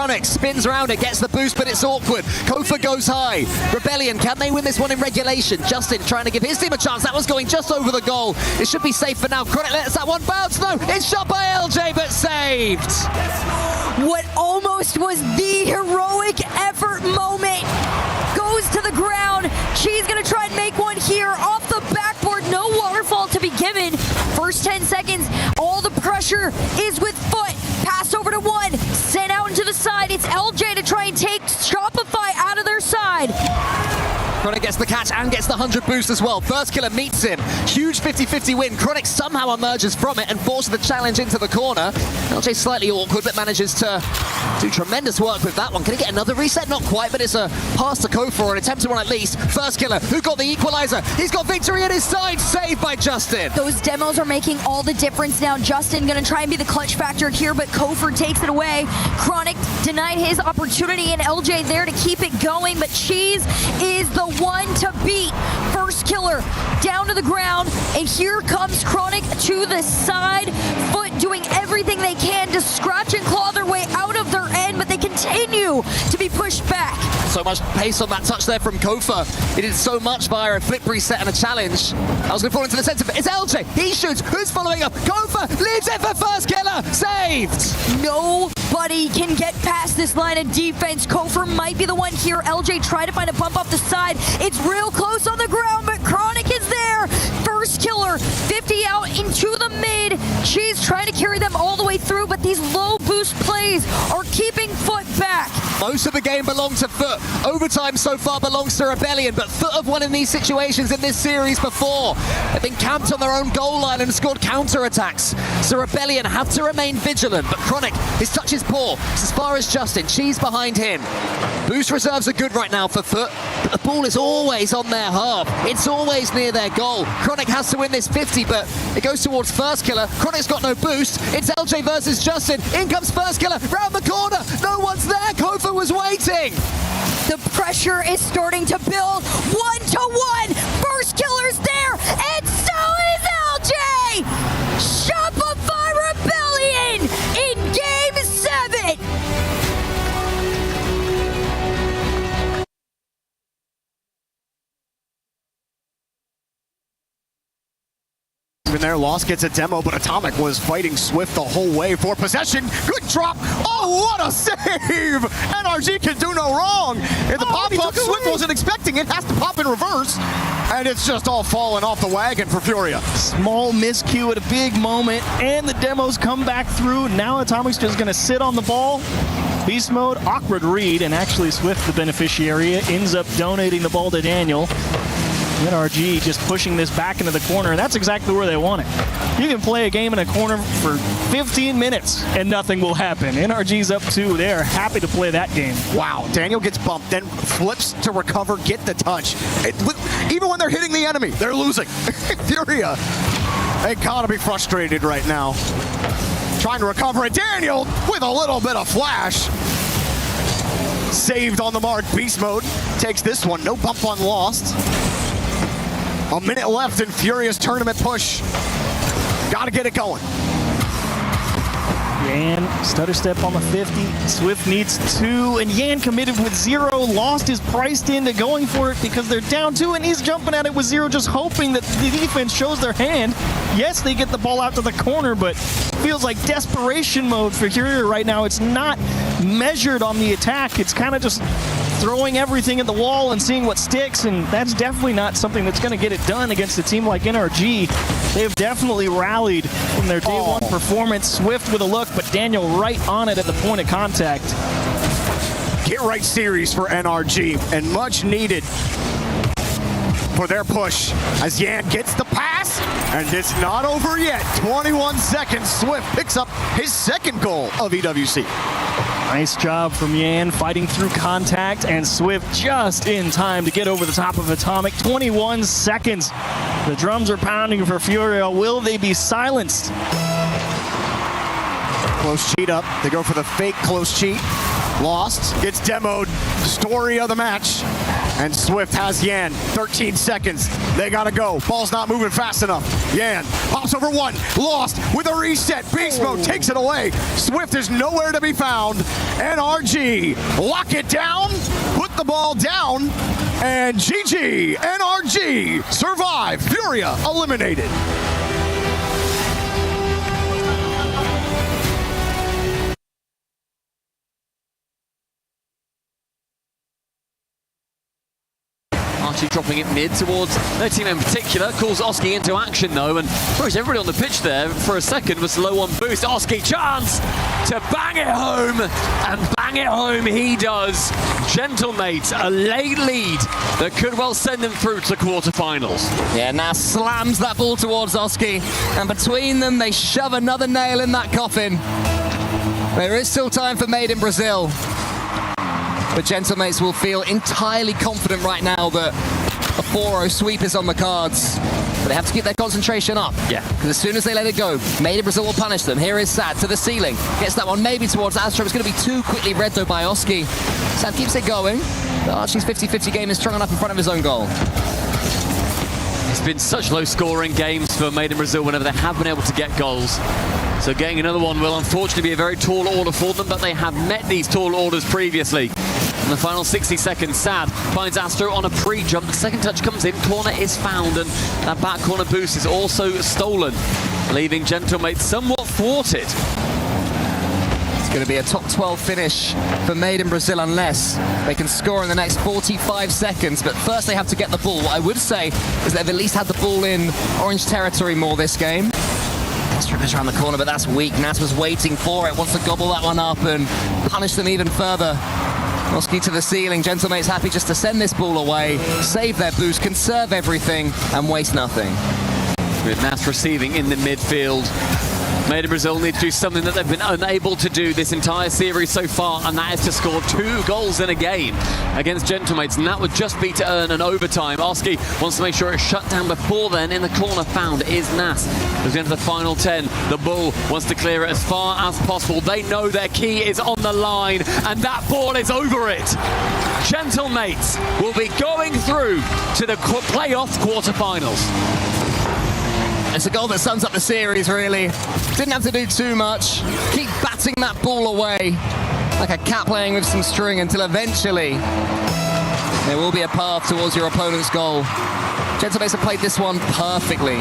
Chronic spins around it, gets the boost, but it's awkward. Kofa goes high. Rebellion, can they win this one in regulation? Justin trying to give his team a chance. That was going just over the goal. It should be safe for now. Chronic lets that one bounce. No, it's shot by LJ, but saved. What almost was the heroic effort moment goes to the ground. She's gonna try and make one here off the backboard. No waterfall to be given. First 10 seconds, all the pressure is with Foot. Pass over to one, sent out into the side. It's LJ to try and take Shopify out of their side. Chronic gets the catch and gets the 100 boost as well. First killer meets him. Huge 50-50 win. Chronic somehow emerges from it and forces the challenge into the corner. LJ slightly awkward, but manages to do tremendous work with that one. Can he get another reset? Not quite, but it's a pass to Kofa, or an attempt to one at least. First killer, who got the equalizer? He's got victory at his side. Saved by Justin. Those demos are making all the difference now. Justin gonna try and be the clutch factor here, but Kofa takes it away. Chronic denied his opportunity, and LJ there to keep it going, but Cheese is the one to beat. First killer down to the ground, and here comes Chronic to the side. Foot doing everything they can to scratch and claw their way out of their end, but they continue to be pushed back. So much pace on that touch there from Kofa. He did so much via a flip reset and a challenge. I was going to fall into the center, but it's LJ. He shoots. Who's following up? Kofa leaves it for first killer. Saved. Nobody can get past this line of defense. Kofa might be the one here. LJ tried to find a bump off the side. It's real close on the ground, but Chronic is there. First killer, 50 out into the mid. She's trying to carry them all the way through, but these low boost plays are keeping Foot back. Most of the game belongs to Foot. Overtime so far belongs to Rebellion, but Foot have won in these situations in this series before. They've been camped on their own goal line and scored counter-attacks. So Rebellion have to remain vigilant, but Chronic, his touch is poor. It's as far as Justin. Cheese behind him. Boost reserves are good right now for Foot, but the ball is always on their half. It's always near their goal. Chronic has to win this 50, but it goes towards first killer. Chronic's got no boost. It's LJ versus Justin. In comes first killer, round the corner. No one's there. Kofa was waiting. The pressure is starting to build. 1-to-1. First killer's there, and so is LJ. Shopify Rebellion in Game 7. In there, Lost gets a demo, but Atomic was fighting Swift the whole way for possession. Good drop. Oh, what a save! NRG can do no wrong. And the pop-up, Swift wasn't expecting it. Has to pop in reverse. And it's just all falling off the wagon for Furia. Small miscue at a big moment, and the demos come back through. Now Atomic's just going to sit on the ball. Beast mode, awkward read, and actually Swift, the beneficiary, ends up donating the ball to Daniel. NRG just pushing this back into the corner, and that's exactly where they want it. You can play a game in a corner for 15 minutes and nothing will happen. NRG's up 2. They're happy to play that game. Wow, Daniel gets bumped, then flips to recover, get the touch. Even when they're hitting the enemy, they're losing. Furia, they gotta be frustrated right now. Trying to recover it. Daniel with a little bit of flash. Saved on the mark. Beast mode takes this one. No bump on Lost. A minute left in Furia's tournament push. Gotta get it going. Yan, stutter step on the 50. Swift needs 2, and Yan committed with 0. Lost is priced into going for it because they're down 2, and he's jumping at it with 0, just hoping that the defense shows their hand. Yes, they get the ball out to the corner, but feels like desperation mode for Furia right now. It's not measured on the attack. It's kind of just throwing everything at the wall and seeing what sticks, and that's definitely not something that's going to get it done against a team like NRG. They've definitely rallied from their day one performance. Swift with a look, but Daniel right on it at the point of contact. Get right series for NRG, and much needed for their push as Yan gets the pass, and it's not over yet. 21 seconds. Swift picks up his second goal of EWC. Nice job from Yan fighting through contact, and Swift just in time to get over the top of Atomic. 21 seconds. The drums are pounding for Furia. Will they be silenced? Close cheat up. They go for the fake close cheat. Lost. Gets demoed. Story of the match. And Swift has Yan. 13 seconds. They gotta go. Ball's not moving fast enough. Yan pops over 1. Lost with a reset. Beast mode takes it away. Swift is nowhere to be found. NRG lock it down, put the ball down, and GG, NRG survive. Furia eliminated. Archie dropping it mid towards their team in particular, calls Oski into action though, and throws everybody on the pitch there for a second, was low on boost. Oski chance to bang it home, and bang it home he does. Gentlemates, a late lead that could well send them through to the quarterfinals. Yeah, now slams that ball towards Oski, and between them they shove another nail in that coffin. There is still time for Made in Brazil. But Gentlemates will feel entirely confident right now that a 4-0 sweep is on the cards. But they have to keep their concentration up. Yeah. Because as soon as they let it go, Made in Brazil will punish them. Here is Sad to the ceiling. Gets that one maybe towards Astro. It's going to be too quickly read though by Oski. Sad keeps it going. But Archie's 50-50 game is strong enough in front of his own goal. It's been such low-scoring games for Made in Brazil whenever they have been able to get goals. So getting another one will unfortunately be a very tall order for them, but they have met these tall orders previously. In the final 60 seconds, Sad finds Astro on a pre-jump. The second touch comes in, corner is found, and that back corner boost is also stolen, leaving Gentlemates somewhat thwarted. It's going to be a top 12 finish for Made in Brazil unless they can score in the next 45 seconds. But first they have to get the ball. What I would say is they've at least had the ball in orange territory more this game. Strippers around the corner, but that's weak. Nas was waiting for it, wants to gobble that one up and punish them even further. Oski to the ceiling. Gentlemates happy just to send this ball away, save their boost, conserve everything, and waste nothing. With Nas receiving in the midfield. Made in Brazil need to do something that they've been unable to do this entire series so far, and that is to score 2 goals in a game against Gentlemates, and that would just be to earn an overtime. Oski wants to make sure it's shut down before then. In the corner found is Nas. As we enter the final 10, the Bull wants to clear it as far as possible. They know their key is on the line, and that ball is over it. Gentlemates will be going through to the playoff quarterfinals. It's a goal that sums up the series, really. Didn't have to do too much. Keep batting that ball away like a cat playing with some string until eventually there will be a path towards your opponent's goal. Gentlemates have played this one perfectly.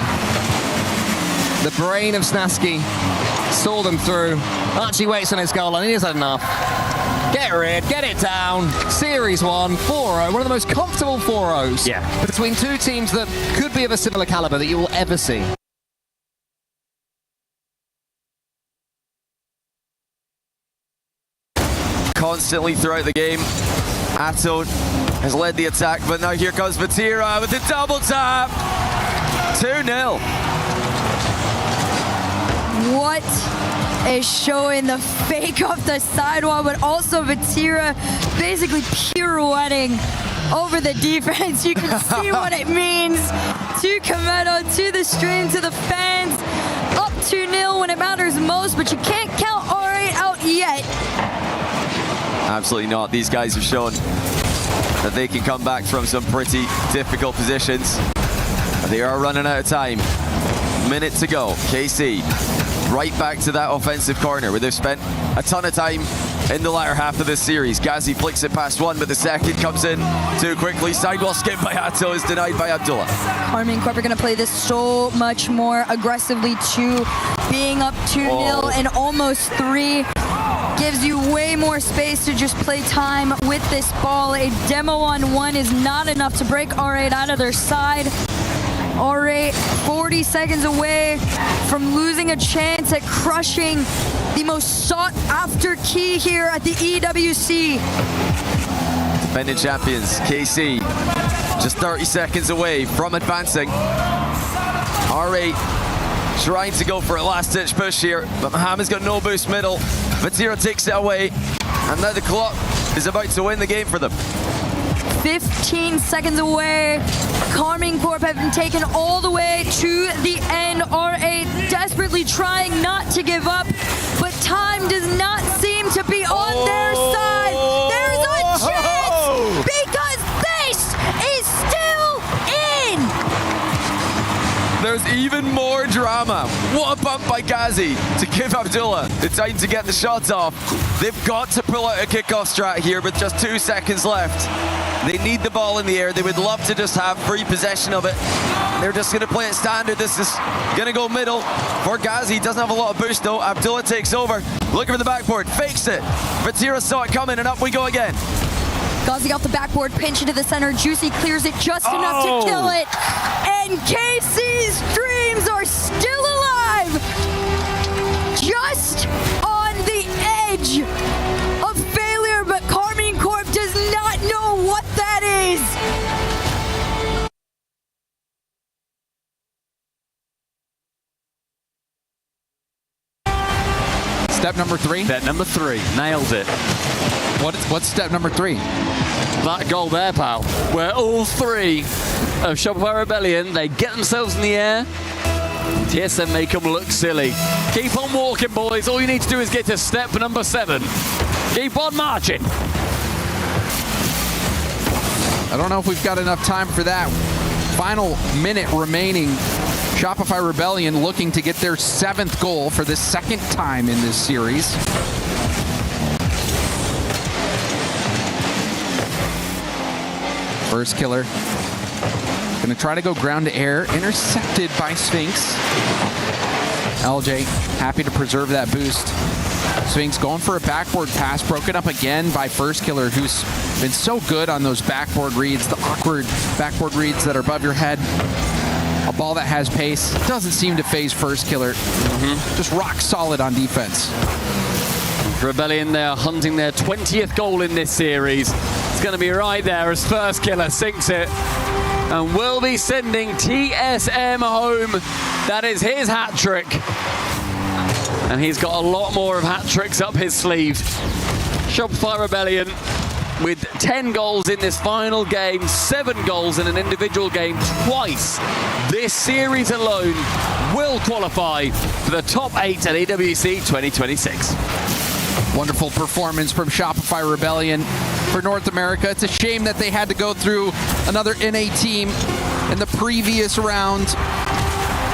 The brain of Snaski saw them through. Archie waits on his goal and he has had enough. Get rid, get it down. Series 1, 4-0, one of the most comfortable 4-0s between two teams that could be of a similar caliber that you will ever see. Constantly throughout the game, Atto has led the attack, but now here comes Vatira with the double tap. 2-0. What is showing the fake off the sidewall, but also Vatira basically pirouetting over the defense. You can see what it means to Kometo, to the stream, to the fans. Up 2-0 when it matters most, but you can't count R8 out yet. Absolutely not. These guys have shown that they can come back from some pretty difficult positions. They are running out of time. Minute to go. KC right back to that offensive corner where they've spent a ton of time in the latter half of this series. Ghazi flicks it past one, but the second comes in too quickly. Sidewall skip by Atto is denied by Abdullah. Armin Corp are going to play this so much more aggressively too. Being up 2-0 and almost 3 gives you way more space to just play time with this ball. A demo on 1 is not enough to break R8 out of their side. R8 40 seconds away from losing a chance at crushing the most sought after key here at the EWC. Defending champions, KC, just 30 seconds away from advancing. R8 trying to go for a last-ditch push here, but Mohammed's got no boost middle. Vatira takes it away, and now the clock is about to win the game for them. 15 seconds away. Carmine Corp have been taken all the way to the end. R8 desperately trying not to give up, but time does not seem to be on their side. There's a chance because this is still in. There's even more drama. What a bump by Ghazi to give Abdullah the time to get the shots off. They've got to pull out a kickoff strat here with just 2 seconds left. They need the ball in the air. They would love to just have free possession of it. They're just going to play it standard. This is going to go middle for Ghazi. Doesn't have a lot of boost though. Abdullah takes over. Looking for the backboard. Fakes it. Vatira saw it coming and up we go again. Ghazi off the backboard, pinch into the center. Juicy clears it just enough to kill it. And KC's dreams are still alive. Just on the edge of failure, but Karmine Corp does not know what that is. Step number 3? Step number 3. Nailed it. What's step number 3? That goal there, pal, where all 3 of Shopify Rebellion, they get themselves in the air. TSM make them look silly. Keep on walking, boys. All you need to do is get to step number 7. Keep on marching. I don't know if we've got enough time for that. Final minute remaining. Shopify Rebellion looking to get their 7th goal for the 2nd time in this series. First killer. Gonna try to go ground to air. Intercepted by Sphinx. LJ happy to preserve that boost. Sphinx going for a backboard pass, broken up again by First Killer, who's been so good on those backboard reads, the awkward backboard reads that are above your head. A ball that has pace. Doesn't seem to phase First Killer. Just rock solid on defense. Rebellion, they are hunting their 20th goal in this series. It's going to be right there as First Killer sinks it. And will be sending TSM home. That is his hat trick. And he's got a lot more of hat tricks up his sleeve. Shopify Rebellion with 10 goals in this final game, 7 goals in an individual game twice. This series alone will qualify for the top 8 at EWC 2026. Wonderful performance from Shopify Rebellion for North America. It's a shame that they had to go through another NA team in the previous round,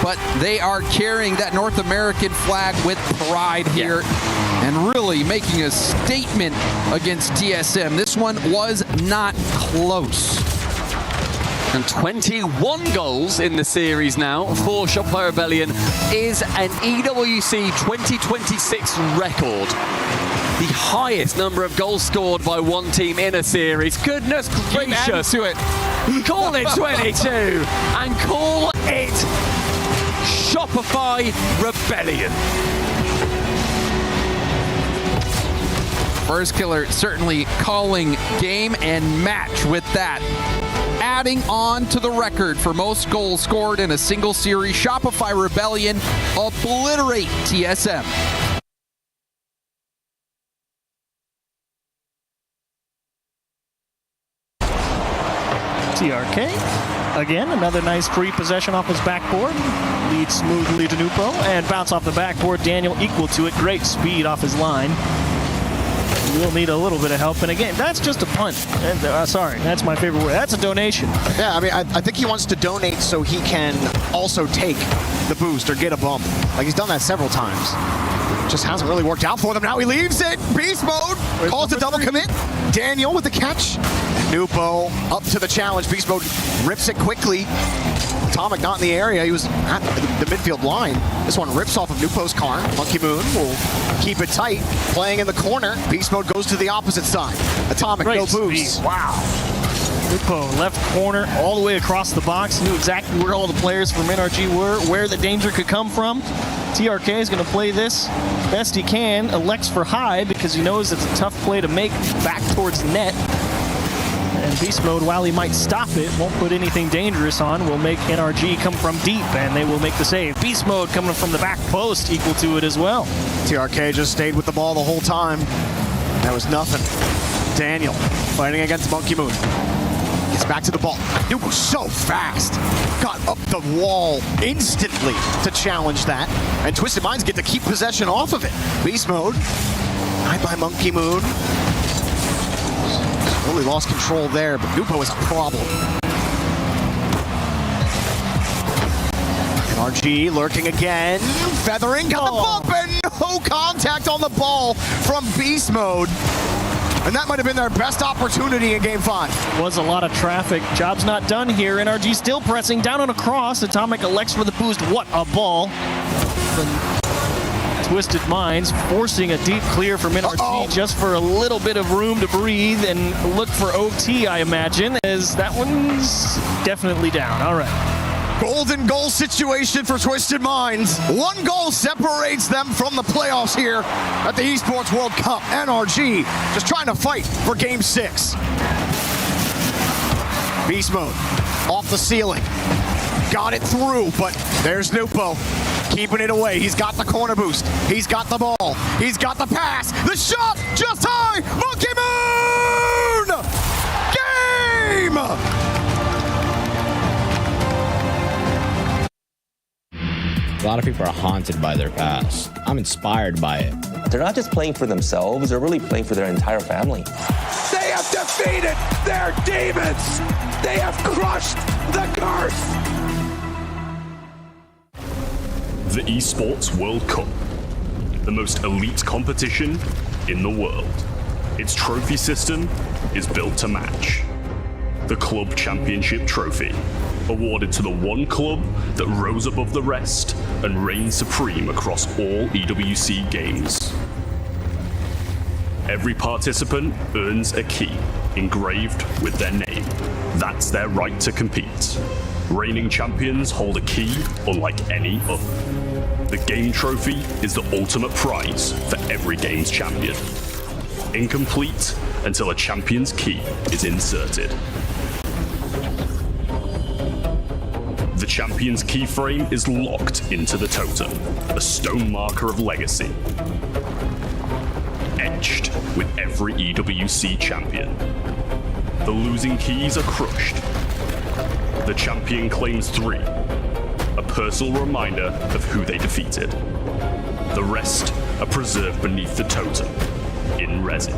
but they are carrying that North American flag with pride here and really making a statement against TSM. This one was not close. And 21 goals in the series now for Shopify Rebellion is an EWC 2026 record. The highest number of goals scored by one team in a series. Goodness gracious. To it. Call it 22 and call it Shopify Rebellion. First Killer certainly calling game and match with that. Adding on to the record for most goals scored in a single series, Shopify Rebellion obliterate TSM. TRK, again, another nice free possession off his backboard. Leads smoothly to Nupo and bounce off the backboard. Daniel equal to it. Great speed off his line. We'll need a little bit of help. And again, that's just a punt. Sorry, that's my favorite word. That's a donation. Yeah, I mean, I think he wants to donate so he can also take the boost or get a bump. Like, he's done that several times. Just hasn't really worked out for them. Now he leaves it. Beast mode. Calls a double commit. Daniel with the catch. Nupo up to the challenge. Beast mode rips it quickly. Atomic not in the area. He was at the midfield line. This one rips off of Nupo's car. Monkey Moon will keep it tight. Playing in the corner. Beast mode goes to the opposite side. Atomic, Great no boost. speed. Wow. Nupo left corner all the way across the box. Knew exactly where all the players from NRG were, where the danger could come from. TRK is going to play this best he can. Elects for high because he knows it's a tough play to make back towards net. And Beast Mode, while he might stop it, won't put anything dangerous on, will make NRG come from deep, and they will make the save. Beast Mode coming from the back post, equal to it as well. TRK just stayed with the ball the whole time. There was nothing. Daniel fighting against Monkey Moon. Gets back to the ball. It was so fast. Got up the wall instantly to challenge that. And Twisted Minds get to keep possession off of it. Beast Mode. Right by Monkey Moon. Really lost control there, but Nupo is a problem. RG lurking again. Feathering, got the bump, and no contact on the ball from Beast Mode. And that might have been their best opportunity in Game 5. Was a lot of traffic. Job's not done here. NRG still pressing down on a cross. Atomic elects for the boost. What a ball. Twisted Minds forcing a deep clear from NRG just for a little bit of room to breathe and look for OT, I imagine, as that one's definitely down. All right. Golden goal situation for Twisted Minds. One goal separates them from the playoffs here at the Esports World Cup. NRG just trying to fight for Game 6. Beast Mode off the ceiling. Got it through, but there's Nupo keeping it away. He's got the corner boost. He's got the ball. He's got the pass. The shot just high. Monkey Moon! Game! A lot of people are haunted by their past. I'm inspired by it. They're not just playing for themselves, they're really playing for their entire family. They have defeated their demons! They have crushed the curse! The Esports World Cup, the most elite competition in the world. Its trophy system is built to match. The Club Championship Trophy, awarded to the one club that rose above the rest and reigned supreme across all EWC games. Every participant earns a key engraved with their name. That's their right to compete. Reigning champions hold a key unlike any other. The game trophy is the ultimate prize for every game's champion. Incomplete until a champion's key is inserted. The champion's keyframe is locked into the totem, a stone marker of legacy. Etched with every EWC champion. The losing keys are crushed. The champion claims 3, a personal reminder of who they defeated. The rest are preserved beneath the totem, in resin.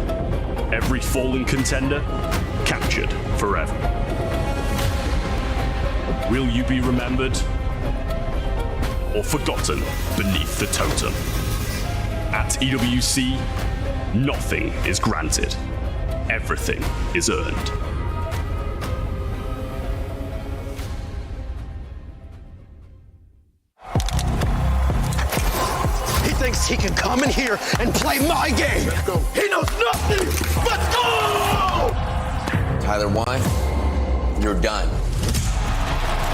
Every fallen contender, captured forever. Will you be remembered or forgotten beneath the totem? At EWC, nothing is granted. Everything is earned. He thinks he can come in here and play my game. He knows nothing. Let's go! Tyler, one, you're done.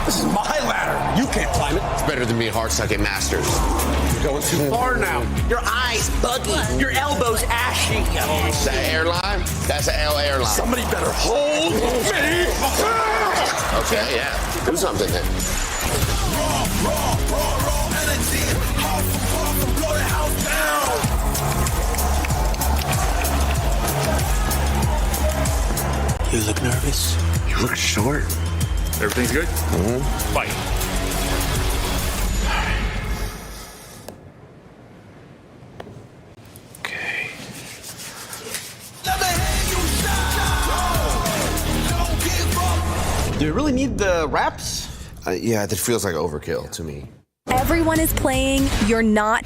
This is my ladder. You can't climb it. It's better than me hard-sucking masters. You're going too far now. Your eyes buggy. Your elbows ashy. Is that airline? That's an L airline. Somebody better hold me. Okay, yeah. Do something then. Raw energy. Blow the house down. You look nervous. You look short. Everything's good? Mm-hmm. Fight. Okay. Do you really need the wraps? Yeah, that feels like overkill to me. Everyone is playing, you're not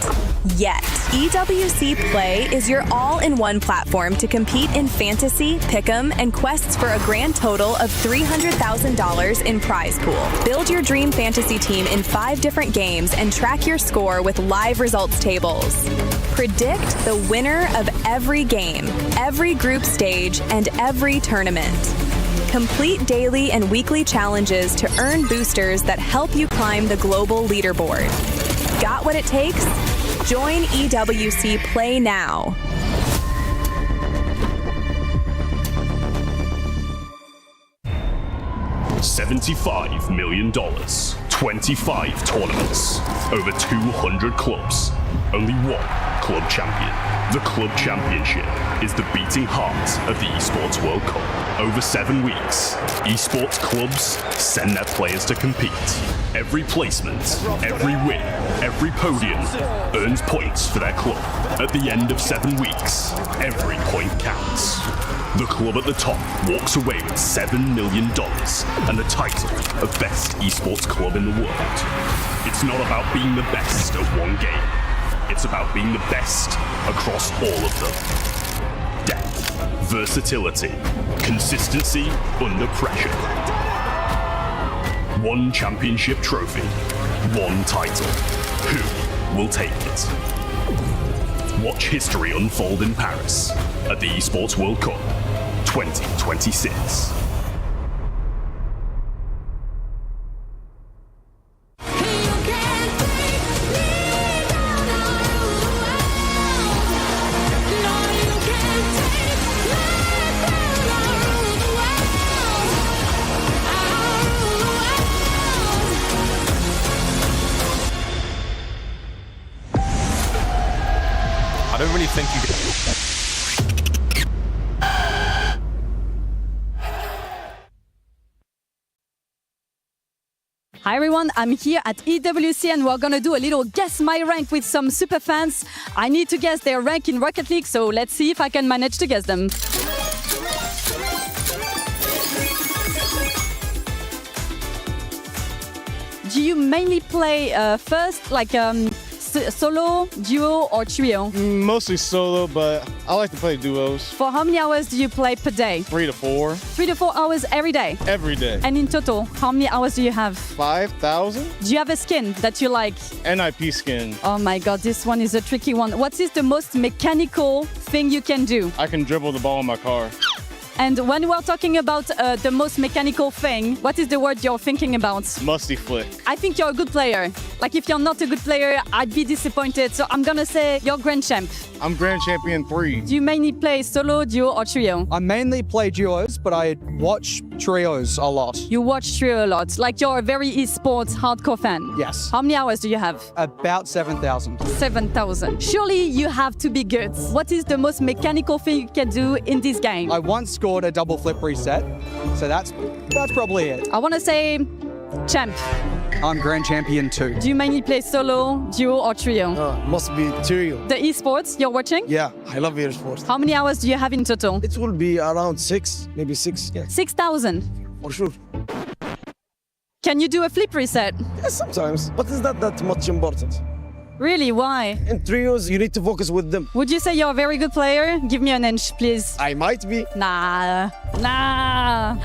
yet. EWC Play is your all-in-one platform to compete in fantasy, pick'em, and quests for a grand total of $300,000 in prize pool. Build your dream fantasy team in 5 different games and track your score with live results tables. Predict the winner of every game, every group stage, and every tournament. Complete daily and weekly challenges to earn boosters that help you climb the global leaderboard. Got what it takes? Join EWC Play now. $75 million, 25 tournaments, over 200 clubs, only one club champion. The Club Championship is the beating heart of the Esports World Cup. Over 7 weeks, esports clubs send their players to compete. Every placement, every win, every podium earns points for their club. At the end of 7 weeks, every point counts. The club at the top walks away with $7 million and the title of best esports club in the world. It's not about being the best at one game. It's about being the best across all of them. Depth, versatility, consistency under pressure. One championship trophy, one title. Who will take it? Watch history unfold in Paris at the Esports World Cup 2026. I don't really think you can. Hi everyone, I'm here at EWC and we're gonna do a little guess my rank with some super fans. I need to guess their rank in Rocket League, so let's see if I can manage to guess them. Do you mainly play first, like solo, duo, or trio? Mostly solo, but I like to play duos. For how many hours do you play per day? 3 to 4. 3 to 4 hours every day? Every day. And in total, how many hours do you have? 5,000. Do you have a skin that you like? NIP skin. Oh my god, this one is a tricky one. What is the most mechanical thing you can do? I can dribble the ball in my car. And when we're talking about the most mechanical thing, what is the word you're thinking about? Musty flick. I think you're a good player. Like, if you're not a good player, I'd be disappointed. So I'm gonna say you're Grand Champ. I'm Grand Champion 3. Do you mainly play solo, duo, or trio? I mainly play duos, but I watch trios a lot. You watch trio a lot. Like, you're a very esports hardcore fan. Yes. How many hours do you have? About 7,000. 7,000. Surely you have to be good. What is the most mechanical thing you can do in this game? I once scored a double flip reset, so that's probably it. I want to say champ. I'm Grand Champion 2. Do you mainly play solo, duo, or trio? Must be trio. The esports you're watching? Yeah, I love esports. How many hours do you have in total? It will be around 6, maybe 6. Yeah. 6,000. For sure. Can you do a flip reset? Yes, sometimes. But it's not that much important. Really? Why? In trios, you need to focus with them. Would you say you're a very good player? Give me an inch, please. I might be. Nah.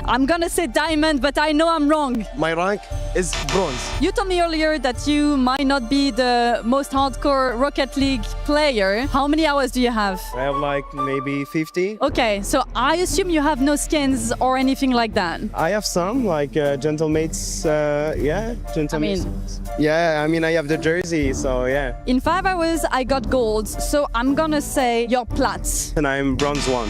I'm gonna say diamond, but I know I'm wrong. My rank is bronze. You told me earlier that you might not be the most hardcore Rocket League player. How many hours do you have? I have like maybe 50. Okay, so I assume you have no skins or anything like that. I have some, like gentlemates, gentlemates. Yeah, I mean, I have the jersey, so yeah. In 5 hours, I got gold, so I'm gonna say you're plat. And I'm bronze 1.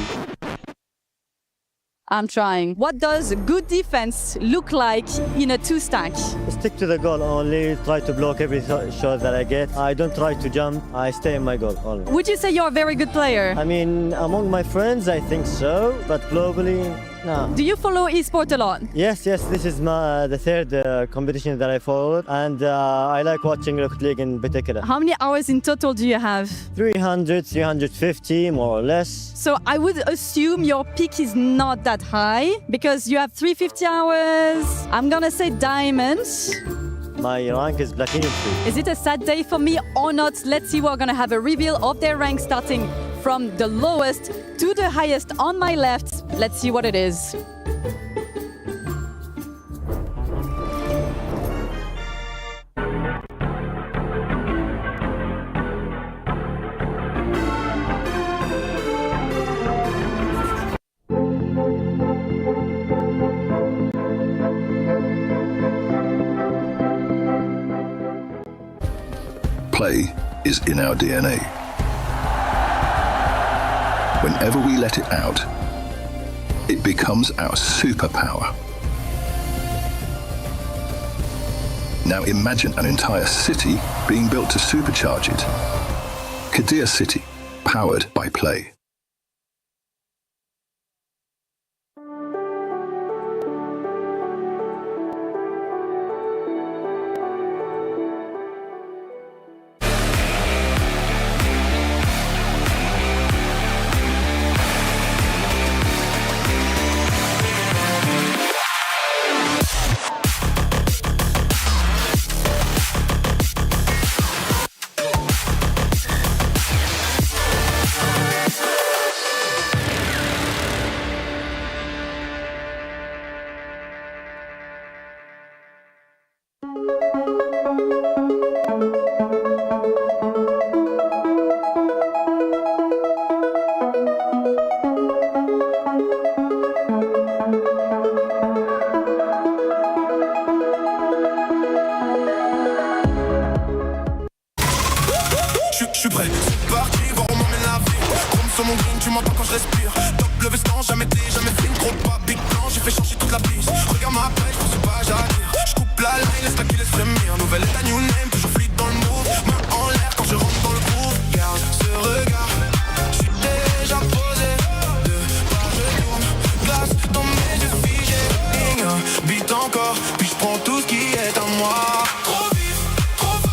I'm trying. What does good defense look like in a 2-stack? Stick to the goal only, try to block every shot that I get. I don't try to jump, I stay in my goal only. Would you say you're a very good player? I mean, among my friends, I think so, but globally, no. Do you follow esports a lot? Yes, this is the third competition that I followed, and I like watching Rocket League in particular. How many hours in total do you have? 300, 350, more or less. So I would assume your peak is not that high, because you have 350 hours. I'm gonna say diamonds. My rank is Platinum 3. Is it a sad day for me or not? Let's see, we're gonna have a reveal of their rank starting from the lowest to the highest on my left. Let's see what it is. Play is in our DNA. Whenever we let it out, it becomes our superpower. Now imagine an entire city being built to supercharge it. Kadir City, powered by Play. encore, puis je prends tout ce qui est à moi. Trop vif, trop fort.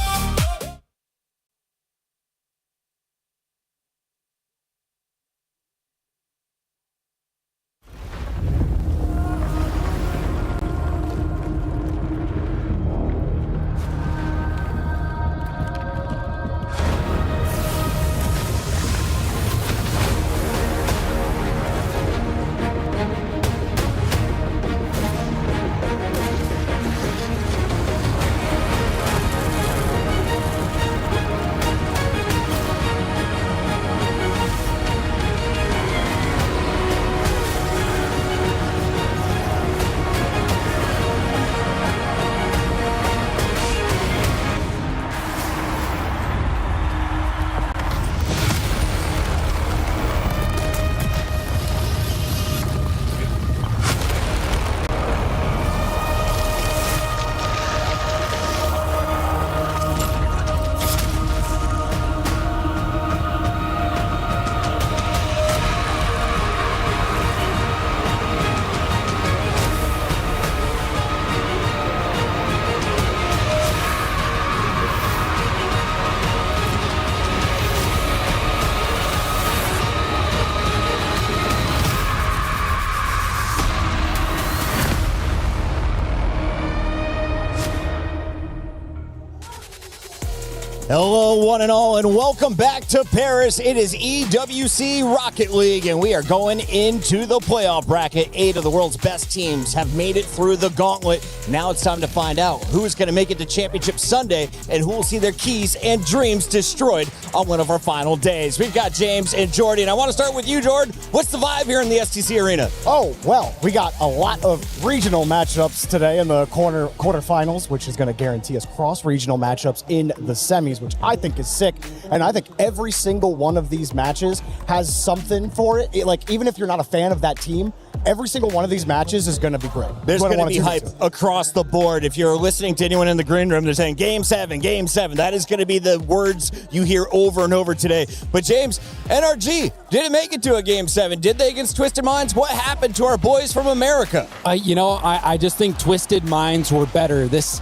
Hello, one and all, and welcome back to Paris. It is EWC Rocket League, and we are going into the playoff bracket. 8 of the world's best teams have made it through the gauntlet. Now it's time to find out who's going to make it to Championship Sunday and who will see their keys and dreams destroyed on one of our final days. We've got James and Jordy, and I want to start with you, Jordan. What's the vibe here in the STC Arena? Oh, well, we got a lot of regional matchups today in the quarterfinals, which is going to guarantee us cross-regional matchups in the semis, which I think is sick. And I think every single one of these matches has something for it. Like, even if you're not a fan of that team, every single one of these matches is going to be great. There's going to be hype across the board. If you're listening to anyone in the green room, they're saying Game 7, Game 7. That is going to be the words you hear over and over today. But James, NRG didn't make it to a Game 7. Did they against Twisted Minds? What happened to our boys from America? I just think Twisted Minds were better. This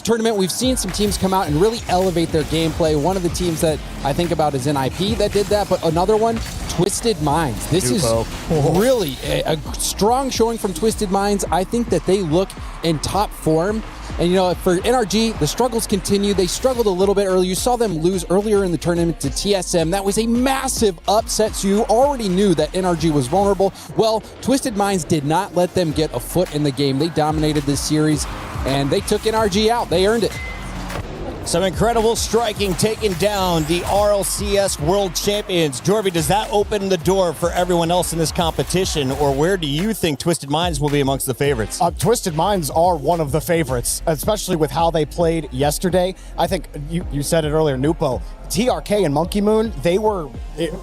tournament, we've seen some teams come out and really elevate their gameplay. One of the teams that I think about is NIP that did that, but another one, Twisted Minds. This is really a strong showing from Twisted Minds. I think that they look in top form. And, for NRG, the struggles continue. They struggled a little bit earlier. You saw them lose earlier in the tournament to TSM. That was a massive upset, so you already knew that NRG was vulnerable. Well, Twisted Minds did not let them get a foot in the game. They dominated this series, and they took NRG out. They earned it. Some incredible striking taking down the RLCS World Champions. Jorby, does that open the door for everyone else in this competition, or where do you think Twisted Minds will be amongst the favorites? Twisted Minds are one of the favorites, especially with how they played yesterday. I think you said it earlier, Nupo. TRK and Monkey Moon, they were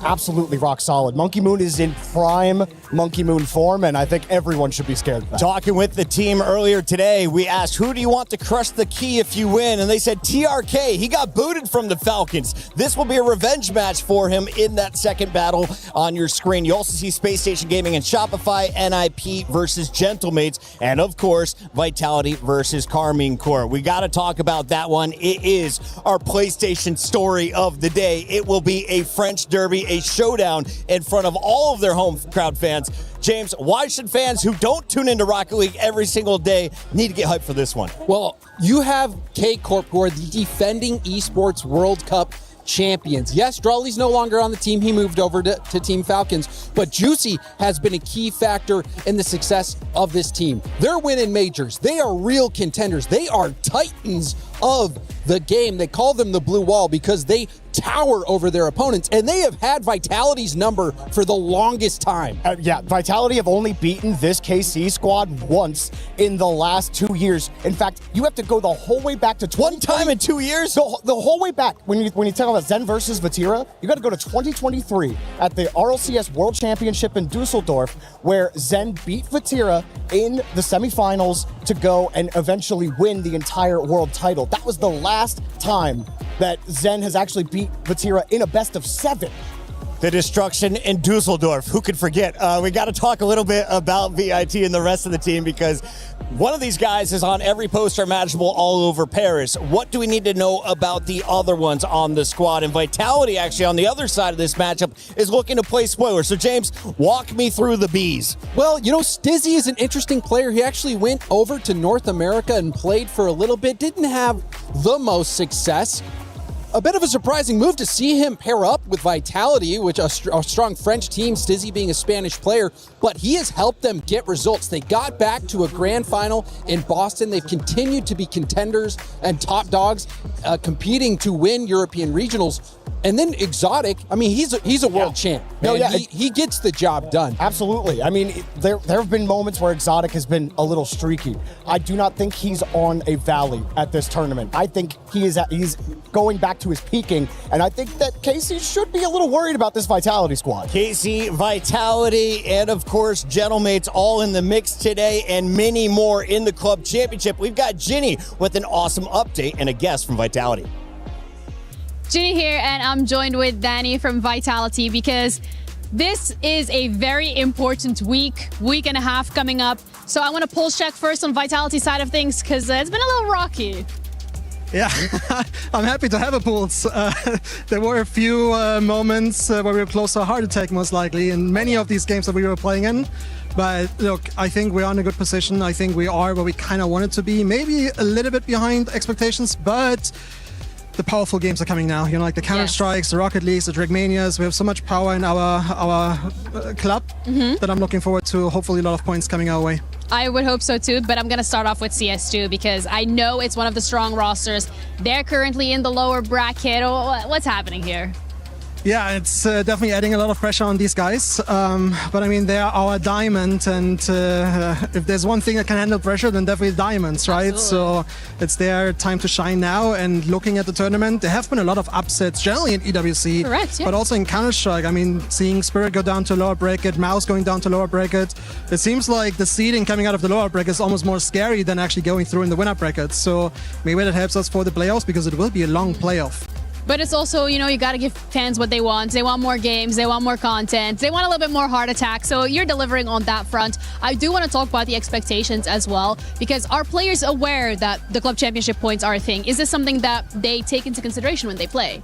absolutely rock solid. Monkey Moon is in prime Monkey Moon form, and I think everyone should be scared of that. Talking with the team earlier today, we asked, who do you want to crush the key if you win? And they said TRK. He got booted from the Falcons. This will be a revenge match for him in that second battle on your screen. You also see Space Station Gaming and Shopify, NIP versus Gentlemates, and of course, Vitality versus Carmine Corps. We got to talk about that one. It is our PlayStation story of the day. It will be a French derby, a showdown in front of all of their home crowd fans. James, why should fans who don't tune into Rocket League every single day need to get hyped for this one? Well, you have K-Corp, who are the defending Esports World Cup champions. Yes, Drawley's no longer on the team. He moved over to Team Falcons, but Juicy has been a key factor in the success of this team. They're winning majors. They are real contenders. They are titans of the game. They call them the Blue Wall because they tower over their opponents, and they have had Vitality's number for the longest time. Vitality have only beaten this KC squad once in the last 2 years. In fact, you have to go the whole way back to one time in 2 years? The whole way back. When you talk about Zen versus Vatira, you got to go to 2023 at the RLCS World Championship in Dusseldorf, where Zen beat Vatira in the semifinals to go and eventually win the entire world title. That was the last time that Zen has actually beat Vatira in a best of 7. The destruction in Dusseldorf. Who could forget? We got to talk a little bit about VIT and the rest of the team because one of these guys is on every poster imaginable all over Paris. What do we need to know about the other ones on the squad? And Vitality, actually, on the other side of this matchup, is looking to play spoiler. So, James, walk me through the bees. Well, you know, Stizzy is an interesting player. He actually went over to North America and played for a little bit. Didn't have the most success. A bit of a surprising move to see him pair up with Vitality, which a strong French team, Stizzy being a Spanish player, but he has helped them get results. They got back to a grand final in Boston. They've continued to be contenders and top dogs, competing to win European regionals. And then Exotic, I mean, he's a world champ. No, yeah, he gets the job done. Absolutely. I mean, there have been moments where Exotic has been a little streaky. I do not think he's on a valley at this tournament. I think he's going back to his peaking, and I think that Casey should be a little worried about this Vitality squad. Casey, Vitality, and of course, Gentlemates all in the mix today, and many more in the club championship. We've got Ginny with an awesome update and a guest from Vitality. Ginny here, and I'm joined with Danny from Vitality because this is a very important week and a half coming up. So I want to pulse check first on Vitality side of things because it's been a little rocky. Yeah, I'm happy to have a pulse. There were a few moments where we were close to a heart attack, most likely, in many of these games that we were playing in. But look, I think we're in a good position. I think we are where we kind of wanted to be. Maybe a little bit behind expectations, but the powerful games are coming now. You know, like the Counter-Strikes, the Rocket Leagues, the Dragmanias. We have so much power in our club that I'm looking forward to. Hopefully a lot of points coming our way. I would hope so too, but I'm going to start off with CS2 because I know it's one of the strong rosters. They're currently in the lower bracket. What's happening here? Yeah, it's definitely adding a lot of pressure on these guys. But I mean, they are our diamond, and if there's one thing that can handle pressure, then definitely diamonds, right? Absolutely. So it's their time to shine now. And looking at the tournament, there have been a lot of upsets, generally in EWC, correct, yeah. But also in Counter-Strike. I mean, seeing Spirit go down to lower bracket, Mouse going down to lower bracket, it seems like the seeding coming out of the lower bracket is almost more scary than actually going through in the winner bracket. So maybe that helps us for the playoffs because it will be a long playoff. But it's also, you know, you got to give fans what they want. They want more games. They want more content. They want a little bit more heart attack. So you're delivering on that front. I do want to talk about the expectations as well, because are players aware that the club championship points are a thing? Is this something that they take into consideration when they play?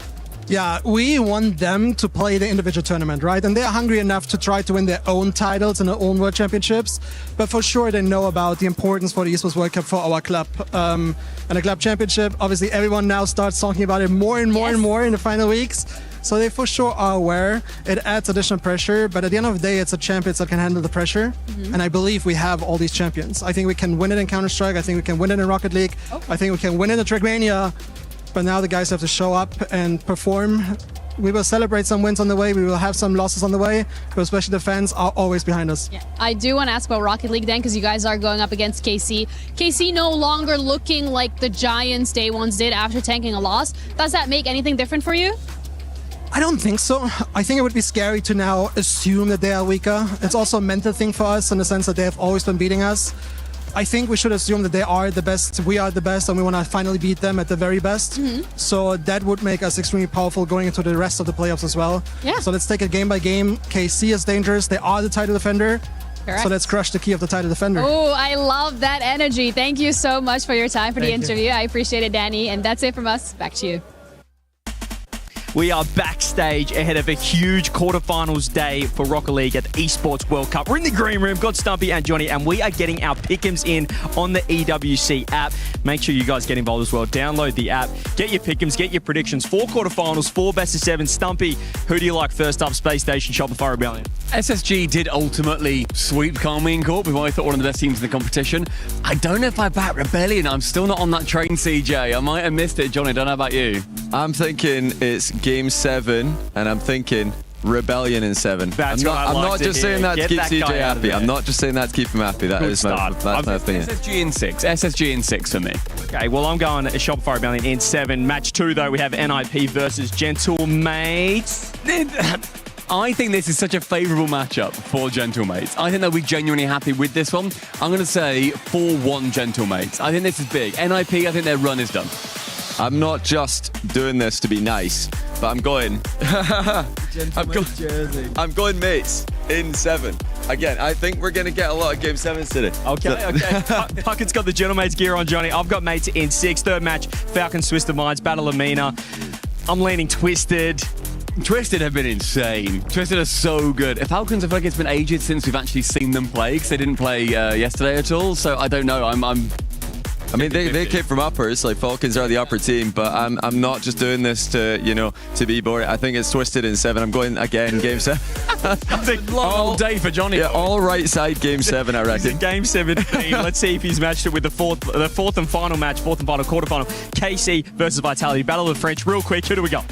Yeah, we want them to play the individual tournament, right? And they're hungry enough to try to win their own titles and their own world championships. But for sure, they know about the importance for the Esports World Cup for our club. And the club championship, obviously, everyone now starts talking about it more and more and more in the final weeks. So they for sure are aware. It adds additional pressure, but at the end of the day, it's a champions that can handle the pressure. And I believe we have all these champions. I think we can win it in Counter-Strike. I think we can win it in Rocket League. I think we can win it in Dragmania. But now the guys have to show up and perform. We will celebrate some wins on the way. We will have some losses on the way, but especially the fans are always behind us. Yeah. I do want to ask about Rocket League then, because you guys are going up against KC. KC no longer looking like the Giants they once did after tanking a loss. Does that make anything different for you? I don't think so. I think it would be scary to now assume that they are weaker. It's also a mental thing for us in the sense that they have always been beating us. I think we should assume that they are the best, we are the best, and we want to finally beat them at the very best. So that would make us extremely powerful going into the rest of the playoffs as well. Yeah. So let's take it game by game. KC is dangerous. They are the title defender. Correct. So let's crush the key of the title defender. Oh, I love that energy. Thank you so much for your time for the interview. I appreciate it, Danny. And that's it from us. Back to you. We are backstage ahead of a huge quarterfinals day for Rocket League at the Esports World Cup. We're in the green room, got Stumpy and Johnny, and we are getting our pick'ems in on the EWC app. Make sure you guys get involved as well. Download the app, get your pick'ems, get your predictions for quarterfinals, 4 best of 7. Stumpy, who do you like first up? Space Station, Shopify Rebellion. SSG did ultimately sweep Carmine Corp, who I thought one of the best teams in the competition. I don't know if I back Rebellion. I'm still not on that train, CJ. I might have missed it. Johnny, I don't know about you. I'm thinking it's Game 7, and I'm thinking Rebellion in 7. That's I'm not just saying that to keep CJ happy. I'm not just saying that to keep him happy. That's my opinion. SSG in 6. SSG in 6 for me. Okay, well, I'm going Shopify Rebellion in 7. Match 2, though, we have NIP versus Gentlemates. I think this is such a favourable matchup for Gentlemates. I think they'll be genuinely happy with this one. I'm going to say 4-1 Gentlemates. I think this is big. NIP, I think their run is done. I'm not just doing this to be nice, but I'm going. I'm going mates in 7. Again, I think we're going to get a lot of Game 7s today. Okay. Puckett's got the Gentlemates gear on, Johnny. I've got mates in 6. Third match, Falcons, Twisted Minds, Battle of Mina. I'm leaning Twisted. Twisted have been insane. Twisted are so good. Falcons, I feel like it's been ages since we've actually seen them play, because they didn't play yesterday at all. So I don't know. I mean, they came from uppers. Like, Falcons are the upper team, but I'm not just doing this to be boring. I think it's Twisted in 7. I'm going again, Game 7. All day for Johnny. Yeah, all right side Game 7, I reckon. Game 17. Let's see if he's matched it with the fourth and final match, fourth and final quarterfinal. KC versus Vitality. Battle of the French. Real quick, who do we got?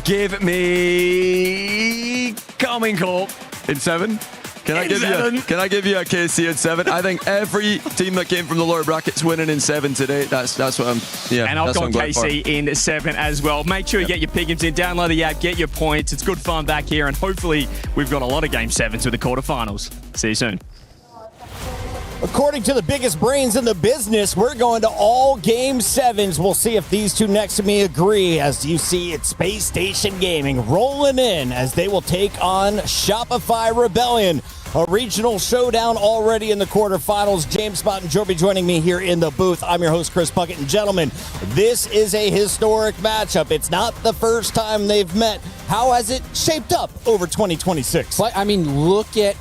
Give me Carmine Corp in 7. Can I give you a KC in 7? I think every team that came from the lower brackets winning in 7 today. That's what I'm. Yeah, and I've got KC in 7 as well. Make sure you get your pick'ems in. Download the app. Get your points. It's good fun back here, and hopefully we've got a lot of Game 7s with the quarterfinals. See you soon. According to the biggest brains in the business, we're going to all Game 7s. We'll see if these two next to me agree. As you see, it's Space Station Gaming rolling in as they will take on Shopify Rebellion. A regional showdown already in the quarterfinals. James Spott and Jorby joining me here in the booth. I'm your host, Chris Puckett. And gentlemen, this is a historic matchup. It's not the first time they've met. How has it shaped up over 2026? But, I mean, look at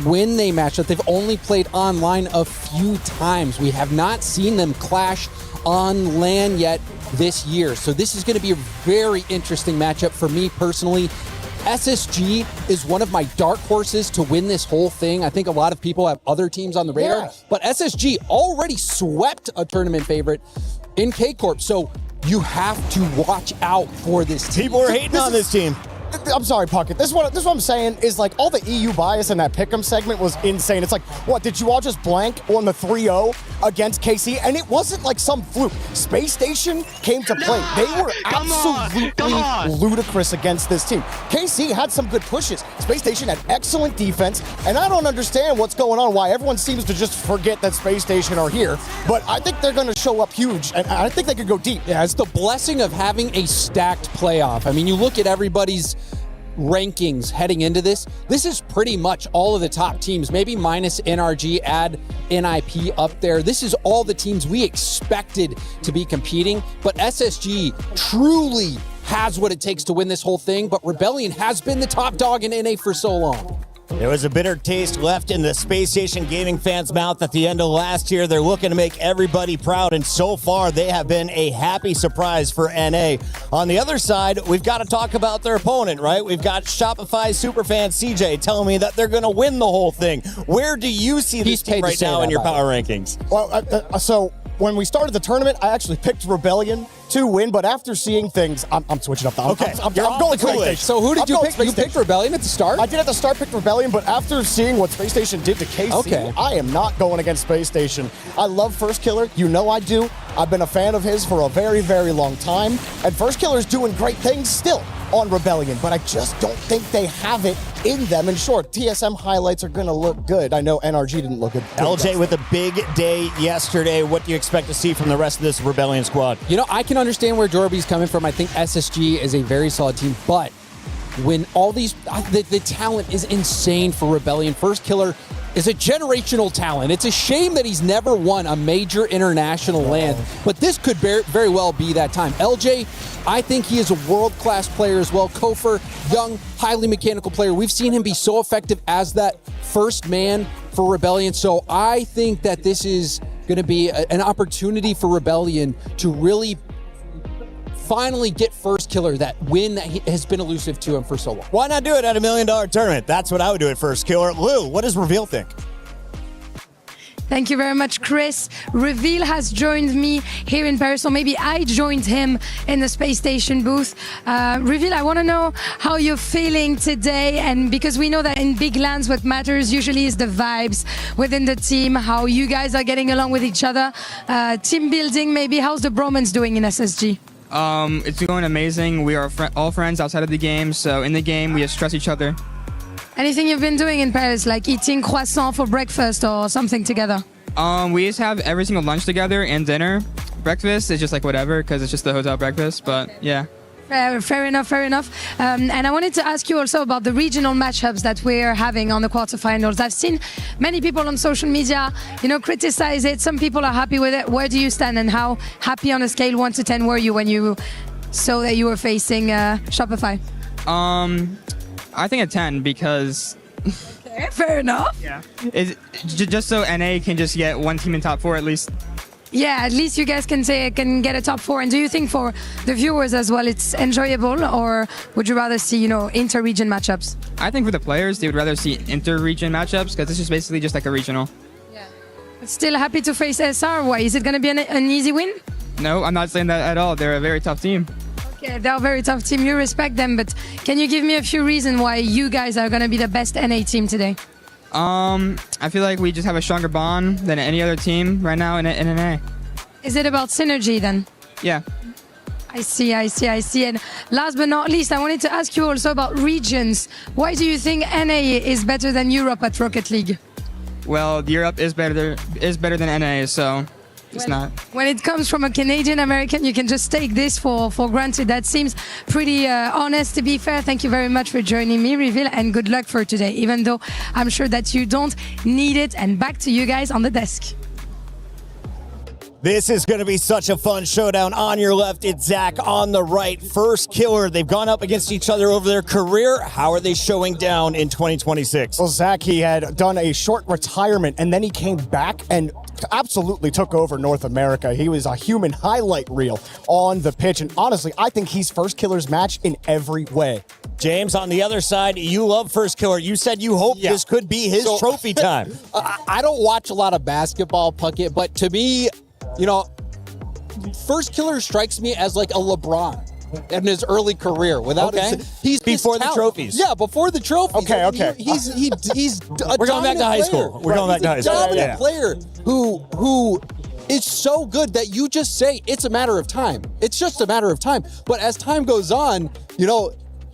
when they match up. They've only played online a few times. We have not seen them clash on LAN yet this year. So this is going to be a very interesting matchup for me personally. SSG is one of my dark horses to win this whole thing. I think a lot of people have other teams on the radar, but SSG already swept a tournament favorite in K-Corp. So you have to watch out for this team. People are hating on this team. I'm sorry, Puckett. This is what I'm saying is, like, all the EU bias in that pick'em segment was insane. It's like, what, did you all just blank on the 3-0 against KC? And it wasn't like some fluke. Space Station came to play. They were absolutely ludicrous against this team. KC had some good pushes. Space Station had excellent defense, and I don't understand what's going on, why everyone seems to just forget that Space Station are here. But I think they're going to show up huge, and I think they could go deep. Yeah, it's the blessing of having a stacked playoff. I mean, you look at everybody's rankings heading into this is pretty much all of the top teams, maybe minus NRG, add NIP up there. This is all the teams we expected to be competing, but SSG truly has what it takes to win this whole thing, but Rebellion has been the top dog in NA for so long. There was a bitter taste left in the Space Station Gaming fans' mouth at the end of last year. They're looking to make everybody proud, and so far they have been a happy surprise for NA. On the other side, we've got to talk about their opponent, right? We've got Shopify superfan CJ telling me that they're going to win the whole thing. Where do you see this team right now in your power rankings? Well, so when we started the tournament, I actually picked Rebellion to win, but after seeing things, I'm switching up. I'm going Space Station. So who did you pick? You picked Rebellion at the start? I did at the start, picked Rebellion, but after seeing what Space Station did to KC, I am not going against Space Station. I love First Killer. You know I do. I've been a fan of his for a very, very long time, and First Killer's doing great things still on Rebellion, but I just don't think they have it in them. In short, TSM highlights are going to look good. I know NRG didn't look good. LJ with a big day yesterday. What do you expect to see from the rest of this Rebellion squad? You know, I can understand where Jorby's coming from. I think SSG is a very solid team, but when all these, the talent is insane for Rebellion. First Killer is a generational talent. It's a shame that he's never won a major international LAN, but this could very well be that time. LJ, I think he is a world-class player as well. Kofer, young, highly mechanical player. We've seen him be so effective as that first man for Rebellion, so I think that this is going to be an opportunity for Rebellion to really finally get First Killer, that win that has been elusive to him for so long. Why not do it at $1 million tournament? That's what I would do at First Killer. Lou, what does Reveal think? Thank you very much, Chris. Reveal has joined me here in Paris, or maybe I joined him in the Space Station booth. Reveal, I want to know how you're feeling today, and because we know that in big LANs what matters usually is the vibes within the team, how you guys are getting along with each other. Team building, maybe. How's the bromance doing in SSG? It's going amazing. We are all friends outside of the game, so in the game we just trust each other. Anything you've been doing in Paris, like eating croissant for breakfast or something together? We just have every single lunch together and dinner, breakfast is just like whatever because it's just the hotel breakfast. But yeah. Fair enough. And I wanted to ask you also about the regional matchups that we're having on the quarterfinals. I've seen many people on social media, criticize it. Some people are happy with it. Where do you stand, and how happy on a scale 1 to 10 were you when you saw that you were facing Shopify? I think a 10 because. Okay, fair enough. Yeah. Just so NA can just get one team in top 4 at least. Yeah, at least you guys can get a top 4. And do you think for the viewers as well, it's enjoyable, or would you rather see, inter-region matchups? I think for the players, they would rather see inter-region matchups because this is basically just like a regional. Yeah. But still happy to face SR. Why? Is it going to be an easy win? No, I'm not saying that at all. They're a very tough team. Okay, they're a very tough team. You respect them, but can you give me a few reasons why you guys are going to be the best NA team today? I feel like we just have a stronger bond than any other team right now in NA. Is it about synergy then? Yeah. I see. And last but not least, I wanted to ask you also about regions. Why do you think NA is better than Europe at Rocket League? Well, Europe is better than NA, so it's not. When it comes from a Canadian American, you can just take this for granted. That seems pretty honest, to be fair. Thank you very much for joining me, Reveal, and good luck for today, even though I'm sure that you don't need it. And back to you guys on the desk. This is going to be such a fun showdown. On your left, it's Zach. On the right, First Killer. They've gone up against each other over their career. How are they showing down in 2026? Well, Zach, he had done a short retirement, and then he came back and absolutely took over North America. He was a human highlight reel on the pitch, and honestly, I think he's First Killer's match in every way. James, on the other side, you love First Killer. You said you hope this could be his trophy time. I don't watch a lot of basketball, Puckett, but to me, First Killer strikes me as like a LeBron in his early career. He's before the trophies. Yeah, before the trophies. Okay. He's a We're going back to high school. We're going back to high school. Dominant player who is so good that you just say it's a matter of time. It's just a matter of time. But as time goes on,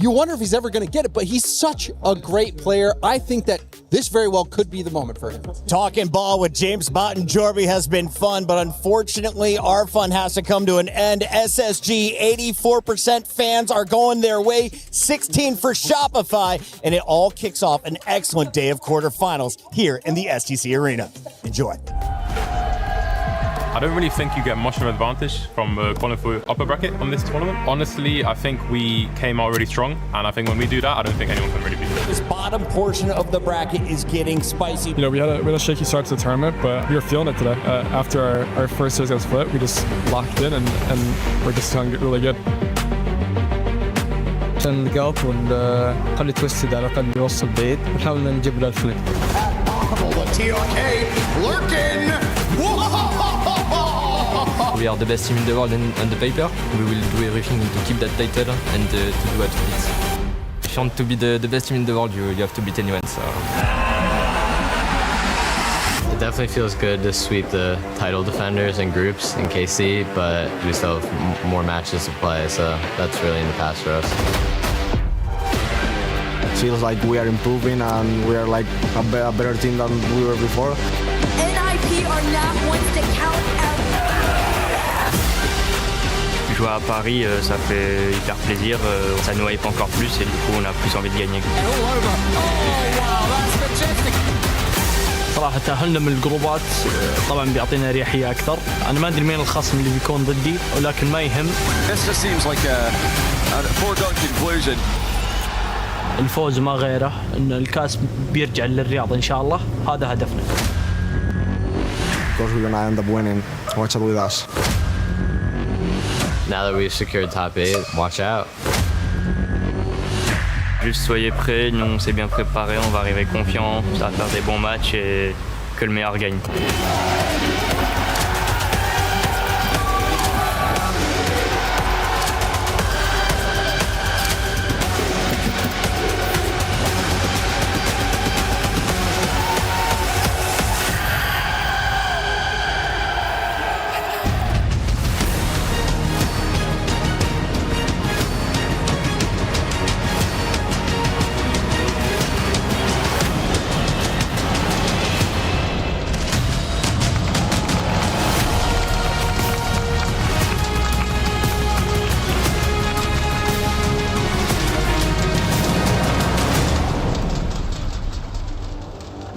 you wonder if he's ever going to get it, but he's such a great player. I think that this very well could be the moment for him. Talking ball with James Botton-Jorby has been fun, but unfortunately, our fun has to come to an end. SSG, 84% fans are going their way, 16 for Shopify, and it all kicks off an excellent day of quarterfinals here in the STC Arena. Enjoy. I don't really think you get much of an advantage from qualifying for upper bracket on this tournament. Honestly, I think we came out really strong, and I think when we do that, I don't think anyone can really beat us. This bottom portion of the bracket is getting spicy. We had a shaky start to the tournament, but we were feeling it today. After our first series got split, we just locked in, and we're just feeling really good. عشان نلقى اب ونخلي تويستد على الاقل يوصل بعيد ونحاول نجيب له الفليب. We are the best team in the world on the paper. We will do everything to keep that title and to do what it is. If you want to be the best team in the world, you have to beat anyone. So. It definitely feels good to sweep the title defenders and groups in KC, but we still have more matches to play, so that's really in the past for us. It feels like we are improving and we are like a better team than we were before. NIP are not ones to count out. Jouer à Paris, ça fait hyper plaisir, ça nous hype encore plus et du coup on a plus envie de gagner. صراحة تأهلنا من الجروبات طبعا بيعطينا اريحية أكثر. أنا ما أدري مين الخصم اللي بيكون ضدي ولكن ما يهم. This just seems like a foregone conclusion. الفوز ما غيره، إن الكاس بيرجع للرياض إن شاء الله، هذا هدفنا. Of course we're gonna end up winning. Watch out with us. Now that we've secured top 8, watch out. Juste soyez prêts, nous on s'est bien préparé, on va arriver confiant, ça va faire des bons matchs et que le meilleur gagne.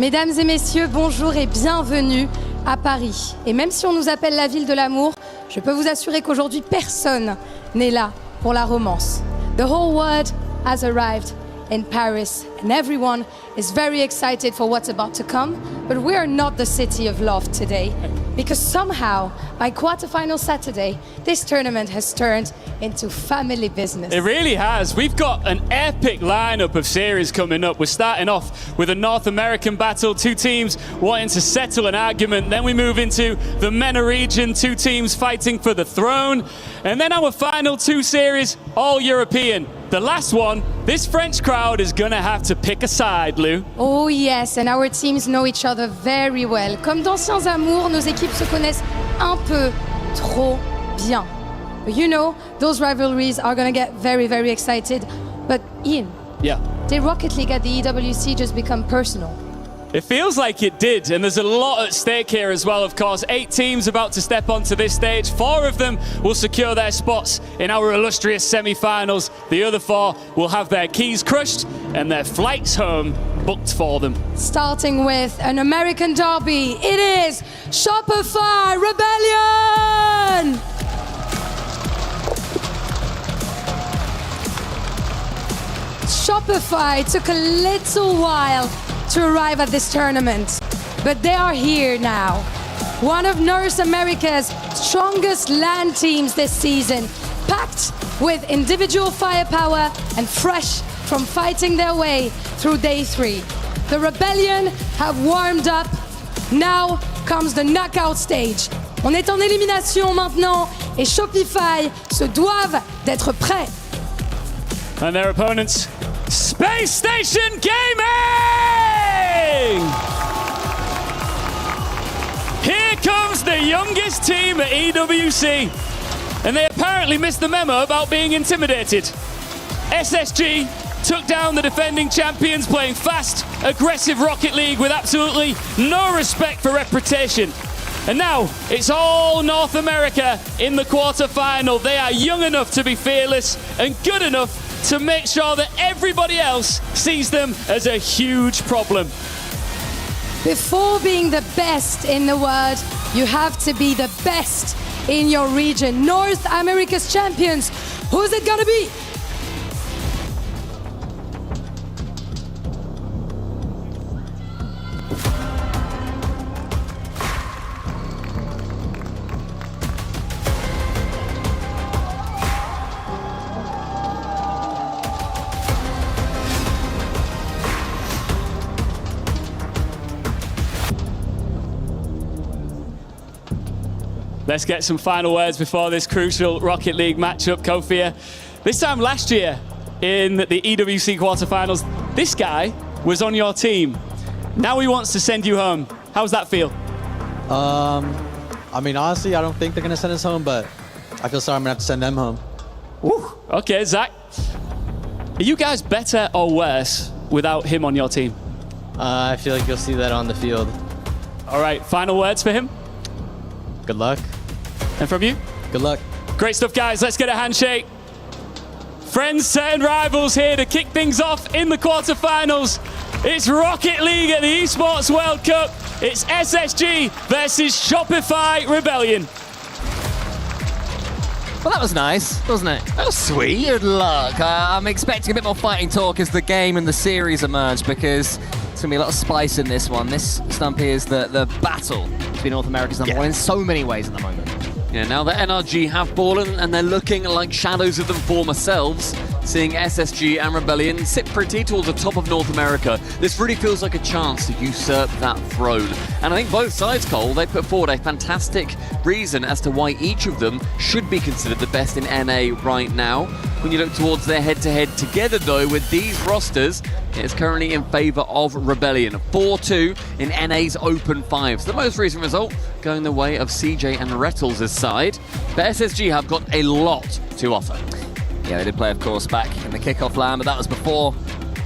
Mesdames et messieurs, bonjour et bienvenue à Paris. Et même si on nous appelle la ville de l'amour, je peux vous assurer qu'aujourd'hui, personne n'est là pour la romance. The whole world has arrived in Paris and everyone is very excited for what's about to come. But we are not the city of love today because somehow by quarterfinal Saturday, this tournament has turned into family business. It really has. We've got an epic lineup of series coming up. We're starting off with a North American battle, two teams wanting to settle an argument. Then we move into the MENA region, two teams fighting for the throne. And then our final two series, all European. The last one, this French crowd is gonna have to pick a side, Lou. Oh yes, and our teams know each other very well. Comme d'anciens amours, nos équipes se connaissent un peu trop bien. But you know, those rivalries are gonna get very, very excited. But Ian, yeah, did Rocket League at the EWC just become personal? It feels like it did, and there's a lot at stake here as well, of course. 8 teams about to step onto this stage. 4 of them will secure their spots in our illustrious semi-finals. The other 4 will have their keys crushed and their flights home booked for them. Starting with an American derby, it is Shopify Rebellion! Shopify took a little while to arrive at this tournament, but they are here now. One of North America's strongest LAN teams this season, packed with individual firepower and fresh from fighting their way through day 3. The Rebellion have warmed up. Now comes the knockout stage. On est en élimination maintenant et Shopify se doivent d'être prêts. And their opponents, Space Station Gaming! Here comes the youngest team at EWC, and they apparently missed the memo about being intimidated. SSG took down the defending champions, playing fast, aggressive Rocket League with absolutely no respect for reputation. And now it's all North America in the quarter-final. They are young enough to be fearless and good enough to make sure that everybody else sees them as a huge problem. Before being the best in the world, you have to be the best in your region. North America's champions, who's it gonna be? Let's get some final words before this crucial Rocket League matchup, Kofia. This time last year in the EWC quarterfinals, this guy was on your team. Now he wants to send you home. How's that feel? I mean, honestly, I don't think they're going to send us home, but I feel sorry I'm going to have to send them home. Woo. Okay, Zach. Are you guys better or worse without him on your team? I feel like you'll see that on the field. All right, final words for him? Good luck. And from you? Good luck. Great stuff, guys. Let's get a handshake. Friends and rivals here to kick things off in the quarterfinals. It's Rocket League at the Esports World Cup. It's SSG versus Shopify Rebellion. Well, that was nice, wasn't it? That was sweet. Good luck. I'm expecting a bit more fighting talk as the game and the series emerge, because there's going to be a lot of spice in this one. This, Stumpy, is the battle between North America's number one in so many ways at the moment. Yeah, now the NRG have ballen and they're looking like shadows of them former selves, seeing SSG and Rebellion sit pretty towards the top of North America. This really feels like a chance to usurp that throne. And I think both sides, Cole, they put forward a fantastic reason as to why each of them should be considered the best in NA right now. When you look towards their head-to-head together, though, with these rosters, it's currently in favour of Rebellion. 4-2 in NA's Open 5. So the most recent result going the way of CJ and Rettles' side. But SSG have got a lot to offer. Yeah, they did play, of course, back in the kickoff LAN, but that was before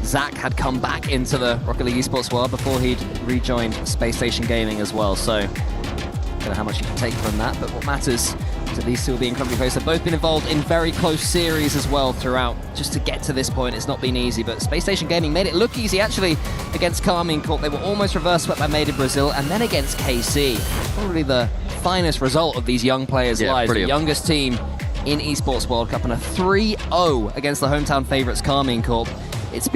Zach had come back into the Rocket League Esports world, before he'd rejoined Space Station Gaming as well. So, I don't know how much you can take from that, but what matters So these two will be incredibly close. They've both been involved in very close series as well throughout. Just to get to this point, it's not been easy, but Space Station Gaming made it look easy actually against Carmine Corp. They were almost reverse swept by Made in Brazil, and then against KC. Probably the finest result of these young players' lives. Brilliant. The youngest team in Esports World Cup, and a 3-0 against the hometown favourites Carmine Corp. It's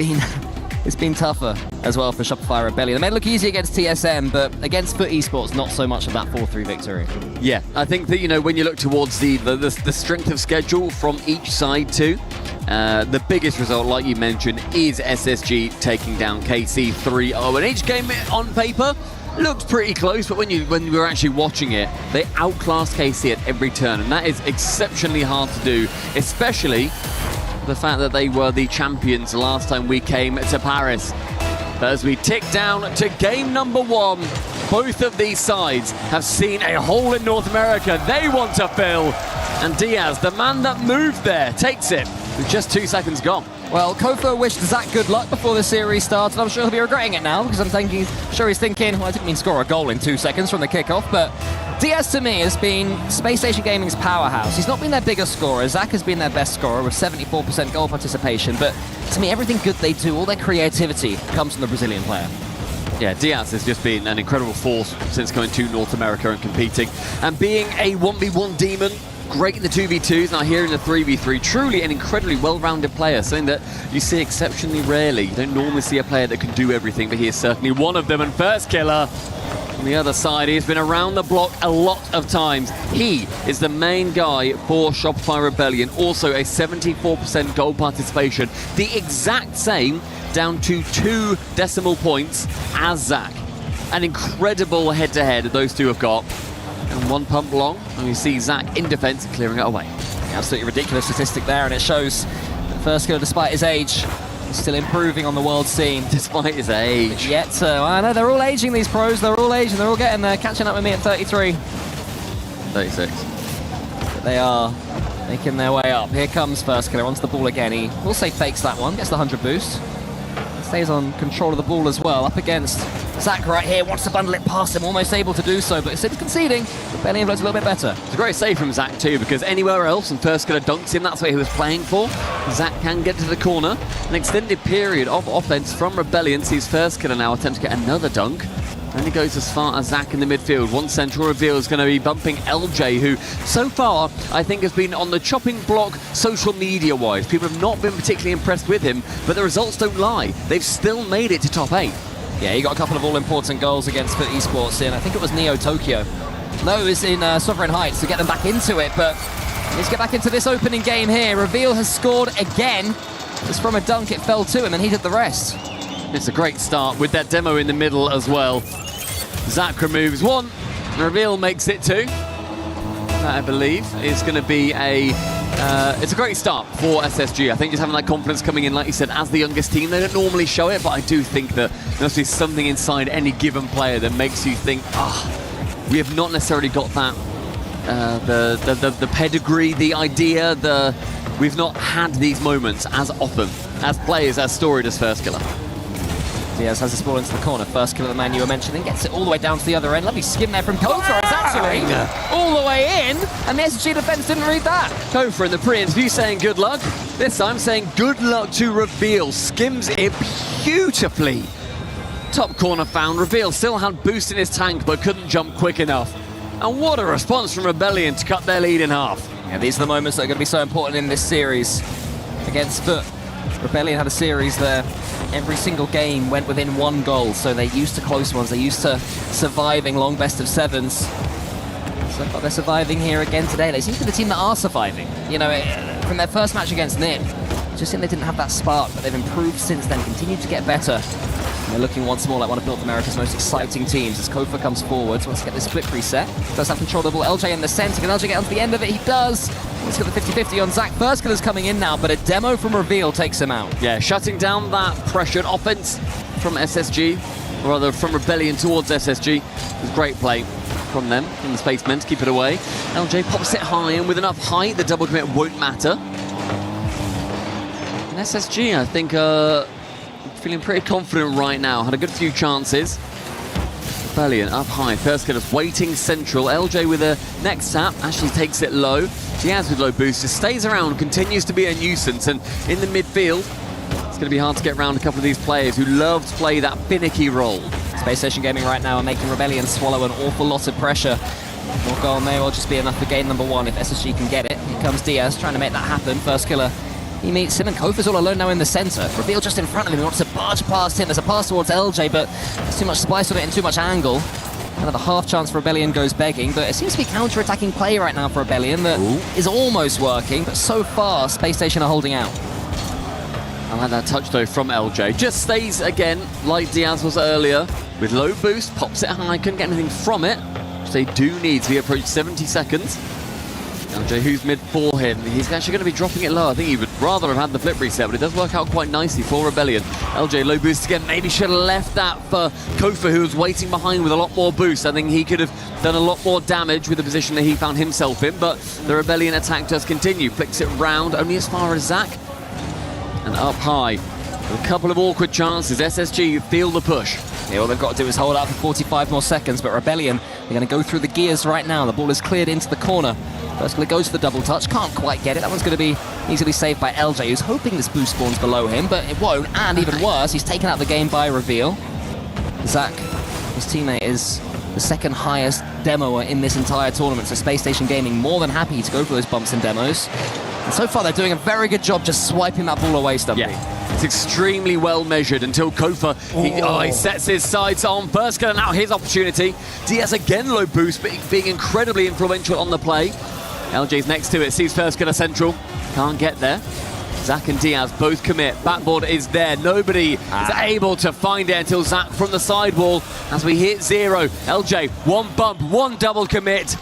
been tougher as well for Shopify Rebellion. They made it look easy against TSM, but against Foot Esports, not so much of that 4-3 victory. Yeah, I think that, you know, when you look towards the strength of schedule from each side too, the biggest result, like you mentioned, is SSG taking down KC 3-0. And each game on paper looked pretty close, but when we were actually watching it, they outclassed KC at every turn, and that is exceptionally hard to do, especially the fact that they were the champions last time we came to Paris. But as we tick down to game number 1, both of these sides have seen a hole in North America they want to fill. And Diaz, the man that moved there, takes it with just 2 seconds gone. Well, Kofo wished Zach good luck before the series started. I'm sure he'll be regretting it now, because I'm sure he's thinking, well, I didn't mean score a goal in 2 seconds from the kickoff, but Diaz to me has been Space Station Gaming's powerhouse. He's not been their biggest scorer. Zach has been their best scorer with 74% goal participation, but to me, everything good they do, all their creativity, comes from the Brazilian player. Yeah, Diaz has just been an incredible force since going to North America and competing. And being a 1v1 demon, great in the 2v2s, now here in the 3v3. Truly an incredibly well-rounded player, something that you see exceptionally rarely. You don't normally see a player that can do everything, but he is certainly one of them. And first killer on the other side, he's been around the block a lot of times. He is the main guy for Shopify Rebellion, also a 74% goal participation, the exact same, down to 2 decimal points as Zach. An incredible head-to-head those two have got. And 1 pump long, and we see Zach in defense clearing it away. Absolutely ridiculous statistic there, and it shows that first killer, despite his age, is still improving on the world scene. Despite his age. Yet, I know, they're all aging, these pros. They're all aging. They're all getting there, catching up with me at 33. 36. But they are making their way up. Here comes first killer onto the ball again. He will say fakes that one, gets the 100 boost. Stays on control of the ball as well, up against Zach right here, wants to bundle it past him, almost able to do so, but instead of conceding, Rebellion looks a little bit better. It's a great save from Zach too, because anywhere else, and first killer dunks him, that's what he was playing for. Zach can get to the corner. An extended period of offense from Rebellion sees first killer now attempt to get another dunk. And he goes as far as Zach in the midfield. One central reveal is going to be bumping LJ, who so far I think has been on the chopping block social media wise. People have not been particularly impressed with him, but the results don't lie. They've still made it to top 8. Yeah, he got a couple of all-important goals against Foot Esports in, I think it was Neo Tokyo. No, it was in Sovereign Heights to get them back into it, but let's get back into this opening game here. Reveal has scored again. Just from a dunk, it fell to him and he did the rest. It's a great start with that demo in the middle as well. Zach removes 1, Reveal makes it 2. That, I believe, is going to be it's a great start for SSG. I think just having that confidence coming in, like you said, as the youngest team, they don't normally show it, but I do think that there must be something inside any given player that makes you think, we have not necessarily got that, the pedigree, the idea, we've not had these moments as often as players as storied as first killer. Diaz has this ball into the corner. First killer, the man you were mentioning, gets it all the way down to the other end. Lovely skim there from Kofa. It's actually all the way in, and the SSG defense didn't read that. Kofa in the pre-interview saying good luck. This time saying good luck to Reveal. Skims it beautifully. Top corner found. Reveal still had boost in his tank, but couldn't jump quick enough. And what a response from Rebellion to cut their lead in half. Yeah, these are the moments that are going to be so important in this series against Foot. Rebellion had a series there. Every single game went within 1 goal, so they're used to close ones. They're used to surviving long best of 7s. So far they're surviving here again today. They seem to be the team that are surviving. You know, from their first match against NIP, just think they didn't have that spark, but they've improved since then, continued to get better. And they're looking once more like one of North America's most exciting teams as Kofa comes forward. Wants to get this split reset. Does have control of the ball. LJ in the centre. Can LJ get onto the end of it? He does. He's got the 50-50 on Zach. First killer's coming in now, but a demo from Reveal takes him out. Yeah, shutting down that pressured offense from SSG, or rather from Rebellion towards SSG. It was great play from them, from the spacemen, to keep it away. LJ pops it high, and with enough height, the double commit won't matter. And SSG, I think, feeling pretty confident right now. Had a good few chances. Rebellion up high. First killer's waiting central. LJ with a next tap actually takes it low. Diaz with low boost just stays around, continues to be a nuisance, and in the midfield, it's going to be hard to get around a couple of these players who love to play that finicky role. Space Station Gaming right now are making Rebellion swallow an awful lot of pressure. More goal may well just be enough for game number 1 if SSG can get it. Here comes Diaz trying to make that happen. First killer, he meets him, and Kofa's all alone now in the center. Reveal just in front of him, he wants to barge past him. There's a pass towards LJ, but there's too much spice on it and too much angle. Another half chance for Rebellion goes begging, but it seems to be counter-attacking play right now for Rebellion that is almost working, but so far Space Station are holding out. I like that touch though from LJ. Just stays again like Diaz was earlier with low boost, pops it high, couldn't get anything from it, which they do need to be approached 70 seconds. LJ, who's mid for him, he's actually going to be dropping it low. I think he would rather have had the flip reset, but it does work out quite nicely for Rebellion. LJ low boost again, maybe should have left that for Kofa, who was waiting behind with a lot more boost. I think he could have done a lot more damage with the position that he found himself in, but the Rebellion attack does continue. Flicks it round, only as far as Zach. And up high, a couple of awkward chances. SSG feel the push. Yeah, all they've got to do is hold out for 45 more seconds, but Rebellion, they're going to go through the gears right now. The ball is cleared into the corner. First killer goes for the double touch, can't quite get it. That one's going to be easily saved by LJ, who's hoping this boost spawns below him, but it won't. And even worse, he's taken out the game by Reveal. Zach, his teammate, is the second highest demoer in this entire tournament, so Space Station Gaming more than happy to go for those bumps and demos. And so far, they're doing a very good job just swiping that ball away, Stumpy. Yeah, it's extremely well measured until Kofa, he sets his sights on. First killer, now his opportunity. Diaz again low boost, but being incredibly influential on the play. LJ's next to it, sees first killer central, can't get there. Zach and Diaz both commit. Backboard is there. Nobody is able to find it until Zach from the sidewall as we hit 0. LJ, one bump, one double commit.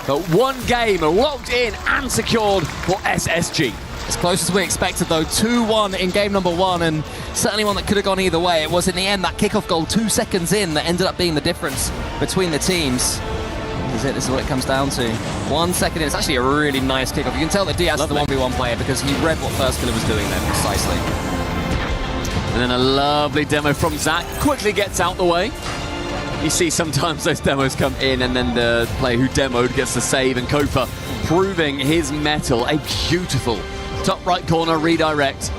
But one game locked in and secured for SSG. As close as we expected, though. 2-1 in game number 1, and certainly one that could have gone either way. It was, in the end, that kickoff goal 2 seconds in that ended up being the difference between the teams. This is what it comes down to. 1 second in. It's actually a really nice kickoff. You can tell that Diaz is the 1v1 player because he read what first killer was doing there precisely. And then a lovely demo from Zach. Quickly gets out the way. You see sometimes those demos come in and then the player who demoed gets the save, and Kofa proving his mettle. A beautiful top right corner redirect.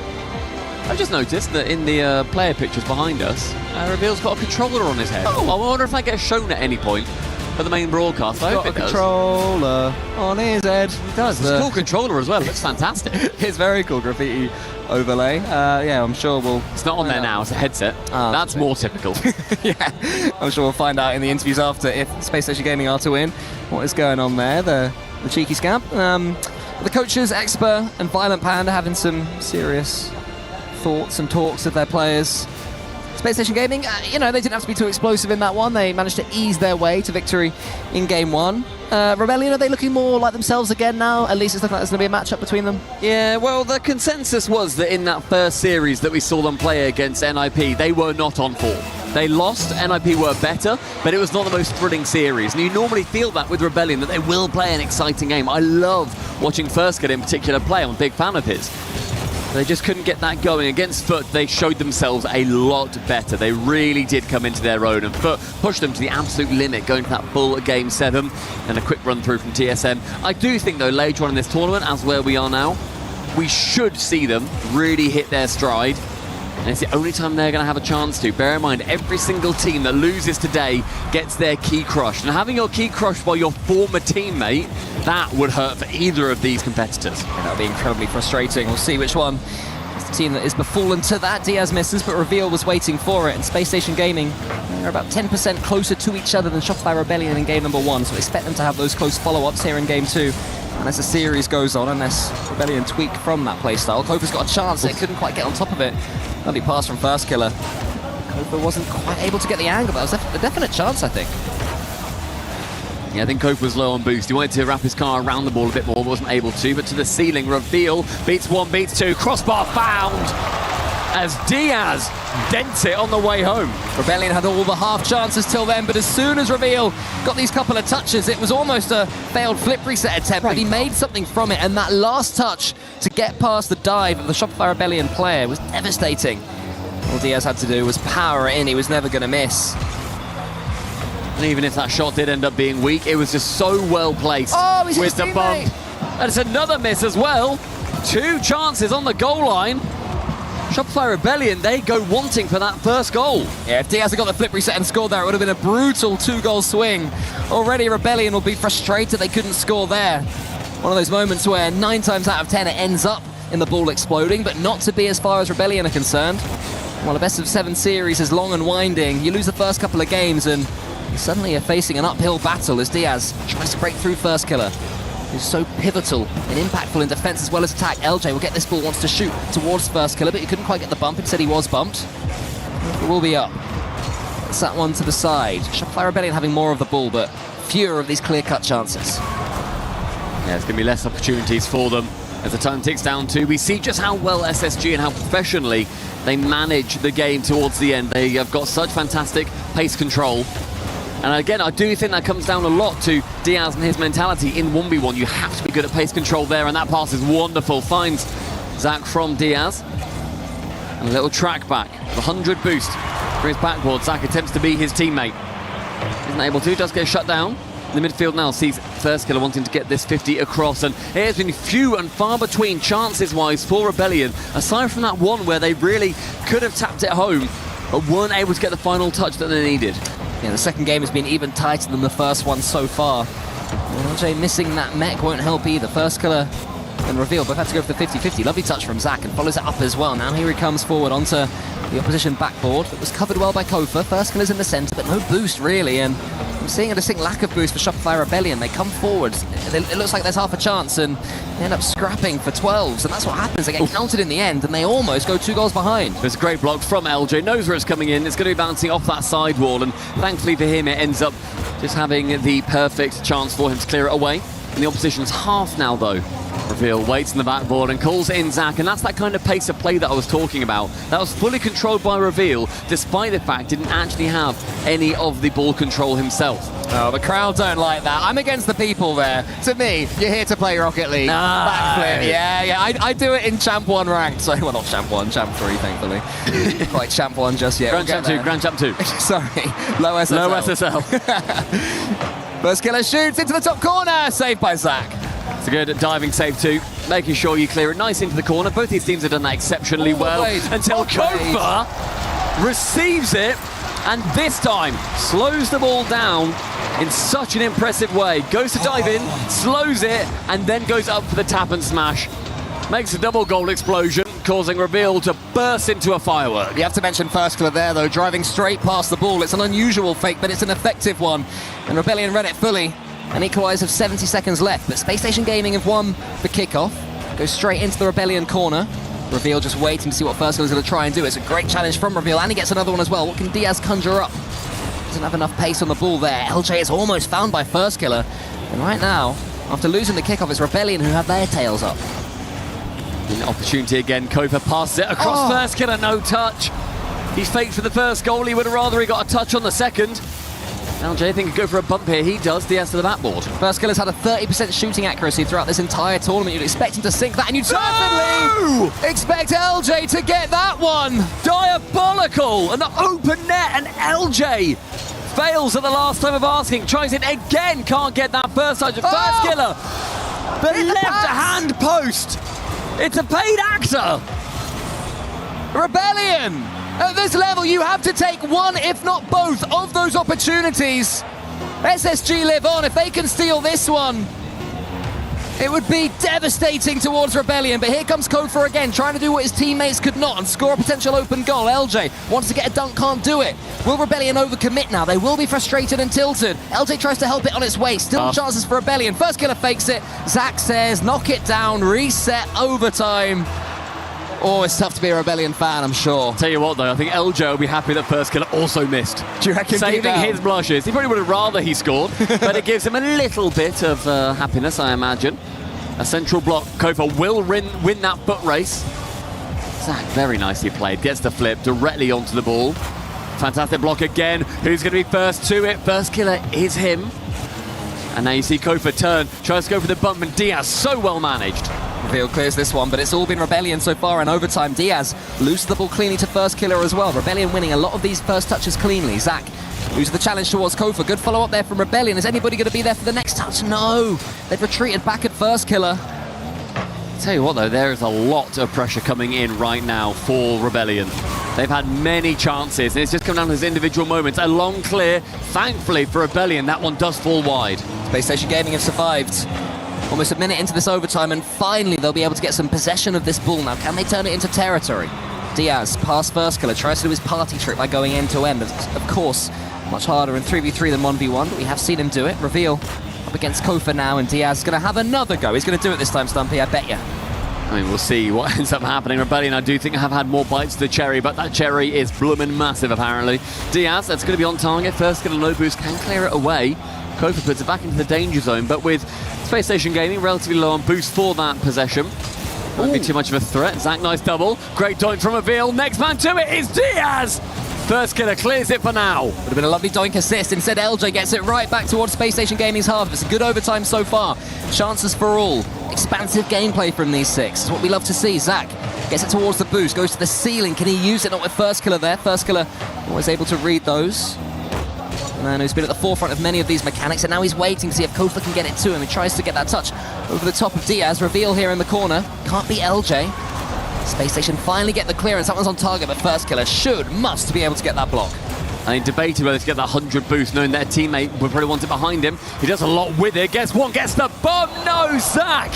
I've just noticed that in the player pictures behind us, Reveal's got a controller on his head. I wonder if that gets shown at any point for the main broadcast. I hope it does. Controller on his head. He does. It's a cool controller as well. It looks fantastic. It's very cool graffiti overlay. Yeah, I'm sure we'll... It's not on there now. It's a headset. That's more typical. Yeah, I'm sure we'll find out in the interviews after if Space Station Gaming are to win. What is going on there? The cheeky scamp. The coaches, Exper and Violent Panda, having some serious thoughts and talks with their players. Space Station Gaming, they didn't have to be too explosive in that one. They managed to ease their way to victory in game 1. Rebellion, are they looking more like themselves again now? At least it's looking like there's going to be a matchup between them. Yeah, well, the consensus was that in that first series that we saw them play against NIP, they were not on form. They lost, NIP were better, but it was not the most thrilling series. And you normally feel that with Rebellion, that they will play an exciting game. I love watching First Kid in particular play. I'm a big fan of his. They just couldn't get that going. Against Foot, they showed themselves a lot better. They really did come into their own, and Foot pushed them to the absolute limit, going for that full game 7. And a quick run through from TSM. I do think, though, later on in this tournament, as where we are now, we should see them really hit their stride. And it's the only time they're going to have a chance to. Bear in mind, every single team that loses today gets their key crushed. And having your key crushed by your former teammate, that would hurt for either of these competitors. And that would be incredibly frustrating. We'll see which one is the team that is befallen to that. Diaz misses, but Reveal was waiting for it. And Space Station Gaming are about 10% closer to each other than Shopify Rebellion in game number 1. So expect them to have those close follow-ups here in game 2. And as the series goes on, unless Rebellion tweak from that playstyle, Kofa's got a chance. They couldn't quite get on top of it. Lovely pass from First Killer. Kofa wasn't quite able to get the angle, but that was a definite chance, I think. Yeah, I think Kofa was low on boost. He wanted to wrap his car around the ball a bit more, wasn't able to, but to the ceiling. Reveal beats 1, beats 2. Crossbar found as Diaz dents it on the way home. Rebellion had all the half chances till then, but as soon as Reveal got these couple of touches, it was almost a failed flip reset attempt, but he made something from it, and that last touch to get past the dive of the Shopify Rebellion player was devastating. All Diaz had to do was power it in. He was never going to miss. And even if that shot did end up being weak, it was just so well placed with the bump. And it's another miss as well. 2 chances on the goal line. Shopify Rebellion, they go wanting for that first goal. Yeah, if Diaz had got the flip reset and scored there, it would have been a brutal 2-goal swing. Already Rebellion will be frustrated they couldn't score there. One of those moments where 9 times out of 10 it ends up in the ball exploding, but not to be as far as Rebellion are concerned. While a best-of-7 series is long and winding, you lose the first couple of games and you suddenly are facing an uphill battle as Diaz tries to break through First Killer, who's so pivotal and impactful in defense as well as attack. LJ will get this ball, wants to shoot towards First Killer, but he couldn't quite get the bump. Instead, he was bumped. It will be up. It's that one to the side. Shopify Rebellion having more of the ball, but fewer of these clear-cut chances. Yeah, there's going to be less opportunities for them as the time ticks down too. We see just how well SSG and how professionally they manage the game towards the end. They have got such fantastic pace control. And again, I do think that comes down a lot to Diaz and his mentality in 1v1. You have to be good at pace control there, and that pass is wonderful. Finds Zach from Diaz. And a little track back. The 100 boost for his backboard. Zach attempts to beat his teammate. Isn't able to, does get shut down. In the midfield now sees First Killer wanting to get this 50 across, and it has been few and far between chances-wise for Rebellion, aside from that one where they really could have tapped it home, but weren't able to get the final touch that they needed. Yeah, the second game has been even tighter than the first one so far. LJ missing that mech won't help either. First Killer and Reveal both had to go for the 50-50. Lovely touch from Zach and follows it up as well. Now here he comes forward onto the opposition backboard. It was covered well by Kofa. First Killer's in the centre, but no boost really, and I'm seeing a distinct lack of boost for Shopify Rebellion. They come forward, it looks like there's half a chance, and they end up scrapping for 12s, and that's what happens. They get counted in the end, and they almost go 2 goals behind. There's a great block from LJ, knows where it's coming in. It's going to be bouncing off that side wall, and thankfully for him, it ends up just having the perfect chance for him to clear it away. In the opposition's half now, though. Reveal waits in the backboard and calls in Zach, and that's that kind of pace of play that I was talking about. That was fully controlled by Reveal, despite the fact he didn't actually have any of the ball control himself. Oh, the crowd don't like that. I'm against the people there. To me, you're here to play Rocket League. Backflip. Yeah. I do it in Champ 1 ranked. Sorry, well, not Champ 1, Champ 3, thankfully. Not quite Champ 1 just yet. Grand Champ 2, Grand Champ 2. Sorry, low SSL. Low SSL. First Killer shoots into the top corner. Saved by Zach. It's a good diving save too, making sure you clear it nice into the corner. Both these teams have done that exceptionally well until Kofa receives it, and this time slows the ball down in such an impressive way. Goes to dive in, slows it, and then goes up for the tap and smash. Makes a double goal explosion, causing Reveal to burst into a firework. You have to mention First Killer there, though, driving straight past the ball. It's an unusual fake, but it's an effective one. And Rebellion read it fully. An equaliser of 70 seconds left, but Space Station Gaming have won the kickoff. Goes straight into the Rebellion corner. Reveal just waiting to see what First Killer's going to try and do. It's a great challenge from Reveal, and he gets another one as well. What can Diaz conjure up? Doesn't have enough pace on the ball there. LJ is almost found by First Killer. And right now, after losing the kickoff, it's Rebellion who have their tails up. An opportunity again. Kofa passes it across First Killer, no touch. He's faked for the first goal. He would have rather he got a touch on the second. LJ think he'd go for a bump here. He does. Diaz to the backboard. First Killer's had a 30% shooting accuracy throughout this entire tournament. You'd expect him to sink that, and you'd certainly expect LJ to get that one. Diabolical! An open net, and LJ fails at the last time of asking. Tries it again. Can't get that first touch. First Killer. The left hand post. It's a paid actor. Rebellion. At this level, you have to take one, if not both, of those opportunities. SSG live on. If they can steal this one, it would be devastating towards Rebellion. But here comes Kofa again, trying to do what his teammates could not and score a potential open goal. LJ wants to get a dunk, can't do it. Will Rebellion overcommit now? They will be frustrated and tilted. LJ tries to help it on its way. Still chances for Rebellion. First Killer fakes it. Zach says, knock it down, reset, overtime. Oh, it's tough to be a Rebellion fan, I'm sure. Tell you what, though, I think LJ will be happy that First Killer also missed. Do you reckon? Saving his blushes. He probably would have rather he scored, but it gives him a little bit of happiness, I imagine. A central block. Kofa will win that foot race. Zach, very nicely played. Gets the flip directly onto the ball. Fantastic block again. Who's going to be first to it? First Killer is him. And now you see Kofa turn, tries to go for the bump, and Diaz so well managed. Reveal clears this one, but it's all been Rebellion so far in overtime. Diaz loses the ball cleanly to First Killer as well. Rebellion winning a lot of these first touches cleanly. Zach Who's the challenge towards Kofa? Good follow-up there from Rebellion. Is anybody going to be there for the next touch? No. They've retreated back at first killer. Tell you what though, there is a lot of pressure coming in right now for Rebellion. They've had many chances, and it's just come down to those individual moments. A long clear, thankfully for Rebellion, that one does fall wide. Space Station Gaming have survived. Almost a minute into this overtime, and finally they'll be able to get some possession of this ball. Now, can they turn it into territory? Diaz, past first killer, tries to do his party trick by going end-to-end. Of course, much harder in 3v3 than 1v1, but we have seen him do it. Reveal up against Kofa now, and Diaz is going to have another go. He's going to do it this time, Stumpy, I bet you. I mean, we'll see what ends up happening. Rebellion, I do think, have had more bites to the cherry, but that cherry is bloomin' massive, apparently. Diaz, that's going to be on target. First killer, no boost, can clear it away. Kofa puts it back into the danger zone, but with Space Station Gaming relatively low on boost for that possession, won't be too much of a threat. Zach, nice double. Great doink from Reveal. Next man to it is Diaz. First killer clears it for now. Would have been a lovely doink assist. Instead, LJ gets it right back towards Space Station Gaming's half. It's a good overtime so far. Chances for all. Expansive gameplay from these six. It's what we love to see. Zach gets it towards the boost, goes to the ceiling. Can he use it? Not with first killer there. First killer always able to read those. Man who's been at the forefront of many of these mechanics, and now he's waiting to see if Kofa can get it to him. He tries to get that touch over the top of Diaz. Reveal here in the corner. Can't be LJ. Space Station finally get the clearance. That one's on target, but first killer must be able to get that block. I debated whether to get that 100 boost, knowing that teammate would probably want it behind him. He does a lot with it. Guess what? Gets the bomb. No, Zach!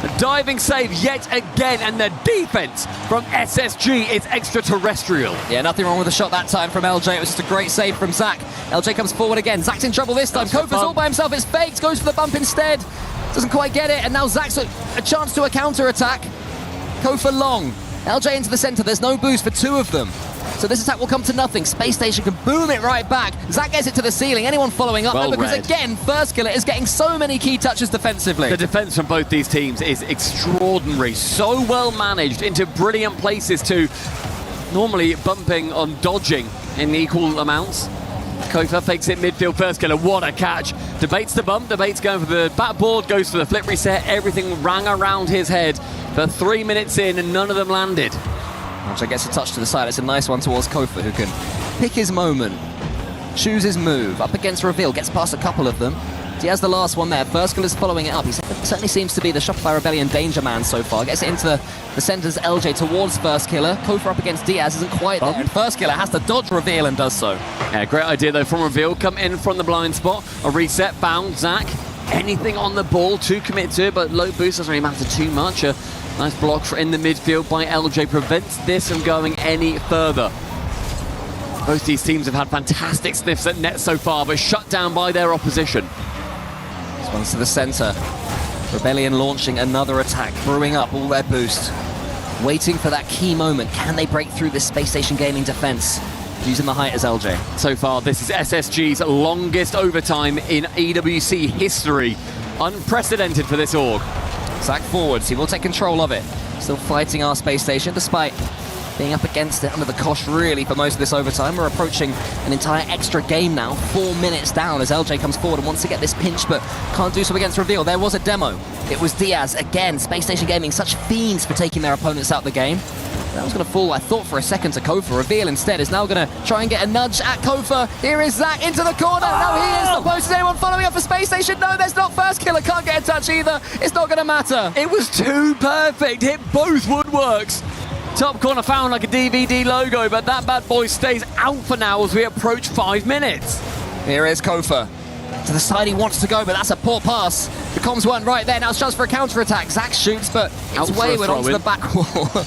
A diving save yet again, and the defense from SSG is extraterrestrial. Yeah, nothing wrong with the shot that time from LJ. It was just a great save from Zach. LJ comes forward again. Zach's in trouble this time. Kofa's all by himself. It's faked. Goes for the bump instead. Doesn't quite get it, and now Zach's a chance to a counter-attack. Kofa long. LJ into the center. There's no boost for two of them. So this attack will come to nothing. Space Station can boom it right back. Zach gets it to the ceiling. Anyone following up? Well because read. Again, first killer is getting so many key touches defensively. The defense from both these teams is extraordinary. So well managed into brilliant places to normally bumping on dodging in equal amounts. Kofa fakes it midfield, first killer. What a catch. Debates the bump. Debates going for the backboard. Goes for the flip reset. Everything rang around his head for 3 minutes in, and none of them landed. LJ gets a touch to the side. It's a nice one towards Kofa, who can pick his moment, choose his move. Up against Reveal, gets past a couple of them. He has the last one there. First killer is following it up. He certainly seems to be the Shopify Rebellion danger man so far. Gets it into the centers. LJ towards first killer. Kofa up against Diaz isn't quite there. And first killer has to dodge Reveal and does so. Yeah, great idea though from Reveal. Come in from the blind spot. A reset, found Zach. Anything on the ball to commit to, but low boost doesn't really matter too much. A nice block in the midfield by LJ prevents this from going any further. Both these teams have had fantastic sniffs at net so far, but shut down by their opposition. This one's to the center. Rebellion launching another attack, brewing up all their boost. Waiting for that key moment. Can they break through this Space Station Gaming defense? Using the height as LJ. So far, this is SSG's longest overtime in EWC history. Unprecedented for this org. Zach forwards, he will take control of it. Still fighting our Space Station, despite being up against it under the cosh really for most of this overtime. We're approaching an entire extra game now, 4 minutes down as LJ comes forward and wants to get this pinch, but can't do so against Reveal. There was a demo. It was Diaz again. Space Station Gaming, such fiends for taking their opponents out the game. That was going to fall, I thought, for a second to Kofa. Reveal instead is now going to try and get a nudge at Kofa. Here is Zach into the corner. No, he is the post. Is anyone following up for Space Station? No, there's not. First killer can't get a touch either. It's not going to matter. It was too perfect. Hit both woodworks. Top corner found like a DVD logo, but that bad boy stays out for now as we approach 5 minutes. Here is Kofa. To the side he wants to go, but that's a poor pass. The comms weren't right there. Now it's chance for a counter-attack. Zach shoots, but it's wayward onto the back wall.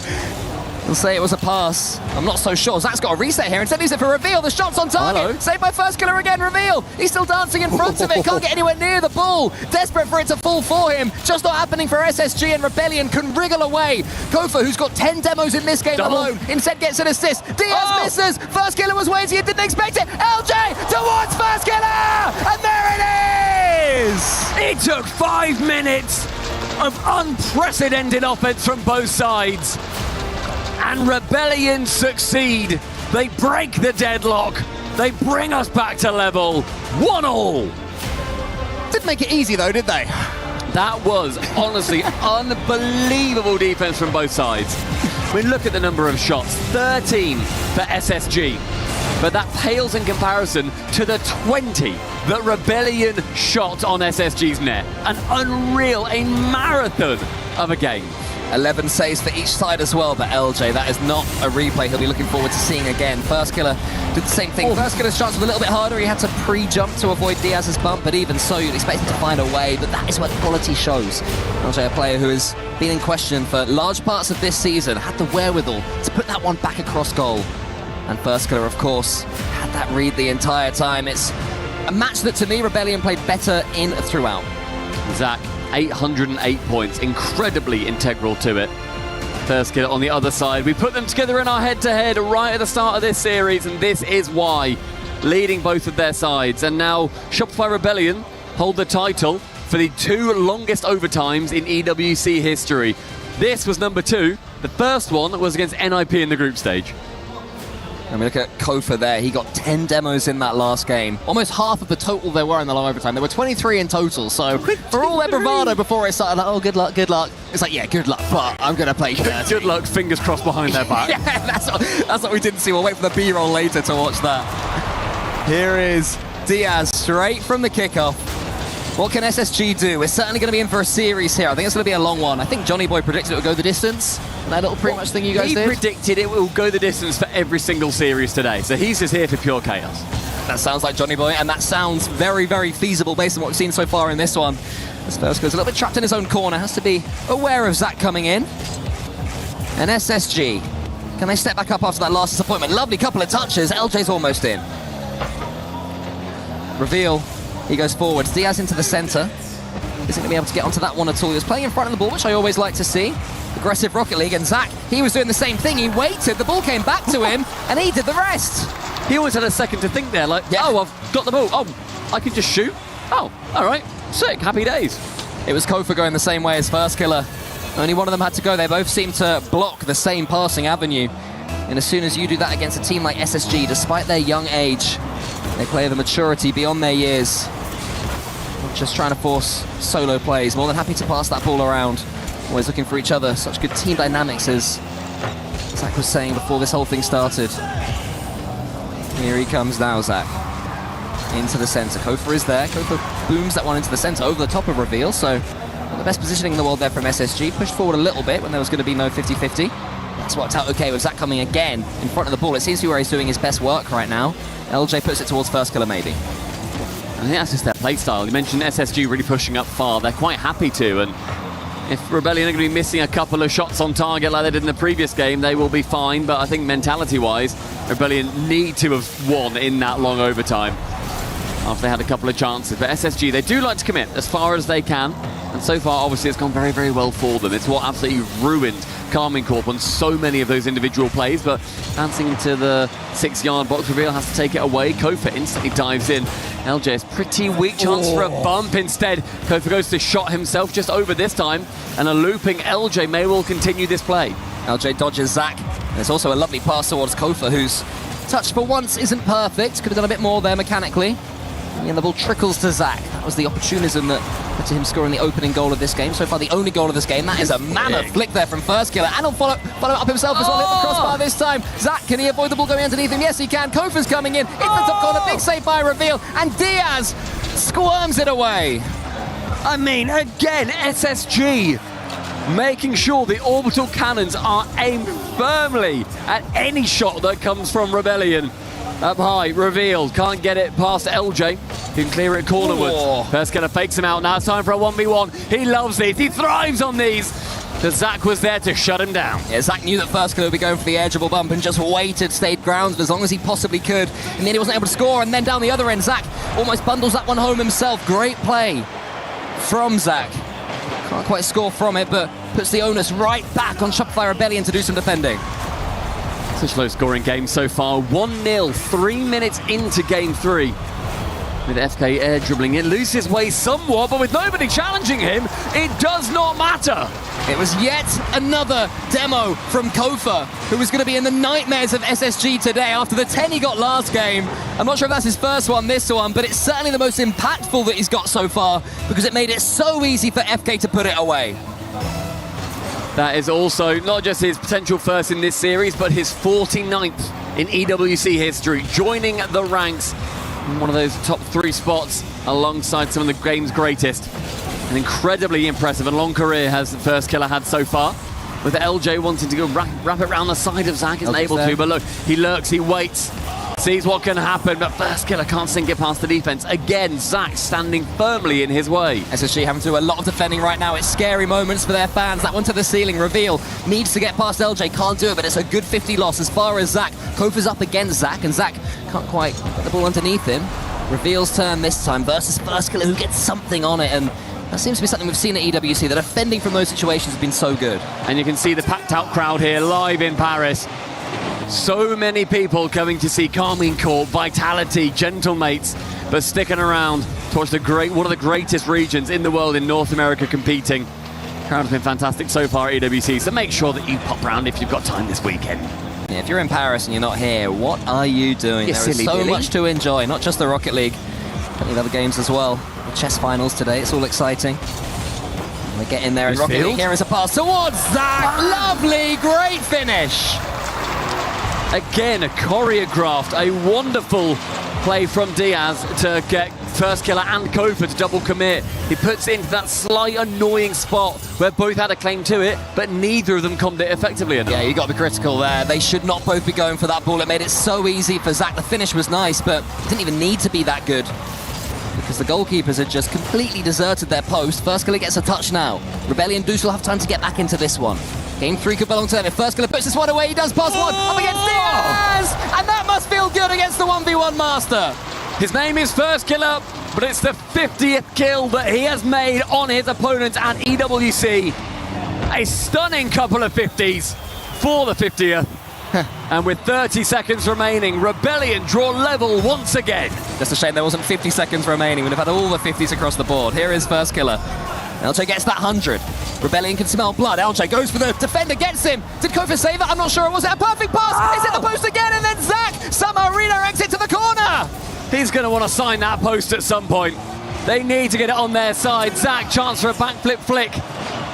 We'll say it was a pass. I'm not so sure. Zach's got a reset here. Instead, he's it for Reveal. The shot's on target. Hello. Saved by first killer again. Reveal. He's still dancing in front of it. Can't get anywhere near the ball. Desperate for it to fall for him. Just not happening for SSG, and Rebellion can wriggle away. Kofa, who's got 10 demos in this game alone, instead gets an assist. Diaz misses. First killer was waiting. He didn't expect it. LJ towards first killer. And there it is. It took 5 minutes of unprecedented offense from both sides. And Rebellion succeed. They break the deadlock. They bring us back to level 1-1. Didn't make it easy though, did they? That was honestly unbelievable defense from both sides. We look at the number of shots. 13 for SSG, but that pales in comparison to the 20 that Rebellion shot on SSG's net. An unreal, a marathon of a game. 11 saves for each side as well, but LJ, that is not a replay he'll be looking forward to seeing again. First Killer did the same thing. First Killer's chance was a little bit harder. He had to pre-jump to avoid Diaz's bump, but even so, you'd expect him to find a way, but that is where the quality shows. LJ, a player who has been in question for large parts of this season, had the wherewithal to put that one back across goal. And First Killer, of course, had that read the entire time. It's a match that, to me, Rebellion played better in throughout. Zach, 808 points, incredibly integral to it. First Killer on the other side. We put them together in our head-to-head right at the start of this series, and this is why, leading both of their sides. And now Shopify Rebellion hold the title for the 2 longest overtimes in EWC history. This was number 2. The first one was against NIP in the group stage. And we look at Kofa there. He got 10 demos in that last game. Almost half of the total there were in the long overtime. There were 23 in total. So for all their bravado before it started, like, oh, good luck, good luck. It's like, yeah, good luck, but I'm going to play dirty. Good luck, fingers crossed behind their back. Yeah, that's what we didn't see. We'll wait for the B-roll later to watch that. Here is Diaz straight from the kickoff. What can SSG do? We're certainly going to be in for a series here. I think it's going to be a long one. I think Johnny Boy predicted it would go the distance. That little pretty much thing you guys did? He predicted it will go the distance for every single series today. So he's just here for pure chaos. That sounds like Johnny Boy, and that sounds very, very feasible based on what we've seen so far in this one. This first goes a little bit trapped in his own corner. Has to be aware of Zach coming in. And SSG, can they step back up after that last disappointment? Lovely couple of touches. LJ's almost in. Reveal. He goes forwards. Diaz into the center. Isn't going to be able to get onto that one at all. He was playing in front of the ball, which I always like to see. Aggressive Rocket League, and Zach, he was doing the same thing. He waited, the ball came back to him, and he did the rest. He always had a second to think there, like, yeah. Oh, I've got the ball. Oh, I can just shoot. Oh, all right. Sick. Happy days. It was Kofa going the same way as First Killer. Only one of them had to go. They both seemed to block the same passing avenue. And as soon as you do that against a team like SSG, despite their young age, they play the maturity beyond their years. Not just trying to force solo plays, more than happy to pass that ball around. Always looking for each other. Such good team dynamics, as Zach was saying before this whole thing started. Here he comes now, Zach. Into the center. Kofa is there. Kofa booms that one into the center over the top of Reveal, so not the best positioning in the world there from SSG. Pushed forward a little bit when there was going to be no 50-50. That's worked out okay with Zach coming again in front of the ball. It seems to be where he's doing his best work right now. LJ puts it towards First Killer, maybe. I think that's just their play style. You mentioned SSG really pushing up far. They're quite happy to, and if Rebellion are going to be missing a couple of shots on target like they did in the previous game, they will be fine. But I think mentality-wise, Rebellion need to have won in that long overtime after they had a couple of chances. But SSG, they do like to commit as far as they can. And so far, obviously, it's gone very, very well for them. It's what absolutely ruined Carmine Corp on so many of those individual plays. But dancing into the 6-yard box, Reveal has to take it away. Kofa instantly dives in. LJ is pretty weak, chance for a bump instead. Kofa goes to shot himself just over this time. And a looping LJ may well continue this play. LJ dodges Zach. There's also a lovely pass towards Kofa, whose touch for once isn't perfect. Could have done a bit more there mechanically. And the ball trickles to Zach. That was the opportunism that led to him scoring the opening goal of this game. So far, the only goal of this game. That is a manner flick there from First Killer. And he'll follow it up himself as well. Hit the crossbar this time. Zach, can he avoid the ball going underneath him? Yes, he can. Kofa's coming in. It's the top corner. Big save by Reveal. And Diaz squirms it away. I mean, again, SSG making sure the orbital cannons are aimed firmly at any shot that comes from Rebellion. Up high, Revealed, can't get it past LJ. He can clear it cornerward. First Killer fakes him out. Now it's time for a 1v1. He loves these. He thrives on these. Because Zach was there to shut him down. Yeah, Zach knew that First Killer would be going for the edgeable bump and just waited, stayed grounded as long as he possibly could. And then he wasn't able to score. And then down the other end, Zach almost bundles that one home himself. Great play from Zach. Can't quite score from it, but puts the onus right back on Shopify Rebellion to do some defending. Such low scoring game so far. 1-0, 3 minutes into game 3. With FK air dribbling it, loses his way somewhat, but with nobody challenging him, it does not matter. It was yet another demo from Kofa, who was going to be in the nightmares of SSG today after the 10 he got last game. I'm not sure if that's his first one, this one, but it's certainly the most impactful that he's got so far because it made it so easy for FK to put it away. That is also not just his potential first in this series, but his 49th in EWC history, joining the ranks in one of those top 3 spots alongside some of the game's greatest. An incredibly impressive and long career has the First Killer had so far, with LJ wanting to go wrap it around the side of Zach, isn't able to, but look, he lurks, he waits, sees what can happen, but First Killer can't sink it past the defense. Again, Zach standing firmly in his way. SSG having to do a lot of defending right now. It's scary moments for their fans. That one to the ceiling. Reveal needs to get past LJ, can't do it, but it's a good 50 loss as far as Zach. Kofa's up against Zach, and Zach can't quite get the ball underneath him. Reveal's turn this time versus First Killer, who gets something on it, and that seems to be something we've seen at EWC. The defending from those situations has been so good. And you can see the packed out crowd here live in Paris. So many people coming to see Carmine Court, Vitality, Gentlemates, but sticking around to watch one of the greatest regions in the world in North America competing. Crowd has been fantastic so far at EWC, so make sure that you pop round if you've got time this weekend. Yeah, if you're in Paris and you're not here, what are you doing? There is so much to enjoy, not just the Rocket League, plenty of other games as well. The chess finals today, it's all exciting. And they get in there, and Rocket League, here is a pass towards Zach. Lovely, great finish. Again, choreographed, a wonderful play from Diaz to get First Killer and Kofa to double commit. He puts it into that slight annoying spot where both had a claim to it, but neither of them commed it effectively enough. Yeah, you got to be critical there. They should not both be going for that ball. It made it so easy for Zach. The finish was nice, but it didn't even need to be that good, because the goalkeepers had just completely deserted their post. First Killer gets a touch now. Rebellion do still have time to get back into this one. Game 3 could belong to them. If First Killer puts this one away, he does pass one up against Diaz! And that must feel good against the 1v1 master. His name is First Killer, but it's the 50th kill that he has made on his opponent at EWC. A stunning couple of 50s for the 50th. And with 30 seconds remaining, Rebellion draw level once again. Just a shame there wasn't 50 seconds remaining. We'd have had all the 50s across the board. Here is First Killer. LJ gets that 100. Rebellion can smell blood. LJ goes for the defender, gets him. Did Kofa save it? I'm not sure. Was it a perfect pass? It's hit the post again, and then Zach somehow redirects it to the corner. He's going to want to sign that post at some point. They need to get it on their side. Zach, chance for a backflip flick.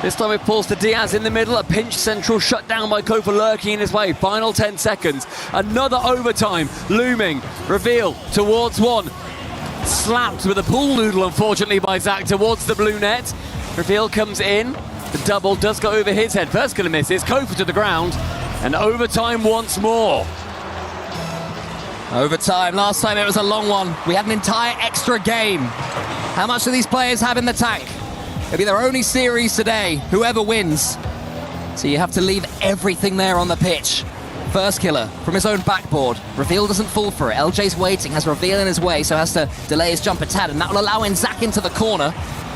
This time it falls to Diaz in the middle. A pinch central shut down by Kofa lurking in his way. Final 10 seconds. Another overtime looming. Reveal towards one. Slapped with a pool noodle, unfortunately, by Zach towards the blue net. Reveal comes in. The double does go over his head. First Killer misses. Kofa to the ground. And overtime once more. Overtime. Last time it was a long one. We had an entire extra game. How much do these players have in the tank? It'll be their only series today, whoever wins. So you have to leave everything there on the pitch. First Killer from his own backboard. Reveal doesn't fall for it. LJ's waiting, has Reveal in his way, so has to delay his jump a tad, and that will allow in Zach into the corner.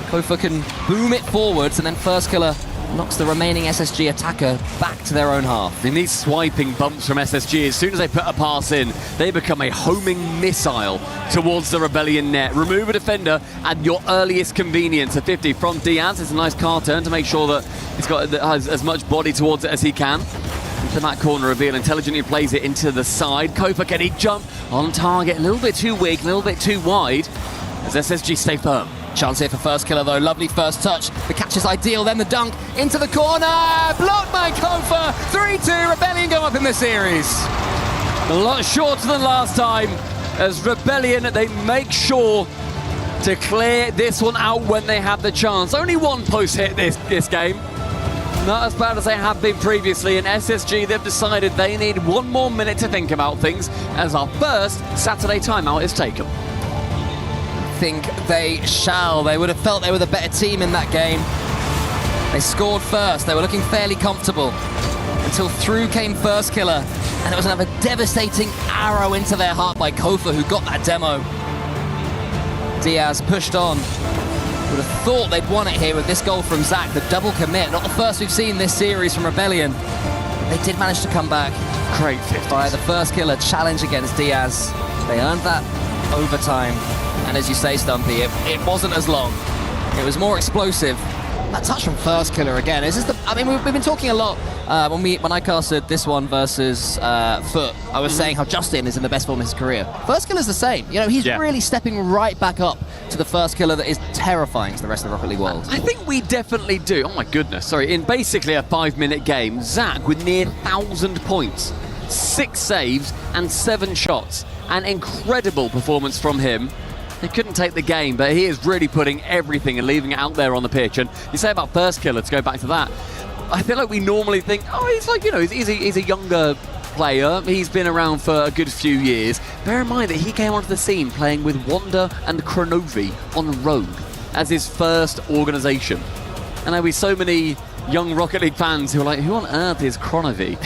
Kofa can boom it forwards, and then First Killer knocks the remaining SSG attacker back to their own half. In these swiping bumps from SSG, as soon as they put a pass in, they become a homing missile towards the Rebellion net. Remove a defender at your earliest convenience. A 50 from Diaz. It's a nice car turn to make sure that he's got as much body towards it as he can. Into that corner, Reveal intelligently plays it into the side. Kofa can he jump on target, a little bit too weak, a little bit too wide, as SSG stay firm. Chance here for First Killer though, lovely first touch. The catch is ideal, then the dunk into the corner, blocked by Kofa. 3-2, Rebellion go up in the series. A lot shorter than last time, as Rebellion, they make sure to clear this one out when they have the chance. Only one post hit this game. Not as bad as they have been previously. In SSG, they've decided they need one more minute to think about things as our first Saturday timeout is taken. Think they shall. They would have felt they were the better team in that game. They scored first. They were looking fairly comfortable until through came First Killer, and it was another devastating arrow into their heart by Kofa, who got that demo. Diaz pushed on. Would have thought they'd won it here with this goal from Zach, the double commit. Not the first we've seen this series from Rebellion. They did manage to come back. Great 50s. By the First Killer challenge against Diaz. They earned that overtime. And as you say, Stumpy, it wasn't as long. It was more explosive, That touch from First Killer again. Is this the? I mean, we've been talking a lot when I casted this one versus Foot. I was saying how Justin is in the best form of his career. First Killer's the same. You know, he's really stepping right back up to the First Killer that is terrifying to the rest of the Rocket League world. I think we definitely do. Oh my goodness, sorry. In basically a 5-minute game, Zach with near 1,000 points, 6 saves and 7 shots. An incredible performance from him. He couldn't take the game, but he is really putting everything and leaving it out there on the pitch. And you say about First Killer, to go back to that, I feel like we normally think, oh, he's like, you know, he's a younger player. He's been around for a good few years. Bear in mind that he came onto the scene playing with Wanda and Chronovi on Rogue as his first organisation. And there'll be so many young Rocket League fans who are like, who on earth is Chronovi?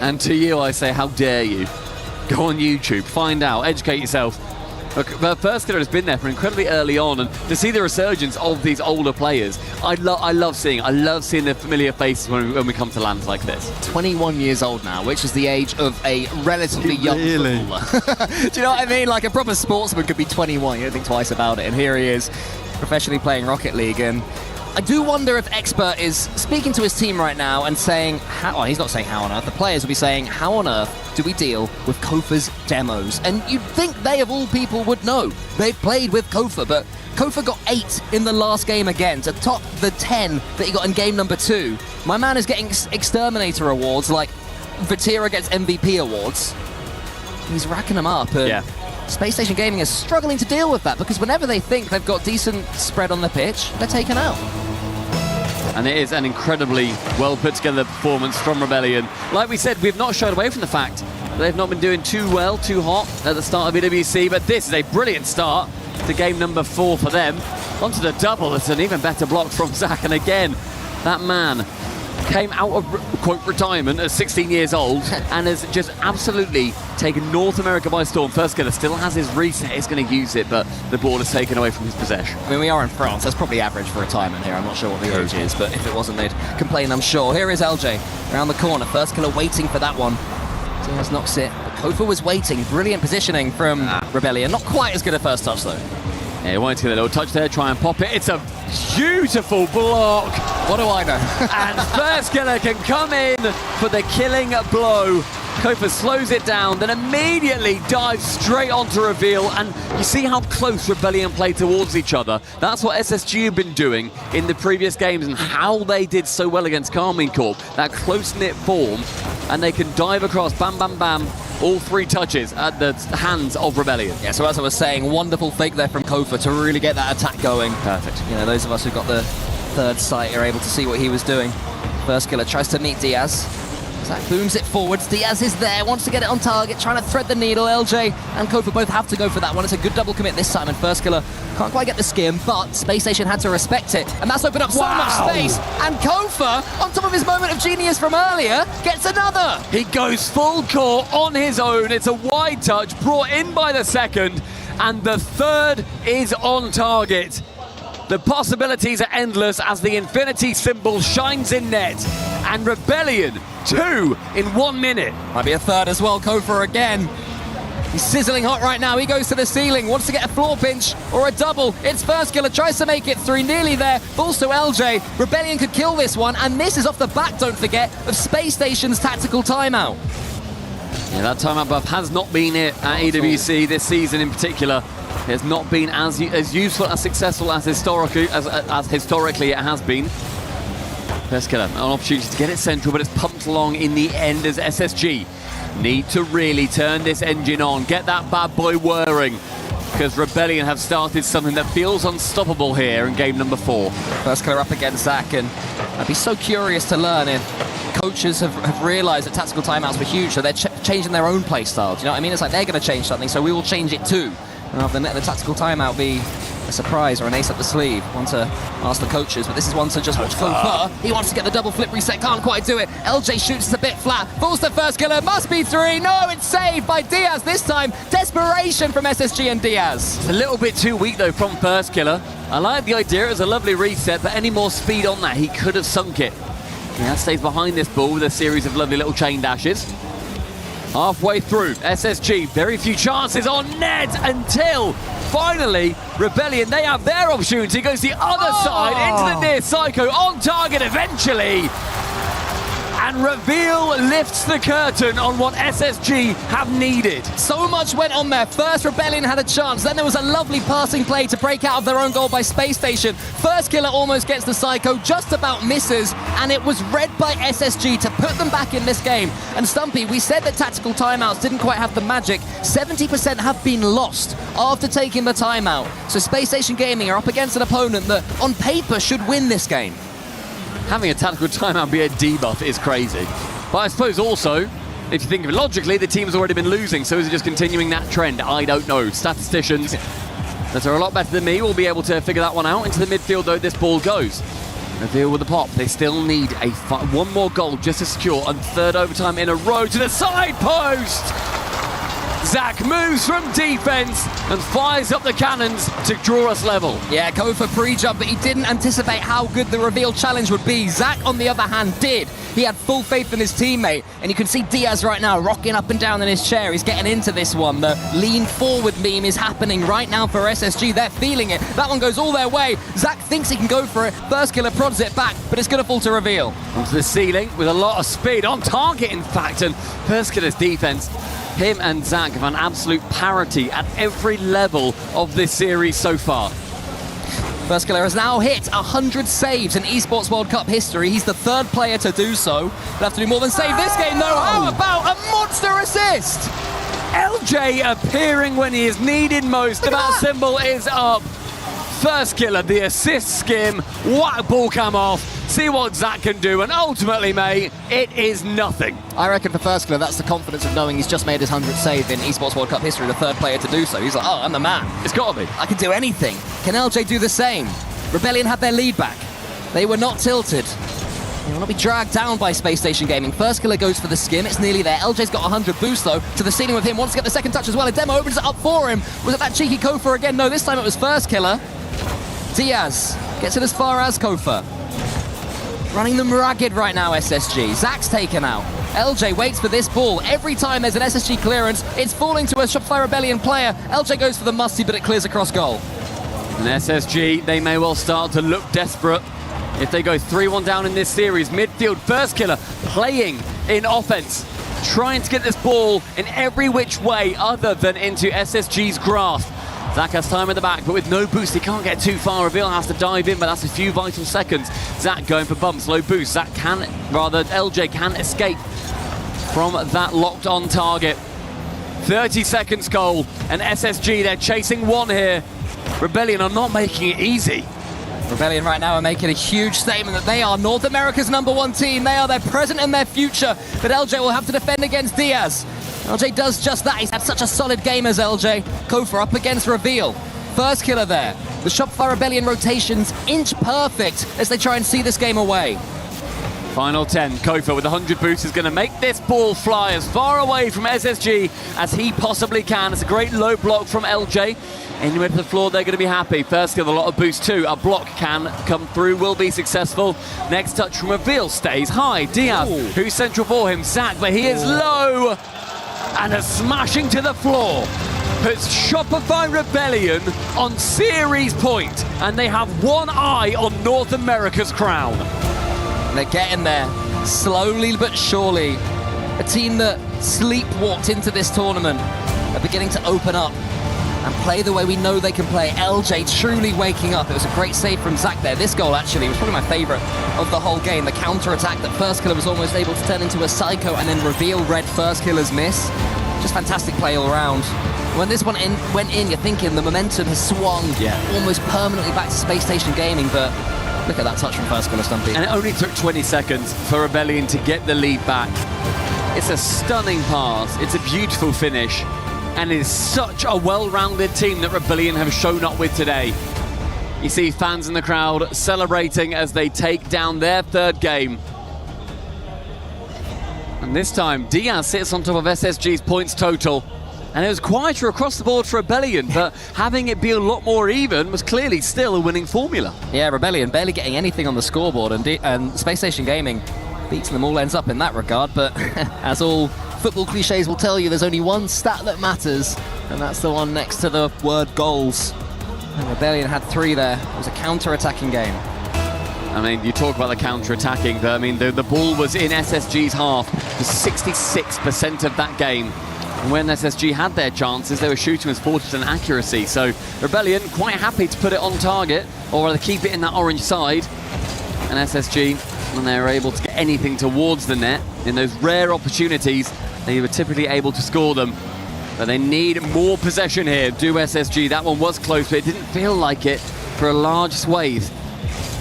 And to you, I say, how dare you? Go on YouTube, find out, educate yourself. But First Killer has been there from incredibly early on, and to see the resurgence of these older players, I love seeing the familiar faces when we come to lands like this. 21 years old now, which is the age of a relatively young footballer. Do you know what I mean? Like a proper sportsman could be 21, you don't think twice about it, and here he is, professionally playing Rocket League. And I do wonder if Expert is speaking to his team right now and saying, he's not saying how on earth, the players will be saying, how on earth do we deal with Kofa's demos? And you'd think they, of all people, would know. They've played with Kofa, but Kofa got 8 in the last game again to top the 10 that he got in game number 2. My man is getting Exterminator awards like Vatira gets MVP awards. He's racking them up. And Space Station Gaming is struggling to deal with that because whenever they think they've got decent spread on the pitch, they're taken out. And it is an incredibly well put together performance from Rebellion. Like we said, we've not shied away from the fact that they've not been doing too hot at the start of EWC, but this is a brilliant start to game number 4 for them. Onto the double, it's an even better block from Zach, and again, that man came out of, quote, retirement at 16 years old and has just absolutely taken North America by storm. First Killer still has his reset, he's going to use it, but the ball is taken away from his possession. I mean, we are in France, that's probably average for retirement here. I'm not sure what the age is, but if it wasn't, they'd complain, I'm sure. Here is LJ around the corner. First Killer waiting for that one. Diaz knocks it, but Kofa was waiting. Brilliant positioning from Rebellion. Not quite as good a first touch, though. Yeah, he wanted to get a little touch there, try and pop it. It's a beautiful block. What do I know? And First Killer can come in for the killing blow. Kofa slows it down, then immediately dives straight onto Reveal, and you see how close Rebellion play towards each other. That's what SSG have been doing in the previous games and how they did so well against Carmine Corp. That close-knit form, and they can dive across, bam, bam, bam, all 3 touches at the hands of Rebellion. Yeah, so as I was saying, wonderful fake there from Kofa to really get that attack going. Perfect. You know, those of us who got the third sight are able to see what he was doing. First Killer tries to meet Diaz. Zach booms it forwards. Diaz is there, wants to get it on target, trying to thread the needle. LJ and Kofa both have to go for that one. It's a good double commit this time, and First Killer can't quite get the skim, but Space Station had to respect it, and that's opened up so much space. And Kofa, on top of his moment of genius from earlier, gets another. He goes full court on his own. It's a wide touch brought in by the second, and the third is on target. The possibilities are endless as the infinity symbol shines in net. And Rebellion, 2 in 1 minute. Might be a third as well, Kofa again. He's sizzling hot right now. He goes to the ceiling, wants to get a floor pinch or a double. It's First Killer, tries to make it 3, nearly there. Falls to LJ. Rebellion could kill this one, and this is off the back, don't forget, of Space Station's tactical timeout. Yeah, that timeout buff has not been it at EWC this season in particular. It has not been as useful, as successful as historically it has been. First Killer, an opportunity to get it central, but it's pumped along in the end as SSG need to really turn this engine on, get that bad boy whirring, because Rebellion have started something that feels unstoppable here in game number 4. First Killer up against Zach, and I'd be so curious to learn if coaches have realised that tactical timeouts were huge, so they're changing their own play style. Do you know what I mean? It's like they're going to change something, so we will change it too. Rather than let the tactical timeout be a surprise or an ace up the sleeve. One to ask the coaches, but this is one to just watch Kofa. He wants to get the double flip reset, can't quite do it. LJ shoots a bit flat, falls to First Killer, must be 3. No, it's saved by Diaz this time. Desperation from SSG and Diaz. It's a little bit too weak though from First Killer. I like the idea, it was a lovely reset, but any more speed on that, he could have sunk it. Yeah, stays behind this ball with a series of lovely little chain dashes. Halfway through, SSG, very few chances on net until finally, Rebellion, they have their opportunity. Goes the other side into the near Psycho, on target eventually. And Reveal lifts the curtain on what SSG have needed. So much went on there. First, Rebellion had a chance. Then there was a lovely passing play to break out of their own goal by Space Station. First Killer almost gets the Psycho, just about misses, and it was read by SSG to put them back in this game. And Stumpy, we said that tactical timeouts didn't quite have the magic. 70% have been lost after taking the timeout. So Space Station Gaming are up against an opponent that, on paper, should win this game. Having a tactical timeout be a debuff is crazy. But I suppose also, if you think of it logically, the team's already been losing, so is it just continuing that trend? I don't know. Statisticians that are a lot better than me will be able to figure that one out. Into the midfield, though, this ball goes. Reveal with the pop. They still need one more goal just to secure, and third overtime in a row to the side post! Zach moves from defense and fires up the cannons to draw us level. Yeah, go for pre-jump, but he didn't anticipate how good the reveal challenge would be. Zach, on the other hand, did. He had full faith in his teammate, and you can see Diaz right now rocking up and down in his chair. He's getting into this one. The lean forward meme is happening right now for SSG. They're feeling it. That one goes all their way. Zach thinks he can go for it. First Killer prods it back, but it's going to fall to Reveal. Onto the ceiling with a lot of speed, on target in fact, and First Killer's defense. Him and Zach have an absolute parity at every level of this series so far. First Killer has now hit 100 saves in Esports World Cup history. He's the third player to do so. He'll have to do more than save this game, though. How about a monster assist? LJ appearing when he is needed most. That symbol is up. First Killer, the assist skim, whack ball come off, see what Zach can do, and ultimately, mate, it is nothing. I reckon for First Killer, that's the confidence of knowing he's just made his 100th save in Esports World Cup history, the third player to do so. He's like, oh, I'm the man. It's got to be. I can do anything. Can LJ do the same? Rebellion had their lead back. They were not tilted. They will not be dragged down by Space Station Gaming. First Killer goes for the skim. It's nearly there. LJ's got 100 boost, though, to the ceiling with him. Wants to get the second touch as well. A demo opens it up for him. Was it that cheeky Kofa again? No, this time it was First Killer. Diaz gets it as far as Kofa. Running them ragged right now, SSG. Zach's taken out. LJ waits for this ball. Every time there's an SSG clearance, it's falling to a Shopify Rebellion player. LJ goes for the musty, but it clears across goal. And SSG, they may well start to look desperate if they go 3-1 down in this series. Midfield, First Killer playing in offense, trying to get this ball in every which way other than into SSG's grasp. Zach has time at the back, but with no boost, he can't get too far. Reveal has to dive in, but that's a few vital seconds. Zach going for bumps, low boost. LJ can escape from that locked on target. 30 seconds goal, and SSG, they're chasing one here. Rebellion are not making it easy. Rebellion right now are making a huge statement that they are North America's #1 team. They are their present and their future, but LJ will have to defend against Diaz. LJ does just that. He's had such a solid game as LJ. Kofa up against Reveal. First Killer there. The Shopify Rebellion rotations inch perfect as they try and see this game away. Final 10. Kofa with 100 boost is going to make this ball fly as far away from SSG as he possibly can. It's a great low block from LJ. Anywhere to the floor, they're going to be happy. First Killer, a lot of boost too. A block can come through, will be successful. Next touch from Reveal stays high. Diaz, who's central for him. Zach, but he is low. And a smashing to the floor puts Shopify Rebellion on series point, and they have one eye on North America's crown. They're getting there, slowly but surely. A team that sleepwalked into this tournament are beginning to open up and play the way we know they can play. LJ truly waking up. It was a great save from Zach there. This goal actually was probably my favorite of the whole game. The counter-attack that First Killer was almost able to turn into a Psycho and then Reveal read First Killer's miss. Just fantastic play all around. When this one went in, you're thinking the momentum has swung almost permanently back to Space Station Gaming, but look at that touch from First Killer, Stumpy. And it only took 20 seconds for Rebellion to get the lead back. It's a stunning pass. It's a beautiful finish. And it is such a well-rounded team that Rebellion have shown up with today. You see fans in the crowd celebrating as they take down their third game. And this time, Diaz sits on top of SSG's points total. And it was quieter across the board for Rebellion, but having it be a lot more even was clearly still a winning formula. Yeah, Rebellion barely getting anything on the scoreboard, and Space Station Gaming beating them all ends up in that regard, but as all football cliches will tell you, there's only one stat that matters. And that's the one next to the word goals. And Rebellion had 3 there. It was a counter-attacking game. I mean, you talk about the counter-attacking, but I mean, the ball was in SSG's half for 66% of that game. And when SSG had their chances, they were shooting with 40% accuracy. So Rebellion quite happy to put it on target, or rather keep it in that orange side. And SSG, when they were able to get anything towards the net, in those rare opportunities, they were typically able to score them. But they need more possession here, do SSG. That one was close, but it didn't feel like it for a large swathe.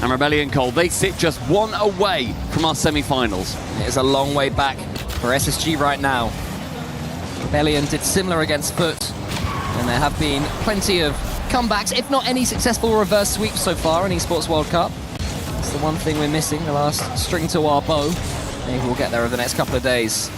And Rebellion, Cole, they sit just 1 away from our semi-finals. It is a long way back for SSG right now. Rebellion did similar against Foot, and there have been plenty of comebacks, if not any successful reverse sweeps so far in Esports World Cup. That's the one thing we're missing, the last string to our bow. Maybe we'll get there over the next couple of days.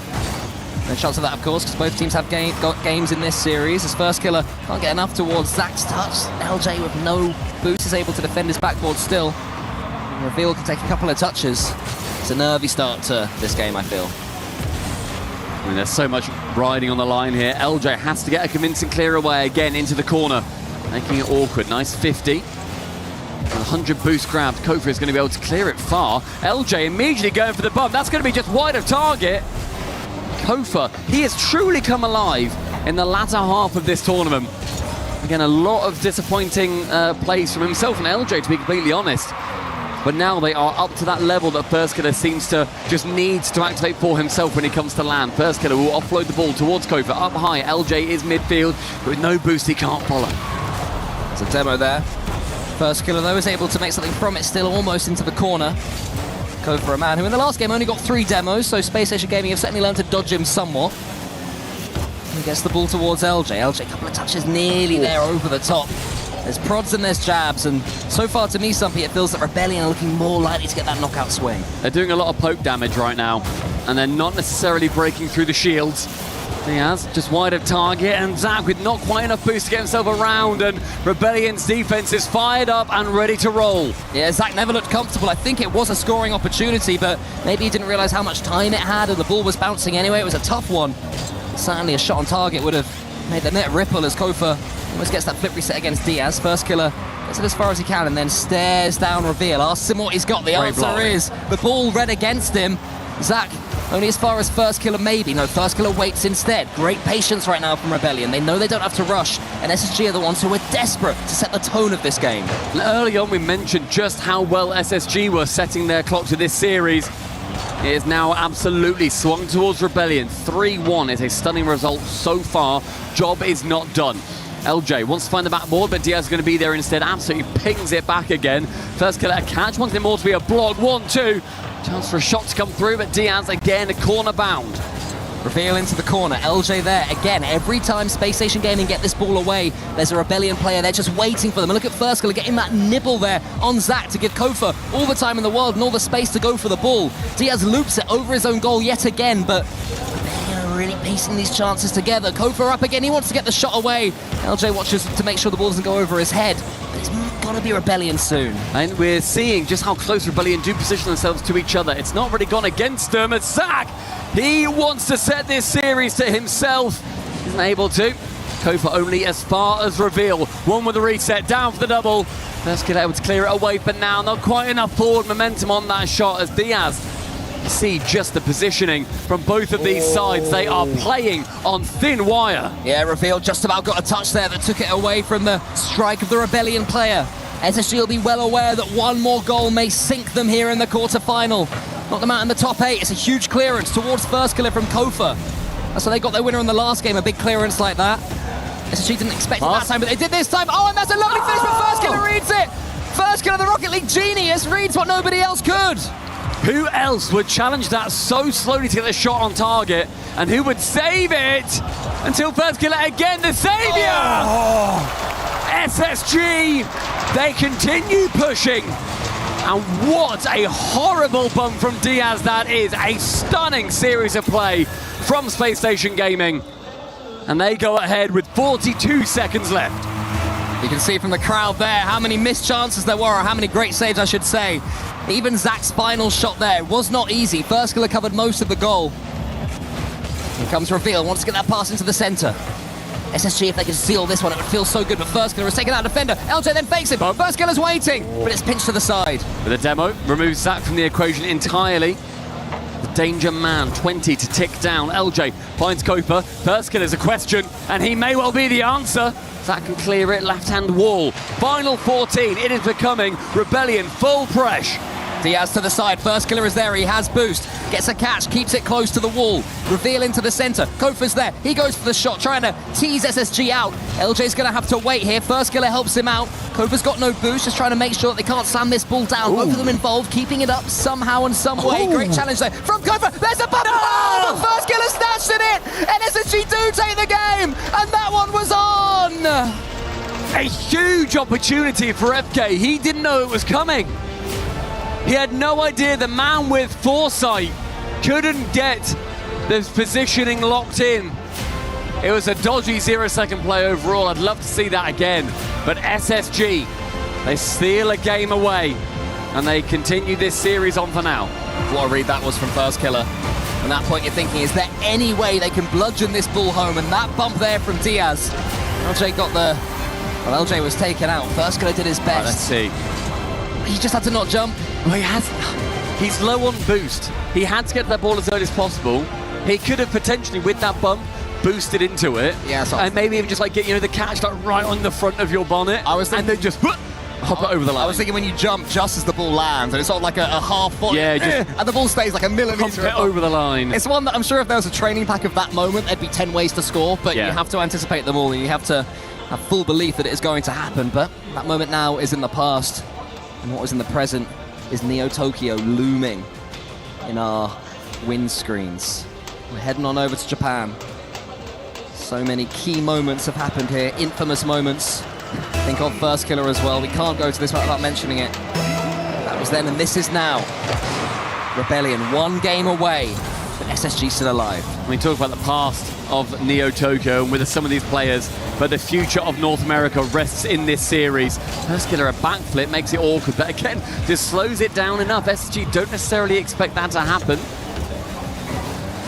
No chance of that, of course, because both teams have got games in this series. As first killer can't get enough towards Zach's touch. LJ with no boost is able to defend his backboard still. And Reveal can take a couple of touches. It's a nervy start to this game, I feel. I mean, there's so much riding on the line here. LJ has to get a convincing clear away again into the corner, making it awkward. Nice 50. 100 boost grabbed. Kofa is going to be able to clear it far. LJ immediately going for the bump. That's going to be just wide of target. Kofa, he has truly come alive in the latter half of this tournament. Again, a lot of disappointing plays from himself and LJ, to be completely honest. But now they are up to that level that First Killer seems to just needs to activate for himself when he comes to land. First Killer will offload the ball towards Kofa. Up high, LJ is midfield, but with no boost, he can't follow. There's a demo there. First Killer, though, is able to make something from it, still almost into the corner. Kofa, a man who in the last game only got 3 demos, so Space Station Gaming have certainly learned to dodge him somewhat. He gets the ball towards LJ. LJ, a couple of touches nearly there over the top. There's prods and there's jabs, and so far to me, Stumpy, it feels that Rebellion are looking more likely to get that knockout swing. They're doing a lot of poke damage right now, and they're not necessarily breaking through the shields. Diaz just wide of target, and Zach with not quite enough boost to get himself around, and Rebellion's defense is fired up and ready to roll. Yeah, Zach never looked comfortable. I think it was a scoring opportunity, but maybe he didn't realize how much time it had, and the ball was bouncing anyway. It was a tough one. Certainly a shot on target would have made the net ripple as Kofa almost gets that flip reset against Diaz. First Killer gets it as far as he can and then stares down Reveal. Asks him what he's got. The answer is the ball red against him. Zach only as far as First Killer maybe. No, First Killer waits instead. Great patience right now from Rebellion. They know they don't have to rush, and SSG are the ones who are desperate to set the tone of this game. Early on we mentioned just how well SSG were setting their clock to this series. It is now absolutely swung towards Rebellion. 3-1 is a stunning result so far. Job is not done. LJ wants to find the backboard, but Diaz is going to be there instead. Absolutely pings it back again. First Killer a catch, wants it more to be a block. 1-2. Chance for a shot to come through, but Diaz again a corner bound. Reveal into the corner. LJ there again. Every time Space Station Gaming get this ball away, there's a Rebellion player there just waiting for them. And look at First Killer getting that nibble there on Zach to give Kofa all the time in the world and all the space to go for the ball. Diaz loops it over his own goal yet again, but Rebellion are really piecing these chances together. Kofa up again. He wants to get the shot away. LJ watches to make sure the ball doesn't go over his head. But it's got to be Rebellion soon. And we're seeing just how close Rebellion do position themselves to each other. It's not really gone against them. It's Zach. He wants to set this series to himself. Isn't able to. Kofa only as far as Reveal. One with the reset, down for the double. First Killer able to clear it away for now. Not quite enough forward momentum on that shot as Diaz. You see just the positioning from both of these sides. They are playing on thin wire. Yeah, Reveal just about got a touch there that took it away from the strike of the Rebellion player. SSG will be well aware that one more goal may sink them here in the quarterfinal. Knock them out in the top 8. It's a huge clearance towards First Killer from Kofa. So they got their winner in the last game, a big clearance like that. SSG didn't expect it that time, but they did this time. Oh, and that's a lovely finish, but First Killer reads it. First Killer, the Rocket League genius, reads what nobody else could. Who else would challenge that so slowly to get the shot on target? And who would save it until First Killer again, the savior? SSG, they continue pushing. And what a horrible bump from Diaz that is. A stunning series of play from Space Station Gaming. And they go ahead with 42 seconds left. You can see from the crowd there how many missed chances there were, or how many great saves, I should say. Even Zach's final shot there was not easy. First Killer covered most of the goal. Here comes Reveal, wants to get that pass into the center. SSG, if they can seal this one, it would feel so good, but First Killer is taking out defender. LJ then fakes it. First Killer's waiting, but it's pinched to the side. But the demo removes Zach from the equation entirely. The danger man, 20 to tick down. LJ finds Kofa. First Killer's a question, and he may well be the answer. Zach can clear it, left-hand wall. Final 14, it is becoming Rebellion full press. Diaz to the side, First Killer is there, he has boost, gets a catch, keeps it close to the wall, reveal into the center, Kofa's there, he goes for the shot, trying to tease SSG out. LJ's gonna have to wait here, First Killer helps him out, Kofa's got no boost, just trying to make sure that they can't slam this ball down. Both of them involved, keeping it up somehow and some way. Great challenge there from Kofa, there's a bubble, but First Killer snatched it, and SSG do take the game, and that one was on! A huge opportunity for FK, he didn't know it was coming. He had no idea the man with foresight couldn't get the positioning locked in. It was a dodgy 0-second play overall. I'd love to see that again. But SSG, they steal a game away and they continue this series on for now. What a read that was from First Killer. At that point you're thinking, is there any way they can bludgeon this ball home? And that bump there from Diaz. LJ got the... Well, LJ was taken out. First Killer did his best. Right, let's see. He just had to not jump. Well, he's low on boost. He had to get that ball as early as possible. He could have potentially, with that bump, boosted into it. Yeah, and maybe even just like get the catch like right on the front of your bonnet. I was thinking, and then just hop it over the line. I was thinking when you jump just as the ball lands, and it's sort of like a half foot. Yeah, just and the ball stays like a millimetre over the line. It's one that I'm sure if there was a training pack of that moment, there'd be 10 ways to score, but you have to anticipate them all, and you have to have full belief that it is going to happen. But that moment now is in the past, and what was in the present is Neo Tokyo looming in our windscreens. We're heading on over to Japan. So many key moments have happened here, infamous moments. Think of First Killer as well. We can't go to this without mentioning it. That was then and this is now. Rebellion, one game away, but SSG still alive. We talk about the past of Neo Tokyo and with some of these players, but the future of North America rests in this series. First Killer, a backflip makes it awkward, but again, just slows it down enough. SSG don't necessarily expect that to happen.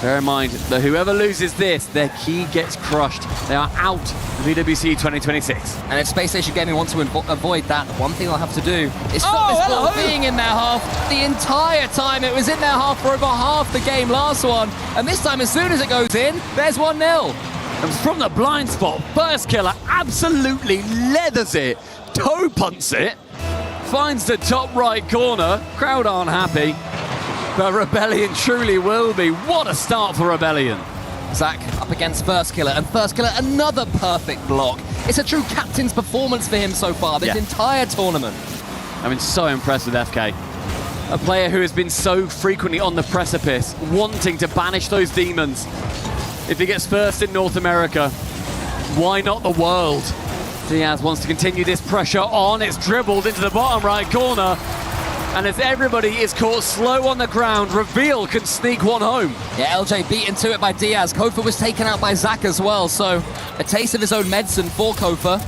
Bear in mind that whoever loses this, their key gets crushed. They are out of EWC 2026. And if Space Station Gaming want to avoid that, the one thing they'll have to do is stop this ball being in their half the entire time. It was in their half for over half the game last one. And this time, as soon as it goes in, there's 1-0. And from the blind spot, First Killer absolutely leathers it, toe punts it, finds the top right corner. Crowd aren't happy. But Rebellion truly will be. What a start for Rebellion. Zach up against First Killer, and First Killer another perfect block. It's a true captain's performance for him so far this entire tournament. I've been so impressed with FK. A player who has been so frequently on the precipice, wanting to banish those demons. If he gets first in North America, why not the world? Diaz wants to continue this pressure on. It's dribbled into the bottom right corner. And as everybody is caught slow on the ground, Reveal can sneak one home. Yeah, LJ beaten to it by Diaz. Kofa was taken out by Zach as well, so a taste of his own medicine for Kofa.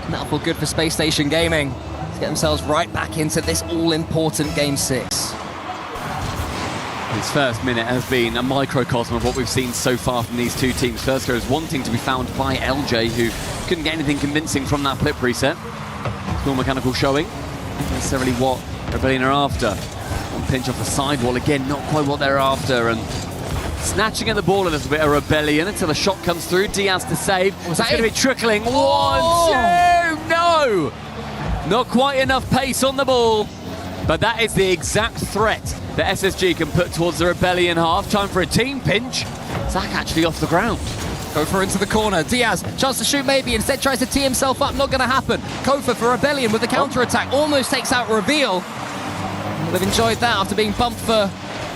And that'll feel good for Space Station Gaming to get themselves right back into this all-important Game 6. His first minute has been a microcosm of what we've seen so far from these two teams. First is wanting to be found by LJ, who couldn't get anything convincing from that flip reset. Cool mechanical showing, not necessarily what Rebellion are after. One pinch off the sidewall, again, not quite what they're after, and snatching at the ball a little bit of Rebellion until the shot comes through. Diaz to save. It's going to be trickling. 1, 2, no! Not quite enough pace on the ball, but that is the exact threat that SSG can put towards the Rebellion half. Time for a team pinch. Zach actually off the ground. Kofa into the corner. Diaz, chance to shoot maybe. Instead tries to tee himself up. Not going to happen. Kofa for Rebellion with the counter-attack. Almost takes out Reveal. They've enjoyed that after being bumped for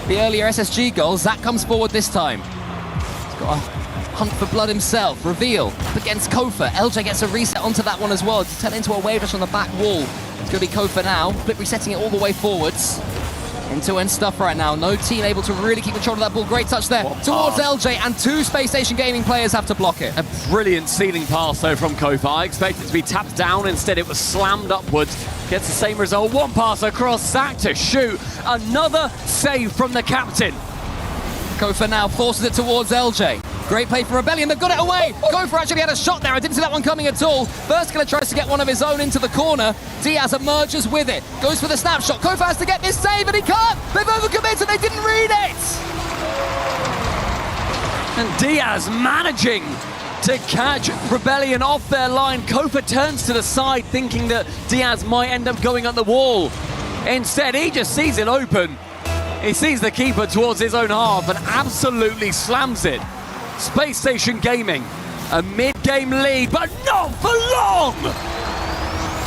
the earlier SSG goal. Zach comes forward this time. He's got a hunt for blood himself. Reveal up against Kofa. LJ gets a reset onto that one as well. It's turned into a wave rush on the back wall. It's going to be Kofa now. Flip resetting it all the way forwards. End-to-end stuff right now. No team able to really keep control of that ball. Great touch there towards LJ, and two Space Station Gaming players have to block it. A brilliant ceiling pass, though, from Kofa. I expected it to be tapped down. Instead, it was slammed upwards. Gets the same result. One pass across. Zach to shoot. Another save from the captain. Kofa now forces it towards LJ. Great play for Rebellion. They've got it away. Gopher actually had a shot there. I didn't see that one coming at all. First Killer tries to get one of his own into the corner. Diaz emerges with it. Goes for the snapshot. Gopher has to get this save, and he can't. They've overcommitted. They didn't read it. And Diaz managing to catch Rebellion off their line. Kofa turns to the side thinking that Diaz might end up going at the wall. Instead, he just sees it open. He sees the keeper towards his own half and absolutely slams it. Space Station Gaming, a mid-game lead, but not for long!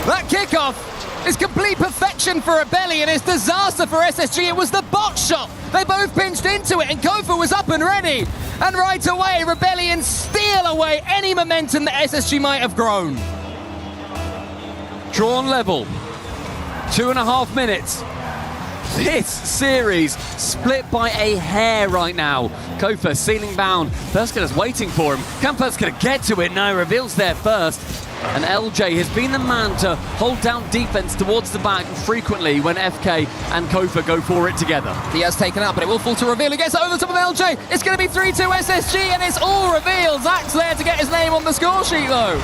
That kickoff is complete perfection for Rebellion. It's disaster for SSG. It was the bot shot. They both pinched into it, and Kofa was up and ready. And right away, Rebellion steal away any momentum that SSG might have grown. Drawn level. 2.5 minutes. This series split by a hair right now. Kofa ceiling bound. Firskiller's waiting for him. Can Firskiller get to it? No, Reveal's there first. And LJ has been the man to hold down defense towards the back frequently when FK and Kofa go for it together. Diaz taken out, but it will fall to Reveal. He gets it over the top of LJ. It's going to be 3-2 SSG, and it's all Reveal. Zach's there to get his name on the score sheet, though.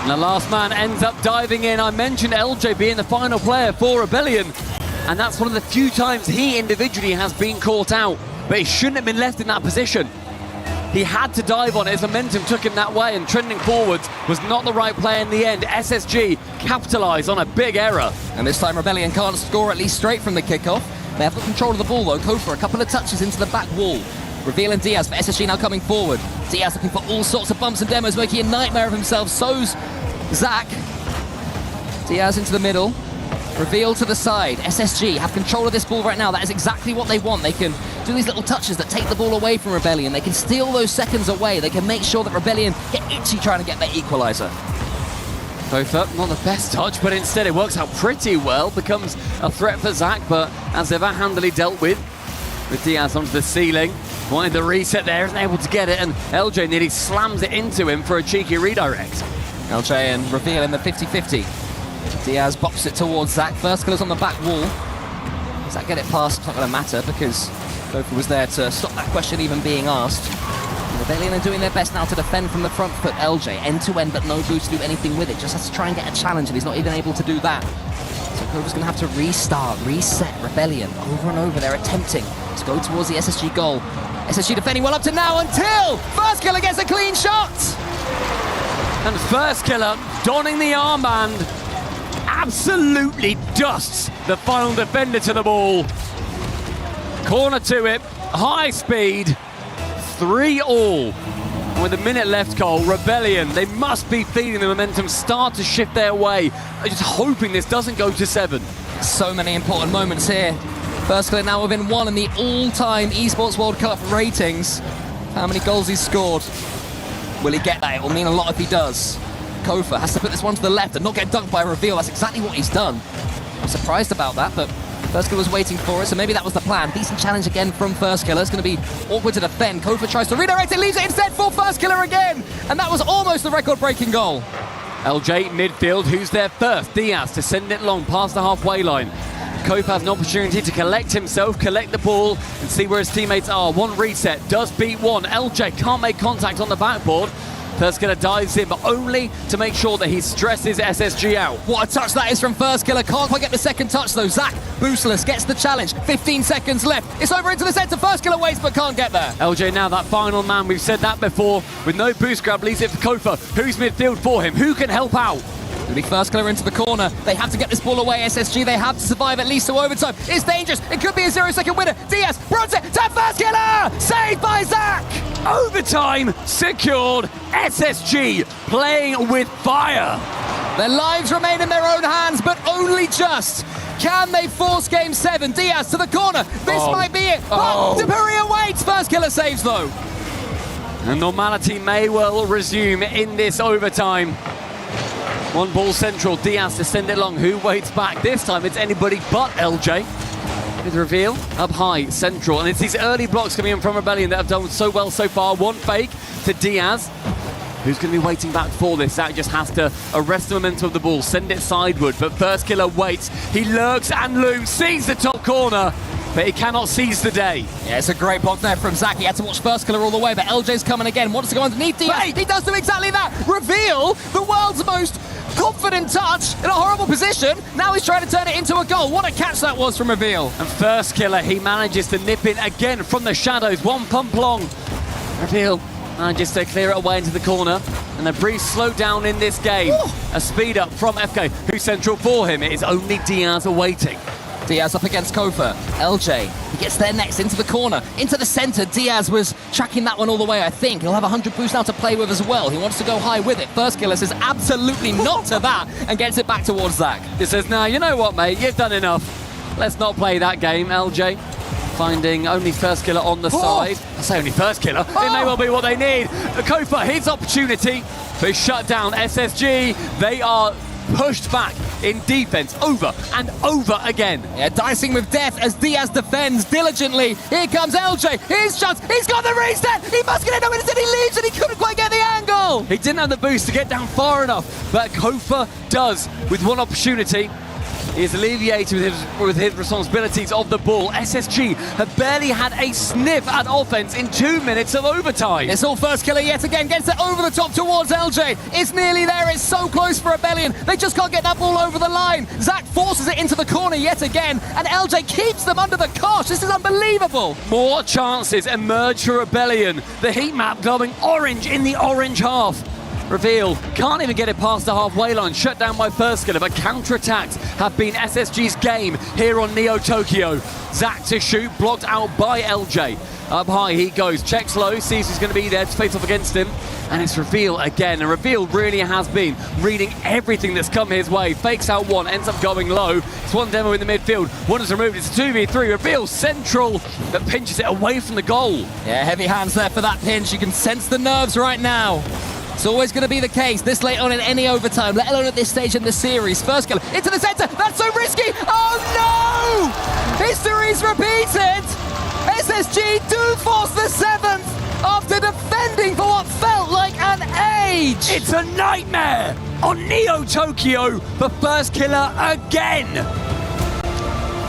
And the last man ends up diving in. I mentioned LJ being the final player for Rebellion, and that's one of the few times he individually has been caught out, but he shouldn't have been left in that position. He had to dive on it. His momentum took him that way, and trending forwards was not the right play in the end. SSG capitalised on a big error. And this time Rebellion can't score, at least straight from the kickoff. They have got control of the ball though. Kofa a couple of touches into the back wall. Reveal and Diaz for SSG now coming forward. Diaz looking for all sorts of bumps and demos, making a nightmare of himself. So's Zach. Diaz into the middle. Reveal to the side. SSG have control of this ball right now. That is exactly what they want. They can do these little touches that take the ball away from Rebellion. They can steal those seconds away. They can make sure that Rebellion get itchy trying to get their equalizer. Both up, not the best touch, but instead it works out pretty well. Becomes a threat for Zach, but as ever, handily dealt with Diaz onto the ceiling. Wanted the reset there, isn't able to get it, and LJ nearly slams it into him for a cheeky redirect. LJ and Reveal in the 50-50. Diaz bops it towards Zach. Firskiller's on the back wall. Does that get it past? It's not going to matter because Kofa was there to stop that question even being asked. Rebellion are doing their best now to defend from the front foot. LJ end-to-end, but no boost to do anything with it. Just has to try and get a challenge, and he's not even able to do that. So Kofa's going to have to restart, reset Rebellion over and over. They're attempting to go towards the SSG goal. SSG defending well up to now until Firskiller gets a clean shot. And Firskiller, donning the armband, absolutely dusts the final defender to the ball. Corner to it, high speed, 3-all. And with a minute left, Cole, Rebellion, they must be feeling the momentum start to shift their way. They're just hoping this doesn't go to 7. So many important moments here. Firskiller now within 1 in the all-time Esports World Cup ratings. How many goals he's scored? Will he get that? It will mean a lot if he does. Kofa has to put this one to the left and not get dunked by Reveal. That's exactly what he's done. I'm surprised about that, but Firskiller was waiting for it, so maybe that was the plan. Decent challenge again from Firskiller. It's going to be awkward to defend. Kofa tries to redirect it, leaves it instead for Firskiller again, and that was almost a record-breaking goal. LJ midfield, who's there first? Diaz to send it long past the halfway line. Kofa has an opportunity to collect himself, collect the ball, and see where his teammates are. One reset does beat one. LJ can't make contact on the backboard. Firskiller dives in, but only to make sure that he stresses SSG out. What a touch that is from Firskiller. Can't quite get the second touch, though. Zach, boostless, gets the challenge. 15 seconds left. It's over into the centre. Firskiller waits, but can't get there. LJ now that final man. We've said that before. With no boost grab, leaves it for Kofa. Who's midfield for him? Who can help out? It'll be Firskiller into the corner. They have to get this ball away, SSG. They have to survive at least to overtime. It's dangerous. It could be a 0-second winner. Diaz, bronze it to Firskiller! Saved by Zach! Overtime secured. SSG playing with fire. Their lives remain in their own hands, but only just. Can they force game 7? Diaz to the corner. This might be it. Oh, Deperia waits. Firskiller saves, though. And normality may well resume in this overtime. One ball central, Diaz to send it long. Who waits back? This time it's anybody but LJ. With Reveal up high, central. And it's these early blocks coming in from Rebellion that have done so well so far. One fake to Diaz. Who's going to be waiting back for this? Zach just has to arrest the momentum of the ball, send it sideward. But Firskiller waits. He lurks and looms, sees the top corner. but he cannot seize the day. Yeah, it's a great block there from Zach. He had to watch First Killer all the way, but LJ's coming again. Wants to go underneath Diaz. He does do exactly that. Reveal, the world's most confident touch in a horrible position. Now he's trying to turn it into a goal. What a catch that was from Reveal. And First Killer, he manages to nip in again from the shadows. One pump long. Reveal manages to clear it away into the corner. And a brief slowdown in this game. Ooh. A speed up from FK, who's central for him. It is only Diaz awaiting. Diaz up against Kofa. LJ, he gets there next, into the corner, into the center. Diaz was tracking that one all the way, I think. He'll have 100 boost now to play with as well. He wants to go high with it. First Killer says absolutely not to that and gets it back towards Zach. He says, "Now, you know what, mate? You've done enough. Let's not play that game." LJ finding only First Killer on the side. I say only First Killer. It may well be what they need. Kofa, his opportunity to shut down SSG. They are pushed back in defense over and over again. Yeah, dicing with death as Diaz defends diligently. Here comes LJ. His shots. He's got the reset. He must get it over until he leaves and he couldn't quite get the angle. He didn't have the boost to get down far enough, but Kofa does with one opportunity. He is alleviated with his responsibilities of the ball. SSG have barely had a sniff at offense in 2 minutes of overtime. It's all First Killer yet again. Gets it over the top towards LJ. It's nearly there. It's so close for Rebellion. They just can't get that ball over the line. Zach forces it into the corner yet again, and LJ keeps them under the cosh. This is unbelievable. More chances emerge for Rebellion. The heat map glowing orange in the orange half. Reveal can't even get it past the halfway line, shut down by First Killer, but counter-attacks have been SSG's game here on Neo Tokyo. Zach to shoot, blocked out by LJ. Up high he goes, checks low, sees who's going to be there to face off against him, and it's Reveal again. And Reveal really has been reading everything that's come his way. Fakes out one, ends up going low. It's one demo in the midfield, one is removed, it's a 2v3. Reveal central, that pinches it away from the goal. Yeah, heavy hands there for that pinch. You can sense the nerves right now. It's always going to be the case this late on in any overtime, let alone at this stage in the series. First Killer into the center. That's so risky. Oh no! History's repeated. SSG do force the 7th after defending for what felt like an age. It's a nightmare on Neo Tokyo for First Killer again.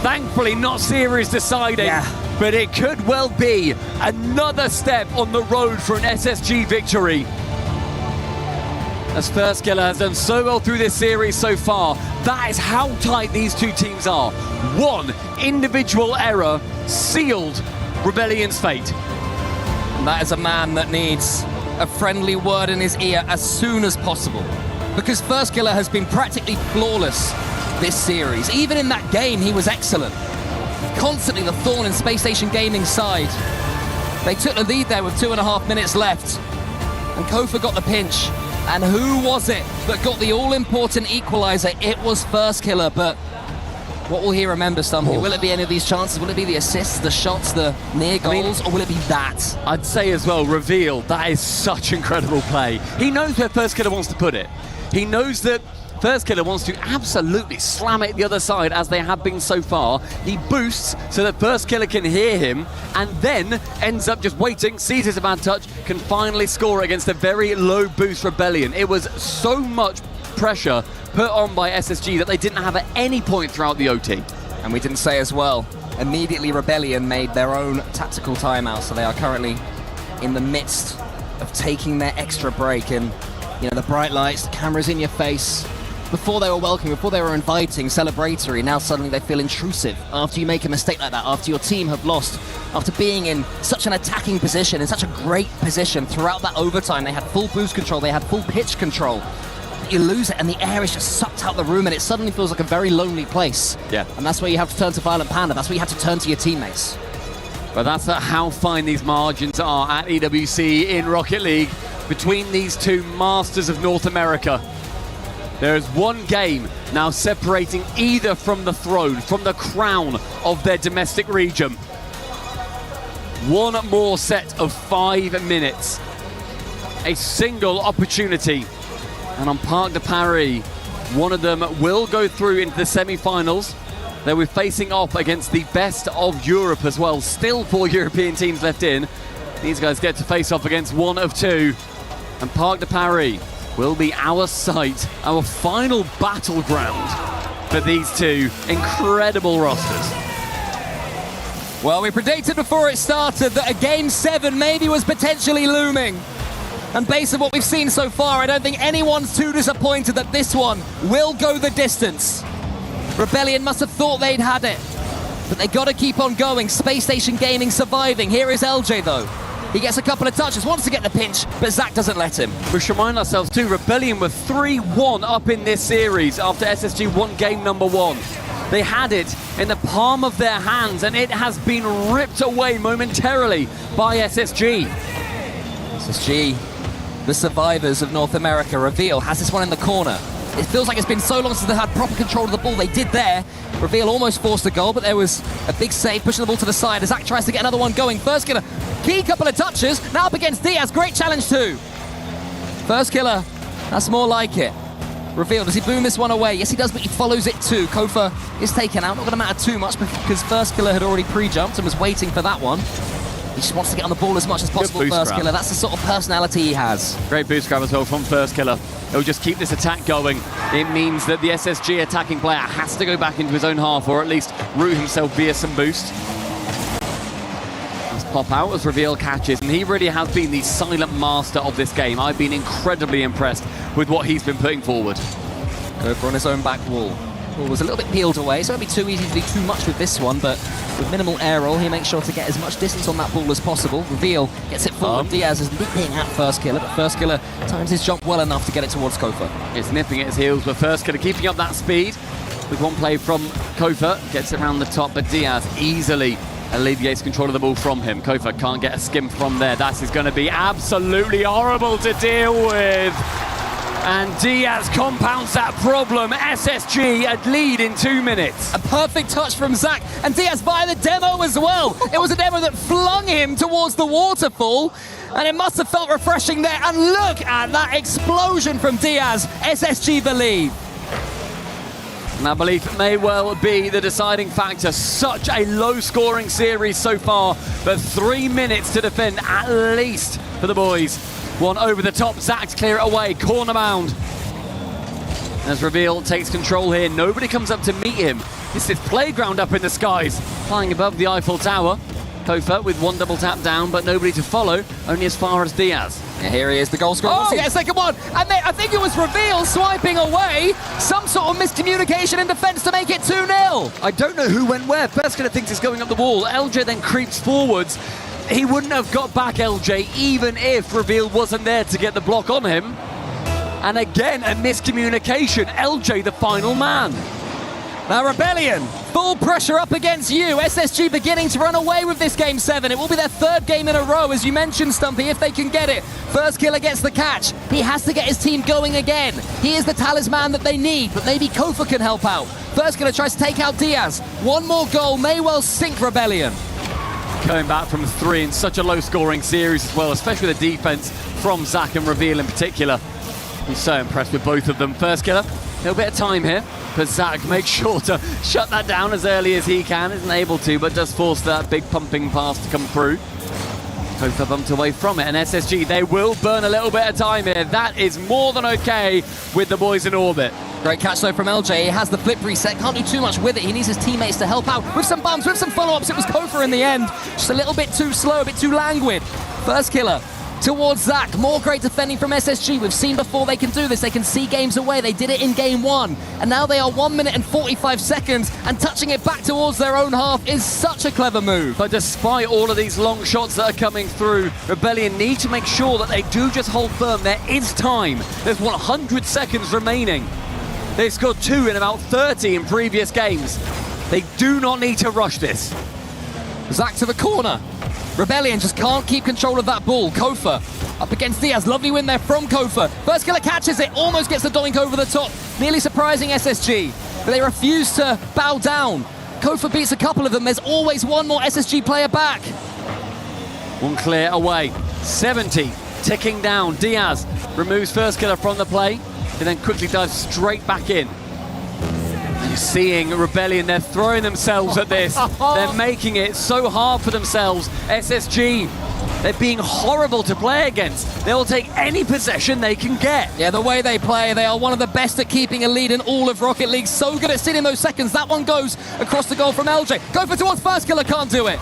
Thankfully, not series deciding. Yeah. But it could well be another step on the road for an SSG victory. As First Killer has done so well through this series so far, that is how tight these two teams are. One individual error sealed Rebellion's fate. And that is a man that needs a friendly word in his ear as soon as possible. Because First Killer has been practically flawless this series. Even in that game, he was excellent. Constantly the thorn in Space Station Gaming's side. They took the lead there with 2.5 minutes left. And Kofa got the pinch. And who was it that got the all-important equalizer? It was First Killer, but what will he remember, Stumpy? Will it be any of these chances? Will it be the assists, the shots, the near goals, or will it be that? I'd say as well, Reveal, that is such incredible play. He knows where First Killer wants to put it. He knows that First Killer wants to absolutely slam it the other side, as they have been so far. He boosts so that First Killer can hear him, and then ends up just waiting, sees his bad touch, can finally score against a very low boost Rebellion. It was so much pressure put on by SSG that they didn't have at any point throughout the OT. And we didn't say as well, immediately Rebellion made their own tactical timeout, so they are currently in the midst of taking their extra break. And, you know, the bright lights, the cameras in your face. Before they were welcoming, before they were inviting, celebratory, now suddenly they feel intrusive after you make a mistake like that, after your team have lost, after being in such an attacking position, in such a great position throughout that overtime. They had full boost control, they had full pitch control. You lose it and the air is just sucked out the room and it suddenly feels like a very lonely place. Yeah. And that's where you have to turn to Violent Panda, that's where you have to turn to your teammates. But that's how fine these margins are at EWC in Rocket League between these two masters of North America. There is one game now separating either from the throne, from the crown of their domestic region. One more set of 5 minutes. A single opportunity. And on Parc de Paris, one of them will go through into the semi-finals. They'll be facing off against the best of Europe as well. Still 4 European teams left in. These guys get to face off against one of two. And Parc de Paris will be our site, our final battleground for these two incredible rosters. Well, we predicted before it started that a Game 7 maybe was potentially looming. And based on what we've seen so far, I don't think anyone's too disappointed that this one will go the distance. Rebellion must have thought they'd had it, but they got to keep on going. Space Station Gaming surviving. Here is LJ, though. He gets a couple of touches, wants to get the pinch, but Zach doesn't let him. We should remind ourselves too, Rebellion were 3-1 up in this series after SSG won game number 1. They had it in the palm of their hands, and it has been ripped away momentarily by SSG. SSG, the survivors of North America. Reveal has this one in the corner. It feels like it's been so long since they had proper control of the ball. They did there. Reveal almost forced a goal, but there was a big save, pushing the ball to the side as Zach tries to get another one going. First Killer, key couple of touches, now up against Diaz. Great challenge too. First Killer, that's more like it. Reveal, does he boom this one away? Yes, he does, but he follows it too. Kofa is taken out. Not going to matter too much because First Killer had already pre-jumped and was waiting for that one. He just wants to get on the ball as much as possible, First Killer. That's the sort of personality he has. Great boost grab as well from First Killer. He'll just keep this attack going. It means that the SSG attacking player has to go back into his own half, or at least root himself via some boost. Let's pop out as Reveal catches, and he really has been the silent master of this game. I've been incredibly impressed with what he's been putting forward. Over on his own back wall. Ball was a little bit peeled away, so it'll be too easy to do too much with this one, but with minimal air roll, he makes sure to get as much distance on that ball as possible. Reveal gets it forward. Diaz is nipping at First Killer, but First Killer times his jump well enough to get it towards Kofa. It's nipping at his heels, but First Killer keeping up that speed. With one play from Kofa, gets it around the top, but Diaz easily alleviates control of the ball from him. Kofa can't get a skim from there. That is going to be absolutely horrible to deal with. And Diaz compounds that problem. SSG at lead in 2 minutes. A perfect touch from Zach, and Diaz via the demo as well. It was a demo that flung him towards the waterfall, and it must have felt refreshing there. And look at that explosion from Diaz. SSG believe. And that belief may well be the deciding factor. Such a low-scoring series so far, but 3 minutes to defend at least for the boys. One over the top, Zach to clear it away, corner bound. As Reveal takes control here, nobody comes up to meet him. It's this playground up in the skies, flying above the Eiffel Tower. Kofa with one double tap down, but nobody to follow, only as far as Diaz. And here he is, the goal scorer. Oh, yeah, second one. And then I think it was Reveal swiping away. Some sort of miscommunication in defense to make it 2-0. I don't know who went where. First Killer thinks it's going up the wall. LJ then creeps forwards. He wouldn't have got back LJ even if Reveal wasn't there to get the block on him. And again, a miscommunication. LJ, the final man. Now Rebellion, full pressure up against you. SSG beginning to run away with this Game 7. It will be their third game in a row, as you mentioned, Stumpy, if they can get it. First Killer gets the catch. He has to get his team going again. He is the talisman that they need, but maybe Kofa can help out. First Killer tries to take out Diaz. One more goal may well sink Rebellion. Coming back from 3 in such a low-scoring series as well, especially the defense from Zach and Reveal in particular. I'm so impressed with both of them. First Killer, a little bit of time here, but Zach makes sure to shut that down as early as he can. Isn't able to, but does force that big pumping pass to come through. Kofa bumped away from it, and SSG, they will burn a little bit of time here. That is more than okay with the boys in orbit. Great catch though from LJ. He has the flip reset, can't do too much with it. He needs his teammates to help out with some bumps, with some follow-ups. It was Kofa in the end. Just a little bit too slow, a bit too languid. First Killer towards Zach. More great defending from SSG. We've seen before they can do this. They can see games away. They did it in game 1. And now they are 1 minute and 45 seconds, and touching it back towards their own half is such a clever move. But despite all of these long shots that are coming through, Rebellion need to make sure that they do just hold firm. There is time. There's 100 seconds remaining. They've scored 2 in about 30 in previous games. They do not need to rush this. Zach to the corner. Rebellion just can't keep control of that ball. Kofa up against Diaz. Lovely win there from Kofa. First Killer catches it, almost gets the doink over the top. Nearly surprising SSG, but they refuse to bow down. Kofa beats a couple of them. There's always one more SSG player back. One clear away. 70 ticking down. Diaz removes First Killer from the play, and then quickly dives straight back in. You're seeing Rebellion, they're throwing themselves at this. They're making it so hard for themselves. SSG, they're being horrible to play against. They'll take any possession they can get. Yeah, the way they play, they are one of the best at keeping a lead in all of Rocket League. So good at sitting those seconds. That one goes across the goal from LJ. Go for towards First Killer, can't do it.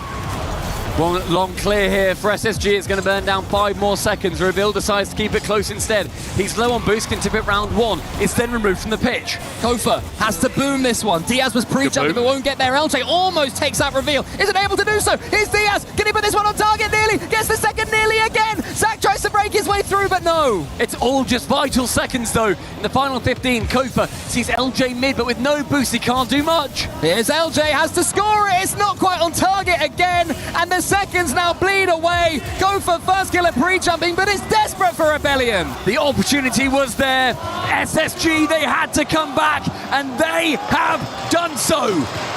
One long clear here for SSG. It's going to burn down 5 more seconds. Reveal decides to keep it close instead. He's low on boost, can tip it round 1. It's then removed from the pitch. Kofa has to boom this one. Diaz was pre-jumping but won't get there. LJ almost takes out Reveal. Isn't able to do so. Here's Diaz. Can he put this one on target? Nearly. Gets the second nearly again. Zach tries to break his way through, but no. It's all just vital seconds though. In the final 15, Kofa sees LJ mid, but with no boost, he can't do much. Here's LJ, has to score it. It's not quite on target again. And the seconds now bleed away. Kofa first kill at pre-jumping, but it's desperate for Rebellion. The opportunity was there. SSG, they had to come back, and they have done so.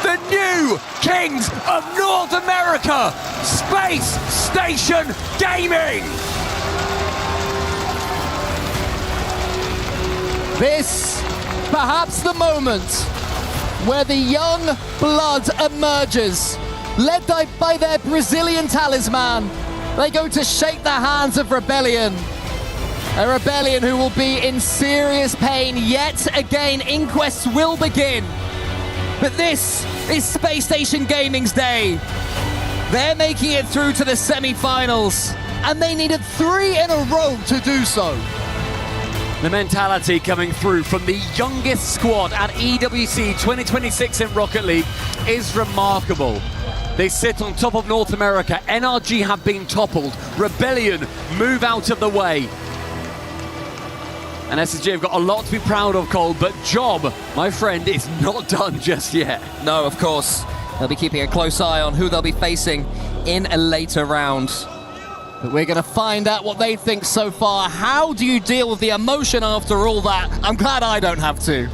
The new kings of North America, Space Station Gaming. This, perhaps the moment where the young blood emerges, led by their Brazilian talisman. They go to shake the hands of Rebellion. A Rebellion who will be in serious pain yet again. Inquests will begin. But this is Space Station Gaming's day. They're making it through to the semi-finals, and they needed 3 in a row to do so. The mentality coming through from the youngest squad at EWC 2026 in Rocket League is remarkable. They sit on top of North America. NRG have been toppled. Rebellion move out of the way. And SSG have got a lot to be proud of, Cole, but job, my friend, is not done just yet. No, of course. They'll be keeping a close eye on who they'll be facing in a later round. But we're going to find out what they think so far. How do you deal with the emotion after all that? I'm glad I don't have to.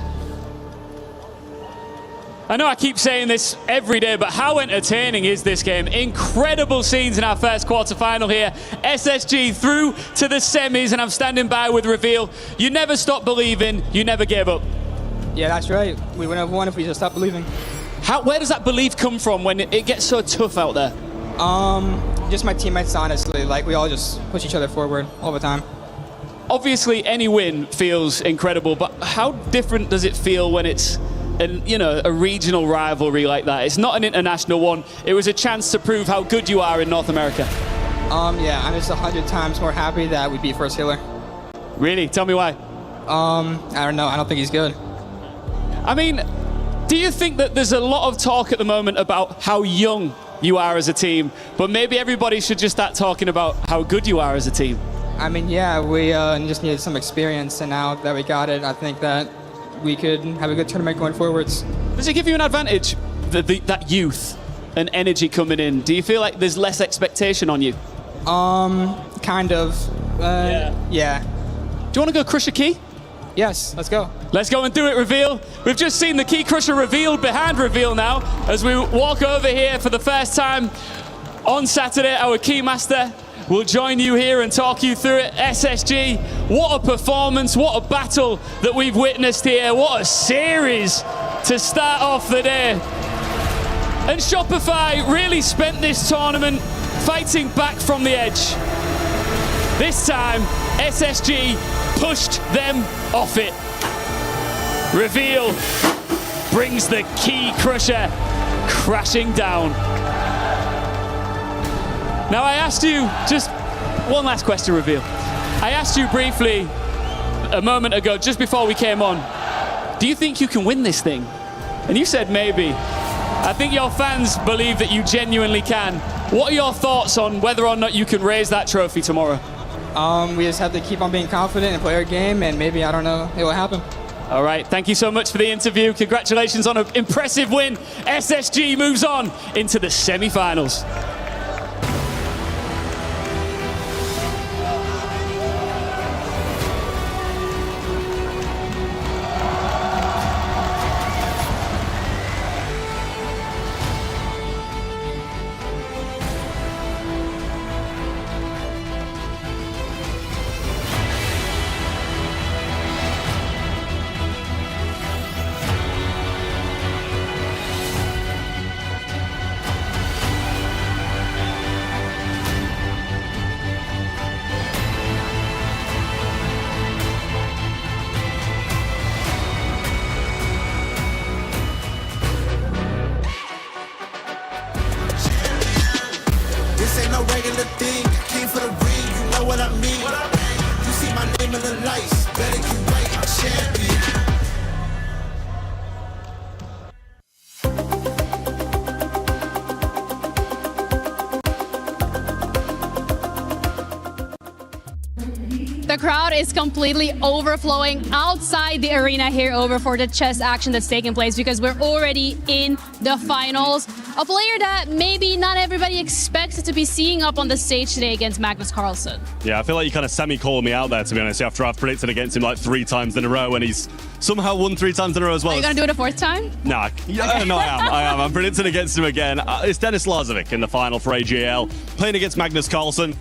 I know I keep saying this every day, but how entertaining is this game? Incredible scenes in our first quarterfinal here. SSG through to the semis, and I'm standing by with Reveal. You never stop believing, you never gave up. Yeah, that's right. We wouldn't have won if we just stopped believing. Where does that belief come from when it gets so tough out there? Just my teammates, honestly. Like, we all just push each other forward all the time. Obviously, any win feels incredible, but how different does it feel when it's a regional rivalry like that? It's not an international one. It was a chance to prove how good you are in North America. Yeah, I'm just 100 times more happy that we beat First Healer. Really? Tell me why. I don't know. I don't think he's good. I mean, do you think that there's a lot of talk at the moment about how young you are as a team, but maybe everybody should just start talking about how good you are as a team? I mean, yeah, we just needed some experience, and now that we got it, I think that we could have a good tournament going forwards. Does it give you an advantage, that youth and energy coming in? Do you feel like there's less expectation on you? Kind of. Yeah. Do you want to go crush a key? Yes, let's go. Let's go and do it, Reveal. We've just seen the key crusher revealed behind Reveal now as we walk over here for the first time on Saturday. Our keymaster will join you here and talk you through it. SSG, what a performance, what a battle that we've witnessed here. What a series to start off the day. And Shopify really spent this tournament fighting back from the edge. This time, SSG pushed them off it. Reveal brings the key crusher crashing down. Now I asked you, just one last question, Reveal. I asked you briefly a moment ago, just before we came on, do you think you can win this thing? And you said maybe. I think your fans believe that you genuinely can. What are your thoughts on whether or not you can raise that trophy tomorrow? We just have to keep on being confident and play our game, and maybe, I don't know, it will happen. All right, thank you so much for the interview. Congratulations on an impressive win. SSG moves on into the semi-finals. the thing. Came for the ring, you know what I mean. You see my name in the lights. Better get right, I'm champion. The crowd is completely overflowing outside the arena here over for the chess action that's taking place because we're already in the finals. A player that maybe not everybody expects to be seeing up on the stage today against Magnus Carlsen. Yeah, I feel like you kind of semi-called me out there, to be honest, after I've predicted against him like 3 times in a row, and he's somehow won 3 times in a row as well. Are you going to do it a 4th time? Nah, yeah, no, I am. I'm predicting against him again. It's Denis Lazovic in the final for AGL, playing against Magnus Carlsen.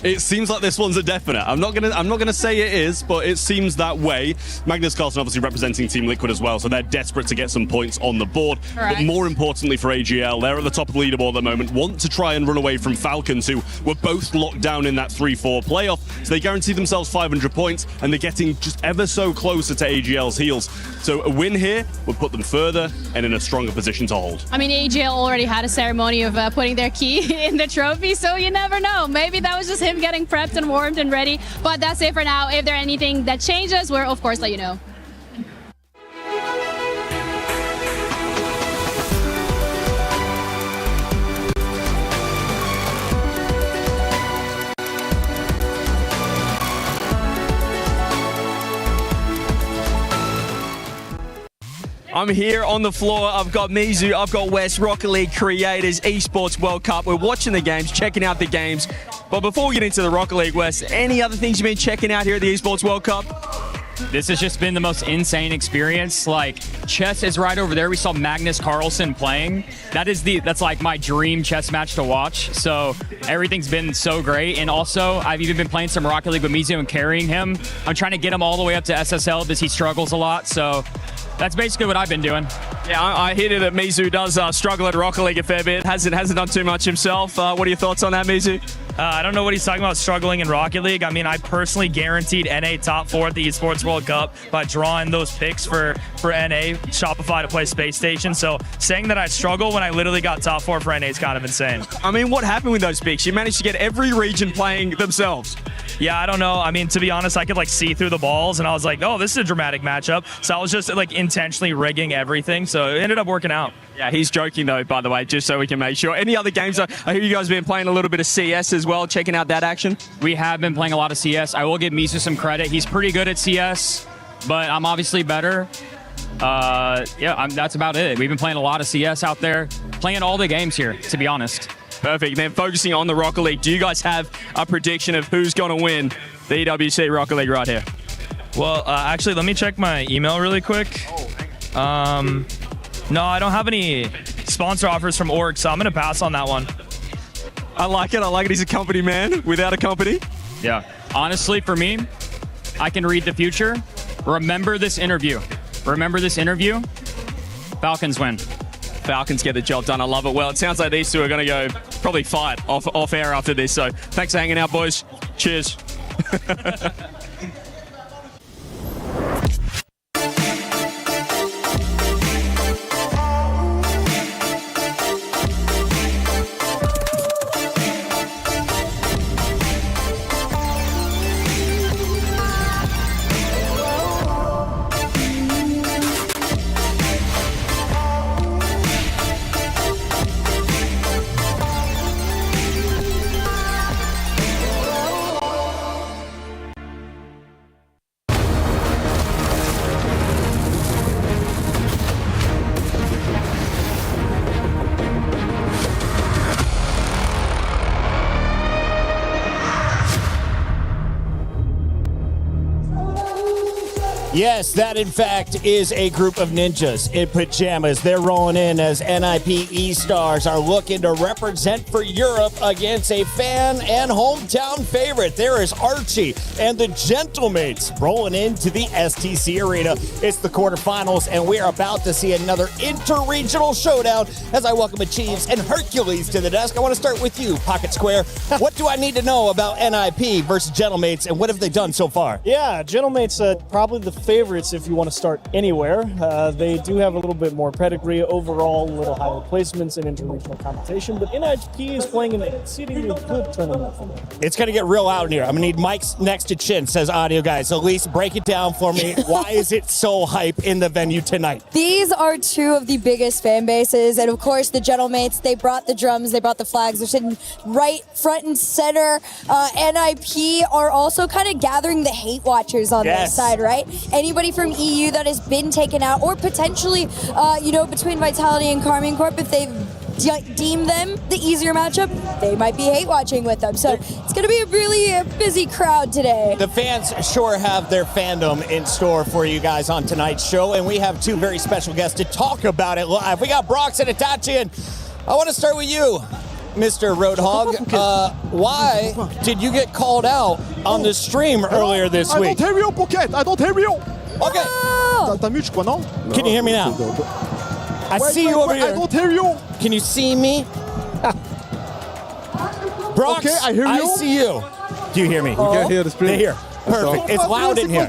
It seems like this one's a definite. I'm not gonna say it is, but it seems that way. Magnus Carlsen obviously representing Team Liquid as well, so they're desperate to get some points on the board. Correct. But more importantly for AGL, they're at the top of the leaderboard at the moment, want to try and run away from Falcons, who were both locked down in that 3-4 playoff. So they guarantee themselves 500 points, and they're getting just ever so closer to AGL's heels. So a win here would put them further and in a stronger position to hold. I mean, AGL already had a ceremony of putting their key in the trophy, so you never know. Maybe that was just him getting prepped and warmed and ready. But that's it for now. If there's anything that changes, we'll of course let you know. I'm here on the floor. I've got Mizu, I've got Wes, Rocket League creators, Esports World Cup. We're watching the games, checking out the games. But before we get into the Rocket League, Wes, any other things you've been checking out here at the Esports World Cup? This has just been the most insane experience. Like, chess is right over there. We saw Magnus Carlsen playing. That's like my dream chess match to watch. So everything's been so great. And also, I've even been playing some Rocket League with Mizu and carrying him. I'm trying to get him all the way up to SSL because he struggles a lot. So that's basically what I've been doing. Yeah, I hear that Mizu does struggle at Rocket League a fair bit. Hasn't done too much himself. What are your thoughts on that, Mizu? I don't know what he's talking about struggling in Rocket League. I mean, I personally guaranteed NA top 4 at the Esports World Cup by drawing those picks for NA, Shopify to play Space Station. So saying that I struggle when I literally got top 4 for NA is kind of insane. I mean, what happened with those picks? You managed to get every region playing themselves. Yeah, I don't know. I mean, to be honest, I could like see through the balls and I was like, oh, this is a dramatic matchup. So I was just like intentionally rigging everything. So it ended up working out. Yeah, he's joking though, by the way, just so we can make sure. Any other games? I hear you guys have been playing a little bit of CS as well, checking out that action. We have been playing a lot of CS. I will give Mizu some credit. He's pretty good at CS, but I'm obviously better. That's about it. We've been playing a lot of CS out there, playing all the games here, to be honest. Perfect. Then focusing on the Rocket League, do you guys have a prediction of who's going to win the EWC Rocket League right here? Well, actually, let me check my email really quick. No, I don't have any sponsor offers from Org, so I'm going to pass on that one. I like it. He's a company man without a company. Yeah. Honestly, for me, I can read the future. Remember this interview. Falcons win. Falcons get the job done. I love it. Well, it sounds like these two are going to go probably fight off air after this. So thanks for hanging out, boys. Cheers. Yes, that in fact is a group of ninjas in pajamas. They're rolling in as NIP E-Stars are looking to represent for Europe against a fan and hometown favorite. There is Archie and the Gentlemates rolling into the STC Arena. It's the quarterfinals, and we're about to see another inter-regional showdown as I welcome Achieves and Hercules to the desk. I want to start with you, Pocket Square. What do I need to know about NIP versus Gentlemates, and what have they done so far? Yeah, Gentlemates probably the favorites if you want to start anywhere. They do have a little bit more pedigree overall, a little higher placements in interregional competition, but NIP is playing an exceedingly good tournament for them. It's going to get real out in here. I'm going to need mics next to Chin, says audio guy. So Elise, break it down for me. Why is it so hype in the venue tonight? These are two of the biggest fan bases, and of course the Gentlemates, they brought the drums, they brought the flags, they're sitting right front and center. NIP are also kind of gathering the hate watchers on their side, right? Anybody from EU that has been taken out, or potentially, between Vitality and Carmine Corp, if they deem them the easier matchup, they might be hate watching with them. So it's going to be a really busy crowd today. The fans sure have their fandom in store for you guys on tonight's show, and we have two very special guests to talk about it live. We got Brox and Itachi, and I want to start with you, Mr. Roadhog. Why did you get called out on the stream earlier this week? I don't hear you, Pocket. I don't hear you. Okay. T'as mute, je crois, non? Can you hear me now? I see you over here. I don't hear you. Can you see me? Brox, okay, I hear you. I see you. Do you hear me? We can hear the stream. They hear. Perfect. It's loud in here.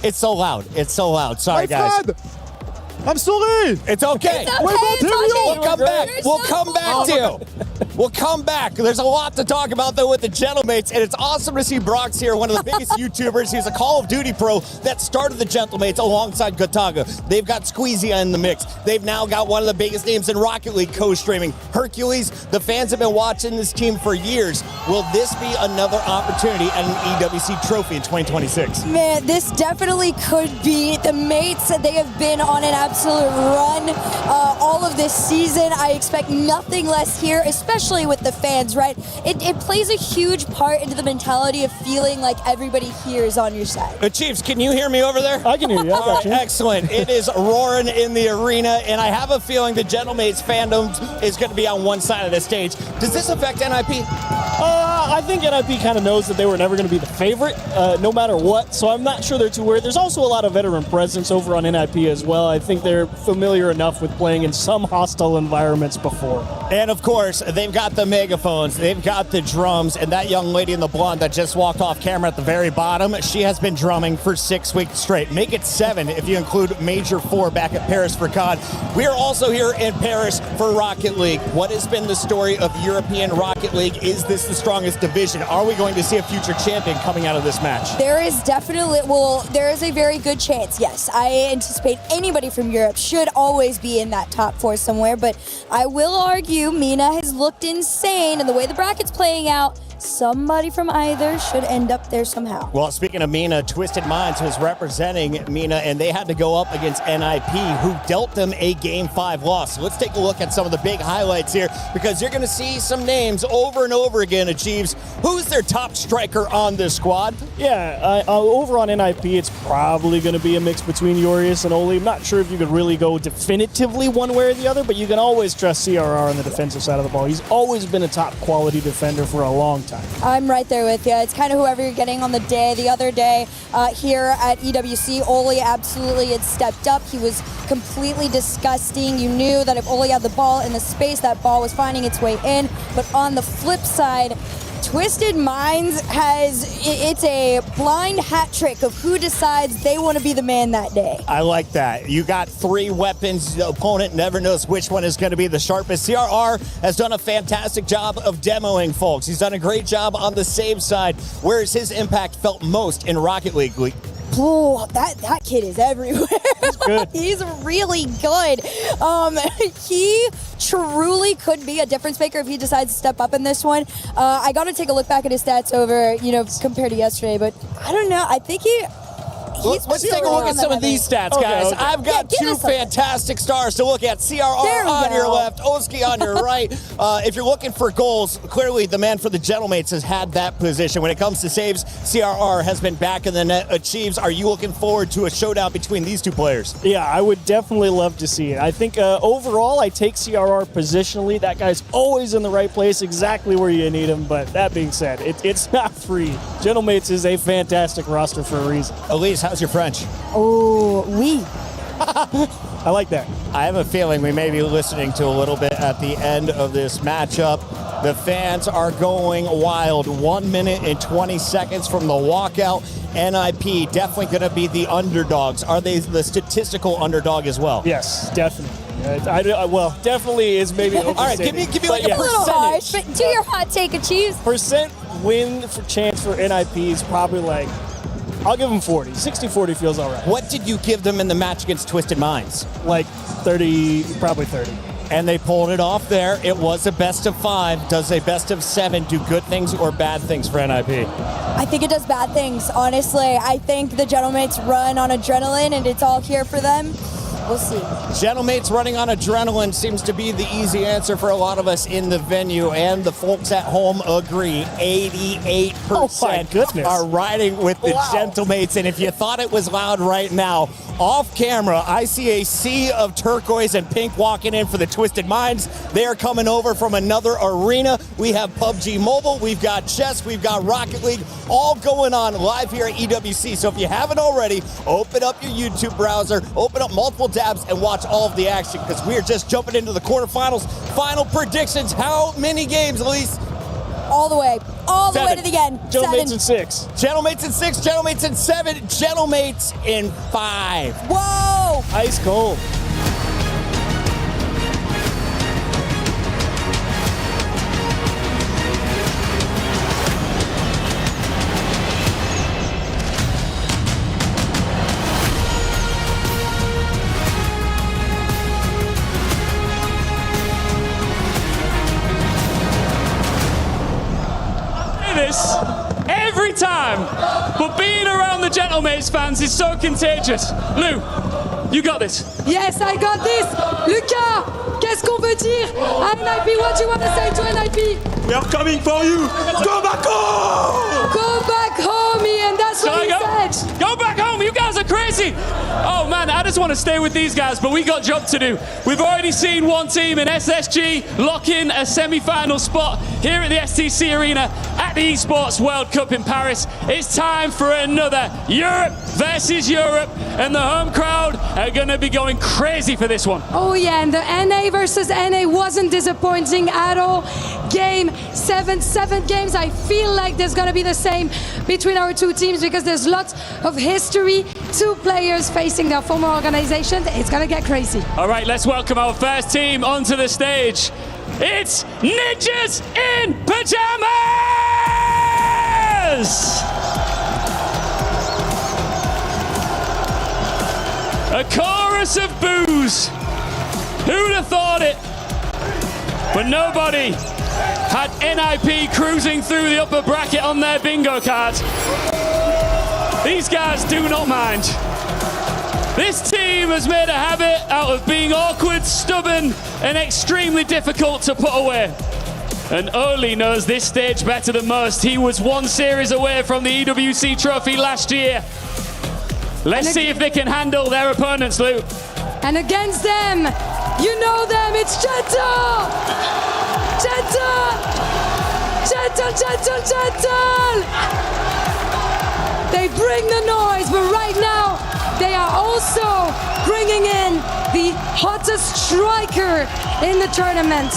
It's so loud. It's so loud. Sorry, guys. I'm sorry. It's okay. It's okay. We'll come back. We'll come back to you. We'll come back. There's a lot to talk about, though, with the Gentlemates, and it's awesome to see Brox here, one of the biggest YouTubers. He's a Call of Duty pro that started the Gentlemates alongside Gotaga. They've got Squeezy in the mix. They've now got one of the biggest names in Rocket League co-streaming. Hercules, the fans have been watching this team for years. Will this be another opportunity at an EWC trophy in 2026? Man, this definitely could be. The Mates, they have been on an absolute run all of this season. I expect nothing less here, especially with the fans, right? It plays a huge part into the mentality of feeling like everybody here is on your side. Chiefs, can you hear me over there? I can hear you. I got you. Excellent. It is roaring in the arena, and I have a feeling the Gentlemates fandom is going to be on one side of the stage. Does this affect NIP? I think NIP kind of knows that they were never going to be the favorite, no matter what, so I'm not sure they're too worried. There's also a lot of veteran presence over on NIP as well. I think they're familiar enough with playing in some hostile environments before. And of course, they've got the megaphones, they've got the drums, and that young lady in the blonde that just walked off camera at the very bottom, she has been drumming for 6 weeks straight. Make it 7 if you include Major 4 back at Paris for COD. We are also here in Paris for Rocket League. What has been the story of European Rocket League? Is this the strongest division? Are we going to see a future champion coming out of this match? There is definitely, there is a very good chance, yes. I anticipate anybody from Europe should always be in that top 4 somewhere, but I will argue Mina has looked insane, and the way the bracket's playing out, somebody from either should end up there somehow. Well, speaking of Mina, Twisted Minds was representing Mina, and they had to go up against NIP, who dealt them a Game 5 loss. So let's take a look at some of the big highlights here, because you're going to see some names over and over again. Achieves, who's their top striker on this squad? Yeah, over on NIP, it's probably going to be a mix between Urius and Oli. I'm not sure if you could really go definitively one way or the other, but you can always trust CRR on the defensive side of the ball. He's always been a top quality defender for a long time. I'm right there with you. It's kind of whoever you're getting on the day. The other day here at EWC, Oli absolutely had stepped up. He was completely disgusting. You knew that if Oli had the ball in the space, that ball was finding its way in. But on the flip side, Twisted Minds it's a blind hat trick of who decides they want to be the man that day. I like that. You got 3 weapons. The opponent never knows which one is going to be the sharpest. CRR has done a fantastic job of demoing folks. He's done a great job on the save side. Where is his impact felt most in Rocket League? Oh, that kid is everywhere. He's good. He's really good. He truly could be a difference maker if he decides to step up in this one. I got to take a look back at his stats over, compared to yesterday, but I don't know. I think let's take a look at some of these stats, guys. Okay. I've got 2 fantastic stars to look at. CRR on your left, Oski on your right. If you're looking for goals, clearly the man for the Gentlemates has had that position. When it comes to saves, CRR has been back in the net. Achieves, are you looking forward to a showdown between these 2 players? Yeah, I would definitely love to see it. I think overall, I take CRR positionally. That guy's always in the right place, exactly where you need him. But that being said, it's not free. Gentlemates is a fantastic roster for a reason. Elise, how's your French? Oh, oui. I like that. I have a feeling we may be listening to a little bit at the end of this matchup. The fans are going wild. 1 minute and 20 seconds from the walkout. NIP definitely going to be the underdogs. Are they the statistical underdog as well? Yes, definitely. Well, definitely is maybe overstating. All right, give me like a A little harsh, percentage. but do your hot take, Achieves. Percent win for chance for NIP is probably like, I'll give them 40. 60-40 feels all right. What did you give them in the match against Twisted Minds? Like 30, probably 30. And they pulled it off there. It was a best of 5. Does a best of 7 do good things or bad things for NIP? I think it does bad things, honestly. I think the Gentlemates run on adrenaline and it's all here for them. We'll see. Gentlemates running on adrenaline seems to be the easy answer for a lot of us in the venue, and the folks at home agree. 88% are riding with the Gentlemates, and if you thought it was loud right now, off camera, I see a sea of turquoise and pink walking in for the Twisted Minds. They are coming over from another arena. We have PUBG Mobile, we've got chess, we've got Rocket League, all going on live here at EWC. So if you haven't already, open up your YouTube browser, open up multiple tabs, and watch all of the action, because we are just jumping into the quarterfinals. Final predictions. How many games, Elise? All the way. All the way to the end. Gentlemates in 6. Gentlemates in 6. Gentlemates in 7. Gentlemates in 5. Whoa! Ice cold. This every time, but being around the Gentlemates fans is so contagious. Lou, you got this. Yes, I got this. Lucas, qu'est-ce qu'on veut dire à NIP? What do you want to say to NIP? We are coming for you. Go back home. Go back home, Ian. That's what he said. Go back home. You guys are crazy. Oh man, I just want to stay with these guys, but we got job to do. We've already seen one team in SSG lock in a semi-final spot here at the STC Arena at the Esports World Cup in Paris. It's time for another Europe versus Europe, and the home crowd are going to be going crazy for this one. Oh yeah, and the NA versus NA wasn't disappointing at all. Game 7 games. I feel like there's going to be the same between our two teams because there's lots of history. 2 players facing their former organizations. It's going to get crazy. All right, let's welcome our first team onto the stage. It's Ninjas in Pajamas! A chorus of boos. Who'd have thought it? But nobody had NIP cruising through the upper bracket on their bingo card. These guys do not mind. This team has made a habit out of being awkward, stubborn, and extremely difficult to put away. And Oli knows this stage better than most. He was 1 series away from the EWC trophy last year. Let's see if they can handle their opponents, Lou. And against them, you know them, it's Gentle! Gentle! Gentle, Gentle, Gentle! They bring the noise, but right now, they are also bringing in the hottest striker in the tournament.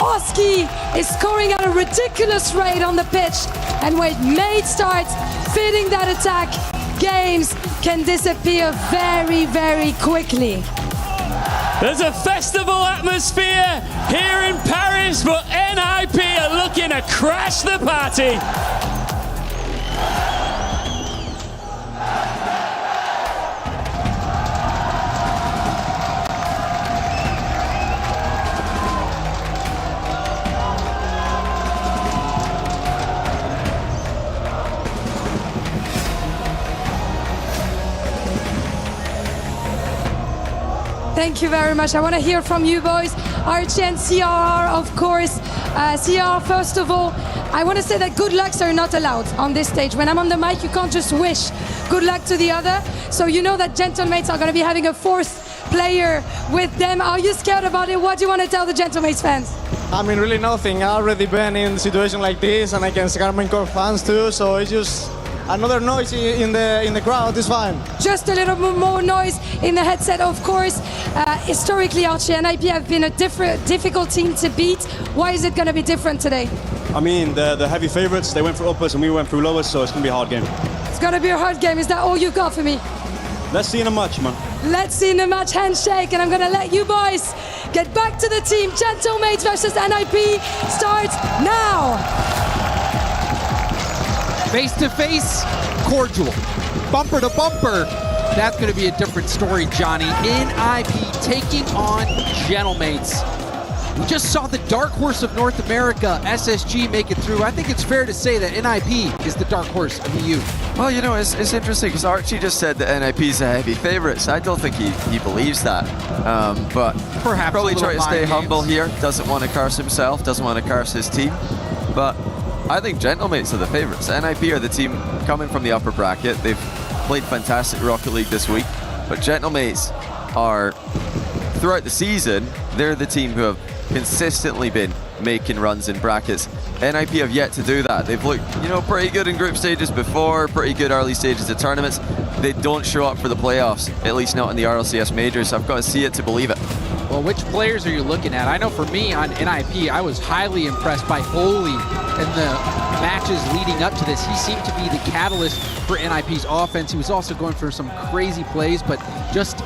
Oski is scoring at a ridiculous rate on the pitch, and when Mate starts fitting that attack, games can disappear very, very quickly. There's a festival atmosphere here in Paris, but NIP are looking to crash the party. Thank you very much. I want to hear from you boys. Archie and CRR, of course. CRR, first of all, I want to say that good lucks are not allowed on this stage. When I'm on the mic, you can't just wish good luck to the other. So you know that Gentlemates are going to be having a 4th player with them. Are you scared about it? What do you want to tell the Gentlemates fans? I mean, really nothing. I've already been in a situation like this, and I can scare my core fans too, so it's just Another noise in the crowd is fine. Just a little more noise in the headset, of course. Historically, Archie and NIP have been a difficult team to beat. Why is it going to be different today? I mean, the heavy favorites, they went for uppers and we went through lowers, so it's going to be a hard game. It's going to be a hard game. Is that all you've got for me? Let's see in a match, man. Let's see in the match handshake, and I'm going to let you boys get back to the team. Gentlemates versus NIP starts now. Face to face, cordial. Bumper to bumper. That's going to be a different story, Johnny. NIP taking on Gentlemates. We just saw the dark horse of North America, SSG, make it through. I think it's fair to say that NIP is the dark horse of EU. Well, you know, it's interesting because Archie just said that NIP is a heavy favourite, so I don't think he believes that. But perhaps probably trying to stay mind humble games. here, doesn't want to curse himself, doesn't want to curse his team. But I think Gentlemates are the favourites. NIP are the team coming from the upper bracket. They've played fantastic Rocket League this week, but Gentlemates are, throughout the season, they're the team who have consistently been making runs in brackets. NIP have yet to do that. They've looked, you know, pretty good in group stages before, pretty good early stages of tournaments. They don't show up for the playoffs, at least not in the RLCS majors. I've got to see it to believe it. Well, which players are you looking at? I know for me on NIP, I was highly impressed by Oli in the matches leading up to this. He seemed to be the catalyst for NIP's offense. He was also going for some crazy plays, but just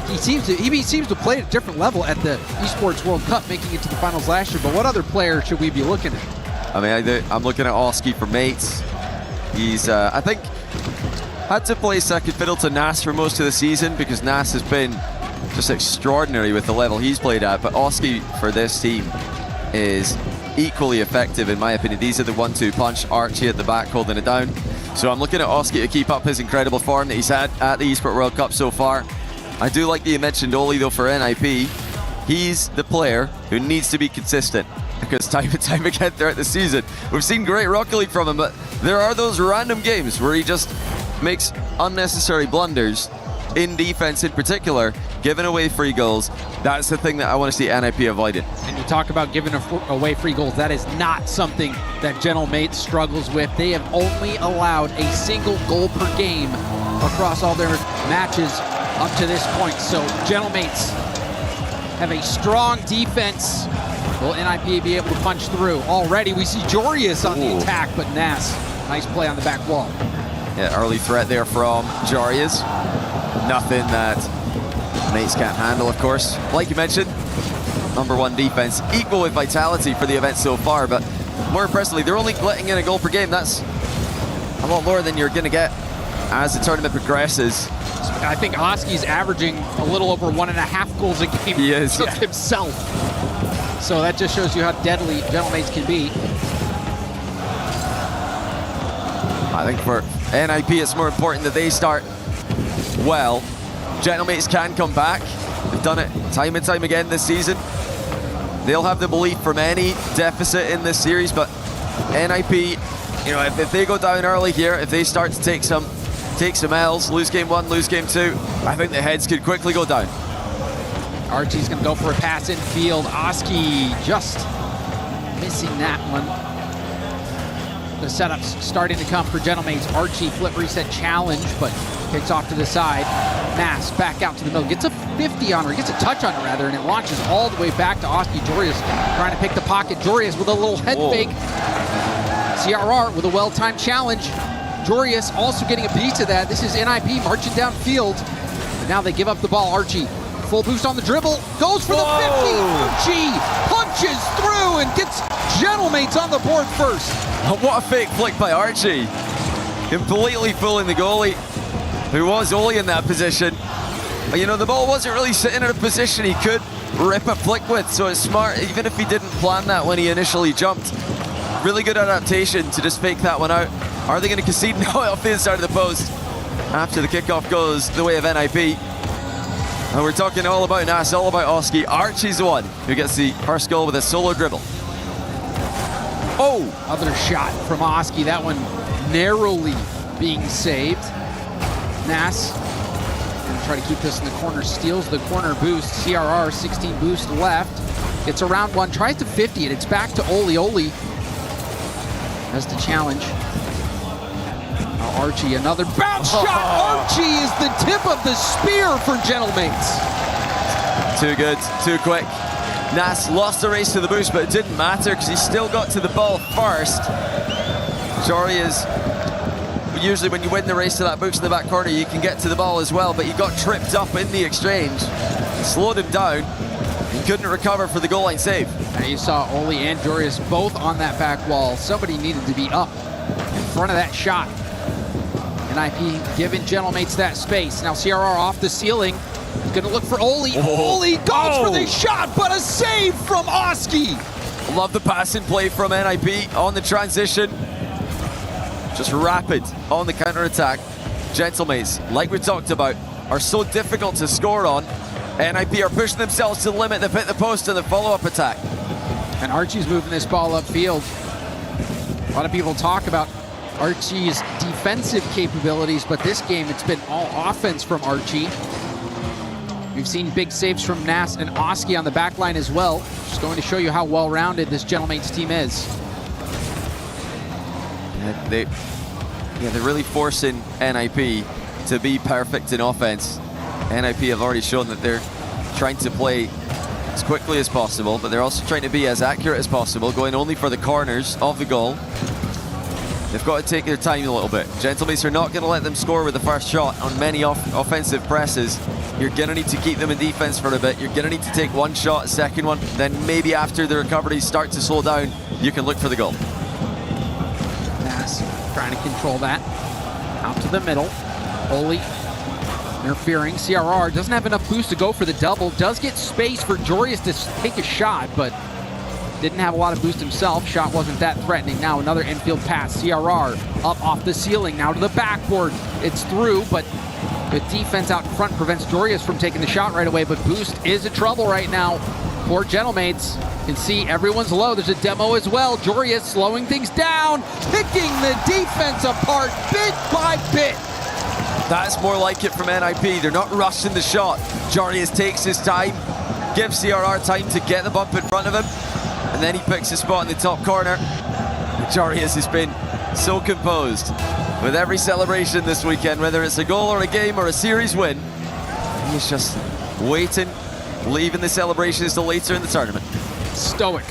he seems to play at a different level at the Esports World Cup, making it to the finals last year. But what other player should we be looking at? I mean, I'm looking at Oski for Mates. He's, I think, had to play second fiddle to Nas for most of the season because Nas has been just extraordinary with the level he's played at. But Oski for this team is equally effective, in my opinion. These are the 1-2 punch. Archie at the back holding it down. So I'm looking at Oski to keep up his incredible form that he's had at the Esports World Cup so far. I do like that you mentioned Oli though for NIP. He's the player who needs to be consistent because time and time again throughout the season, we've seen great Rocket League from him, but there are those random games where he just makes unnecessary blunders in defense in particular, giving away free goals. That's the thing that I want to see NIP avoided. And you talk about giving away free goals. That is not something that Gentlemates struggles with. They have only allowed a single goal per game across all their matches up to this point. So Gentlemates have a strong defense. Will NIP be able to punch through? Already we see Jorius on the attack, but Nas, nice play on the back wall. Yeah, early threat there from Jorius. Nothing that Mates can't handle, of course. Like you mentioned, #1 defense, equal with vitality for the event so far, but more impressively, they're only letting in a goal per game. That's a lot lower than you're going to get as the tournament progresses. I think Oski's averaging a little over 1.5 goals a game he is, himself. So that just shows you how deadly Gentlemates can be. I think for NIP, it's more important that they start well. Gentlemates can come back. They've done it time and time again this season. They'll have the belief from any deficit in this series, but NIP, you know, if they go down early here, if they start to take some L's, lose game 1, lose game 2, I think the heads could quickly go down. Archie's gonna go for a pass in field. Oski just missing that one. The setup's starting to come for Gentlemates. Archie flip reset challenge, but kicks off to the side. Mass back out to the middle, gets a 50 on her, gets a touch on her rather, and it launches all the way back to Oski. Jorius trying to pick the pocket. Jorius with a little head fake. CRR with a well-timed challenge. Jorius also getting a piece of that. This is NIP marching downfield. But now they give up the ball. Archie, full boost on the dribble, goes for the 50. Archie punches through and gets Gentlemates on the board first. What a fake flick by Archie. Completely fooling the goalie, who was only in that position. But, you know, the ball wasn't really sitting in a position he could rip a flick with, so it's smart, even if he didn't plan that when he initially jumped. Really good adaptation to just fake that one out. Are they going to concede? No, off the inside of the post. After the kickoff goes the way of NIP. And we're talking all about Nas, all about Oski. Archie's the one who gets the first goal with a solo dribble. Oh, other shot from Oski. That one narrowly being saved. Nas gonna try to keep this in the corner. Steals the corner boost. CRR 16 boost left. It's around one. Tries to 50 it. It's back to Oli. Oli has the challenge. Archie, another bounce shot. Archie is the tip of the spear for Gentlemates. Too good, too quick. Nas lost the race to the boost, but it didn't matter because he still got to the ball first. Jory is usually when you win the race to that boost in the back corner, you can get to the ball as well, but he got tripped up in the exchange, slowed him down, and couldn't recover for the goal line save. And you saw Oli and Jorius both on that back wall. Somebody needed to be up in front of that shot. NIP giving Gentlemates that space. Now CRR off the ceiling. He's gonna look for Oli. Oli goes for the shot, but a save from Oski. Love the pass and play from NIP on the transition. Just rapid on the counter-attack. Gentlemates, like we talked about, are so difficult to score on. NIP are pushing themselves to the limit. They've hit the post in the follow-up attack. And Archie's moving this ball upfield. A lot of people talk about Archie's defensive capabilities, but this game it's been all offense from Archie. We've seen big saves from Nas and Oski on the back line as well. Just going to show you how well-rounded this Gentlemates team is. They're really forcing NIP to be perfect in offense. NIP have already shown that they're trying to play as quickly as possible, but they're also trying to be as accurate as possible, going only for the corners of the goal. They've got to take their time a little bit. Gentlemates are not going to let them score with the first shot on many offensive presses. You're going to need to keep them in defense for a bit. You're going to need to take one shot, a second one, then maybe after the recoveries start to slow down, you can look for the goal. Nas trying to control that. Out to the middle. Oli interfering. CRR doesn't have enough boost to go for the double. Does get space for Jorius to take a shot, but didn't have a lot of boost himself. Shot wasn't that threatening. Now another infield pass. CRR up off the ceiling. Now to the backboard. It's through, but the defense out in front prevents Jorius from taking the shot right away, but boost is in trouble right now for Gentlemates. You can see everyone's low. There's a demo as well. Jorius slowing things down, picking the defense apart bit by bit. That's more like it from NIP. They're not rushing the shot. Jorius takes his time, gives CRR time to get the bump in front of him, and then he picks a spot in the top corner. Jorius has been so composed with every celebration this weekend, whether it's a goal or a game or a series win. He's just waiting, leaving the celebrations till later in the tournament. Stoic.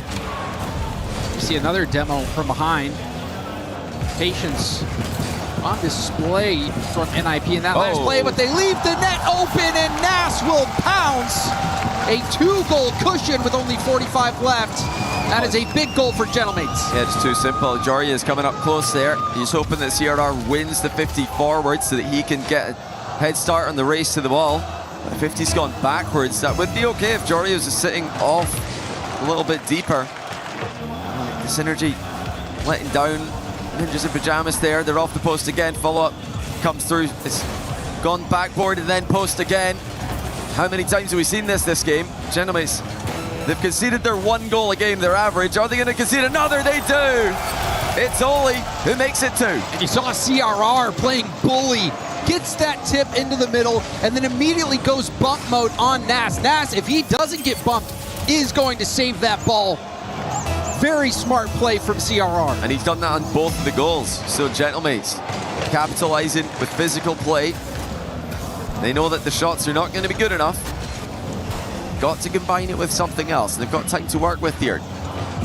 You see another demo from behind. Patience on display from NIP in that last play, but they leave the net open and Nas will pounce. A 2-goal cushion with only 45 left. That is a big goal for Gentlemates. Yeah, it's too simple. Jory is coming up close there. He's hoping that CRR wins the 50 forward so that he can get a head start on the race to the ball. The 50's gone backwards. That would be okay if Jory was sitting off a little bit deeper. The synergy letting down. Ninjas in pajamas there. They're off the post again. Follow-up comes through. It's gone backboard and then post again. How many times have we seen this game? Gentlemates, they've conceded their 1 goal a game, their average. Are they going to concede another? They do. It's Oli who makes it 2. And you saw CRR playing bully. Gets that tip into the middle and then immediately goes bump mode on Nas. Nas, if he doesn't get bumped, is going to save that ball. Very smart play from CRR. And he's done that on both of the goals. So Gentlemates capitalizing with physical play. They know that the shots are not going to be good enough. Got to combine it with something else. They've got time to work with here.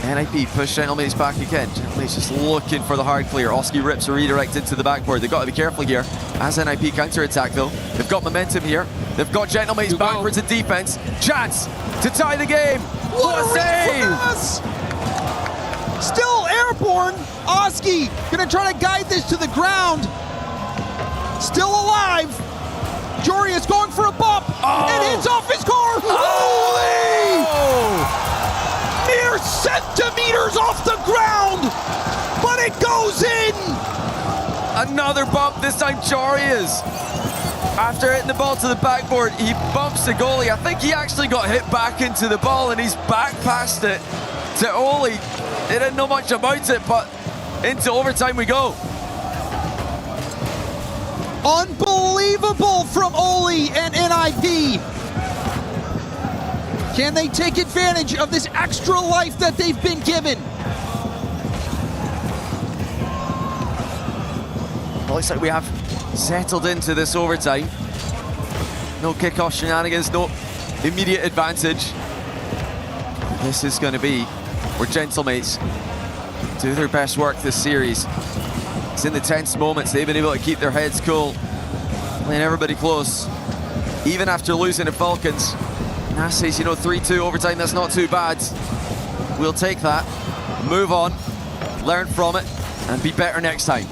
NIP push Gentlemates back again. Gentlemates just looking for the hard clear. Oski rips a redirect into the backboard. They've got to be careful here. As NIP counter-attack though. They've got momentum here. They've got Gentlemates backwards in defense. Chance to tie the game. What a save! Still airborne. Oski gonna try to guide this to the ground. Still alive. Jorius going for a bump. It hits off his car. Holy! Mere centimeters off the ground, but it goes in. Another bump, this time Jorius. After hitting the ball to the backboard, he bumps the goalie. I think he actually got hit back into the ball and he's back past it to Oli. They didn't know much about it, but into overtime we go. Unbelievable from Oli and NIP. Can they take advantage of this extra life that they've been given? looks like we have settled into this overtime. No kickoff shenanigans, no immediate advantage. This is going to be where Gentlemates do their best work this series. It's in the tense moments they've been able to keep their heads cool, playing everybody close. Even after losing to Falcons, Nas says, you know, 3-2 overtime, that's not too bad. We'll take that, move on, learn from it, and be better next time.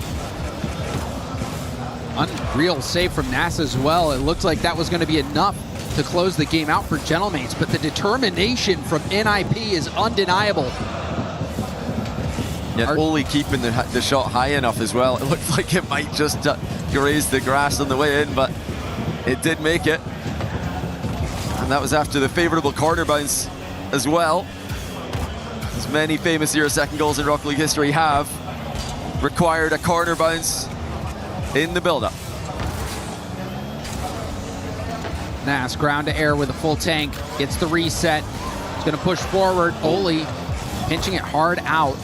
Unreal save from Nas as well. It looked like that was going to be enough to close the game out for Gentlemates, but the determination from NIP is undeniable. Yeah, only keeping the shot high enough as well. It looked like it might just graze the grass on the way in, but it did make it. And that was after the favorable corner bounce as well. As many famous 0-second goals in Rocket League history have required a corner bounce in the build-up. Nas ground to air with a full tank, gets the reset. He's gonna push forward. Oli pinching it hard out.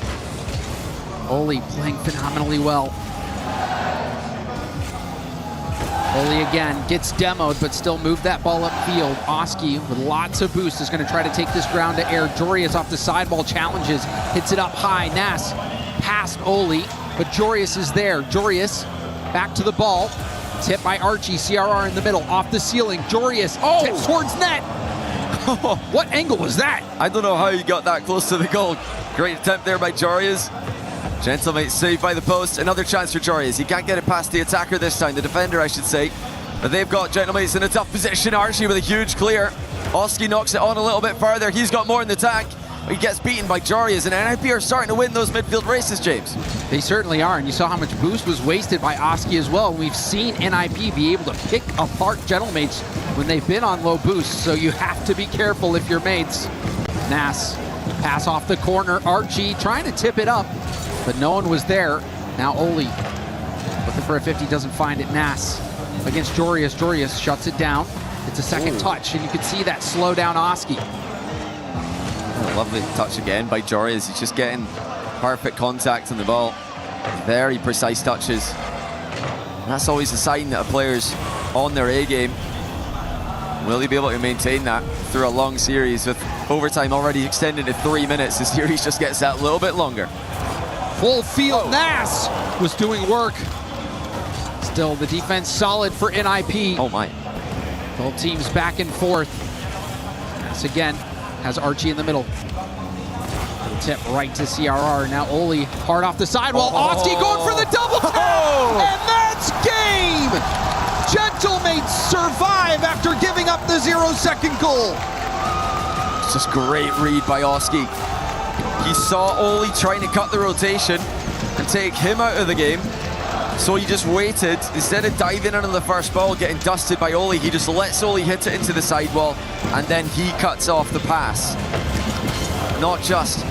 Oli playing phenomenally well. Oli again gets demoed, but still moved that ball upfield. Oski with lots of boost is going to try to take this ground to air. Jorius off the sideball challenges, hits it up high. Nas past Oli, but Jorius is there. Jorius back to the ball. It's hit by Archie. CRR in the middle, off the ceiling. Jorius tips towards net. What angle was that? I don't know how he got that close to the goal. Great attempt there by Jorius. Gentlemate saved by the post. Another chance for Jorius. He can't get it past the attacker this time, the defender I should say. But they've got Gentlemates in a tough position. Archie with a huge clear. Oski knocks it on a little bit further. He's got more in the tank. He gets beaten by Jorius, and NIP are starting to win those midfield races, James. They certainly are, and you saw how much boost was wasted by Oski as well. We've seen NIP be able to pick apart Gentlemates when they've been on low boost, so you have to be careful if you're mates. Nas, pass off the corner. Archie trying to tip it up, but no one was there. Now Oli looking for a 50, doesn't find it. Nas against Jorius. Jorius shuts it down. It's a second touch, and you can see that slow down Oski. A lovely touch again by Jorius. He's just getting perfect contact on the ball. Very precise touches. And that's always a sign that a player's on their A game. Will he be able to maintain that through a long series with overtime already extended to 3 minutes? The series just gets that little bit longer. Full field, Nas was doing work. Still, the defense solid for NIP. Oh my. Both teams back and forth. Nas again has Archie in the middle. Tip right to CRR. Now Oli hard off the sidewall. Oski going for the double tap, and that's game. Gentlemates survive after giving up the 0-second goal. It's just great read by Oski. He saw Oli trying to cut the rotation and take him out of the game. So he just waited. Instead of diving in on the first ball, getting dusted by Oli, he just lets Oli hit it into the sidewall, and then he cuts off the pass. Not just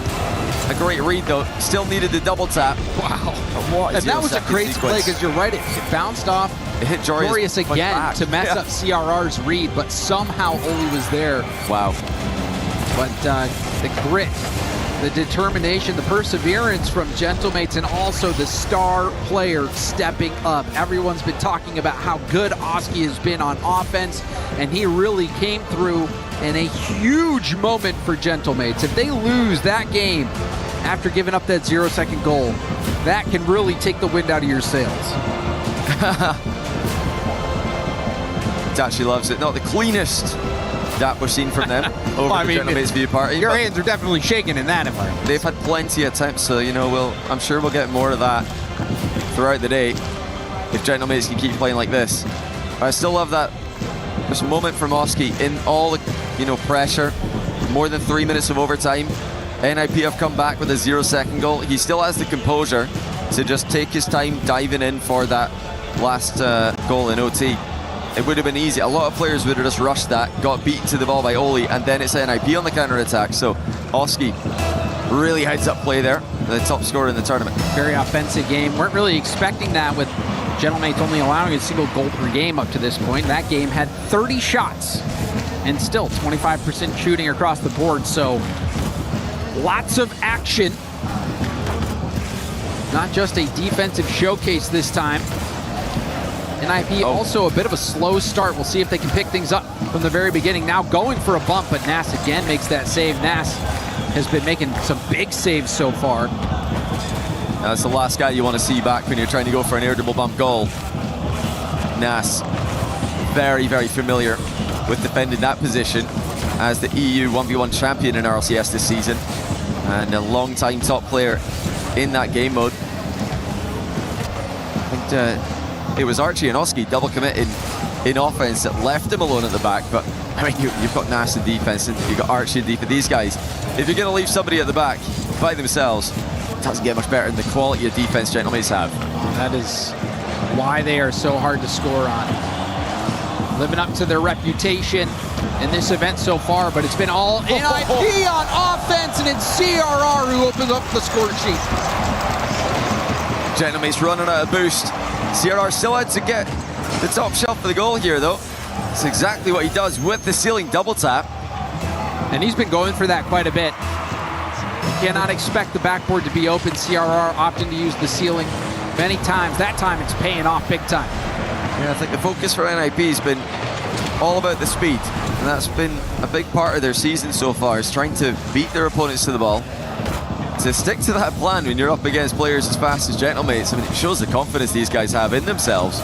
a great read though, still needed the double tap. Wow. And that was a crazy play, because you're right, it bounced off. It hit Jorius again to mess up CRR's read, but somehow Oli was there. Wow. But the grit, the determination, the perseverance from Gentlemates, and also the star player stepping up. Everyone's been talking about how good Oski has been on offense, and he really came through in a huge moment for Gentlemates. If they lose that game after giving up that 0-second goal, that can really take the wind out of your sails. Dachi loves it. Not the cleanest that we've seen from them over the Gentlemates view party. Your hands are definitely shaking in that environment. They've had plenty of attempts, so you know, I'm sure we'll get more of that throughout the day if Gentlemates can keep playing like this. But I still love that this moment from Oski in all the pressure. More than 3 minutes of overtime. NIP have come back with a 0-second goal. He still has the composure to just take his time diving in for that last goal in OT. It would have been easy. A lot of players would have just rushed that, got beaten to the ball by Oli, and then it's NIP on the counter-attack. So Oski really heads-up play there, the top scorer in the tournament. Very offensive game. Weren't really expecting that with Gentlemates only allowing a single goal per game up to this point. That game had 30 shots and still 25% shooting across the board. So lots of action. Not just a defensive showcase this time. NIP also a bit of a slow start. We'll see if they can pick things up from the very beginning. Now going for a bump, but Nas again makes that save. Nas has been making some big saves so far. That's the last guy you want to see back when you're trying to go for an air double bump goal. Nas, very, very familiar with defending that position as the EU 1v1 champion in RLCS this season, and a long-time top player in that game mode. I think it was Archie and Oski double committing in offense that left him alone at the back, but I mean, you've got Nas in defense and you've got Archie in defense. These guys, if you're going to leave somebody at the back by themselves, it doesn't get much better than the quality of defense Gentlemen have. That is why they are so hard to score on. Living up to their reputation in this event so far, but it's been all NIP on offense, and it's CRR who opens up the score sheet. Gentlemen's running out of boost. CRR still had to get the top shelf for the goal here, though. It's exactly what he does with the ceiling double tap. And he's been going for that quite a bit. You cannot expect the backboard to be open. CRR opting to use the ceiling many times. That time it's paying off big time. Yeah, I think the focus for NIP has been all about the speed, and that's been a big part of their season so far, is trying to beat their opponents to the ball. To stick to that plan when you're up against players as fast as Gentlemates, I mean, it shows the confidence these guys have in themselves.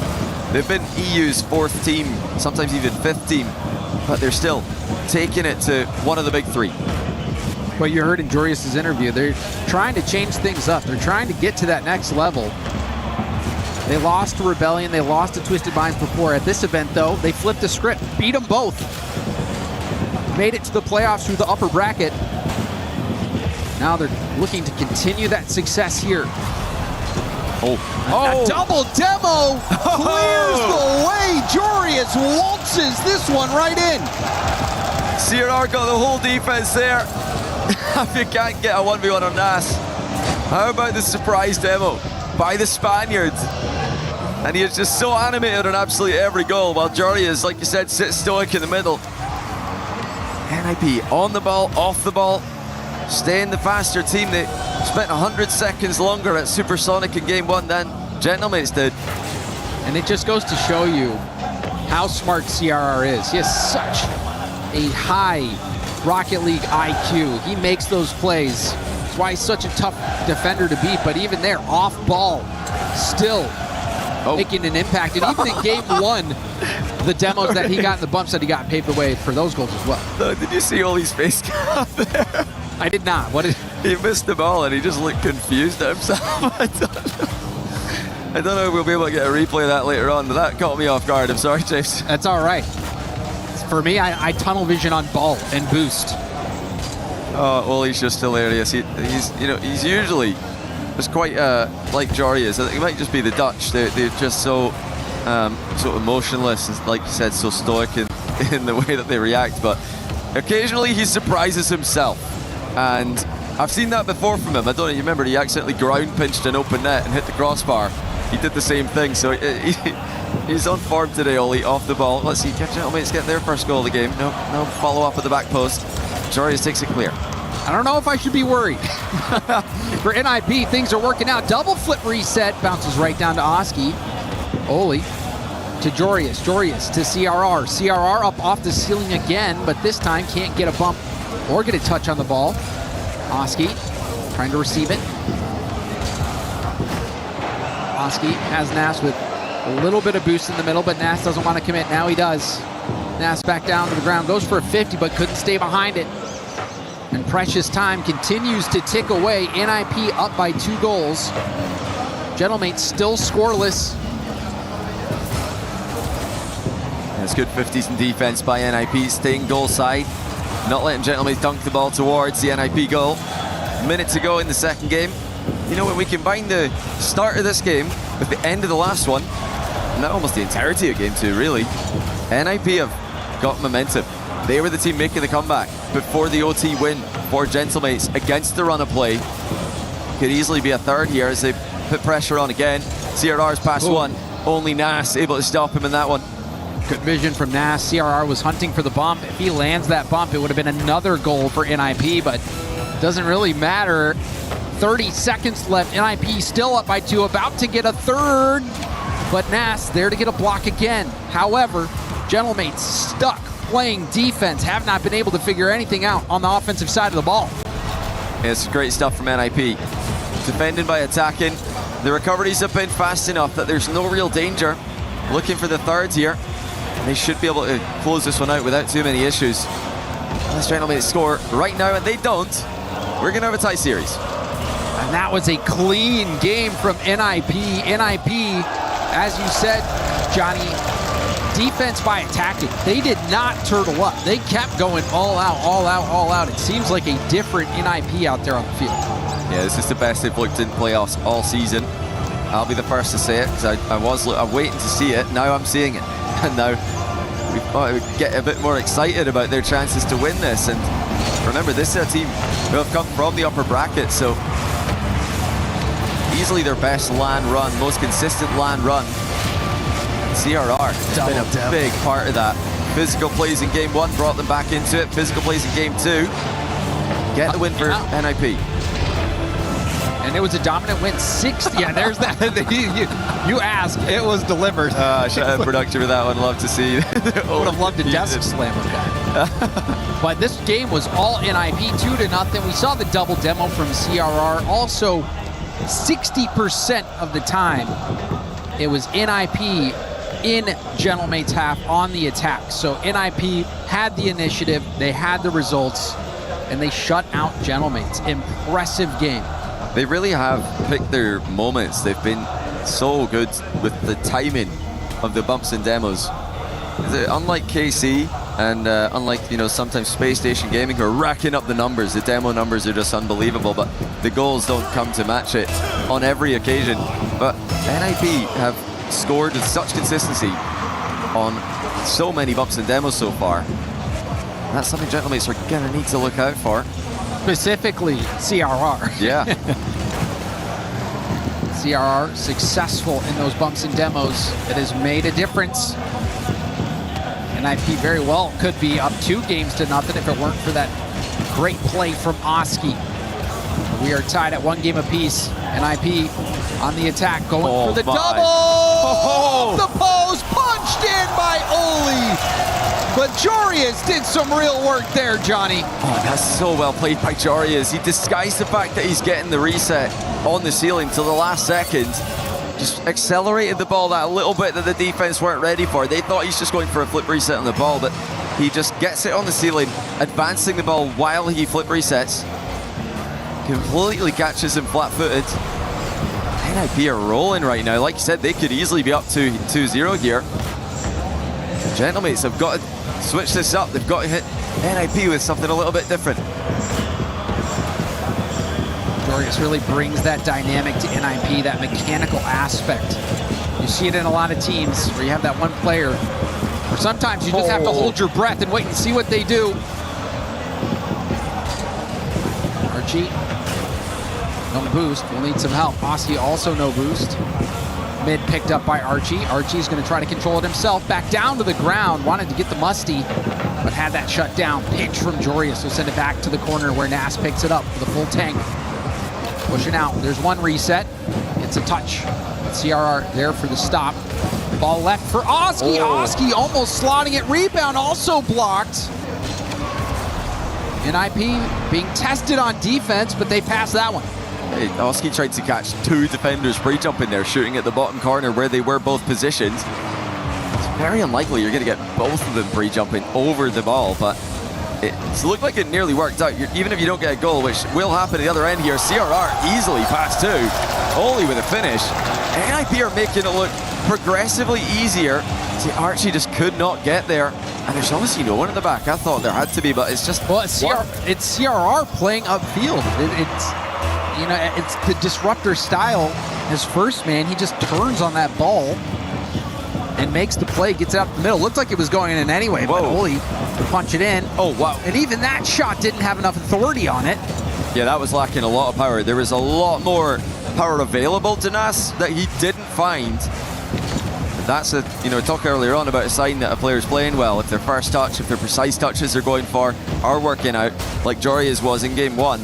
They've been EU's 4th team, sometimes even 5th team, but they're still taking it to one of the big 3. Well, you heard in Jorius' interview, they're trying to change things up. They're trying to get to that next level. They lost to Rebellion, they lost to Twisted Minds before. At this event, though, they flipped the script, beat them both. Made it to the playoffs through the upper bracket. Now they're looking to continue that success here. A double demo clears the way. Jorius waltzes this one right in. CRR got the whole defense there. If you can't get a 1v1 on Nas, how about the surprise demo by the Spaniards? And he is just so animated on absolutely every goal, while Jorius, like you said, sits stoic in the middle. NIP on the ball, off the ball, staying the faster team. They spent 100 seconds longer at Supersonic in game 1 than Gentlemates did. And it just goes to show you how smart CRR is. He has such a high Rocket League IQ. He makes those plays. That's why he's such a tough defender to beat, but even there, off ball, still making an impact. And even in game 1, the demos that he got and the bumps that he got paved the way for those goals as well. Did you see Oli's face up there? I did not. What did he missed the ball and he just looked confused at himself. I don't know if we'll be able to get a replay of that later on, but that caught me off guard. I'm sorry, James. That's all right. For me, I tunnel vision on ball and boost. Oh, Oli's just hilarious. He's usually just quite like Jorius. I think it might just be the Dutch. They're just so emotionless and, like you said, so stoic in the way that they react. But occasionally he surprises himself, and I've seen that before from him. I don't know, you remember he accidentally ground pinched an open net and hit the crossbar. He did the same thing, so he's on form today, Oli, off the ball. Let's see, Gentlemen's getting their first goal of the game. No follow up at the back post. Jorius takes it clear. I don't know if I should be worried. For NIP, things are working out. Double flip reset, bounces right down to Oski. Oli to Jorius, Jorius to CRR. CRR up off the ceiling again, but this time can't get a bump or get a touch on the ball. Oski trying to receive it. Oski has Nas with a little bit of boost in the middle, but Nas doesn't want to commit. Now he does. Nas back down to the ground, goes for a 50, but couldn't stay behind it. And precious time continues to tick away. NIP up by 2 goals. Gentlemates still scoreless. That's good 50s in defense by NIP, staying goal side, not letting Gentlemates dunk the ball towards the NIP goal. A minute to go in the second game. You know, when we combine the start of this game with the end of the last one, and that almost the entirety of game 2, really, NIP have got momentum. They were the team making the comeback before the OT win for Gentlemates against the run of play. Could easily be a third here as they put pressure on again. CRR's past one, only Nas able to stop him in that one. Good vision from Nas. CRR was hunting for the bump. If he lands that bump, it would have been another goal for NIP, but it doesn't really matter. 30 seconds left. NIP still up by 2, about to get a third. but Nas there to get a block again. However, Gentlemates stuck playing defense, have not been able to figure anything out on the offensive side of the ball. Yeah, it's great stuff from NIP. Defending by attacking. The recoveries have been fast enough that there's no real danger. Looking for the third here. They should be able to close this one out without too many issues. Unless Gentlemates score right now, and they don't, we're going to have a tight series. And that was a clean game from NIP. NIP, as you said, Johnny, defense by attacking. They did not turtle up. They kept going all out, all out, all out. It seems like a different NIP out there on the field. Yeah, this is the best they've looked in playoffs all season. I'll be the first to say it, because I'm waiting to see it. Now I'm seeing it. And now we've got to get a bit more excited about their chances to win this. And remember, this is a team who have come from the upper bracket, so easily their best LAN run, most consistent LAN run. CRR has been a big part of that. Physical plays in game 1 brought them back into it. Physical plays in game 2. Get the win for NIP. And it was a dominant win, 60. Yeah, there's that. you asked, it was delivered. I should have production with that one. Love to see. I would have loved a desk slam with that. But this game was all NIP, 2-0. We saw the double demo from CRR. Also, 60% of the time, it was NIP in Gentlemates half on the attack. So NIP had the initiative, they had the results, and they shut out Gentlemates. Impressive game. They really have picked their moments. They've been so good with the timing of the bumps and demos. Unlike KC and unlike, sometimes Space Station Gaming, who are racking up the numbers, the demo numbers are just unbelievable, but the goals don't come to match it on every occasion. But NIP have scored with such consistency on so many bumps and demos so far. That's something Gentlemates are gonna need to look out for. Specifically, CRR. Yeah. CRR successful in those bumps and demos. It has made a difference. NIP very well could be up 2-0 if it weren't for that great play from Oski. We are tied at 1 game apiece. NIP on the attack, going for the double! Off the post, punched in by Oli! But Jorius did some real work there, Johnny. Oh, that's so well played by Jorius. He disguised the fact that he's getting the reset on the ceiling till the last second. Just accelerated the ball that little bit that the defense weren't ready for. They thought he's just going for a flip reset on the ball, but he just gets it on the ceiling, advancing the ball while he flip resets. Completely catches him flat-footed. NIP are rolling right now. Like you said, they could easily be up to 2-0 here. Gentlemates have got to switch this up. They've got to hit NIP with something a little bit different. Jorius really brings that dynamic to NIP, that mechanical aspect. You see it in a lot of teams where you have that one player, or sometimes you just have to hold your breath and wait and see what they do. Archie, no boost, we'll need some help. Oski also no boost. Mid picked up by Archie. Archie's gonna try to control it himself. Back down to the ground, wanted to get the musty, but had that shut down. Pitch from Jorius, so send it back to the corner where Nas picks it up for the full tank. Pushing out, there's one reset. It's a touch. CRR there for the stop. Ball left for Oski. Oski almost slotting it. Rebound also blocked. NIP being tested on defense, but they passed that one. Hey, Oski tried to catch 2 defenders pre-jumping there, shooting at the bottom corner where they were both positioned. It's very unlikely you're going to get both of them pre-jumping over the ball, but it looked like it nearly worked out. Even if you don't get a goal, which will happen at the other end here, CRR easily past 2, only with a finish. NIP are making it look progressively easier. See, Archie just could not get there. And there's honestly no one in the back. I thought there had to be, but it's just... Well, it's CRR playing upfield. It's the disruptor style. His first man, he just turns on that ball and makes the play, gets out the middle. Looked like it was going in anyway, but Oli to punch it in. Oh, wow. And even that shot didn't have enough authority on it. Yeah, that was lacking a lot of power. There was a lot more power available to Nas that he didn't find. That's talk earlier on about a sign that a player's playing well. If their first touch, if their precise touches they're going for are working out, like Jorius was in game 1.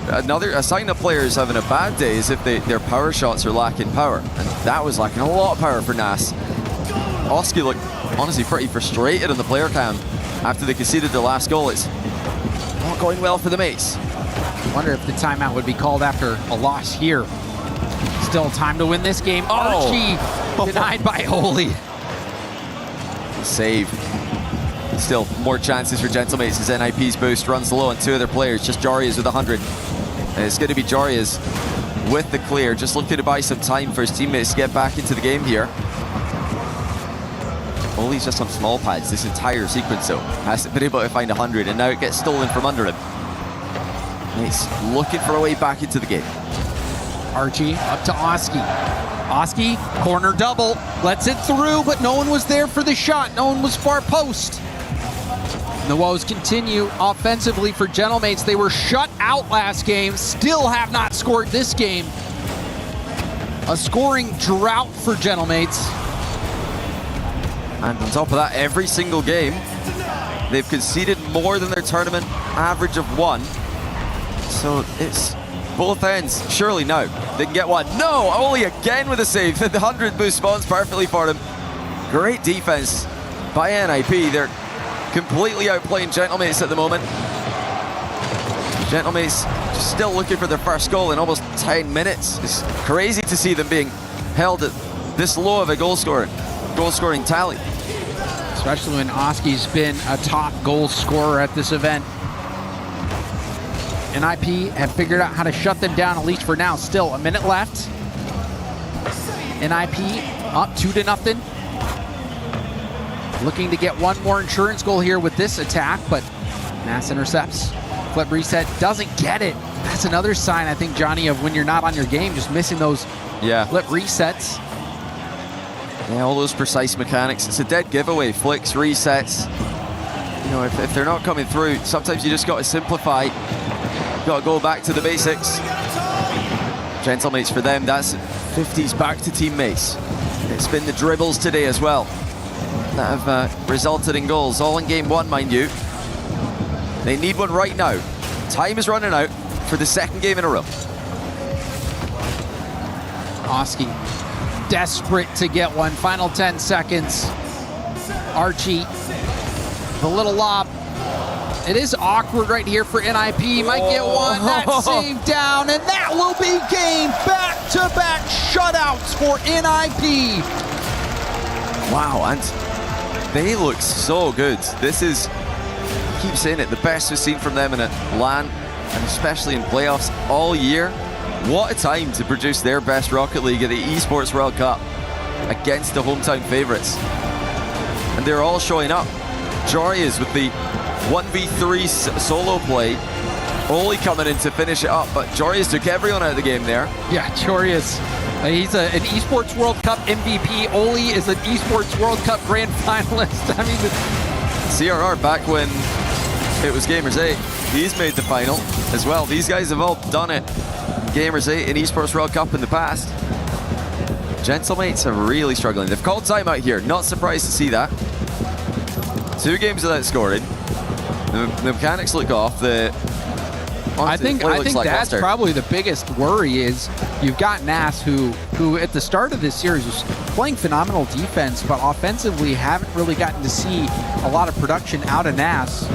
a sign of players having a bad day is if their power shots are lacking power, and that was lacking a lot of power for Nas. Oski looked honestly pretty frustrated on the player cam after they conceded their last goal. It's not going well for the mates. Wonder if the timeout would be called after a loss here. Still time to win this game. Archie denied by Holy. Save. Still more chances for Gentlemates as NIP's boost runs low on 2 of their players. Just Jarius with 100. And it's going to be Jarius with the clear, just looking to buy some time for his teammates to get back into the game here. Holy's just on small pads this entire sequence, though. Hasn't been able to find 100, and now it gets stolen from under him. He's looking for a way back into the game. Archie up to Oski. Oski, corner double, lets it through, but no one was there for the shot. No one was far post. And the woes continue offensively for Gentlemates. They were shut out last game, still have not scored this game. A scoring drought for Gentlemates. And on top of that, every single game, they've conceded more than their tournament average of 1. So it's both ends. Surely now they can get one. No, Oli again with a save. The 100 boost spawns perfectly for them. Great defense by NIP. They're completely outplaying Gentlemates at the moment. Gentlemates just still looking for their first goal in almost 10 minutes. It's crazy to see them being held at this low of a goal scoring tally. Especially when Oski's been a top goal scorer at this event. NIP have figured out how to shut them down, at least for now. Still a minute left. NIP up 2-0. Looking to get one more insurance goal here with this attack, but Nass intercepts. Flip reset, doesn't get it. That's another sign, I think, Johnny, of when you're not on your game, just missing those flip resets. Yeah, all those precise mechanics. It's a dead giveaway. Flicks, resets. You know, if they're not coming through, sometimes you just got to simplify. Got to go back to the basics. Gentlemates for them, that's 50s back to teammates. It's been the dribbles today as well that have resulted in goals, all in game 1, mind you. They need one right now. Time is running out for the second game in a row. Oski desperate to get one. Final 10 seconds. Archie, the little lob. It is awkward right here for NIP. Might get one. That's saved down, and that will be game. Back-to-back shutouts for NIP. Wow, and they look so good. This is, I keep saying it, the best we've seen from them in a LAN, and especially in playoffs all year. What a time to produce their best Rocket League at the Esports World Cup against the hometown favorites. And they're all showing up. Jarius with the 1v3 solo play. Oli coming in to finish it up, but Jarius took everyone out of the game there. Yeah, Jarius. He's an Esports World Cup MVP. Oli is an Esports World Cup grand finalist. I mean, CRR back when it was Gamers 8. He's made the final as well. These guys have all done it. Gamers 8 in Esports World Cup in the past. Gentlemates are really struggling. They've called timeout here. Not surprised to see that. 2 games without scoring. The mechanics look off. I think that's probably the biggest worry is you've got Nass who at the start of this series was playing phenomenal defense, but offensively haven't really gotten to see a lot of production out of Nass.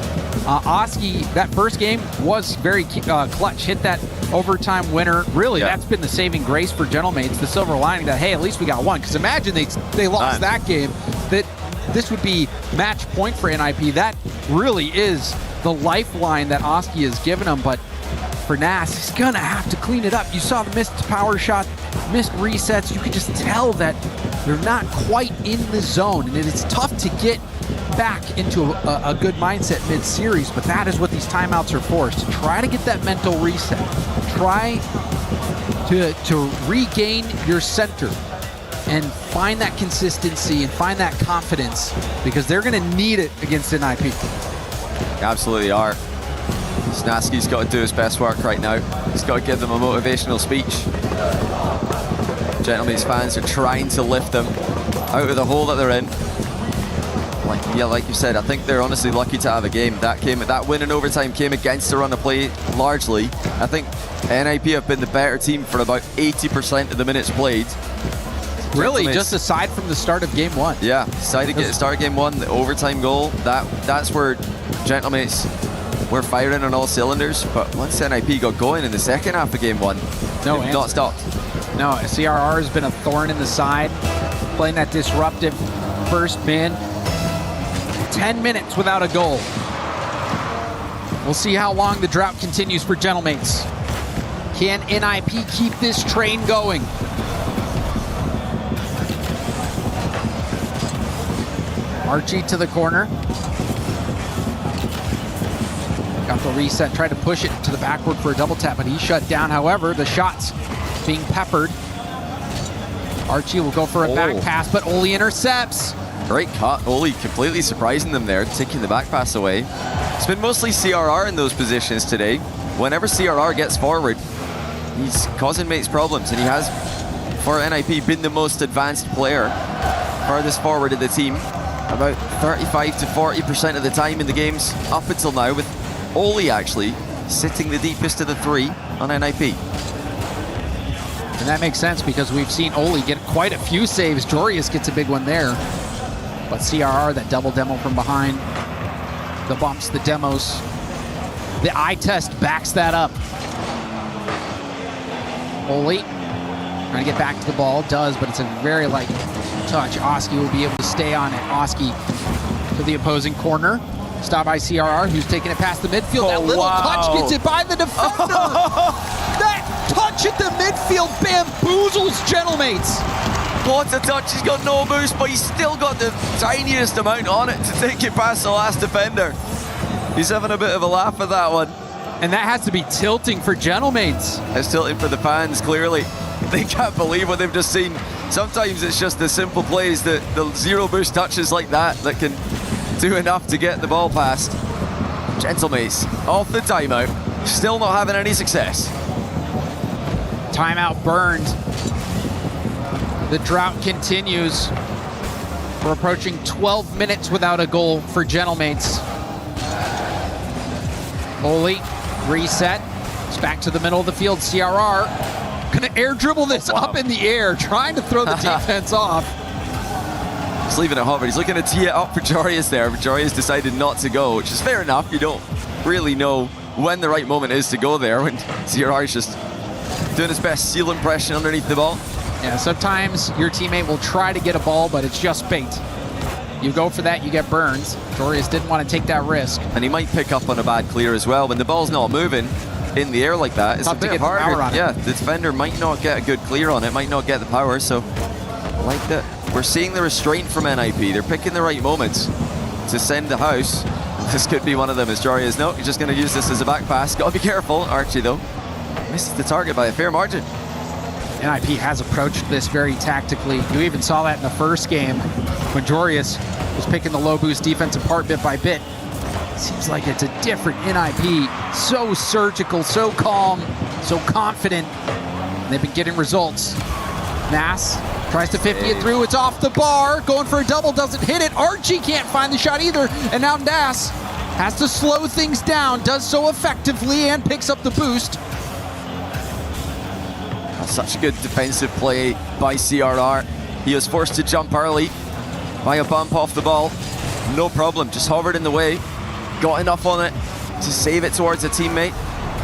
Oski, that first game was very clutch. Hit that overtime winner. Really, that's been the saving grace for Gentlemates. The silver lining that, hey, at least we got one. Because imagine they lost that game. That this would be match point for NIP. That really is the lifeline that Oski has given him. But for Nass, he's going to have to clean it up. You saw the missed power shot, missed resets. You could just tell that they're not quite in the zone. And it is tough to get back into a good mindset mid-series, but that is what these timeouts are for, is to try to get that mental reset. Try to regain your center and find that consistency and find that confidence, because they're going to need it against NIP. Absolutely are. Snasky's got to do his best work right now. He's got to give them a motivational speech. Gentlemates fans are trying to lift them out of the hole that they're in. like you said, I think they're honestly lucky to have a game. That win in overtime came against the run of play largely. I think NIP have been the better team for about 80% of the minutes played. Really, just aside from the start of game one. Yeah, start of game one, the overtime goal, that's where Gentlemates were firing on all cylinders. But once NIP got going in the second half of game one, they've not stopped. No, CRR has been a thorn in the side, playing that disruptive first man. 10 minutes without a goal. We'll see how long the drought continues for Gentlemates. Can NIP keep this train going? Archie to the corner. Got the reset, tried to push it to the backward for a double tap, but he's shut down. However, the shots being peppered. Archie will go for a back pass, but Oli intercepts. Great cut. Oli completely surprising them there, taking the back pass away. It's been mostly CRR in those positions today. Whenever CRR gets forward, he's causing mates problems, and he has, for NIP, been the most advanced player, farthest forward of the team, about 35 to 40% of the time in the games up until now, with Oli actually sitting the deepest of the three on NIP. And that makes sense because we've seen Oli get quite a few saves. Jorius gets a big one there. But CRR, that double demo from behind, the bumps, the demos, the eye test backs that up. Oli trying to get back to the ball, does, but it's a very light touch. Oski will be able to stay on it. Oski to the opposing corner. Stop by CRR, who's taking it past the midfield. That little touch gets it by the defender. That touch at the midfield bamboozles Gentlemates. What a touch. He's got no boost, but he's still got the tiniest amount on it to take it past the last defender. He's having a bit of a laugh at that one. And that has to be tilting for Gentlemates. It's tilting for the fans, clearly. They can't believe what they've just seen. Sometimes it's just the simple plays, the zero boost touches like that can do enough to get the ball past. Gentlemates off the timeout, still not having any success. Timeout burned. The drought continues. We're approaching 12 minutes without a goal for Gentlemates. Oli, reset. It's back to the middle of the field. CRR gonna air dribble this up in the air, trying to throw the defense off. He's leaving it hovered. He's looking to tee it up for Jorius there, but Jorius decided not to go, which is fair enough. You don't really know when the right moment is to go there, when CRR is just doing his best seal impression underneath the ball. Yeah, sometimes your teammate will try to get a ball, but it's just bait. You go for that, you get burned. Jorius didn't want to take that risk. And he might pick up on a bad clear as well. When the ball's not moving in the air like that, it's a bit harder. Yeah, the defender might not get a good clear on it, might not get the power, so like that. We're seeing the restraint from NIP. They're picking the right moments to send the house. This could be one of them as Jorius. No, he's just going to use this as a back pass. Got to be careful. Archie, though, misses the target by a fair margin. NIP has approached this very tactically. You even saw that in the first game when Jorius was picking the low boost defense apart bit by bit. Seems like it's a different NIP. So surgical, so calm, so confident. And they've been getting results. Nass tries to 50 it through. It's off the bar. Going for a double, doesn't hit it. Archie can't find the shot either. And now Nass has to slow things down. Does so effectively and picks up the boost. Such a good defensive play by CRR. He was forced to jump early by a bump off the ball. No problem, just hovered in the way. Got enough on it to save it towards a teammate.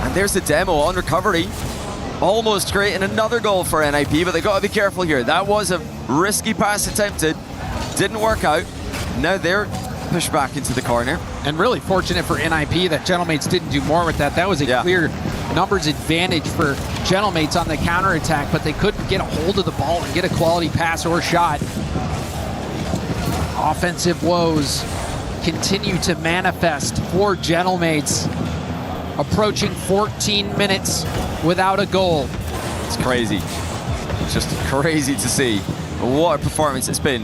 And there's the demo on recovery. Almost creating another goal for NIP, but they got to be careful here. That was a risky pass attempted. Didn't work out. Now they're pushed back into the corner. And really fortunate for NIP that Gentlemates didn't do more with that. That was a clear numbers advantage for Gentlemates on the counterattack, but they couldn't get a hold of the ball and get a quality pass or shot. Offensive woes continue to manifest for Gentlemates. Approaching 14 minutes without a goal. It's crazy. It's just crazy to see what a performance it's been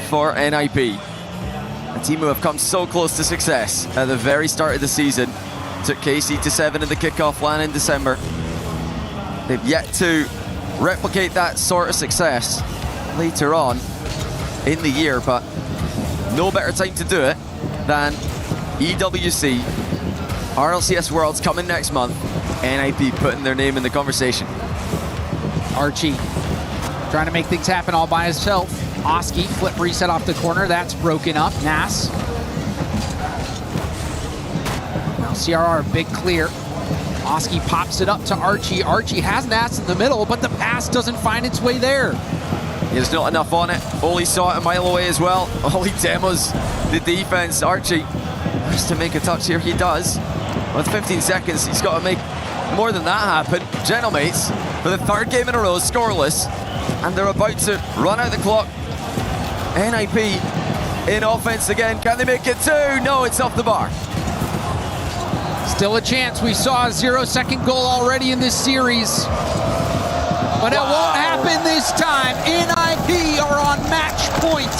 for NIP. A team who have come so close to success at the very start of the season. Took KC to 7 in the kickoff LAN in December. They've yet to replicate that sort of success later on in the year, but no better time to do it than EWC. RLCS Worlds coming next month. NIP putting their name in the conversation. Archie trying to make things happen all by himself. Oski, flip reset off the corner. That's broken up. Nas. Now CRR, big clear. Oski pops it up to Archie. Archie has Nas in the middle, but the pass doesn't find its way there. There's not enough on it. Oli saw it a mile away as well. Oli demos the defense. Archie has to make a touch here. He does. With 15 seconds, he's got to make more than that happen. Gentlemates, for the third game in a row, scoreless. And they're about to run out the clock. NIP in offense again. Can they make it two? No, it's off the bar. Still a chance. We saw a 0-second goal already in this series. But it won't happen this time. NIP are on match point.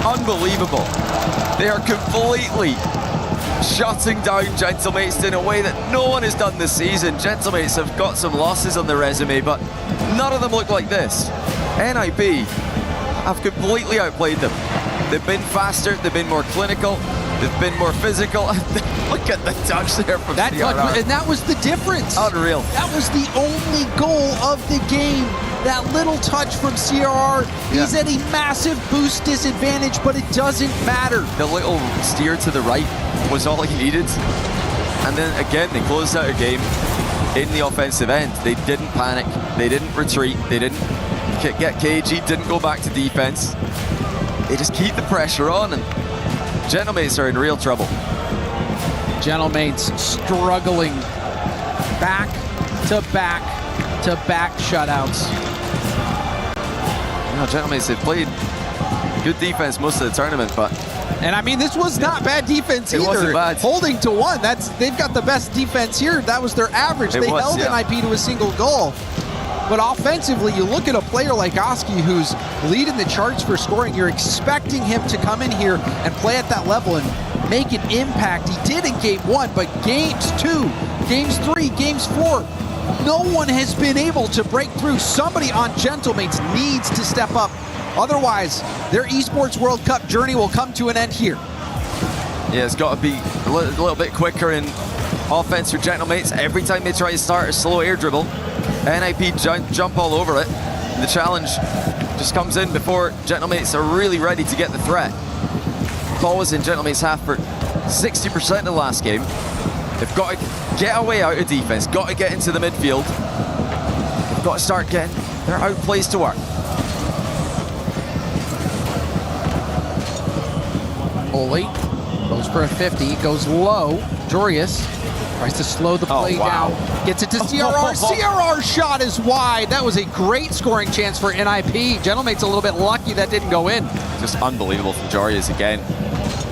Unbelievable. They are completely shutting down Gentlemates in a way that no one has done this season. Gentlemates have got some losses on their resume, but none of them look like this. NIP have completely outplayed them. They've been faster, they've been more clinical, they've been more physical. Look at the touch there from that CRR. touch, and that was the difference. Unreal. That was the only goal of the game. That little touch from CRR. He's at a massive boost disadvantage, but it doesn't matter. The little steer to the right was all he needed. And then again, they closed out a game in the offensive end. They didn't panic, they didn't retreat, they didn't get cagey, didn't go back to defense. They just keep the pressure on, and Gentlemates are in real trouble. Gentlemates struggling back to back to back shutouts. You know, Gentlemates, they've played good defense most of the tournament, but and I mean, this was not bad defense either. It wasn't bad. Holding to one, they've got the best defense here. That was their average. They held NIP to a single goal. But offensively, you look at a player like Oski who's leading the charts for scoring. You're expecting him to come in here and play at that level and make an impact. He did in game 1, but games 2, games 3, games 4, no one has been able to break through. Somebody on Gentlemates needs to step up. Otherwise, their Esports World Cup journey will come to an end here. Yeah, it's got to be a little bit quicker in offense for Gentlemates. Every time they try to start a slow air dribble, NIP jump all over it. The challenge just comes in before Gentlemates are really ready to get the threat. Ball was in Gentlemates' half for 60% of the last game. They've got to get a way out of defense, got to get into the midfield. They've got to start getting their outplays to work. Oli goes for a 50, goes low. Jorius tries to slow the play down, gets it to CRR. CRR shot is wide. That was a great scoring chance for NIP. Gentlemate's a little bit lucky that didn't go in. Just unbelievable from Jorius again.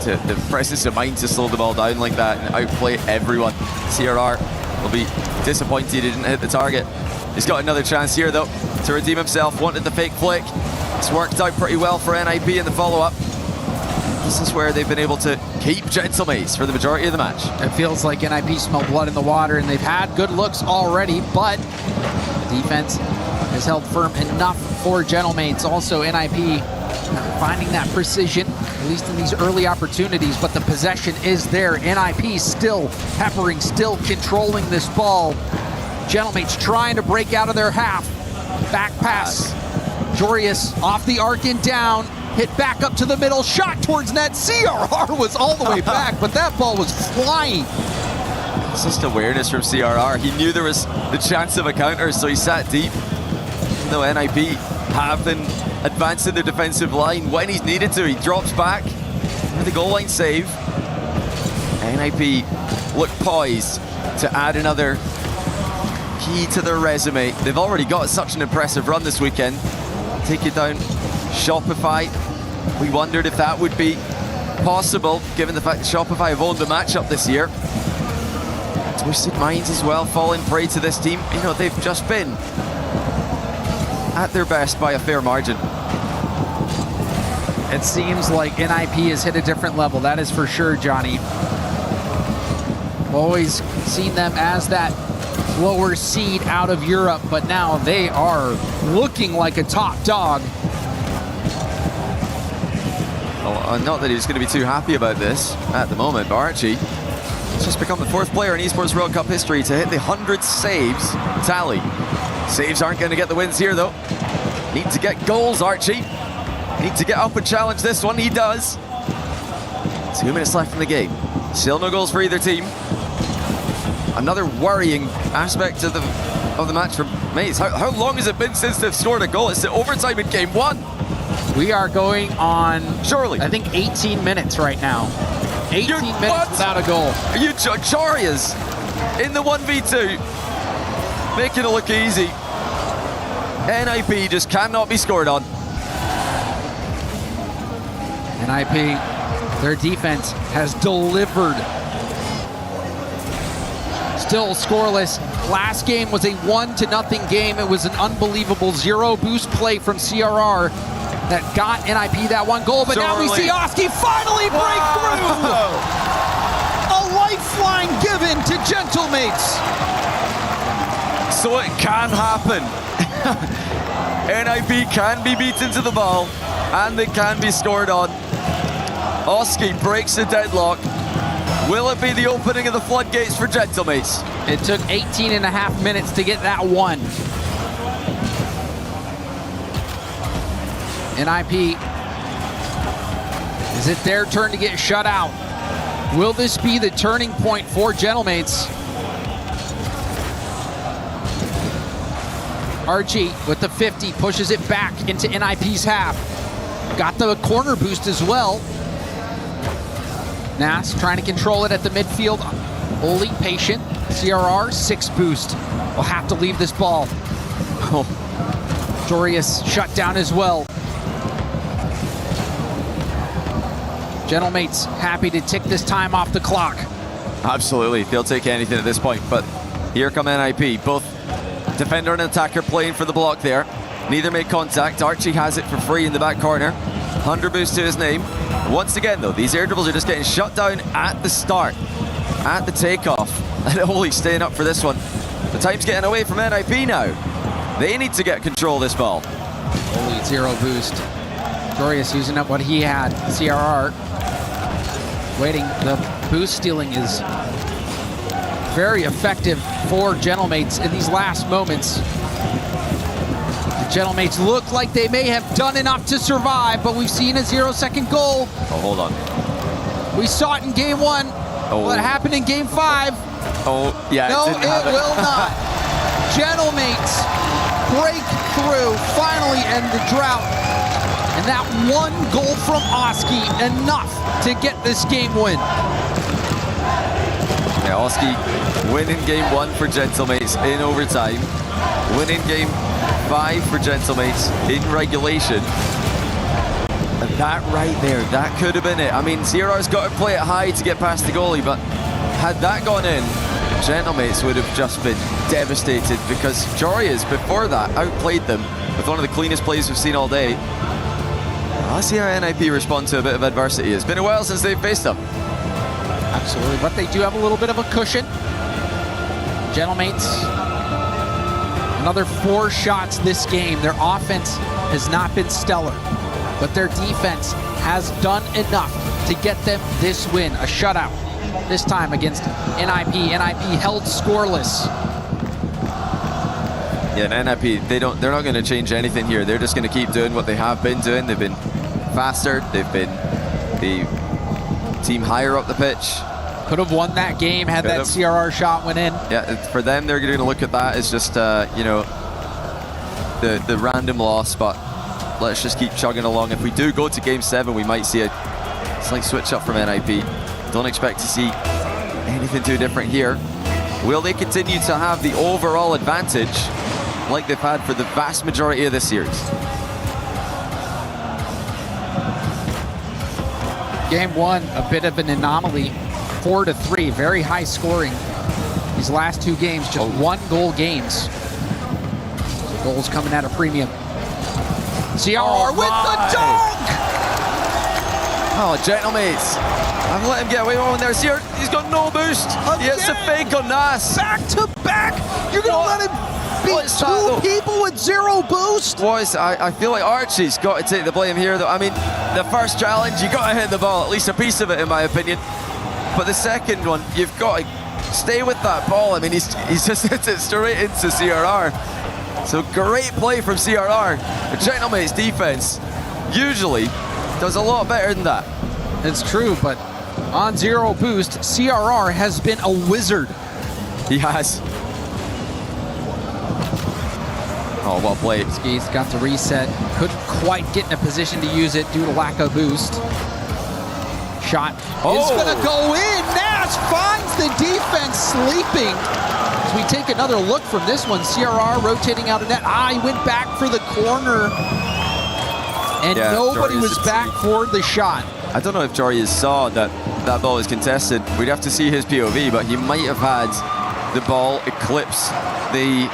The presence of mind to slow the ball down like that and outplay everyone. CRR will be disappointed he didn't hit the target. He's got another chance here though to redeem himself. Wanted the fake flick. It's worked out pretty well for NIP in the follow-up. This is where they've been able to keep Gentlemates for the majority of the match. It feels like NIP smelled blood in the water, and they've had good looks already, but the defense has held firm enough for Gentlemates. Also, NIP finding that precision, at least in these early opportunities, but the possession is there. NIP still peppering, still controlling this ball. Gentlemates trying to break out of their half. Back pass. Jorius off the arc and down. Hit back up to the middle, shot towards net. CRR was all the way back, but that ball was flying. It's just awareness from CRR. He knew there was the chance of a counter, so he sat deep. Even though NIP have been advancing their defensive line when he's needed to, he drops back with the goal line save. NIP look poised to add another key to their resume. They've already got such an impressive run this weekend. Take it down Shopify. We wondered if that would be possible, given the fact that Shopify have owned the matchup this year. Twisted Minds as well, falling prey to this team. You know, they've just been at their best by a fair margin. It seems like NIP has hit a different level, that is for sure, Johnny. Always seen them as that lower seed out of Europe, but now they are looking like a top dog. Not that he's going to be too happy about this at the moment, but Archie has just become the 4th player in Esports World Cup history to hit the 100 saves tally. Saves aren't going to get the wins here, though. Need to get goals, Archie. Need to get up and challenge this one. He does. 2 minutes left in the game. Still no goals for either team. Another worrying aspect of the match for Mates. How long has it been since they've scored a goal? It's the overtime in game 1. We are going on, surely, I think 18 minutes right now. 18 minutes without a goal. Are you Charias in the 1v2? Making it look easy. NIP just cannot be scored on. NIP, their defense has delivered. Still scoreless. Last game was a 1-0 game. It was an unbelievable 0 boost play from CRR that got NIP that 1 goal, but now we see Oski finally break through! A lifeline given to Gentlemates. So it can happen. NIP can be beaten to the ball, and they can be scored on. Oski breaks the deadlock. Will it be the opening of the floodgates for Gentlemates? It took 18.5 minutes to get that 1. NIP, is it their turn to get shut out? Will this be the turning point for Gentlemates? Archie with the 50 pushes it back into NIP's half. Got the corner boost as well. Nas trying to control it at the midfield. Oli patient. CRR 6 boost. Will have to leave this ball. Jorius shut down as well. Gentlemates happy to tick this time off the clock. Absolutely, they'll take anything at this point, but here come NIP. Both defender and attacker playing for the block there. Neither make contact. Archie has it for free in the back corner. 100 boost to his name. Once again, though, these air dribbles are just getting shut down at the start, at the takeoff. And Oli staying up for this one. The time's getting away from NIP now. They need to get control of this ball. Oli 0 boost. Jorius using up what he had. CRR waiting. The boost stealing is very effective for Gentlemates in these last moments. The Gentlemates look like they may have done enough to survive, but we've seen a 0-second goal. Oh, hold on. We saw it in game 1. Oh. What happened in game 5? Oh, yeah. No, it will not. Gentlemates break through, finally end the drought. And that 1 goal from Oski, enough to get this game win. Yeah, Oski winning game 1 for Gentlemates in overtime. Winning game 5 for Gentlemates in regulation. And that right there, that could have been it. I mean, CRR's got to play it high to get past the goalie, but had that gone in, Gentlemates would have just been devastated because Jorias, before that, outplayed them with one of the cleanest plays we've seen all day. Let's see how NIP respond to a bit of adversity. It's been a while since they've faced them. Absolutely, but they do have a little bit of a cushion. Gentlemates, another 4 shots this game. Their offense has not been stellar, but their defense has done enough to get them this win, a shutout. This time against NIP. NIP held scoreless. Yeah, and NIP, they're not going to change anything here. They're just going to keep doing what they have been doing. They've been faster. They've been the team higher up the pitch. Could have won that game had that CRR shot went in. Yeah, for them, they're going to look at that as just, you know, the random loss, but let's just keep chugging along. If we do go to game 7, we might see a slight switch up from NIP. Don't expect to see anything too different here. Will they continue to have the overall advantage like they've had for the vast majority of this series? Game 1, a bit of an anomaly. 4-3, very high scoring. These last 2 games, just 1-goal games. So goals coming at a premium. CRR with the dunk! Oh, Gentlemates. I've let him get away with one there. See, he's got no boost. He hits a fake on Nas. Back to back. You're going to let him beat two people with 0 boost. I feel like Archie's got to take the blame here, though. I mean, the first challenge, you got to hit the ball, at least a piece of it, in my opinion. But the second one, you've got to stay with that ball. I mean, he's just hit it straight into CRR. So great play from CRR. The Gentleman's defense usually does a lot better than that. It's true, but on 0 boost, CRR has been a wizard. He has. Oh, well played. He's got the reset. Couldn't quite get in a position to use it due to lack of boost. Shot is going to go in. Nash finds the defense sleeping. As we take another look from this one, CRR rotating out of net. He went back for the corner. And nobody was back for the shot. I don't know if Jarius saw that that ball was contested. We'd have to see his POV, but he might have had the ball eclipse the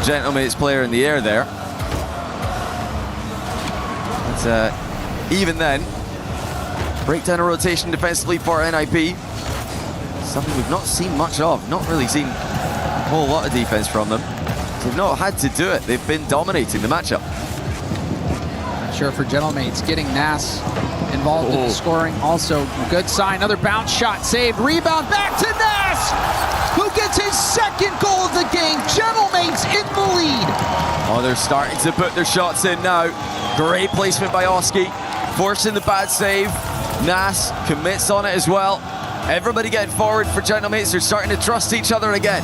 Gentlemates player in the air there. But even then, breakdown of rotation defensively for NIP. Something we've not seen much of. Not really seen a whole lot of defense from them. They've not had to do it. They've been dominating the matchup. Not sure for Gentlemates getting Nas involved in the scoring. Also, good sign. Another bounce shot saved. Rebound back to Nas, who gets his second goal of the game. Gentlemates in the lead. Oh, they're starting to put their shots in now. Great placement by Oski, forcing the bad save. Nas commits on it as well. Everybody getting forward for Gentlemates. They're starting to trust each other again.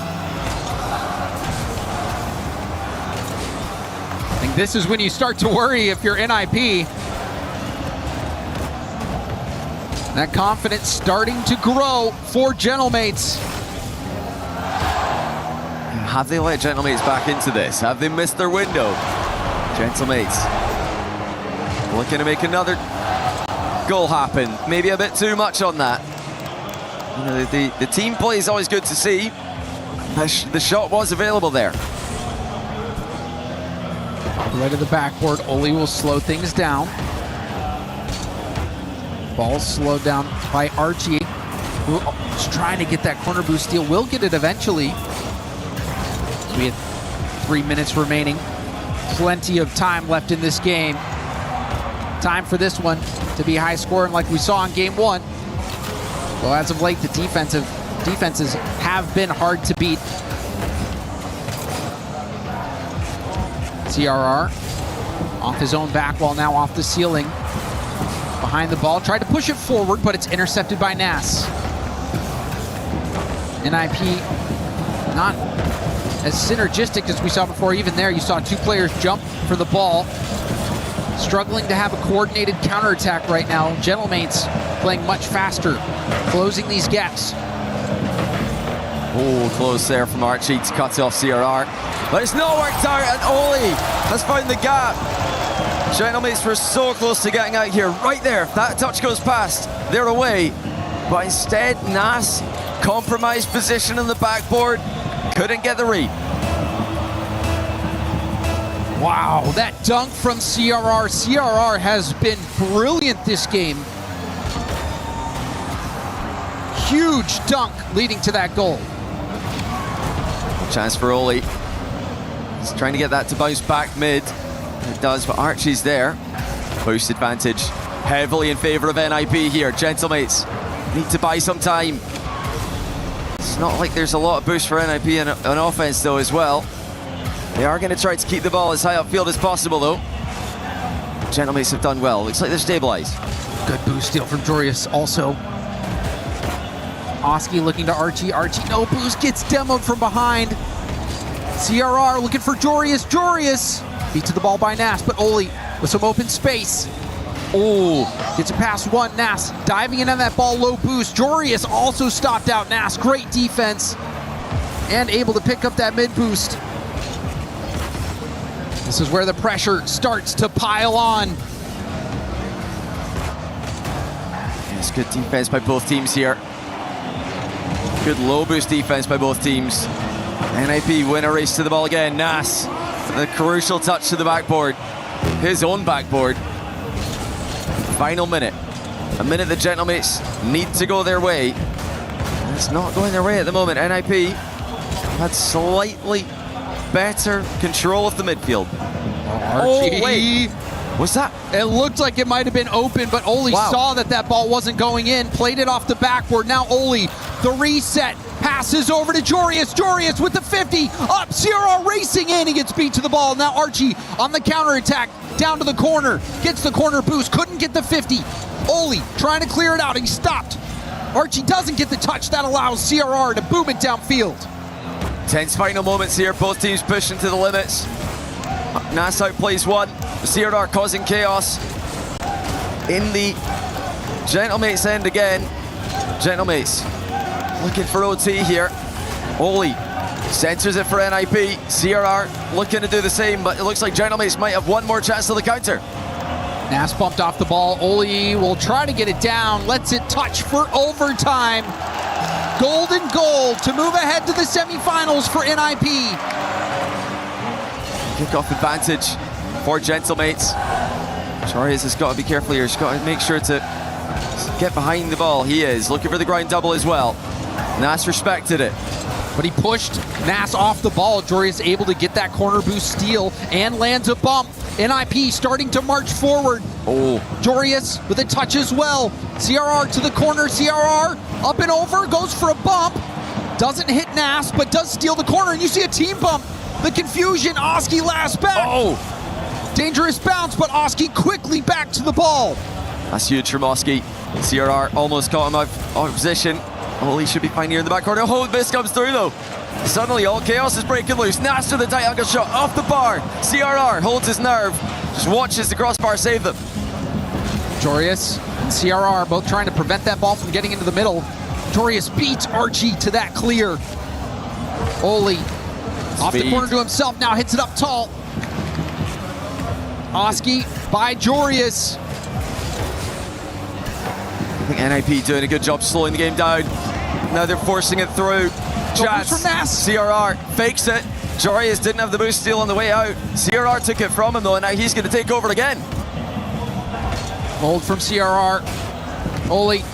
I think this is when you start to worry if you're NIP. That confidence starting to grow for Gentlemates. Have they let Gentlemates back into this? Have they missed their window? Gentlemates looking to make another goal happen. Maybe a bit too much on that. You know, the team play is always good to see. The shot was available there. Right to the backboard. Oli will slow things down. Ball slowed down by Archie, who's trying to get that corner boost steal. Will get it eventually. We had 3 minutes remaining. Plenty of time left in this game. Time for this one to be high scoring like we saw in game 1. Well, as of late, the defenses have been hard to beat. CRR off his own back wall, now off the ceiling. Behind the ball, tried to push it forward, but it's intercepted by Nas. NIP not as synergistic as we saw before. Even there, you saw 2 players jump for the ball. Struggling to have a coordinated counterattack right now. Gentlemates playing much faster, closing these gaps. Oh, close there from Archie to cut off CRR. But it's not worked out, and Oli has found the gap. Gentlemates were so close to getting out here. Right there, that touch goes past. They're away. But instead, Nas, compromised position on the backboard, couldn't get the read. Wow, that dunk from CRR. CRR has been brilliant this game. Huge dunk leading to that goal. Chance for Oli. He's trying to get that to bounce back mid. It does, but Archie's there. Boost advantage heavily in favor of NIP here. Gentlemates need to buy some time. It's not like there's a lot of boost for NIP in offense though as well. They are going to try to keep the ball as high upfield as possible though. Gentlemates have done well. Looks like they're stabilized. Good boost steal from Jorius also. Oski looking to Archie. Archie, no boost, gets demoed from behind. CRR looking for Jorius. Jorius beat to the ball by Nas, but Oli with some open space. Oh, gets a pass one. Nas diving in on that ball, low boost. Jorius also stopped out Nas. Great defense and able to pick up that mid boost. This is where the pressure starts to pile on. Yes, good defense by both teams here. Good low boost defense by both teams. NIP win a race to the ball again. Nas, the crucial touch to the backboard. His own backboard. Final minute. A minute the Gentlemates need to go their way. And it's not going their way at the moment. NIP had slightly better control of the midfield. Archie. Oh, wait. What's that? It looked like it might have been open, but Oli saw that ball wasn't going in, played it off the backboard. Now Oli, the reset, passes over to Jorius. Jorius with the 50, up, CRR racing in, he gets beat to the ball. Now Archie on the counterattack, down to the corner, gets the corner boost, couldn't get the 50. Oli trying to clear it out, he stopped. Archie doesn't get the touch, that allows CRR to boom it downfield. Tense final moments here, both teams pushing to the limits. Nas outplays one, CRR causing chaos in the Gentlemates end again. Gentlemates looking for OT here. Oli centers it for NIP. CRR looking to do the same, but it looks like Gentlemates might have one more chance to the counter. Nas bumped off the ball. Oli will try to get it down, lets it touch for overtime. Golden goal to move ahead to the semifinals for NIP. Kickoff advantage for Gentlemates. Jorius has got to be careful here. He's got to make sure to get behind the ball. He is looking for the ground double as well. Nas respected it. But he pushed Nas off the ball. Jorius able to get that corner boost steal and lands a bump. NIP starting to march forward. Oh. Jorius with a touch as well. CRR to the corner. CRR up and over, goes for a bump. Doesn't hit Nas, but does steal the corner. And you see a team bump. The confusion, Oski last back. Oh. Dangerous bounce, but Oski quickly back to the ball. That's huge from Oski. CRR almost caught him out of position. Oh, he should be fine here in the back corner. Oh, this comes through though. Suddenly all chaos is breaking loose. Nas to the tight angle shot off the bar. CRR holds his nerve. Just watches the crossbar save them. Jorius and CRR both trying to prevent that ball from getting into the middle. Jorius beats Archie to that clear. Oli off the corner to himself, now hits it up tall. Oski by Jorius. I think NIP doing a good job slowing the game down. Now they're forcing it through. Chance from Nas. CRR fakes it. Jorius didn't have the boost steal on the way out. CRR took it from him though, and now he's going to take over again. Hold from CRR. Oli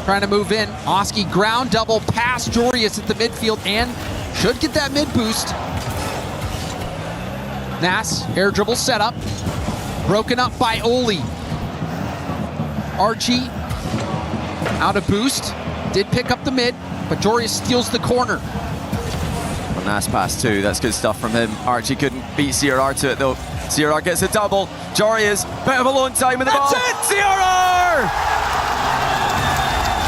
trying to move in. Oski ground double past Jorius at the midfield and should get that mid boost. Nas, air dribble setup. Broken up by Oli. Archie out of boost. Did pick up the mid, but Jorius steals the corner. Well, Nas pass too, that's good stuff from him. Archie couldn't beat CRR to it though. CRR gets a double. Jorius, bit of alone time in the ball. That's it! CRR!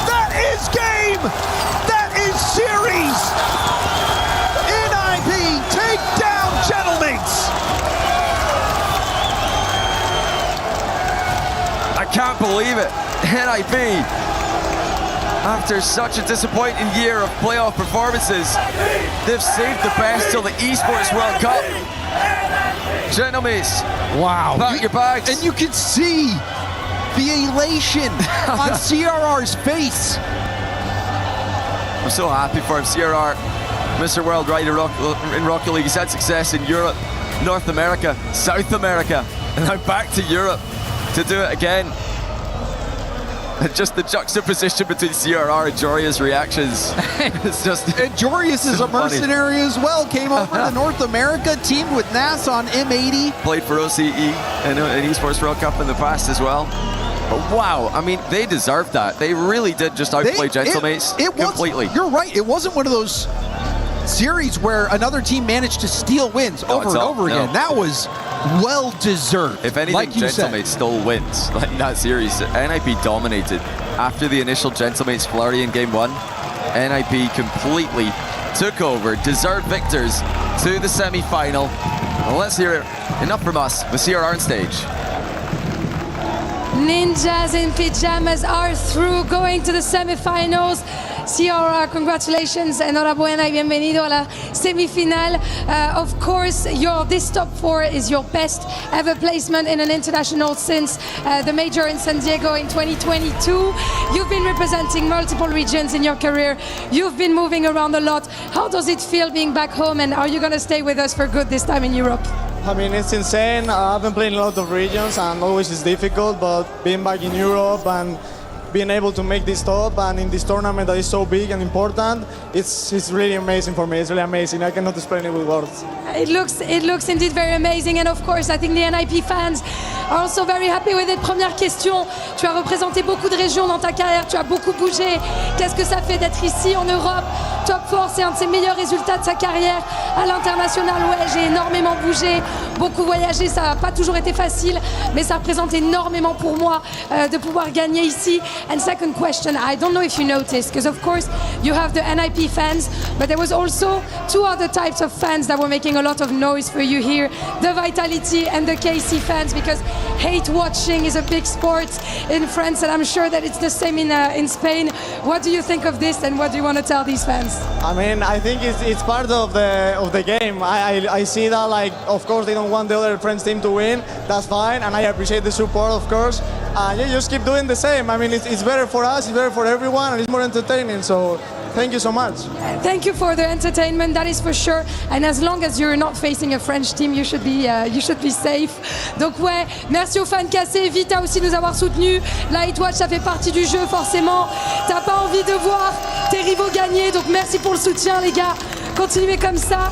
That is game! That is series! NIP take down Gentlemates! I can't believe it. NIP, after such a disappointing year of playoff performances, they've saved the best till the Esports World Cup. Gentlemates, wow. Pack your bags. And you can see the elation on CRR's face. I'm so happy for him. CRR, Mr. World right in Rocket League. He's had success in Europe, North America, South America, and now back to Europe to do it again. And just the juxtaposition between CRR and Jorius' reactions. It's just. And Jorius is a mercenary as well. Came over to North America, teamed with Nas on M80. Played for OCE and an Esports World Cup in the past as well. But wow, I mean, they deserved that. They really did just outplay Gentlemates completely. You're right. It wasn't one of those series where another team managed to steal wins over and over again. That was well-deserved. If anything, like Gentlemates still wins. Like in that series, NIP dominated. After the initial Gentlemates flurry in game one, NIP completely took over, deserved victors to the semi-final. Well, let's hear it. Enough from us with CRR on stage. Ninjas in pajamas are through, going to the semifinals. CRR, congratulations, enhorabuena y bienvenido a la semifinal. Of course, this top four is your best ever placement in an international since the major in San Diego in 2022. You've been representing multiple regions in your career. You've been moving around a lot. How does it feel being back home, and are you going to stay with us for good this time in Europe? I mean, it's insane. I've been playing a lot of regions and always it's difficult, but being back in Europe and being able to make this top and in this tournament that is so big and important, it's really amazing for me. It's really amazing. I cannot explain it with words. It looks indeed very amazing, and of course I think the NIP fans are also very happy with it. Première question, tu as représenté beaucoup de régions dans ta carrière, tu as beaucoup bougé. Qu'est-ce que ça fait d'être ici en Europe? Top 4, c'est un de ses meilleurs résultats de sa carrière à l'international. Ouais, j'ai énormément bougé, beaucoup voyagé, ça n'a pas toujours été facile, mais ça représente énormément pour moi de pouvoir gagner ici. And second question, I don't know if you noticed, because of course you have the NIP fans, but there was also two other types of fans that were making a lot of noise for you here, the Vitality and the KC fans, because hate watching is a big sport in France, and I'm sure that it's the same in Spain. What do you think of this, and what do you want to tell these fans? I mean, I think it's part of the game. I see that, like, of course they don't want the other French team to win. That's fine, and I appreciate the support, of course. And yeah, just keep doing the same. I mean, it's better for us, it's better for everyone, and it's more entertaining. So thank you so much. Thank you for the entertainment, that is for sure. And as long as you're not facing a French team, you should be safe. Donc ouais, merci aux fans cassés, Vita aussi de nous avoir soutenus. Lightwatch, ça fait partie du jeu forcément. T'as pas envie de voir tes rivaux gagner, donc merci pour le soutien les gars. Continuez comme ça.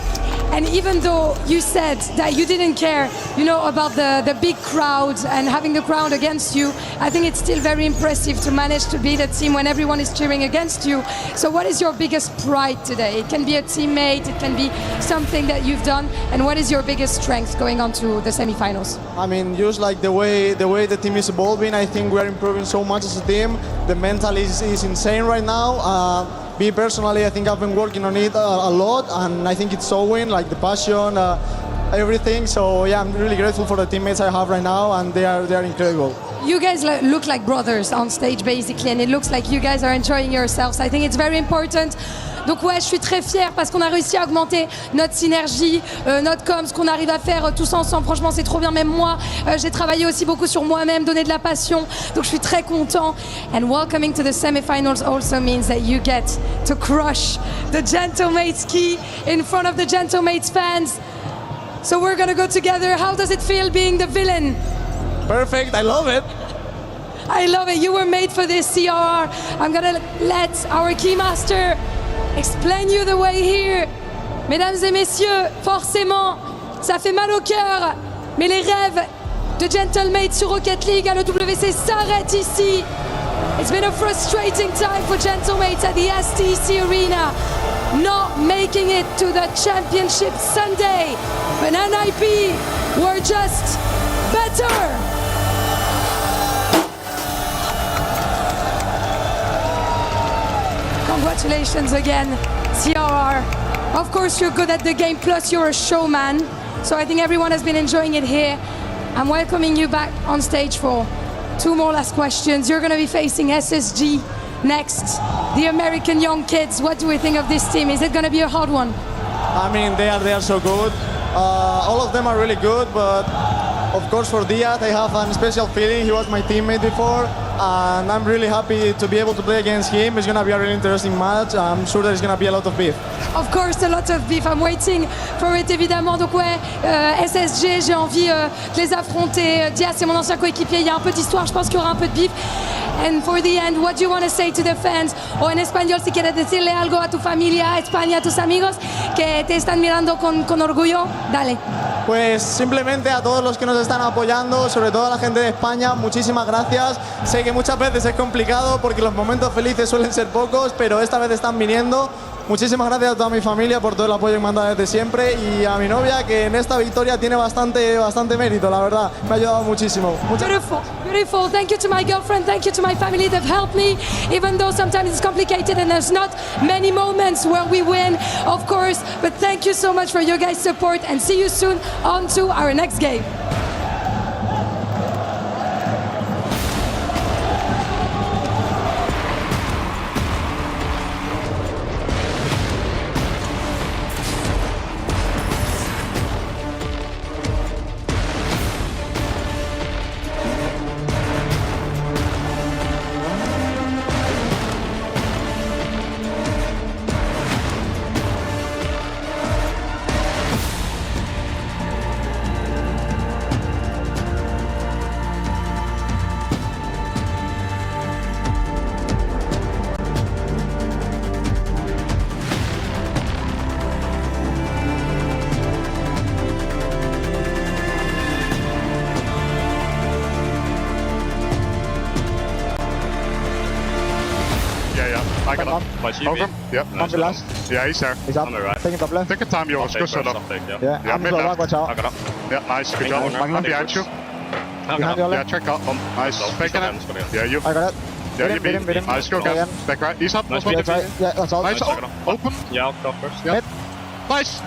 And even though you said that you didn't care, about the big crowd and having the crowd against you, I think it's still very impressive to manage to beat a team when everyone is cheering against you. So what is your biggest pride today? It can be a teammate, it can be something that you've done, and what is your biggest strength going on to the semifinals? I mean, just like the way the team is evolving, I think we are improving so much as a team. The mental is insane right now. Me personally, I think I've been working on it a lot, and I think it's showing, like the passion, everything. So yeah, I'm really grateful for the teammates I have right now, and they are incredible. You guys look like brothers on stage basically, and it looks like you guys are enjoying yourselves. I think it's very important. Donc ouais, je suis très fière parce qu'on a réussi à augmenter notre synergie, notre com, ce qu'on arrive à faire tous ensemble. Franchement, c'est trop bien. Même moi, j'ai travaillé aussi beaucoup sur moi-même, donner de la passion. Donc je suis très content. And welcoming to the semifinals also means that you get to crush the Gentlemates key in front of the Gentlemates fans. So we're gonna go together. How does it feel being the villain? Perfect, I love it. I love it. You were made for this, CRR. I'm gonna let our keymaster explain you the way here. Mesdames et messieurs, forcément, ça fait mal au cœur, mais les rêves de Gentlemates sur Rocket League à l'EWC s'arrêtent ici. It's been a frustrating time for Gentlemates at the STC Arena, not making it to the championship Sunday, but NIP were just better. Congratulations again, CRR. Of course, you're good at the game, plus you're a showman. So I think everyone has been enjoying it here. I'm welcoming you back on stage for two more last questions. You're going to be facing SSG next, the American young kids. What do we think of this team? Is it going to be a hard one? I mean, they are so good. All of them are really good, but of course for Diaz, I have a special feeling. He was my teammate before, and I'm really happy to be able to play against him. It's going to be a really interesting match. I'm sure there's going to be a lot of beef. Of course, a lot of beef. I'm waiting for it, évidemment. Donc ouais, SSG, j'ai envie de les affronter. Diaz, c'est mon ancien coéquipier. Il y a un peu d'histoire. Je pense qu'il y aura un peu de beef. And for the end, what do you want to say to the fans? O en español, si quieres decirle algo a tu familia, a España, a tus amigos que te están mirando con orgullo, dale. Pues simplemente a todos los que nos están apoyando, sobre todo a la gente de España, muchísimas gracias. Sé que muchas veces es complicado porque los momentos felices suelen ser pocos, pero esta vez están viniendo. Muchísimas gracias a toda mi familia por todo el apoyo que me han dado desde siempre, y a mi novia, que en esta victoria tiene bastante mérito, la verdad. Me ha ayudado muchísimo. Beautiful. Thank you to my girlfriend. Thank you to my family. They've helped me, even though sometimes it's complicated and there's not many moments where we win, of course. But thank you so much for your guys' support, and see you soon on to our next game. Second one. Over. Yep. Nice. Last. Yeah, he's there. He's up. Taking top left. Take your time, yours. Good shot up. Yeah, mid left. Watch out. I got up. Yeah, nice. Good job. I'm behind you. Yeah, check out. Nice. Faking it. Yeah, you. I got it. Yeah, you beat him. Nice. Go again. Back right. He's up. Nice. Yeah, that's all. Nice. Open. Yeah, I'll go first. Yep. Nice.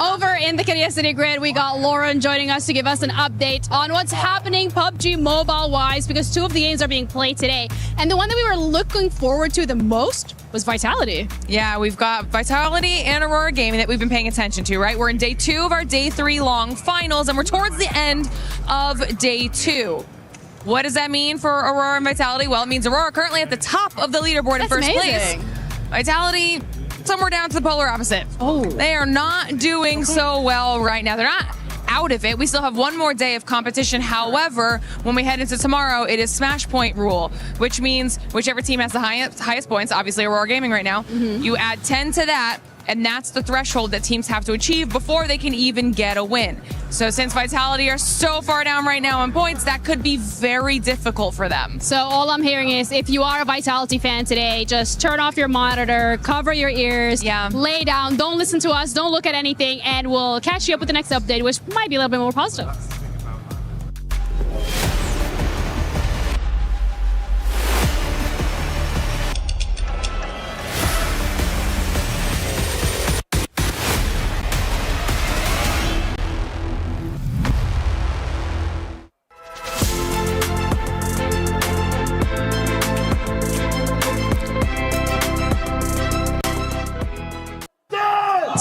Over in the Curiosity Grid, we got Lauren joining us to give us an update on what's happening PUBG Mobile-wise, because 2 of the games are being played today. And the one that we were looking forward to the most was Vitality. Yeah, we've got Vitality and Aurora Gaming that we've been paying attention to, right? We're in day 2 of our day 3 long finals, and we're towards the end of day 2. What does that mean for Aurora and Vitality? Well, it means Aurora currently at the top of the leaderboard in first place. Vitality somewhere down to the polar opposite. Oh. They are not doing so well right now. They're not out of it. We still have one more day of competition. However, when we head into tomorrow, it is smash point rule, which means whichever team has the highest points, obviously Aurora Gaming right now, you add 10 to that, and that's the threshold that teams have to achieve before they can even get a win. So since Vitality are so far down right now in points, that could be very difficult for them. So all I'm hearing is, if you are a Vitality fan today, just turn off your monitor, cover your ears, lay down, don't listen to us, don't look at anything, and we'll catch you up with the next update, which might be a little bit more positive.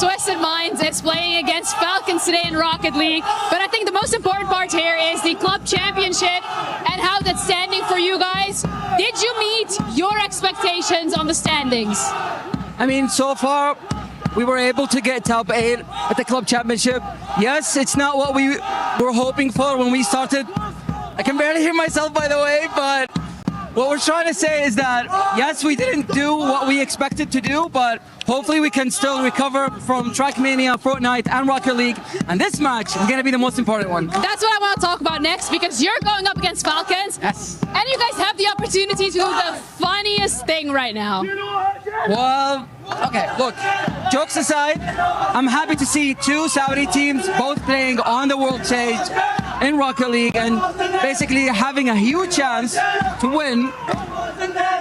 Twisted Minds is playing against Falcons today in Rocket League, but I think the most important part here is the club championship and how that's standing for you guys. Did you meet your expectations on the standings? I mean, so far, we were able to get top 8 at the club championship. Yes, it's not what we were hoping for when we started. I can barely hear myself, by the way, but what we're trying to say is that, yes, we didn't do what we expected to do, but hopefully we can still recover from Trackmania, Fortnite, and Rocket League. And this match is going to be the most important one. That's what I want to talk about next, because you're going up against Falcons. Yes. And you guys have the opportunity to do the funniest thing right now. Well, okay, look, jokes aside, I'm happy to see 2 Saudi teams both playing on the world stage in Rocket League and basically having a huge chance to win.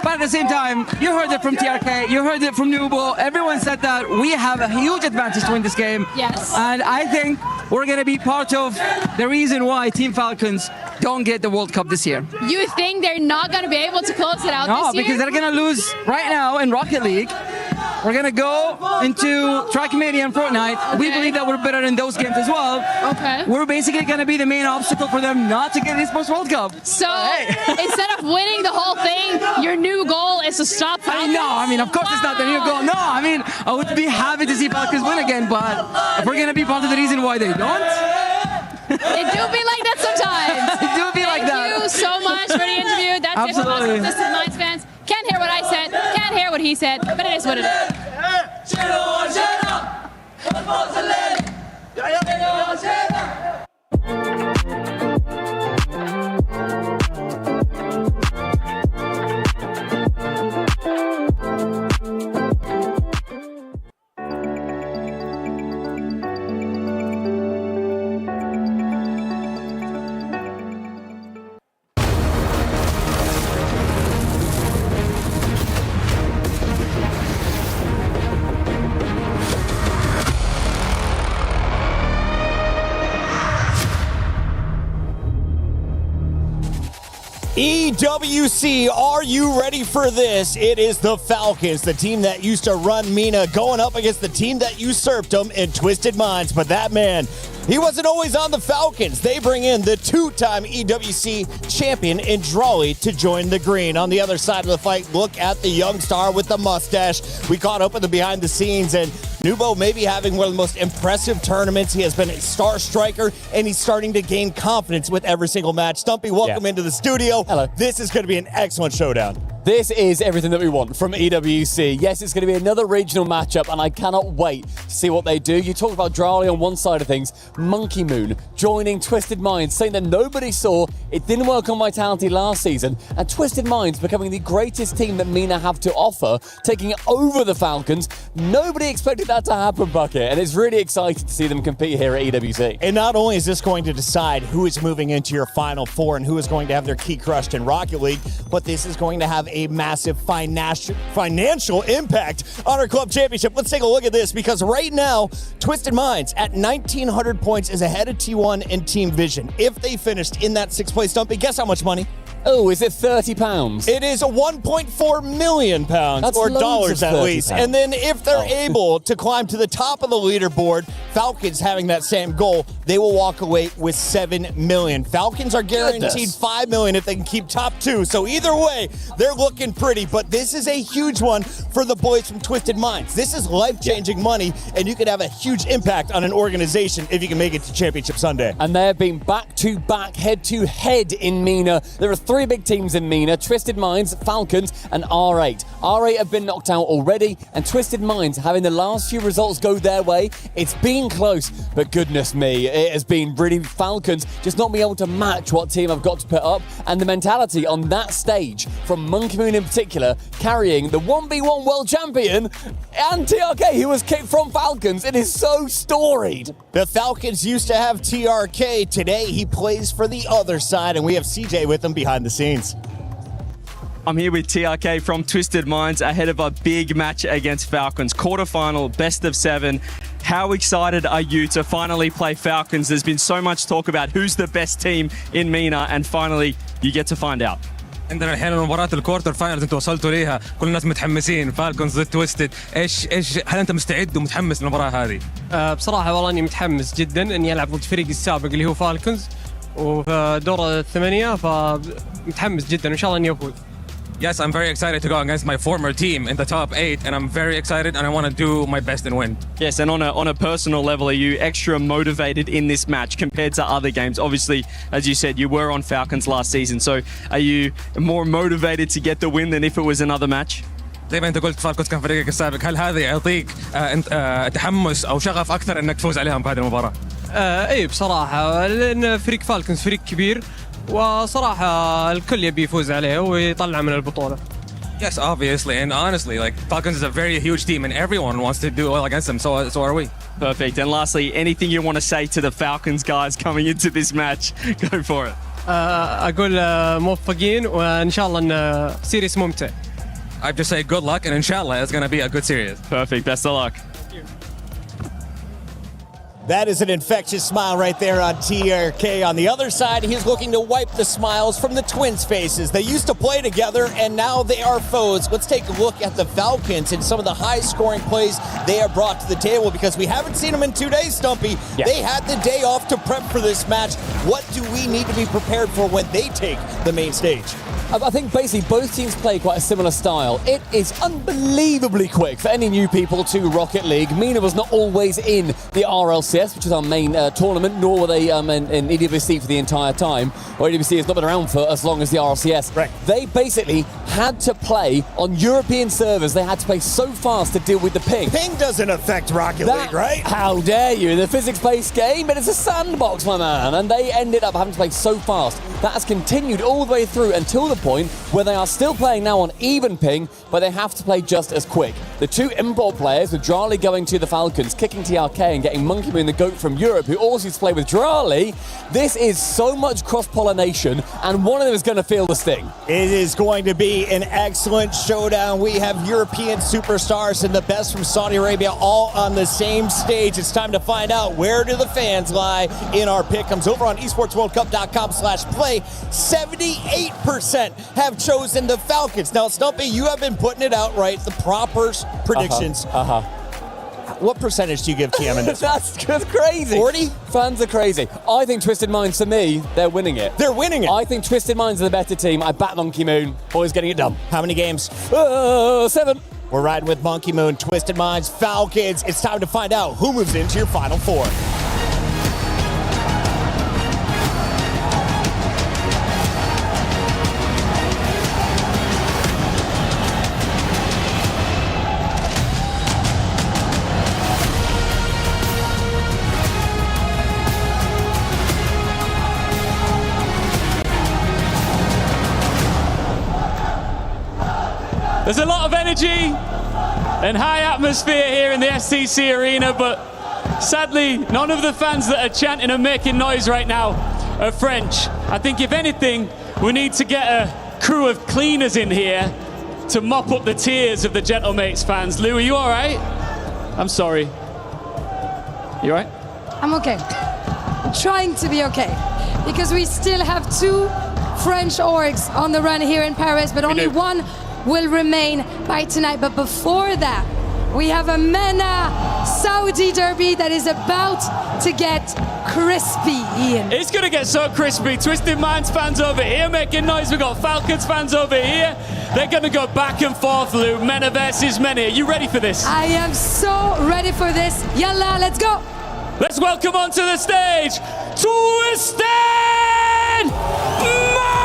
But at the same time, you heard it from TRK, you heard it from Nubo, everyone said that we have a huge advantage to win this game. Yes. And I think we're going to be part of the reason why Team Falcons don't get the World Cup this year. You think they're not going to be able to close it out this year? No, because they're going to lose right now in Rocket League. We're going to go into Trackmania and Fortnite. Okay. We believe that we're better in those games as well. Okay. We're basically going to be the main obstacle for them not to get the Esports World Cup. So instead of winning the whole thing, your new goal is to stop Falcons? No, I mean, of course it's not the new goal. No, I mean, I would be happy to see Falcons win again, but if we're going to be part of the reason why they don't. It do be like that sometimes. It do be like that. Thank you so much for the interview. That's Absolutely. it for us, Twisted Minds fans. Can't hear what I said, can't hear what he said, but it is what it EWC, are you ready for this? It is the Falcons, the team that used to run MENA, going up against the team that usurped them in Twisted Minds. But that man He wasn't always on the Falcons. They bring in the two-time EWC champion in Drawley to join the green. On the other side of the fight, look at the young star with the mustache. We caught up with the behind the scenes, and Nubo may be having one of the most impressive tournaments. He has been a star striker, and he's starting to gain confidence with every single match. Stumpy, welcome into the studio. Hello. This is going to be an excellent showdown. This is everything that we want from EWC. Yes, it's going to be another regional matchup, and I cannot wait to see what they do. You talked about Drawley on one side of things, Monkey Moon joining Twisted Minds, saying that nobody saw it didn't work on Vitality last season, and Twisted Minds becoming the greatest team that MENA have to offer, taking over the Falcons. Nobody expected that to happen, Bucket, and it's really exciting to see them compete here at EWC. And not only is this going to decide who is moving into your Final Four and who is going to have their key crushed in Rocket League, but this is going to have a massive financial impact on our club championship. Let's take a look at this, because right now, Twisted Minds at 1,900 points is ahead of T1 and Team Vision. If they finished in that 6th place, Stumpy, guess how much money? Oh, is it £30? It is £1.4 million, That's or loads dollars of at least. £30. And then if they're able to climb to the top of the leaderboard, Falcons having that same goal, they will walk away with $7 million. Falcons are guaranteed $5 million if they can keep top 2. So either way, they're looking pretty. But this is a huge one for the boys from Twisted Minds. This is life-changing money, and you could have a huge impact on an organization if you can make it to Championship Sunday. And they have been back-to-back, head-to-head in MENA. There are 3 big teams in MENA: Twisted Minds, Falcons, and R8. R8 have been knocked out already, and Twisted Minds having the last few results go their way. It's been close, but goodness me, it has been really Falcons just not being able to match what team have got to put up, and the mentality on that stage from Monkey Moon in particular, carrying the 1v1 world champion and TRK, who was kicked from Falcons. It is so storied. The Falcons used to have TRK. Today, he plays for the other side, and we have CJ with him behind the scenes. I'm here with TRK from Twisted Minds ahead of a big match against Falcons. Quarterfinal, best of 7. How excited are you to finally play Falcons? There's been so much talk about who's the best team in MENA, and finally you get to find out. عندنا الحين مباراة الكوارتر فاينلز انتوا وصلتوا ليها، كل الناس متحمسين، فالكونز ضد تويستد، ايش هل انت مستعد ومتحمس للمباراة هذه؟ بصراحة والله اني متحمس جدا اني العب ضد فريق السابق اللي هو فالكونز وفي دور الثمانية، فمتحمس جدا وان شاء الله اني افوز. Yes, I'm very excited to go against my former team in the top 8, and I'm very excited and I want to do my best and win. Yes, and on a personal level, are you extra motivated in this match compared to other games? Obviously, as you said, you were on Falcons last season, so are you more motivated to get the win than if it was another match? زي ما انت قلت فالكونز كان فريقك السابق، هل هذا يعطيك تحمس او شغف اكثر انك تفوز عليهم بهذه المباراة؟ اي بصراحة لان فريق فالكونز فريق كبير، وصراحة الكل يبي يفوز عليه ويطلع من البطولة. Yes, obviously, and honestly, like Falcons is a very huge team, and everyone wants to do well against them. So are we. Perfect. And lastly, anything you want to say to the Falcons guys coming into this match? Go for it. أقول موفقين وإن شاء الله إن سيريس ممتع. I just say good luck, and inshallah, it's going to be a good series. Perfect. Best of luck. That is an infectious smile right there on TRK. On the other side, he's looking to wipe the smiles from the twins' faces. They used to play together, and now they are foes. Let's take a look at the Falcons and some of the high-scoring plays they have brought to the table, because we haven't seen them in 2 days, Stumpy. Yeah. They had the day off to prep for this match. What do we need to be prepared for when they take the main stage? I think basically both teams play quite a similar style. It is unbelievably quick for any new people to Rocket League. MENA was not always in the RLCS, which is our main tournament, nor were they in EWC for the entire time. Or EWC has not been around for as long as the RLCS. Right. They basically had to play on European servers. They had to play so fast to deal with the ping. Ping doesn't affect Rocket League, right? How dare you? The physics-based game, but it's a sandbox, my man. And they ended up having to play so fast. That has continued all the way through until the point where they are still playing now on even ping, but they have to play just as quick. The 2 import players, with Drawley going to the Falcons, kicking TRK and getting Monkey Moon, the GOAT from Europe, who also used to play with Drawley. This is so much cross-pollination, and one of them is going to feel the sting. It is going to be an excellent showdown. We have European superstars and the best from Saudi Arabia all on the same stage. It's time to find out, where do the fans lie in our pick'ems. Over on esportsworldcup.com/play, 78% have chosen the Falcons. Now, Stumpy, you have been putting it out right, the proper predictions. What percentage do you give TM in this one? That's crazy. 40? Fans are crazy. I think Twisted Minds, for me, they're winning it. They're winning it. I think Twisted Minds are the better team. I back Monkey Moon. Boys getting it done. How many games? 7. We're riding with Monkey Moon, Twisted Minds, Falcons. It's time to find out who moves into your Final Four. There's a lot of energy and high atmosphere here in the STC arena, but sadly, none of the fans that are chanting and making noise right now are French. I think if anything, we need to get a crew of cleaners in here to mop up the tears of the Gentlemates fans. Lou, are you all right? I'm sorry. You all right? I'm okay. I'm trying to be okay. Because we still have 2 French orgs on the run here in Paris, but only one will remain by tonight. But before that, we have a MENA Saudi derby that is about to get crispy, Ian. It's going to get so crispy. Twisted Minds fans over here making noise. We've got Falcons fans over here. They're going to go back and forth, Lou. MENA versus MENA. Are you ready for this? I am so ready for this. Yalla, let's go. Let's welcome onto the stage, Twisted Minds!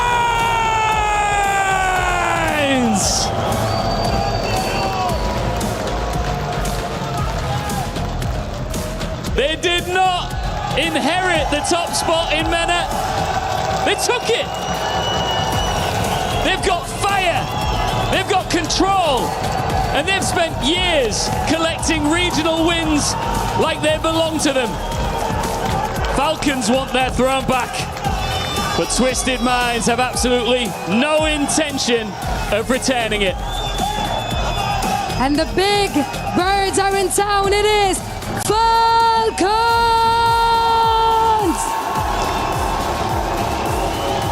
They did not inherit the top spot in MENA. They took it. They've got fire. They've got control. And they've spent years collecting regional wins like they belong to them. Falcons want their throne back. But Twisted Minds have absolutely no intention of returning it. And the big birds are in town. It is Falcons!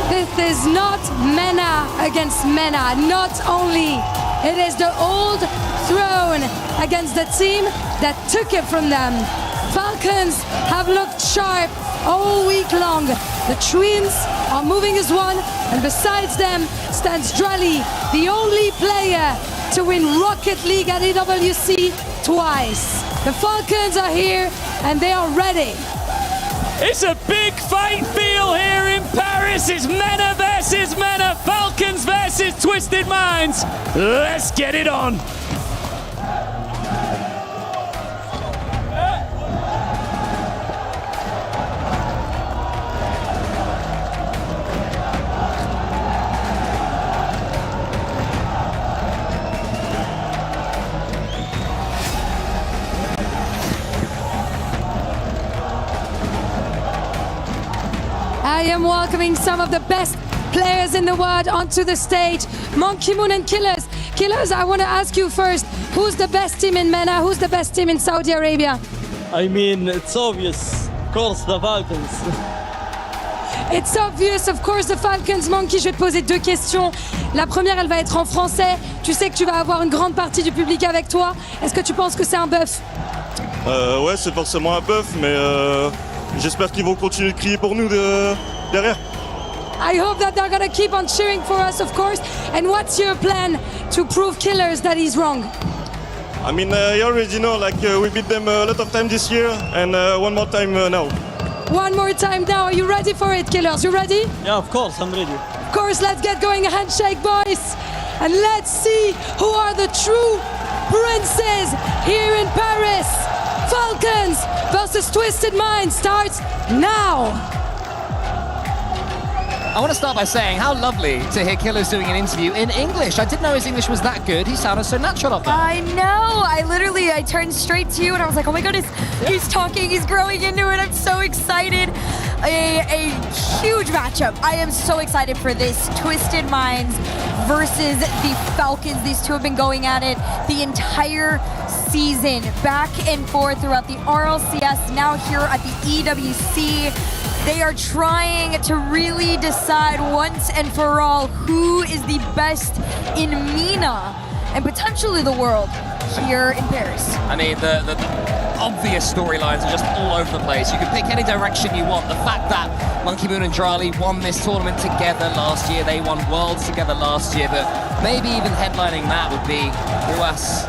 This is not MENA against MENA. Not only it is the old throne against the team that took it from them. Falcons have looked sharp all week long. The twins are moving as one, and besides them stands Drally, the only player to win Rocket League at EWC twice. The Falcons are here, and they are ready. It's a big fight feel here in Paris. It's MENA versus MENA, Falcons versus Twisted Minds. Let's get it on. I am welcoming some of the best players in the world onto the stage. Monkey Moon and Killers. Killers, I want to ask you first, who's the best team in MENA? Who's the best team in Saudi Arabia? I mean, it's obvious. Of course, the Falcons. It's obvious, of course, the Falcons. Monkey, je vais te poser 2 questions. La première, elle va être en français. Tu sais que tu vas avoir une grande partie du public avec toi. Est-ce que tu penses que c'est un bluff? Ouais, c'est forcément un bluff, mais j'espère qu'ils vont continuer de crier pour nous derrière. I hope that they're going to keep on cheering for us, of course. And what's your plan to prove Killers that he's wrong? I mean, you already know, like, we beat them a lot of time this year, and one more time now. One more time now. Are you ready for it, Killers? You ready? Yeah, of course, I'm ready. Of course, let's get going. A handshake, boys. And let's see who are the true princes here in Paris. Falcons versus Twisted Minds starts now. I want to start by saying how lovely to hear Killers doing an interview in English. I didn't know his English was that good. He sounded so natural up there. I know. I turned straight to you and I was like, oh my goodness, he's talking, he's growing into it. I'm so excited. A huge matchup. I am so excited for this. Twisted Minds versus the Falcons. These two have been going at it the entire season, back and forth throughout the RLCS, now here at the EWC. They are trying to really decide once and for all who is the best in MENA. and potentially the world here in Paris. I mean, the obvious storylines are just all over the place. You can pick any direction you want. The fact that Monkey Moon and Drali won this tournament together last year, they won Worlds together last year, but maybe even headlining that would be Ruas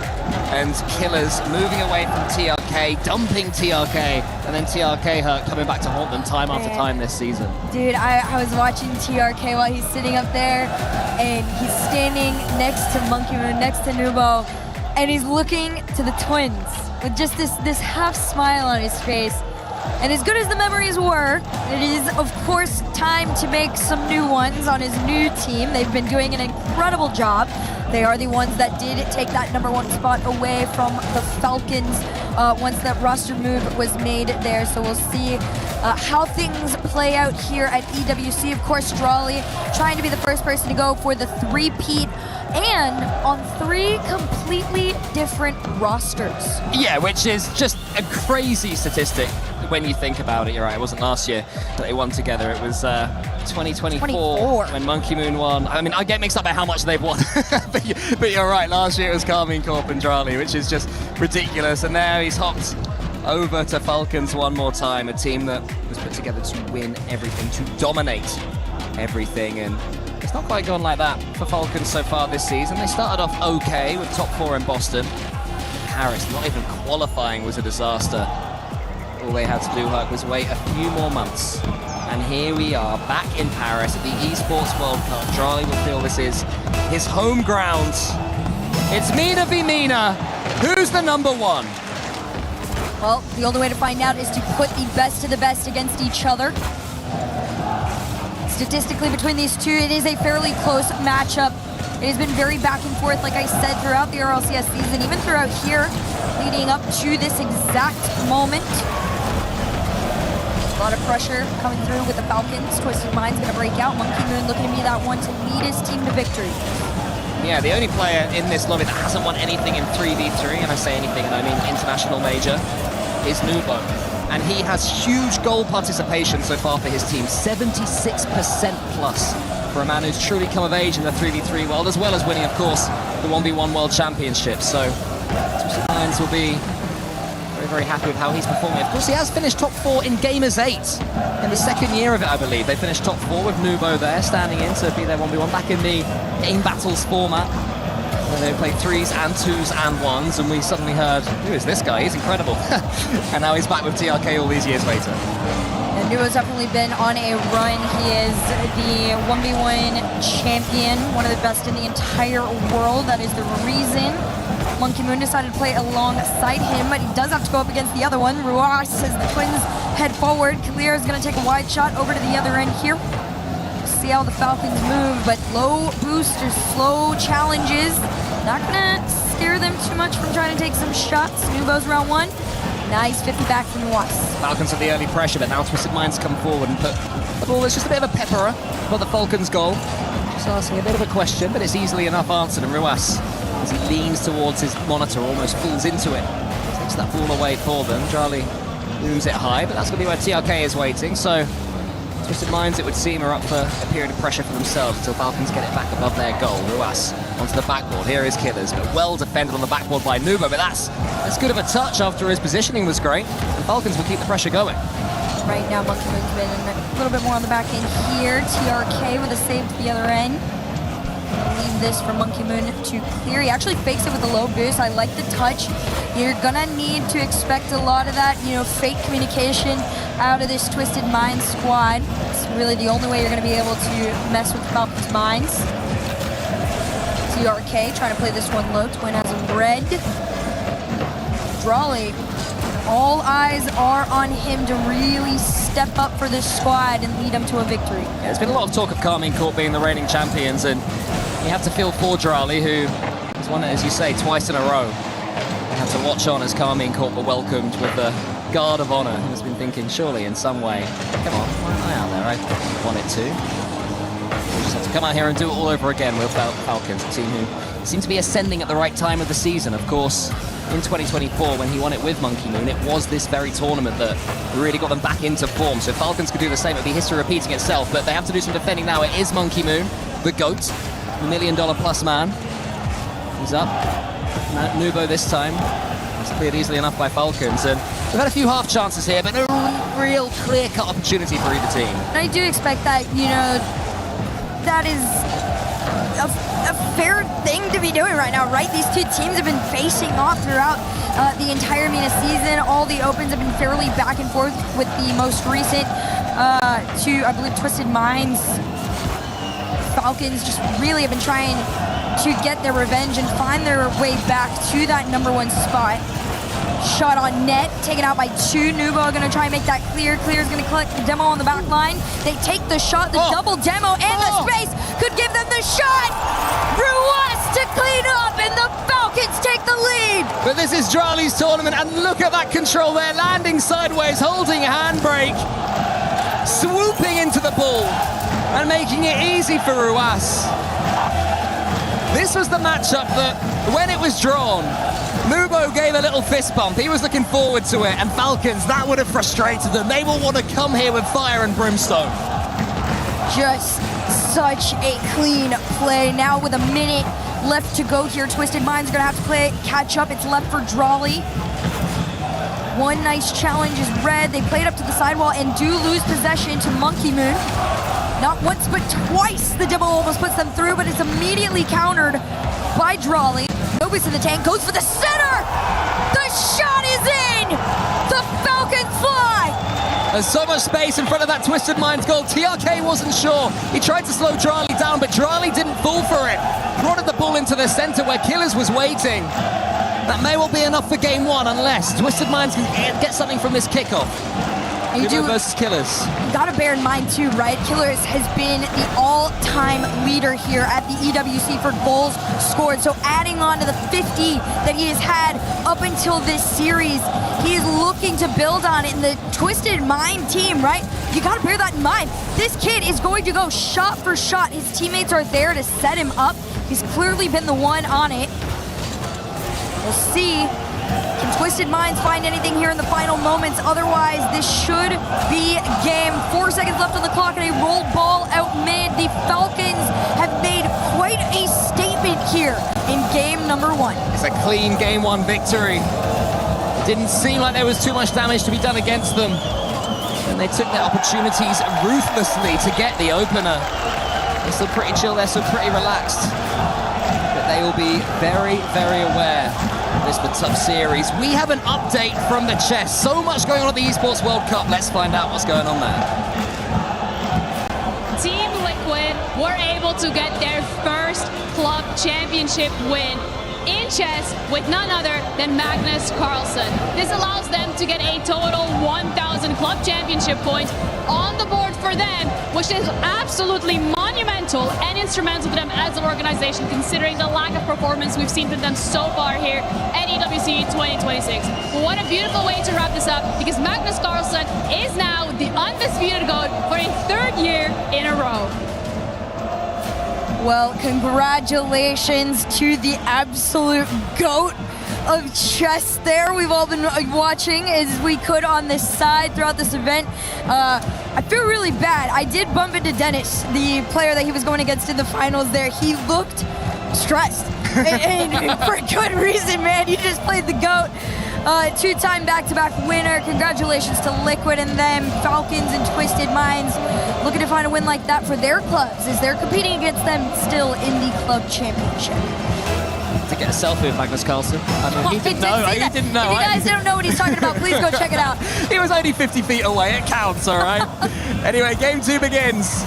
and Killers moving away from TRK, dumping TRK, and then TRK hurt, coming back to haunt them time after time this season. Dude, I was watching TRK while he's sitting up there, and he's standing next to Monkey Moon, next to Nubo, and he's looking to the twins with just this half smile on his face. And as good as the memories were, it is, of course, time to make some new ones on his new team. They've been doing an incredible job. They are the ones that did take that #1 spot away from the Falcons once that roster move was made there. So we'll see how things play out here at EWC. Of course, Drali trying to be the first person to go for the three-peat, and on 3 completely different rosters. Yeah, which is just a crazy statistic when you think about it. You're right, it wasn't last year that they won together. It was 2024 when Monkey Moon won. I mean, I get mixed up by how much they've won. but you're right, last year it was Carmine Corp and Drali, which is just ridiculous. And now he's hopped over to Falcons one more time, a team that was put together to win everything, to dominate everything. And it's not quite gone like that for Falcons so far this season. They started off okay with top 4 in Boston. Paris, not even qualifying was a disaster. All they had to do, Herc, was wait a few more months. And here we are, back in Paris at the Esports World Cup. Drali will feel this is his home ground. It's Mina v Mina. Who's the #1? Well, the only way to find out is to put the best of the best against each other. Statistically, between these two, it is a fairly close matchup. It has been very back and forth, like I said, throughout the RLCS season, even throughout here, leading up to this exact moment. A lot of pressure coming through with the Falcons. Twisted Mind's gonna break out. Monkey Moon looking to be that one to lead his team to victory. Yeah, the only player in this lobby that hasn't won anything in 3v3, and I say anything, and I mean international major, is Nubo. And he has huge goal participation so far for his team, 76% plus for a man who's truly come of age in the 3v3 world, as well as winning, of course, the 1v1 World Championship. So Twisted Minds will be very, very happy with how he's performing. Of course, he has finished top 4 in Gamers 8 in the second year of it, I believe. They finished top 4 with Nubo there, standing in to be their 1v1 back in the Game Battles format. They played 3s and 2s and 1s, and we suddenly heard, who is this guy? He's incredible. And now he's back with TRK all these years later. And Nubo's definitely been on a run. He is the 1v1 champion, one of the best in the entire world. That is the reason Monkey Moon decided to play alongside him, but he does have to go up against the other one. Ruas, as the twins head forward. Kalir is going to take a wide shot over to the other end here. See how the Falcons move, but low boosters, slow challenges. Not gonna scare them too much from trying to take some shots. Nubo's round 1. Nice 50 back from Ruas. Falcons have the early pressure, but now Twisted Minds come forward and put the ball. It's just a bit of a pepperer for the Falcons' goal. Just asking a bit of a question, but it's easily enough answered. And Ruas, as he leans towards his monitor, almost falls into it. Takes that ball away for them. Drali moves it high, but that's going to be where TRK is waiting. So Twisted Minds, it would seem, are up for a period of pressure for themselves until Falcons get it back above their goal. Ruas onto the backboard. Here is Killers, but well defended on the backboard by Nubo. But that's good of a touch after his positioning was great. And Falcons will keep the pressure going. Right now, Monkey Moon's been a little bit more on the back end here. TRK with a save to the other end. Leave this for Monkey Moon to clear. He actually fakes it with a low boost. I like the touch. You're gonna need to expect a lot of that, fake communication out of this Twisted Minds squad. It's really the only way you're gonna be able to mess with Falcons' minds. TRK trying to play this one low. Twin has him red. Drali, all eyes are on him to really step up for this squad and lead them to a victory. Yeah, there's been a lot of talk of Carmine Corp being the reigning champions, and you have to feel for Drali, who has won it, as you say, twice in a row. You have to watch on as Carmine Corp were welcomed with the Guard of Honor, who has been thinking, surely in some way, come on, why am I out there? I want it too. We just have to come out here and do it all over again with Falcons, a team who seem to be ascending at the right time of the season. Of course, in 2024, when he won it with Monkey Moon, it was this very tournament that really got them back into form. So if Falcons could do the same, it would be history repeating itself, but they have to do some defending now. It is Monkey Moon, the GOAT, the $1 million+ man. He's up. Nubo this time. It's cleared easily enough by Falcons. And we've had a few half chances here, but no real clear-cut opportunity for either team. I do expect that, you know, that is a fair thing to be doing right now, right? These two teams have been facing off throughout the entire MENA season. All the opens have been fairly back and forth, with the most recent two, I believe, Twisted Minds. Falcons just really have been trying to get their revenge and find their way back to that #1 spot. Shot on net, taken out by 2. Nubo gonna try and make that clear. Clear's gonna collect the demo on the back line. They take the shot, the double demo, and the space could give them the shot! Ruas to clean up, and the Falcons take the lead! But this is Drali's tournament, and look at that control there, landing sideways, holding a handbrake, swooping into the ball, and making it easy for Ruas. This was the matchup that, when it was drawn, Nubo gave a little fist bump. He was looking forward to it, and Falcons, that would have frustrated them. They will want to come here with fire and brimstone. Just such a clean play. Now with a minute left to go here, Twisted Minds are gonna have to catch up. It's left for Drali. One nice challenge is red. They played up to the sidewall and do lose possession to Monkey Moon. Not once, but twice the demo almost puts them through, but it's immediately countered by Drali. Nobody's in the tank, goes for the center! The shot is in! The Falcons fly! There's so much space in front of that Twisted Minds goal. TRK wasn't sure. He tried to slow Drali down, but Drali didn't fall for it. Prodded the ball into the center where Killers was waiting. That may well be enough for game 1, unless Twisted Minds can get something from this kickoff. Nubo versus Killers. You gotta bear in mind too, right? Killers has been the all-time leader here at the EWC for goals scored. So adding on to the 50 that he has had up until this series, he is looking to build on it in the Twisted Mind team, right? You gotta bear that in mind. This kid is going to go shot for shot. His teammates are there to set him up. He's clearly been the one on it. We'll see. Can Twisted Minds find anything here in the final moments? Otherwise, this should be game. 4 seconds left on the clock and a roll ball out mid. The Falcons have made quite a statement here in game #1. It's a clean game 1 victory. It didn't seem like there was too much damage to be done against them. And they took their opportunities ruthlessly to get the opener. They're still pretty chill, they're still pretty relaxed. But they will be very, very aware of this tough series. We have an update from the chess. So much going on at the Esports World Cup. Let's find out what's going on there. Team Liquid were able to get their first club championship win in chess with none other than Magnus Carlsen. This allows them to get a total 1,000 club championship points on the board for them, which is absolutely monumental and instrumental to them as an organization, considering the lack of performance we've seen from them so far here at EWC 2026. What a beautiful way to wrap this up, because Magnus Carlsen is now the undisputed GOAT for a 3rd year in a row. Well, congratulations to the absolute GOAT of chess there. We've all been watching as we could on this side throughout this event. I feel really bad. I did bump into Dennis, the player that he was going against in the finals there. He looked stressed, and for good reason, man. You just played the GOAT. 2-time back-to-back winner. Congratulations to Liquid and them. Falcons and Twisted Minds looking to find a win like that for their clubs as they're competing against them still in the club championship. To get a selfie with Magnus Carlsen. I mean, he didn't know. He didn't know. If you guys don't know what he's talking about, please go check it out. He was only 50 feet away. It counts, all right? Anyway, game 2 begins.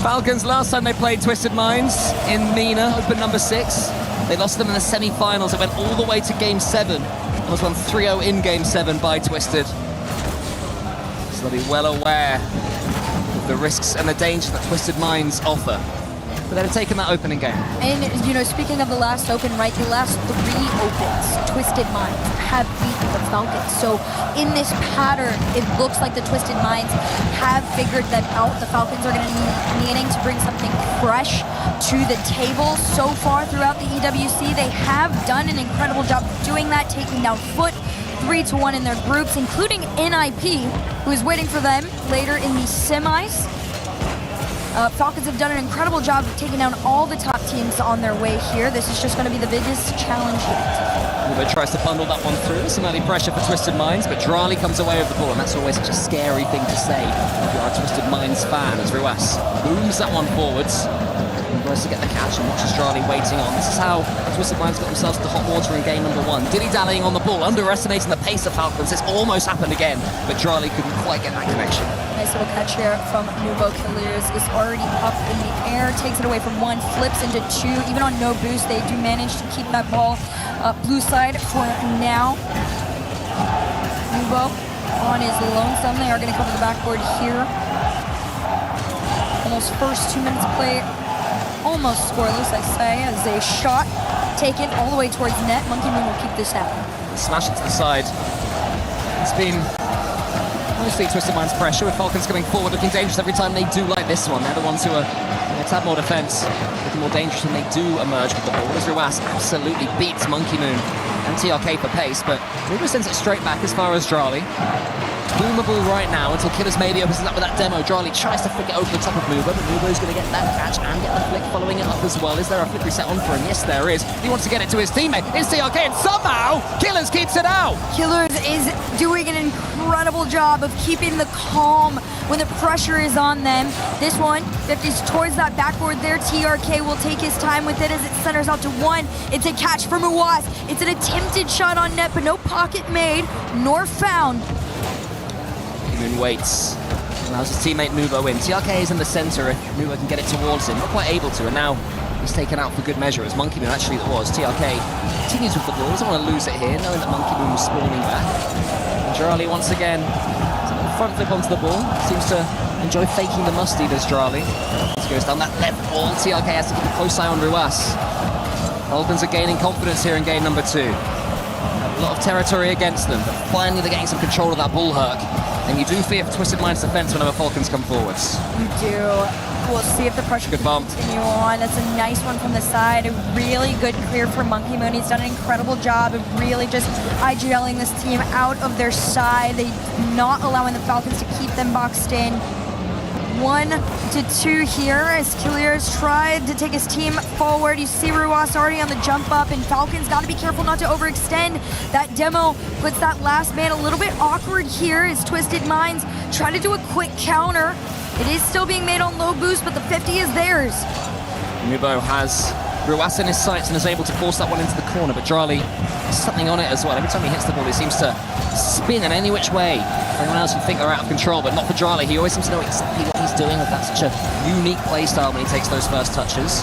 Falcons, last time they played Twisted Minds in MENA, open number 6. They lost them in the semi-finals. It went all the way to game 7. It was won 3-0 in game 7 by Twisted. So they'll be well aware of the risks and the danger that Twisted Minds offer. But they've taken that opening game. And, you know, speaking of the last open, right, the last 3 opens, Twisted Minds have beaten the Falcons. So in this pattern, it looks like the Twisted Minds have figured them out. The Falcons are going to be needing to bring something fresh to the table. So far throughout the EWC, they have done an incredible job doing that, taking down foot 3-1 in their groups, including NIP, who is waiting for them later in the semis. Falcons have done an incredible job of taking down all the top teams on their way here. This is just going to be the biggest challenge yet. Nubo tries to bundle that one through. Some early pressure for Twisted Minds, but Drali comes away with the ball, and that's always such a scary thing to say if you are a Twisted Minds fan, as Ruas booms that one forwards. Tries to get the catch and watches Drali waiting on. This is how Twisted Minds got themselves to hot water in game number 1. Dilly-dallying on the ball, underestimating the pace of Falcons. This almost happened again, but Drali couldn't quite get that connection. Nice little catch here from Nubo. Killers is already up in the air, takes it away from 1, flips into 2. Even on no boost, they do manage to keep that ball blue side for now. Nubo on his lonesome. They are going to cover the backboard here. Almost first 2 minutes of play. Almost scoreless, I say, as a shot taken all the way towards net. Monkey Moon will keep this happen. Smash it to the side. It's been mostly Twisted Minds pressure, with Falcons coming forward, looking dangerous every time they do like this one. They're the ones who are a tad more defense, looking more dangerous when they do emerge with the ball. As Ruas absolutely beats Monkey Moon and TRK for pace, but Nubo sends it straight back as far as Drali. Boomable right now until Killers maybe opens it up with that demo. Drali tries to flick it over the top of Nubo, but Nubo's going to get that catch and get the flick following it up as well. Is there a flick reset on for him? Yes, there is. He wants to get it to his teammate. It's TRK, and somehow Killers keeps it out. Killers is doing an incredible job of keeping the calm when the pressure is on them. This one, 50s towards that backboard there. TRK will take his time with it as it centers out to 1. It's a catch from Uwas. It's an attempted shot on net, but no pocket made nor found. Moon waits, allows his teammate Nubo in. TRK is in the center if Nubo can get it towards him. Not quite able to, and now he's taken out for good measure. As Monkey Moon actually that was. TRK continues with the ball, doesn't want to lose it here, knowing that Monkey Moon was spawning back. And Drali once again, front flip onto the ball. Seems to enjoy faking the musty, does Drali. As he goes down that left wall, TRK has to keep a close eye on Ruas. Falcons are gaining confidence here in game number 2. A lot of territory against them, but finally they're getting some control of that ball herc. And you do fear for Twisted Minds defense whenever Falcons come forwards. You do. We'll see if the pressure Good bump. can continue on. That's a nice one from the side. A really good clear for Monkey Moon. He's done an incredible job of really just IGLing this team out of their side. They not allowing the Falcons to keep them boxed in. 1-2 here as Killers tried to take his team forward. You see Ruas already on the jump up, and Falcons got to be careful not to overextend. That demo puts that last man a little bit awkward here as Twisted Minds try to do a quick counter. It is still being made on low boost, but the 50 is theirs. Nubo has Ruas in his sights and is able to force that one into the corner, but Drali has something on it as well. Every time he hits the ball, he seems to spin in any which way. Everyone else would think they're out of control, but not for Drali. He always seems to know exactly what he's doing with that such a unique play style when he takes those first touches.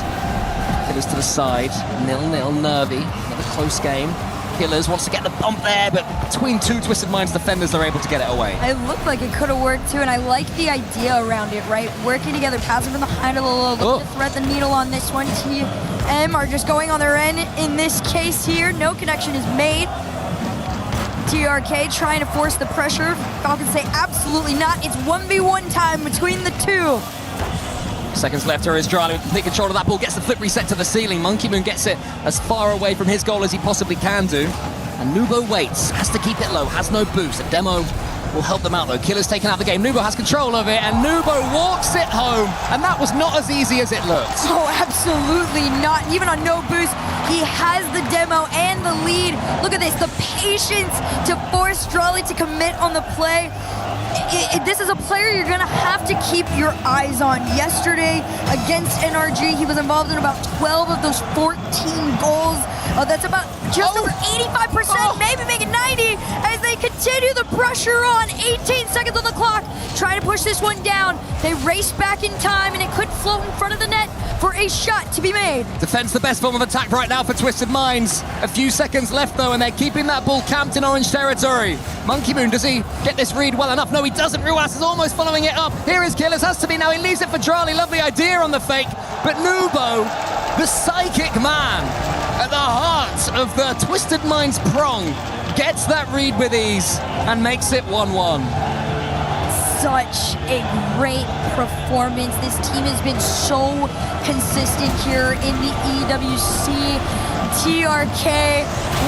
Killers to the side, 0-0, nervy, another close game. Killers wants to get the bump there, but between 2 Twisted Minds defenders, they're able to get it away. It looked like it could have worked too, and I like the idea around it, right? Working together, passing from the high to the low, looking to thread the needle on this one. TM are just going on their end in this case here. No connection is made. TRK trying to force the pressure. Falcons say absolutely not. It's 1v1 time between the 2. Seconds left, here is Drali with complete control of that ball, gets the flip reset to the ceiling. Monkey Moon gets it as far away from his goal as he possibly can do. And Nubo waits, has to keep it low, has no boost. A demo will help them out though. Killer's taken out the game. Nubo has control of it, and Nubo walks it home. And that was not as easy as it looked. Oh, absolutely not. Even on no boost, he has the demo and the lead. Look at this, the patience to force Drali to commit on the play. This is a player you're going to have to keep your eyes on. Yesterday against NRG, he was involved in about 12 of those 14 goals. That's about just over 85%, maybe make it 90 as they continue the pressure on. 18 seconds on the clock, trying to push this one down. They race back in time, and it could float in front of the net for a shot to be made. Defense the best form of attack right now for Twisted Minds. A few seconds left though, and they're keeping that ball camped in orange territory. Monkey Moon, does he get this read well enough? No, he doesn't. Ruas is almost following it up. Here is Killers, has to be now. He leaves it for Drali. Lovely idea on the fake. But Nubo, the psychic man at the heart of the Twisted Minds prong, gets that read with ease and makes it 1-1. Such a great performance. This team has been so consistent here in the EWC. TRK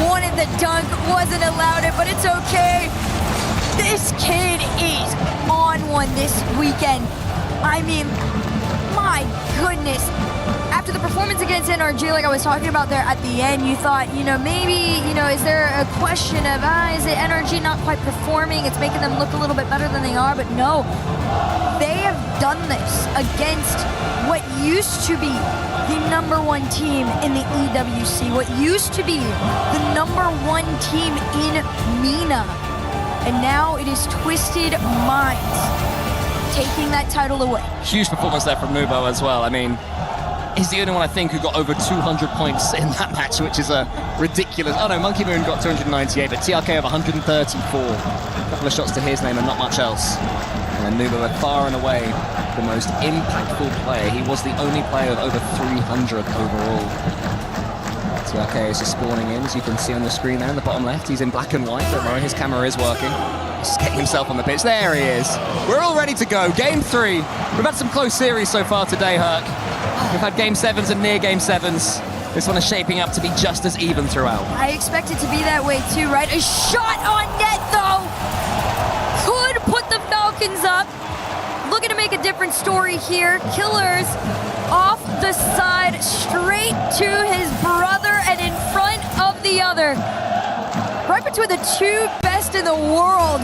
wanted the dunk, wasn't allowed it, but it's okay. This kid is on one this weekend. I mean, my goodness. After the performance against NRG, like I was talking about there at the end, you thought, maybe, is there a question of, is it NRG not quite performing? It's making them look a little bit better than they are, but no. They have done this against what used to be the #1 team in the EWC, what used to be the #1 team in MENA. And now it is Twisted Minds taking that title away. Huge performance there from Nubo as well. I mean, he's the only one I think who got over 200 points in that match, which is a ridiculous. Oh no, Monkey Moon got 298, but TRK of 134. A couple of shots to his name and not much else. And Nubo were far and away the most impactful player. He was the only player with over 300 overall. TRK is just spawning in, as you can see on the screen there in the bottom left. He's in black and white, don't worry, his camera is working. He's getting himself on the pitch. There he is. We're all ready to go. Game 3. We've had some close series so far today, Herc. We've had Game 7s and near Game 7s. This one is shaping up to be just as even throughout. I expect it to be that way too, right? A shot on net, though! Could put the Falcons up. Looking to make a different story here. Killers off the side, straight to his brother and in front of the other. Right between the two best in the world.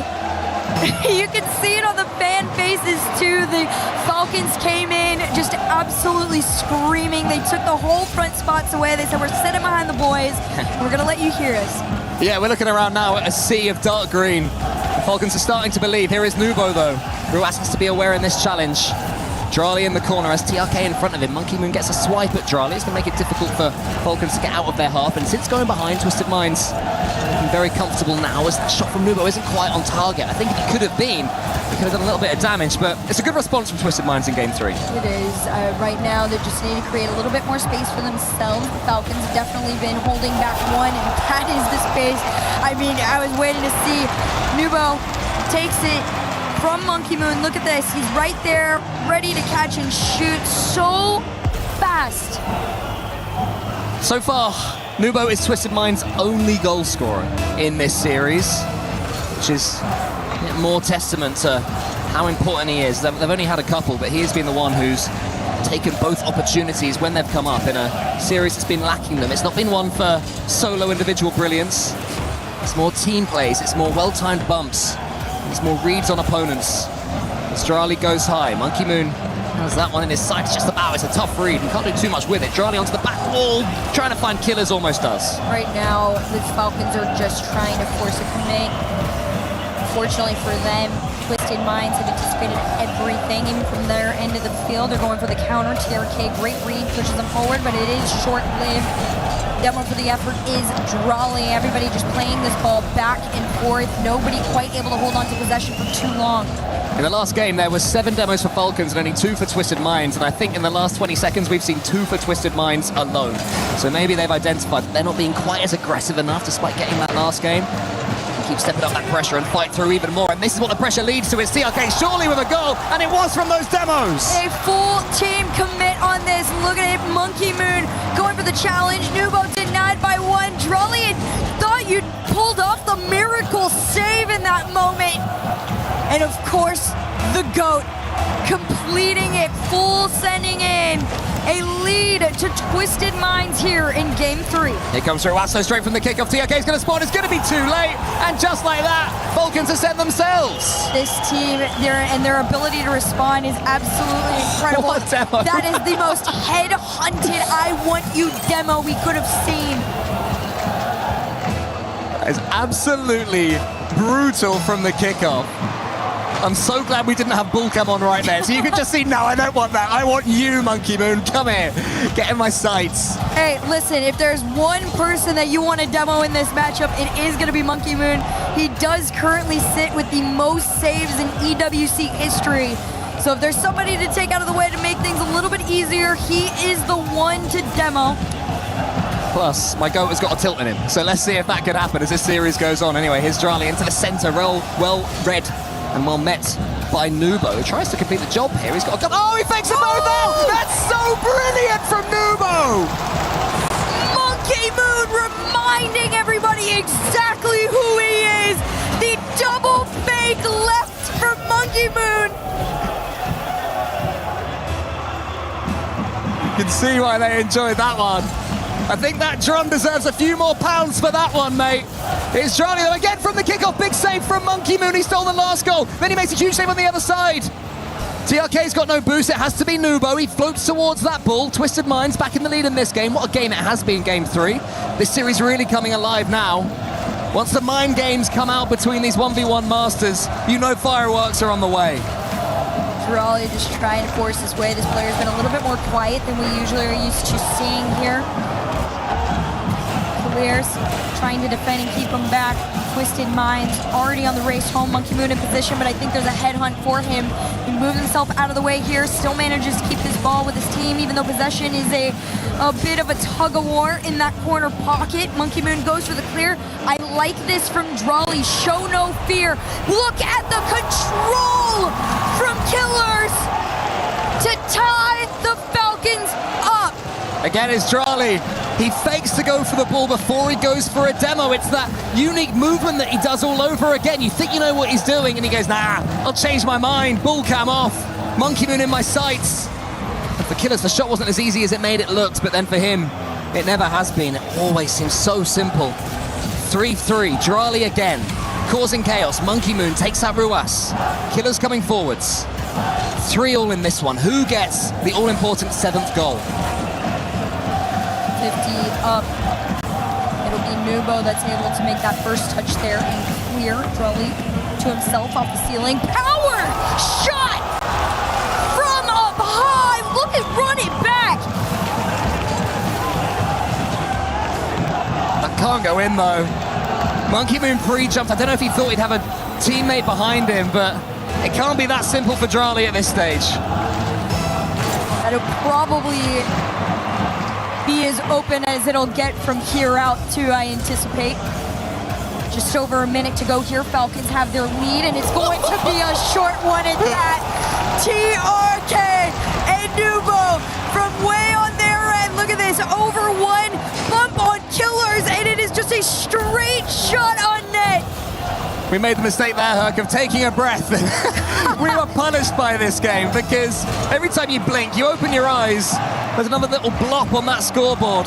You can see it on the fan faces too. The Falcons came in just absolutely screaming. They took the whole front spots away. They said, we're sitting behind the boys. We're going to let you hear us. Yeah, we're looking around now at a sea of dark green. The Falcons are starting to believe. Here is Nubo, though, who asks us to be aware in this challenge. Drali in the corner as TRK in front of him. Monkey Moon gets a swipe at Drali. It's going to make it difficult for Falcons to get out of their half. And since going behind, Twisted Minds looking very comfortable now as that shot from Nubo isn't quite on target. I think if it could have been, it could have done a little bit of damage. But it's a good response from Twisted Minds in Game 3. It is. Right now, they just need to create a little bit more space for themselves. The Falcons have definitely been holding back one, and that is the space. I mean, I was waiting to see Nubo takes it from Monkey Moon. Look at this. He's right there, ready to catch and shoot so fast. So far, Nubo is Twisted Minds' only goal scorer in this series, which is more testament to how important he is. They've only had a couple, but he has been the one who's taken both opportunities when they've come up in a series that's been lacking them. It's not been one for solo individual brilliance. It's more team plays, it's more well-timed bumps. It's more reads on opponents. As Drali goes high, Monkey Moon has that one in his sights just about. It's a tough read. You can't do too much with it. Drali onto the back wall, trying to find killers, almost does. Right now, the Falcons are just trying to force a commit. Fortunately for them, Twisted Minds have anticipated everything, even from their end of the field. They're going for the counter. TRK, great read, pushes them forward, but it is short-lived. Demo for the effort is Drali. Everybody just playing this ball back and forth. Nobody quite able to hold on to possession for too long. In the last game, there was 7 demos for Falcons and only 2 for Twisted Minds. And I think in the last 20 seconds, we've seen 2 for Twisted Minds alone. So maybe they've identified that they're not being quite as aggressive enough despite getting that last game. Keep stepping up that pressure and fight through even more. And this is what the pressure leads to. It's TRK surely with a goal, and it was from those demos. A full team commit on this. Look at it, Monkey Moon going for the challenge. Nubo denied by 1. Drali thought you'd pulled off the miracle save in that moment. And of course, the GOAT completing it, full sending in a lead to Twisted Minds here in Game 3. Here comes Ruasso straight from the kickoff. TRK is going to spawn. It's going to be too late. And just like that, Falcons have sent themselves. This team, their ability to respond is absolutely incredible. What a demo. That is the most head-hunted I want you demo we could have seen. That is absolutely brutal from the kickoff. I'm so glad we didn't have Bullcam on right there, so you could just see, no, I don't want that. I want you, Monkey Moon. Come here. Get in my sights. Hey, listen, if there's one person that you want to demo in this matchup, it is going to be Monkey Moon. He does currently sit with the most saves in EWC history. So if there's somebody to take out of the way to make things a little bit easier, he is the one to demo. Plus, my goat has got a tilt in him, so let's see if that could happen as this series goes on. Anyway, here's Drali into the center, well read and well met by Nubo, who tries to complete the job here. He's got a gun. Oh, he fakes them both out! That's so brilliant from Nubo! Monkey Moon reminding everybody exactly who he is. The double fake left from Monkey Moon. can see why they enjoyed that one. I think that drum deserves a few more pounds for that one, mate. It's Charlie though, again from the kickoff. Big save from Monkey Moon. He stole the last goal. Then he makes a huge save on the other side. TRK's got no boost. It has to be Nubo. He floats towards that ball. Twisted Minds back in the lead in this game. What a game it has been, game 3. This series really coming alive now. Once the mind games come out between these 1v1 masters, you know fireworks are on the way. Raleigh just trying to force his way. This player's been a little bit more quiet than we usually are used to seeing here. Clears, trying to defend and keep him back. Twisted Minds already on the race home. Monkey Moon in position, but I think there's a headhunt for him. He moves himself out of the way here, still manages to keep this ball with his team, even though possession is a bit of a tug-of-war in that corner pocket. Monkey Moon goes for the clear. I like this from Drawley. Show no fear. Look at the control from Killers to tie the Falcons up. Again, it's Drawley. He fakes to go for the ball before he goes for a demo. It's that unique movement that he does all over again. You think you know what he's doing, and he goes, nah, I'll change my mind. Bull cam off. Monkey Moon in my sights. And for Killers, the shot wasn't as easy as it made it look, but then for him, it never has been. It always seems so simple. 3-3, Drawley again, causing chaos. Monkey Moon takes out Ruas. Killers coming forwards. 3-all in this one. Who gets the all-important 7th goal? 50 up. It'll be Nubo that's able to make that first touch there and clear. Drawley to himself off the ceiling. Power shot from up high. Look at run it back. That can't go in though. Monkey Moon pre-jumped. I don't know if he thought he'd have a teammate behind him, but it can't be that simple for Drawley at this stage. That'll probably be as open as it'll get from here out too, I anticipate. Just over a minute to go here. Falcons have their lead, and it's going to be a short one at that. TRK and Nubo from way on their end. Look at this, over one, bump on Killers, and it is just a straight shot on net. We made the mistake there, Herc, of taking a breath. We were punished by this game because every time you blink, you open your eyes, there's another little blop on that scoreboard.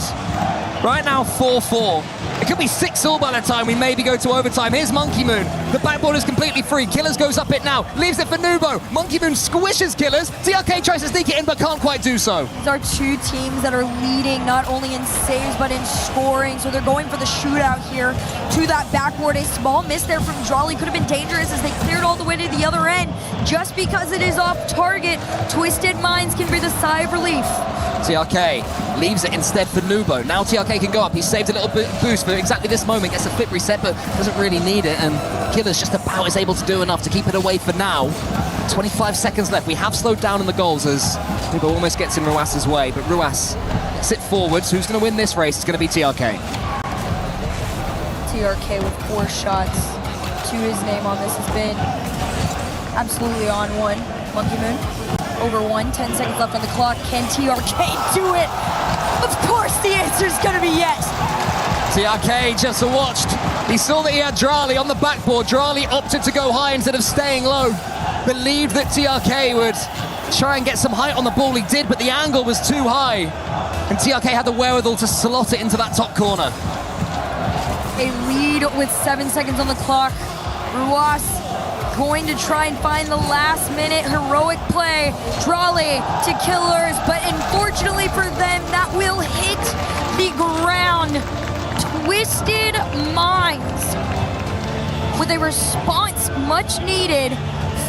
Right now, 4-4. It could be 6-all by the time we maybe go to overtime. Here's Monkey Moon. The backboard is completely free. Killers goes up it now. Leaves it for Nubo. Monkey Moon squishes Killers. TRK tries to sneak it in, but can't quite do so. These are two teams that are leading not only in saves, but in scoring. So they're going for the shootout here to that backboard. A small miss there from Drawley could have been dangerous as they cleared all the way to the other end. Just because it is off target, Twisted Minds can breathe a sigh of relief. TRK leaves it instead for Nubo. Now TRK can go up. He saved a little boost for exactly this moment. Gets a flip reset, but doesn't really need it. And Killers just about is able to do enough to keep it away for now. 25 seconds left. We have slowed down in the goals as Nubo almost gets in Ruas's way. But Ruas sit forwards. Who's going to win this race? It's going to be TRK. TRK with 4 shots to his name on this has been absolutely on one. Monkey Moon over 1, 10 seconds left on the clock. Can TRK do it? Of course the answer is going to be yes. TRK just watched. He saw that he had Drawley on the backboard. Drawley opted to go high instead of staying low. Believed that TRK would try and get some height on the ball. He did, but the angle was too high. And TRK had the wherewithal to slot it into that top corner. A lead with 7 seconds on the clock. Ruas going to try and find the last minute heroic play. Drawley to Killers, but unfortunately for them, that will hit the ground. Twisted Minds with a response much needed,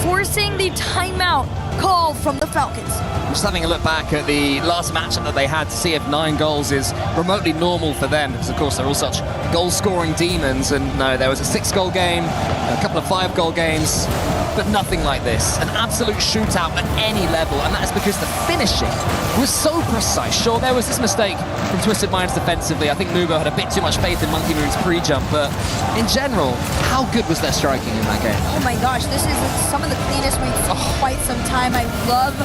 forcing the timeout call from the Falcons. Just having a look back at the last matchup that they had to see if 9 goals is remotely normal for them, because of course they're all such goal-scoring demons, and no, there was a 6-goal game, a couple of 5-goal games, but nothing like this. An absolute shootout at any level, and that is because the finishing was so precise. Sure, there was this mistake from Twisted Minds defensively. I think Nubo had a bit too much faith in Monkey Moon's pre-jump, but in general, how good was their striking in that game? Oh my gosh, this is some of the cleanest we've seen in quite some time. I love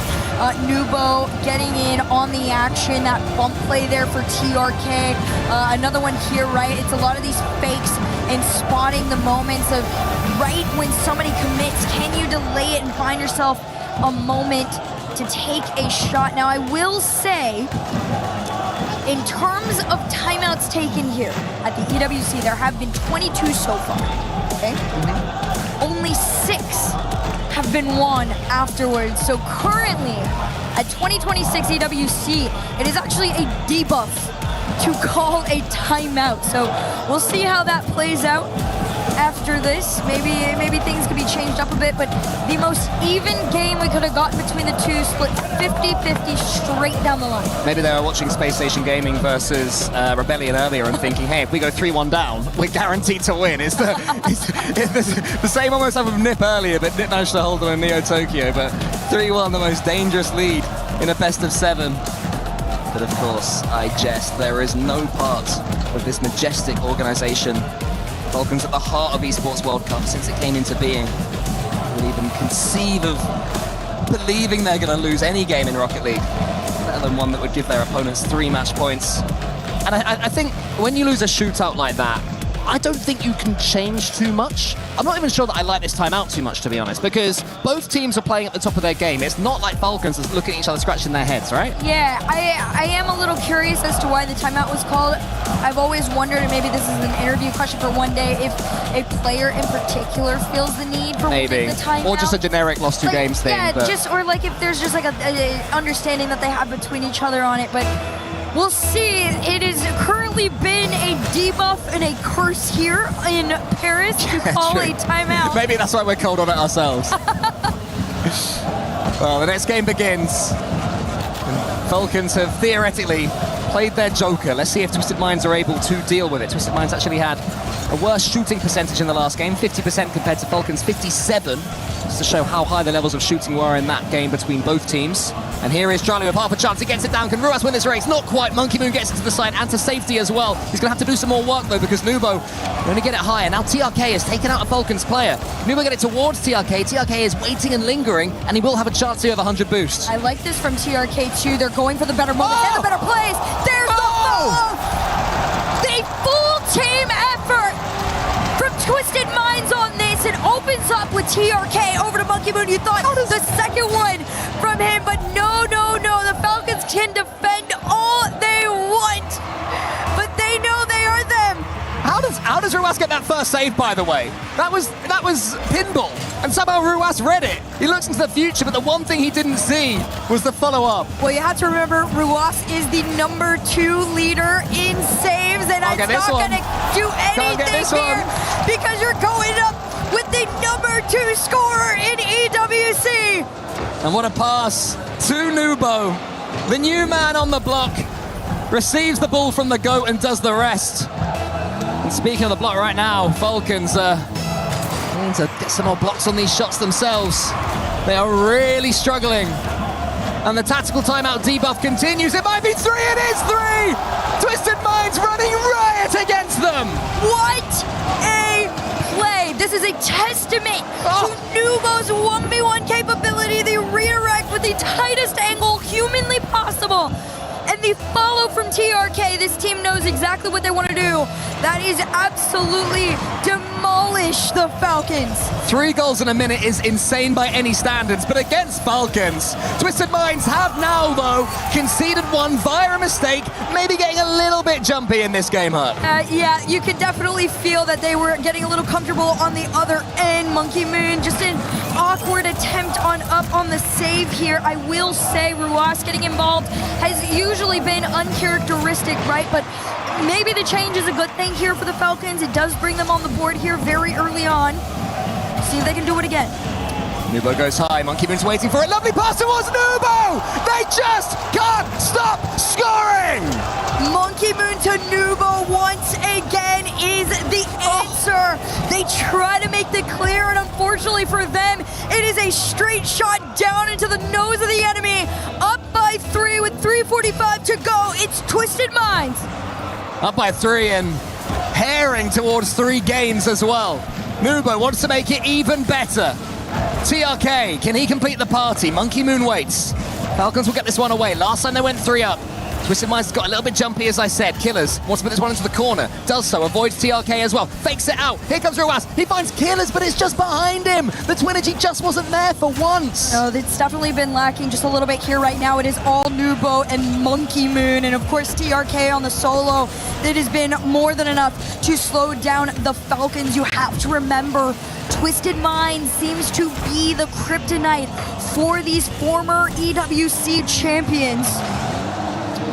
Nubo getting in on the action, that bump play there for TRK. Another one here, right? It's a lot of these fakes and spotting the moments of right when somebody commits, can you delay it and find yourself a moment to take a shot. Now, I will say, in terms of timeouts taken here at the EWC, there have been 22 so far, okay? Only 6 have been won afterwards. So currently, at 2026 EWC, it is actually a debuff to call a timeout. So we'll see how that plays out after this. Maybe things could be changed up a bit, but the most even game we could have gotten between the two, split 50-50 straight down the line. Maybe they were watching Space Station Gaming versus Rebellion earlier and thinking, hey, if we go 3-1 down, we're guaranteed to win. It's the same almost happened with Nip earlier, but Nip managed to hold them in Neo Tokyo. But 3-1, the most dangerous lead in a best of 7. But of course, I jest, there is no part of this majestic organization, Falcons at the heart of Esports World Cup since it came into being, would even conceive of believing they're going to lose any game in Rocket League, let alone one that would give their opponents 3 match points. And I think when you lose a shootout like that, I don't think you can change too much. I'm not even sure that I like this timeout too much, to be honest, because both teams are playing at the top of their game. It's not like Falcons are looking at each other scratching their heads, right? Yeah, I am a little curious as to why the timeout was called. I've always wondered, and maybe this is an interview question for one day, if a player in particular feels the need for the timeout. Or just a generic lost 2 games thing. Yeah, or like if there's just like a understanding that they have between each other on it, but we'll see. It has currently been a debuff and a curse here in Paris to call a timeout. Maybe that's why we're cold on it ourselves. Well, the next game begins. Falcons have theoretically played their joker. Let's see if Twisted Minds are able to deal with it. Twisted Minds actually had a worse shooting percentage in the last game, 50% compared to Falcons' 57, just to show how high the levels of shooting were in that game between both teams. And here is Charlie with half a chance. He gets it down. Can Ruas win this race? Not quite. Monkey Moon gets it to the side and to safety as well. He's going to have to do some more work, though, because Nubo going to get it higher. Now TRK has taken out a Falcons player. Nubo get it towards TRK. TRK is waiting and lingering, and he will have a chance to have 100 boost. I like this from TRK, too. They're going for the better moments and the better plays. There's the full team effort from Twisted Minds on this. It opens up with TRK over to Monkey Moon. You thought the second one from him, but no. The Falcons can defend all they want, but they know they are them. How does Ruas get that first save, by the way? That was pinball, and somehow Ruas read it. He looks into the future, but the one thing he didn't see was the follow-up. Well, you have to remember, Ruas is the #2 leader in saves, and I'm not going to do anything here because you're going up with the #2 scorer in EWC. And what a pass to Nubo. The new man on the block receives the ball from the GOAT and does the rest. And speaking of the block right now, Falcons need to get some more blocks on these shots themselves. They are really struggling. And the tactical timeout debuff continues. It might be 3, it is 3! Twisted Minds running riot against them! What a play! This is a testament to Nubo's 1v1 capability. The redirect with the tightest angle humanly possible. And the follow from TRK, this team knows exactly what they want to do. That is absolutely demolish the Falcons. 3 goals in a minute is insane by any standards, but against Falcons, Twisted Minds have now, though, conceded 1 via a mistake, maybe getting a little bit jumpy in this game, Hut. Yeah, you can definitely feel that they were getting a little comfortable on the other end. Monkey Moon, just an awkward attempt up on the save here. I will say Ruas getting involved has usually been uncharacteristic, right? But maybe the change is a good thing here for the Falcons. It does bring them on the board here very early on. See if they can do it again. Nubo goes high. Monkey Moon's waiting for it. Lovely pass towards Nubo! They just can't stop scoring! Monkey Moon to Nubo once again is the answer. They try to make the clear, and unfortunately for them, it is a straight shot down into the nose of the enemy. Up by 3 with 3:45 to go. It's Twisted Minds. Up by 3 and herring towards 3 games as well. Nubo wants to make it even better. TRK, can he complete the party? Monkey Moon waits. Falcons will get this one away. Last time they went 3 up. Twisted Minds got a little bit jumpy, as I said. Killers wants to put this one into the corner. Does so, avoids TRK as well. Fakes it out. Here comes Ruas. He finds Killers, but it's just behind him. The Twinergy just wasn't there for once. No, it's definitely been lacking just a little bit here right now. It is all Nubo and Monkey Moon, and of course TRK on the solo. It has been more than enough to slow down the Falcons. You have to remember, Twisted Minds seems to be the kryptonite for these former EWC champions.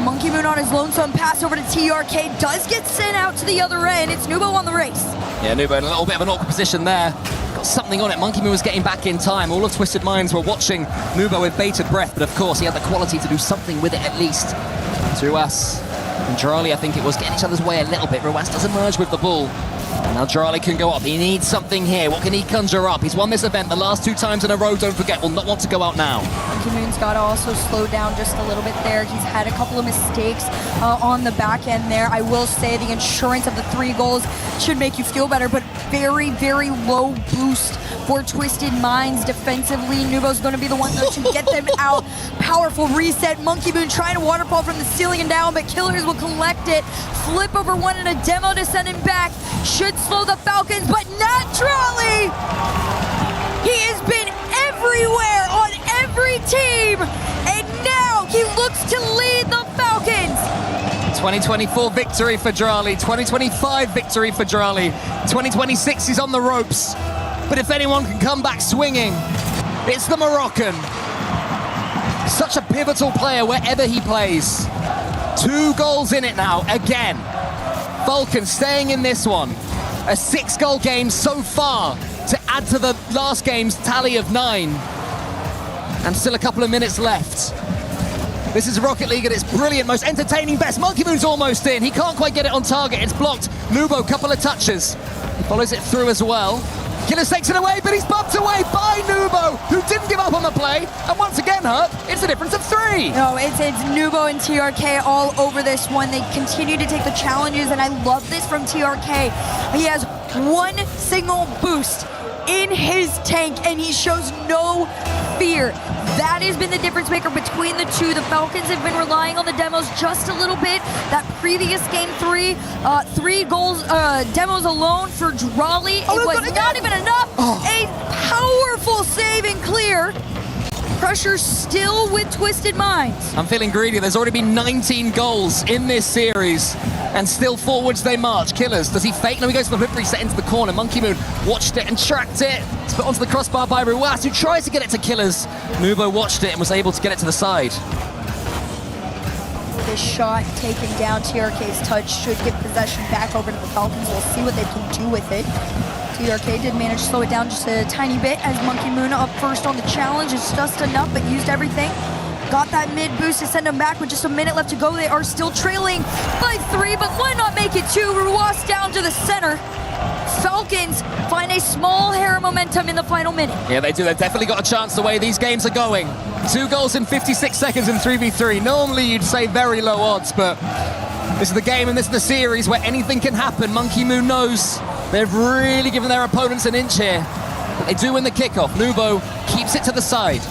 Monkey Moon on his lonesome pass over to TRK does get sent out to the other end. It's Nubo on the race. Yeah, Nubo in a little bit of an awkward position there. Got something on it. Monkey Moon was getting back in time. All of Twisted Minds were watching Nubo with bated breath, but of course he had the quality to do something with it at least. Ruas and Drali, I think it was, getting each other's way a little bit. Ruas does emerge with the ball. Now Drali can go up. He needs something here. What can he conjure up? He's won this event the last 2 times in a row, don't forget. Will not want to go out now. Monkey Moon's got to also slow down just a little bit there. He's had a couple of mistakes on the back end there. I will say the insurance of the 3 goals should make you feel better, but very, very low boost for Twisted Minds defensively. Nubo's going to be the one though to get them out. Powerful reset. Monkey Moon trying to waterfall from the ceiling and down, but Killers will collect it. Flip over one in a demo to send him back. Should slow the Falcons, but not Drali. He has been everywhere on every team, and now he looks to lead the Falcons. 2024 victory for Drali, 2025 victory for Drali, 2026 he's on the ropes. But if anyone can come back swinging, it's the Moroccan. Such a pivotal player wherever he plays. 2 goals in it now, again. Falcons staying in this one. A 6-goal game so far to add to the last game's tally of 9. And still a couple of minutes left. This is Rocket League at its brilliant, most entertaining best. Monkey Moon's almost in. He can't quite get it on target. It's blocked. Nubo, couple of touches. He follows it through as well. Killers takes it away, but he's bumped away by Nubo, who didn't give up on the play. And once again, Herb, it's a difference of 3. No, it's Nubo and TRK all over this one. They continue to take the challenges, and I love this from TRK. He has 1 single boost in his tank, and he shows no fear. That has been the difference maker between the 2. The Falcons have been relying on the demos just a little bit. That previous game 3 goals demos alone for Drali. It was not even enough. A powerful save and clear. Pressure still with Twisted Minds. I'm feeling greedy. There's already been 19 goals in this series, and still forwards they march. Killers, does he fake? No, he goes for the flip reset into the corner. Monkey Moon watched it and tracked it. It's put onto the crossbar by Ruas, who tries to get it to Killers. Nubo watched it and was able to get it to the side. This shot taken down, TRK's touch should get possession back over to the Falcons. We'll see what they can do with it. TRK did manage to slow it down just a tiny bit as Monkey Moon up first on the challenge. It's just enough, but used everything. Got that mid boost to send them back with just a minute left to go. They are still trailing by 3, but why not make it 2? Ruas down to the center. Falcons find a small hair of momentum in the final minute. Yeah, they do. They've definitely got a chance the way these games are going. 2 goals in 56 seconds in 3v3. Normally you'd say very low odds, but this is the game and this is the series where anything can happen. Monkey Moon knows they've really given their opponents an inch here. But they do win the kickoff. Nubo keeps it to the side.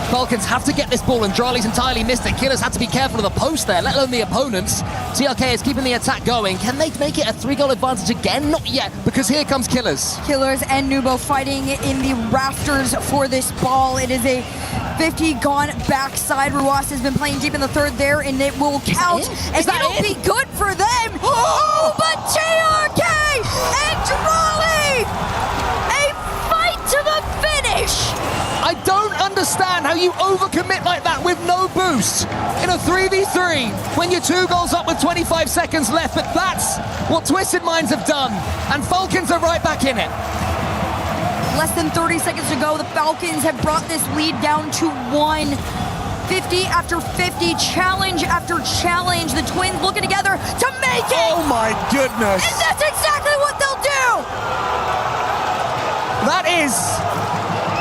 Falcons have to get this ball, and Drali's entirely missed it. Killers had to be careful of the post there, let alone the opponents. TRK is keeping the attack going. Can they make it a 3-goal advantage again? Not yet, because here comes Killers. Killers and Nubo fighting in the rafters for this ball. It is a 50 gone backside. Ruas has been playing deep in the 3rd there, and it will count. And it'll be good for them. Oh, but TRK and Drali! A fight to the finish! I don't understand how you overcommit like that with no boost in a 3v3 when you're 2 goals up with 25 seconds left, but that's what Twisted Minds have done, and Falcons are right back in it. Less than 30 seconds to go. The Falcons have brought this lead down to 1. 50 after 50, challenge after challenge. The Twins looking together to make it! Oh my goodness! And that's exactly what they'll do! That is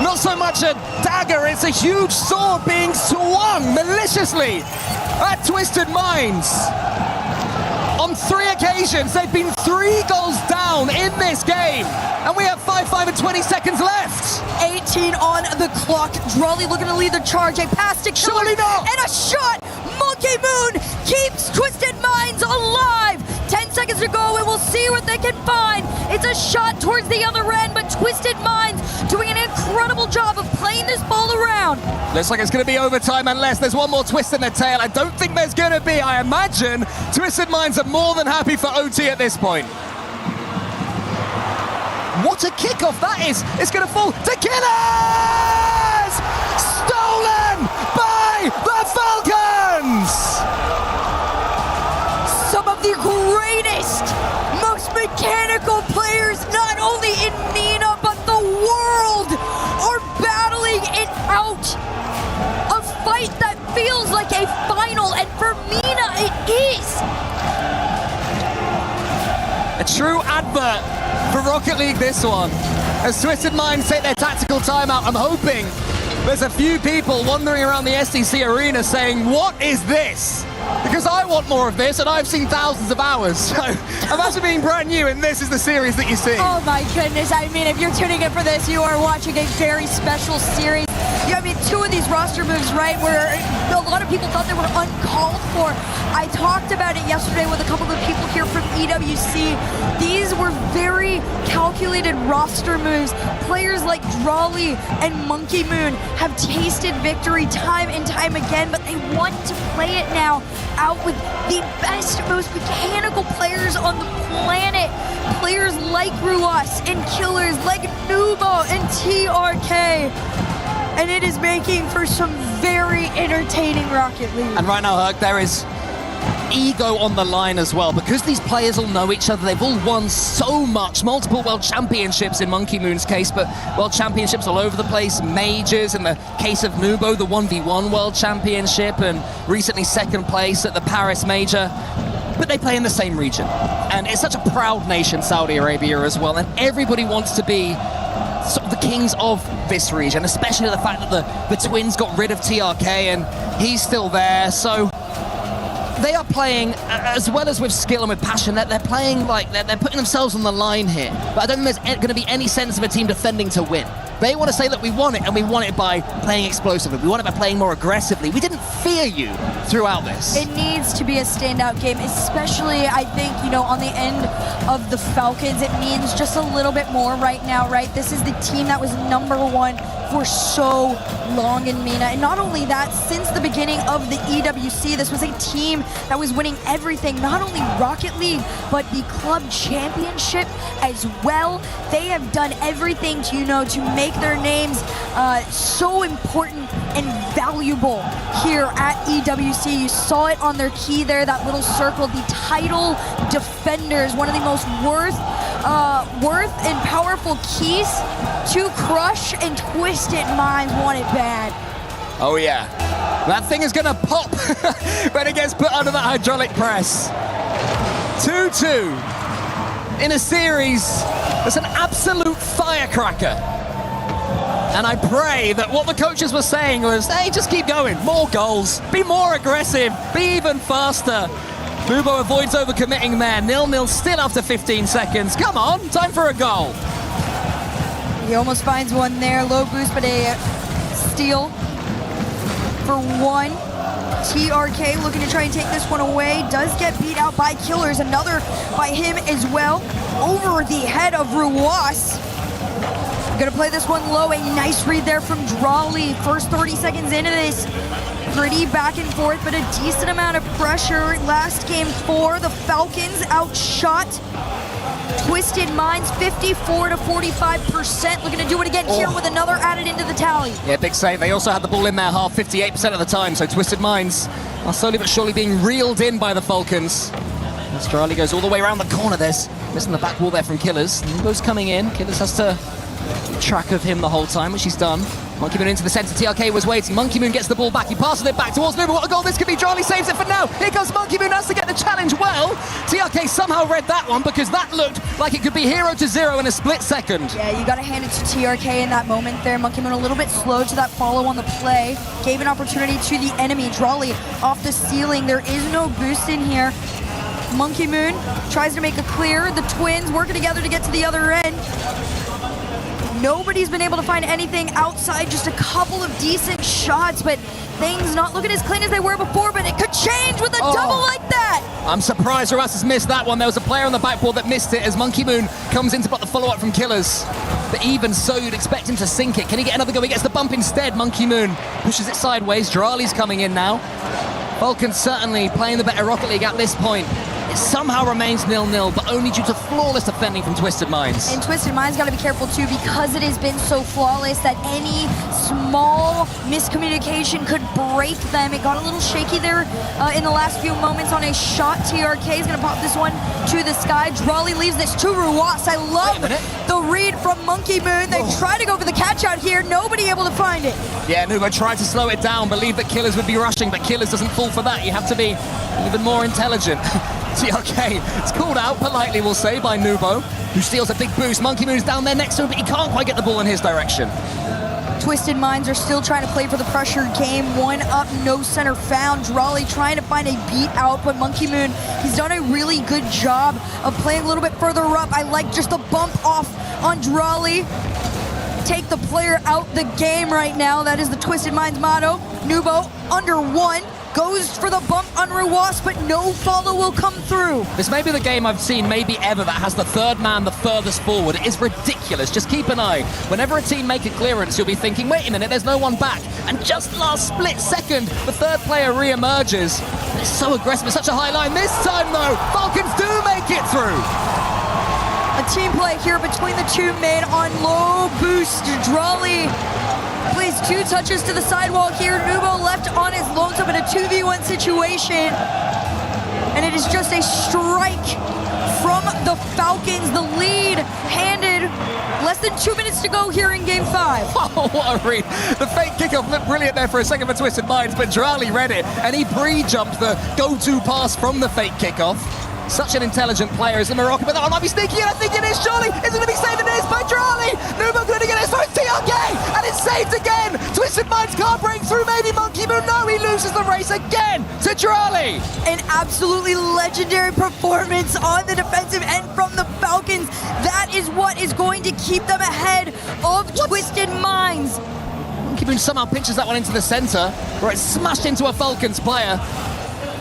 not so much a dagger, it's a huge sword being swung maliciously at Twisted Minds. On 3 occasions, they've been 3 goals down in this game, and we have 5 and 20 seconds left. 18 on the clock. Drali looking to lead the charge. A pass to Killers. Surely not. And a shot Monkey Moon keeps Twisted Minds alive. 10 seconds to go, and we'll see what they can find. It's a shot towards the other end, but Twisted Minds doing an incredible job of playing this ball around. Looks like it's going to be overtime unless there's one more twist in the tail. I don't think there's going to be. I imagine Twisted Minds are more than happy for OT at this point. What a kickoff that is! It's going to fall to Killers! Stolen by the Falcons! Some of the greatest, most mechanical players, not only in MENA, but the world, are battling it out. A fight that feels like a final, and for MENA, it is. A true advert for Rocket League, this one. As Twisted Minds take their tactical timeout, I'm hoping there's a few people wandering around the SDC arena saying, what is this? Because I want more of this, and I've seen thousands of hours. So imagine being brand new, and this is the series that you see. Oh my goodness, I mean, if you're tuning in for this, you are watching a very special series. Yeah, I mean, two of these roster moves, right, where a lot of people thought they were uncalled for. I talked about it yesterday with a couple of people here from EWC. These were very calculated roster moves. Players like Drawley and Monkey Moon have tasted victory time and time again, but they want to play it now out with the best, most mechanical players on the planet. Players like Ruas and Killers, like Nubo and TRK. And it is making for some very entertaining Rocket League. And right now, Herc, there is ego on the line as well. Because these players all know each other, they've all won so much. Multiple World Championships in Monkey Moon's case, but World Championships all over the place. Majors, in the case of Nubo, the 1v1 World Championship, and recently second place at the Paris Major. But they play in the same region. And it's such a proud nation, Saudi Arabia, as well. And everybody wants to be sort of the kings of this region, especially the fact that the Twins got rid of TRK and he's still there. So they are playing as well as with skill and with passion. They're playing like they're putting themselves on the line here. But I don't think there's going to be any sense of a team defending to win. They want to say that we want it, and we want it by playing explosively. We want it by playing more aggressively. We didn't fear you throughout this. It needs to be a standout game, especially, I think, you know, on the end of the Falcons. It means just a little bit more right now, right? This is the team that was #1 for so long in MENA. And not only that, since the beginning of the EWC, this was a team that was winning everything, not only Rocket League, but the club championship as well. They have done everything to, you know, to make their names so important and valuable here at EWC. You saw it on their key there, that little circle, the title defenders, one of the most worth and powerful keys to crush, and Twisted Minds want it bad. Oh yeah, that thing is gonna pop when it gets put under that hydraulic press. 2-2 in a series that's an absolute firecracker. And I pray that what the coaches were saying was, hey, just keep going, more goals, be more aggressive, be even faster. Nubo avoids overcommitting there. 0-0 still after 15 seconds. Come on, time for a goal. He almost finds one there. Low boost, but a steal for one. TRK looking to try and take this one away. Does get beat out by Killers. Another by him as well. Over the head of Ruas. Gonna play this one low. A nice read there from Drawley. First 30 seconds into this. Pretty back and forth, but a decent amount of pressure. Last game for the Falcons, outshot Twisted Minds 54 to 45%. Looking to do it again here with another added into the tally. Yeah, big save. They also had the ball in their half 58% of the time, so Twisted Minds are slowly but surely being reeled in by the Falcons. As Charlie goes all the way around the corner, there's missing the back wall there from Killers. Nubo's coming in. Killers has to keep track of him the whole time, which he's done. Monkey Moon into the center. TRK was waiting. Monkey Moon gets the ball back. He passes it back towards Nubo. What a goal this could be. Charlie saves it for now. Here comes Monkey Moon. Has to get the challenge well. TRK somehow read that one because that looked like it could be 0-0 in a split second. Yeah, you got to hand it to TRK in that moment there. Monkey Moon a little bit slow to that follow on the play. Gave an opportunity to the enemy. Drawley off the ceiling. There is no boost in here. Monkey Moon tries to make a clear. The Twins working together to get to the other end. Nobody's been able to find anything outside, just a couple of decent shots, but things not looking as clean as they were before, but it could change with a double like that. I'm surprised Ruas has missed that one. There was a player on the backboard that missed it as Monkey Moon comes in to block the follow-up from Killers. But even so, you'd expect him to sink it. Can he get another go? He gets the bump instead. Monkey Moon pushes it sideways. Drali's coming in now. Falcons certainly playing the better Rocket League at this point. It somehow remains 0-0, but only due to flawless defending from Twisted Minds. And Twisted Minds got to be careful too, because it has been so flawless that any small miscommunication could break them. It got a little shaky there in the last few moments on a shot. TRK is going to pop this one to the sky. Drali leaves this to Ruas. I love the read from Monkey Moon. They try to go for the catch out here. Nobody able to find it. Yeah, Nubo tried to slow it down, believed that Killers would be rushing, but Killers doesn't fall for that. You have to be even more intelligent. TRK, it's called out politely, we'll say, by Nubo, who steals a big boost. Monkey Moon's down there next to him, but he can't quite get the ball in his direction. Twisted Minds are still trying to play for the pressure game. One up, no center found. Drali trying to find a beat out, but Monkey Moon, he's done a really good job of playing a little bit further up. I like just the bump off on Drali. Take the player out the game right now. That is the Twisted Minds motto. Nubo under one. Goes for the bump on Ruas, but no follow will come through. This may be the game I've seen maybe ever that has the third man the furthest forward. It is ridiculous. Just keep an eye. Whenever a team make a clearance, you'll be thinking, wait a minute, there's no one back. And just last split second, the third player re-emerges. It's so aggressive. It's such a high line. This time, though, Falcons do make it through. A team play here between the two men on low boost. Drali plays 2 touches to the sidewall here. Nubo left on his lonesome in a 2v1 situation. And it is just a strike from the Falcons. The lead handed. Less than 2 minutes to go here in Game 5. Oh, what a read. The fake kickoff looked brilliant there for a second for Twisted Minds, but Drali read it, and he pre-jumped the go-to pass from the fake kickoff. Such an intelligent player is in Morocco, but that one might be sneaky, and I think it is, surely. Is it going to be saved? It is by Drali. Nubo going to get it, so it's TRK, and it's saved again. Twisted Minds can't break through, maybe Monkey Moon. No, he loses the race again to Drali. An absolutely legendary performance on the defensive end from the Falcons. That is what is going to keep them ahead of Twisted Minds. Monkey Moon somehow pinches that one into the center, where it's smashed into a Falcons player.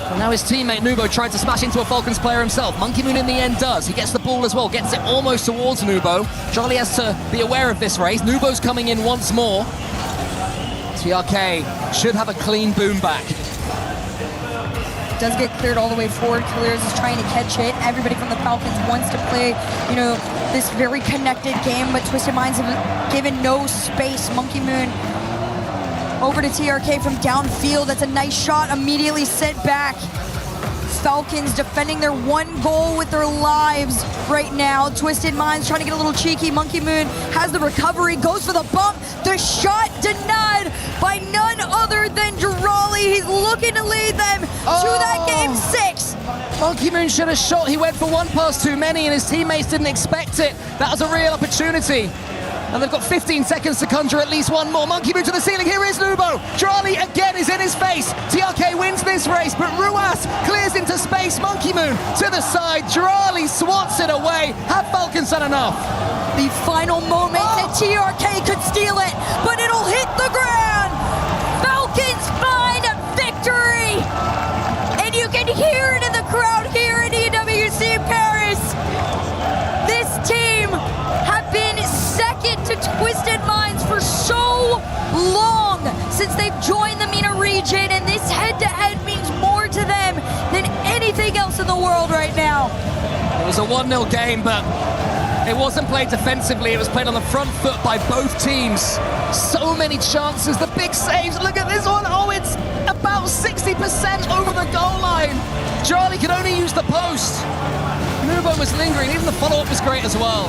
And now his teammate Nubo tried to smash into a Falcons player himself. Monkey Moon in the end does. He gets the ball as well, gets it almost towards Nubo. Drali has to be aware of this race. Nubo's coming in once more. TRK should have a clean boom back. Does get cleared all the way forward. Killers is trying to catch it. Everybody from the Falcons wants to play, this very connected game, but Twisted Minds have given no space. Monkey Moon over to TRK from downfield. That's a nice shot, immediately sent back. Falcons defending their one goal with their lives right now. Twisted Minds trying to get a little cheeky. Monkey Moon has the recovery, goes for the bump. The shot denied by none other than Drali. He's looking to lead them to that Game 6. Monkey Moon should have shot. He went for one pass too many, and his teammates didn't expect it. That was a real opportunity. And they've got 15 seconds to conjure at least one more. Monkey Moon to the ceiling. Here is Nubo. Drali again is in his face. TRK wins this race, but Ruas clears into space. Monkey Moon to the side. Drali swats it away. Have Falcons done enough? The final moment that TRK could steal it, but it'll hit the ground. Falcons find a victory. And you can hear it in the crowd here in EWC Paris. This team have been second to Twisted Minds for so long since they've joined the MENA region, and this head-to-head means more to them than anything else in the world right now. It was a 1-0 game, but it wasn't played defensively. It was played on the front foot by both teams. So many chances, the big saves. Look at this one. Oh, it's about 60% over the goal line. Drali could only use the post. Nubo was lingering. Even the follow-up was great as well.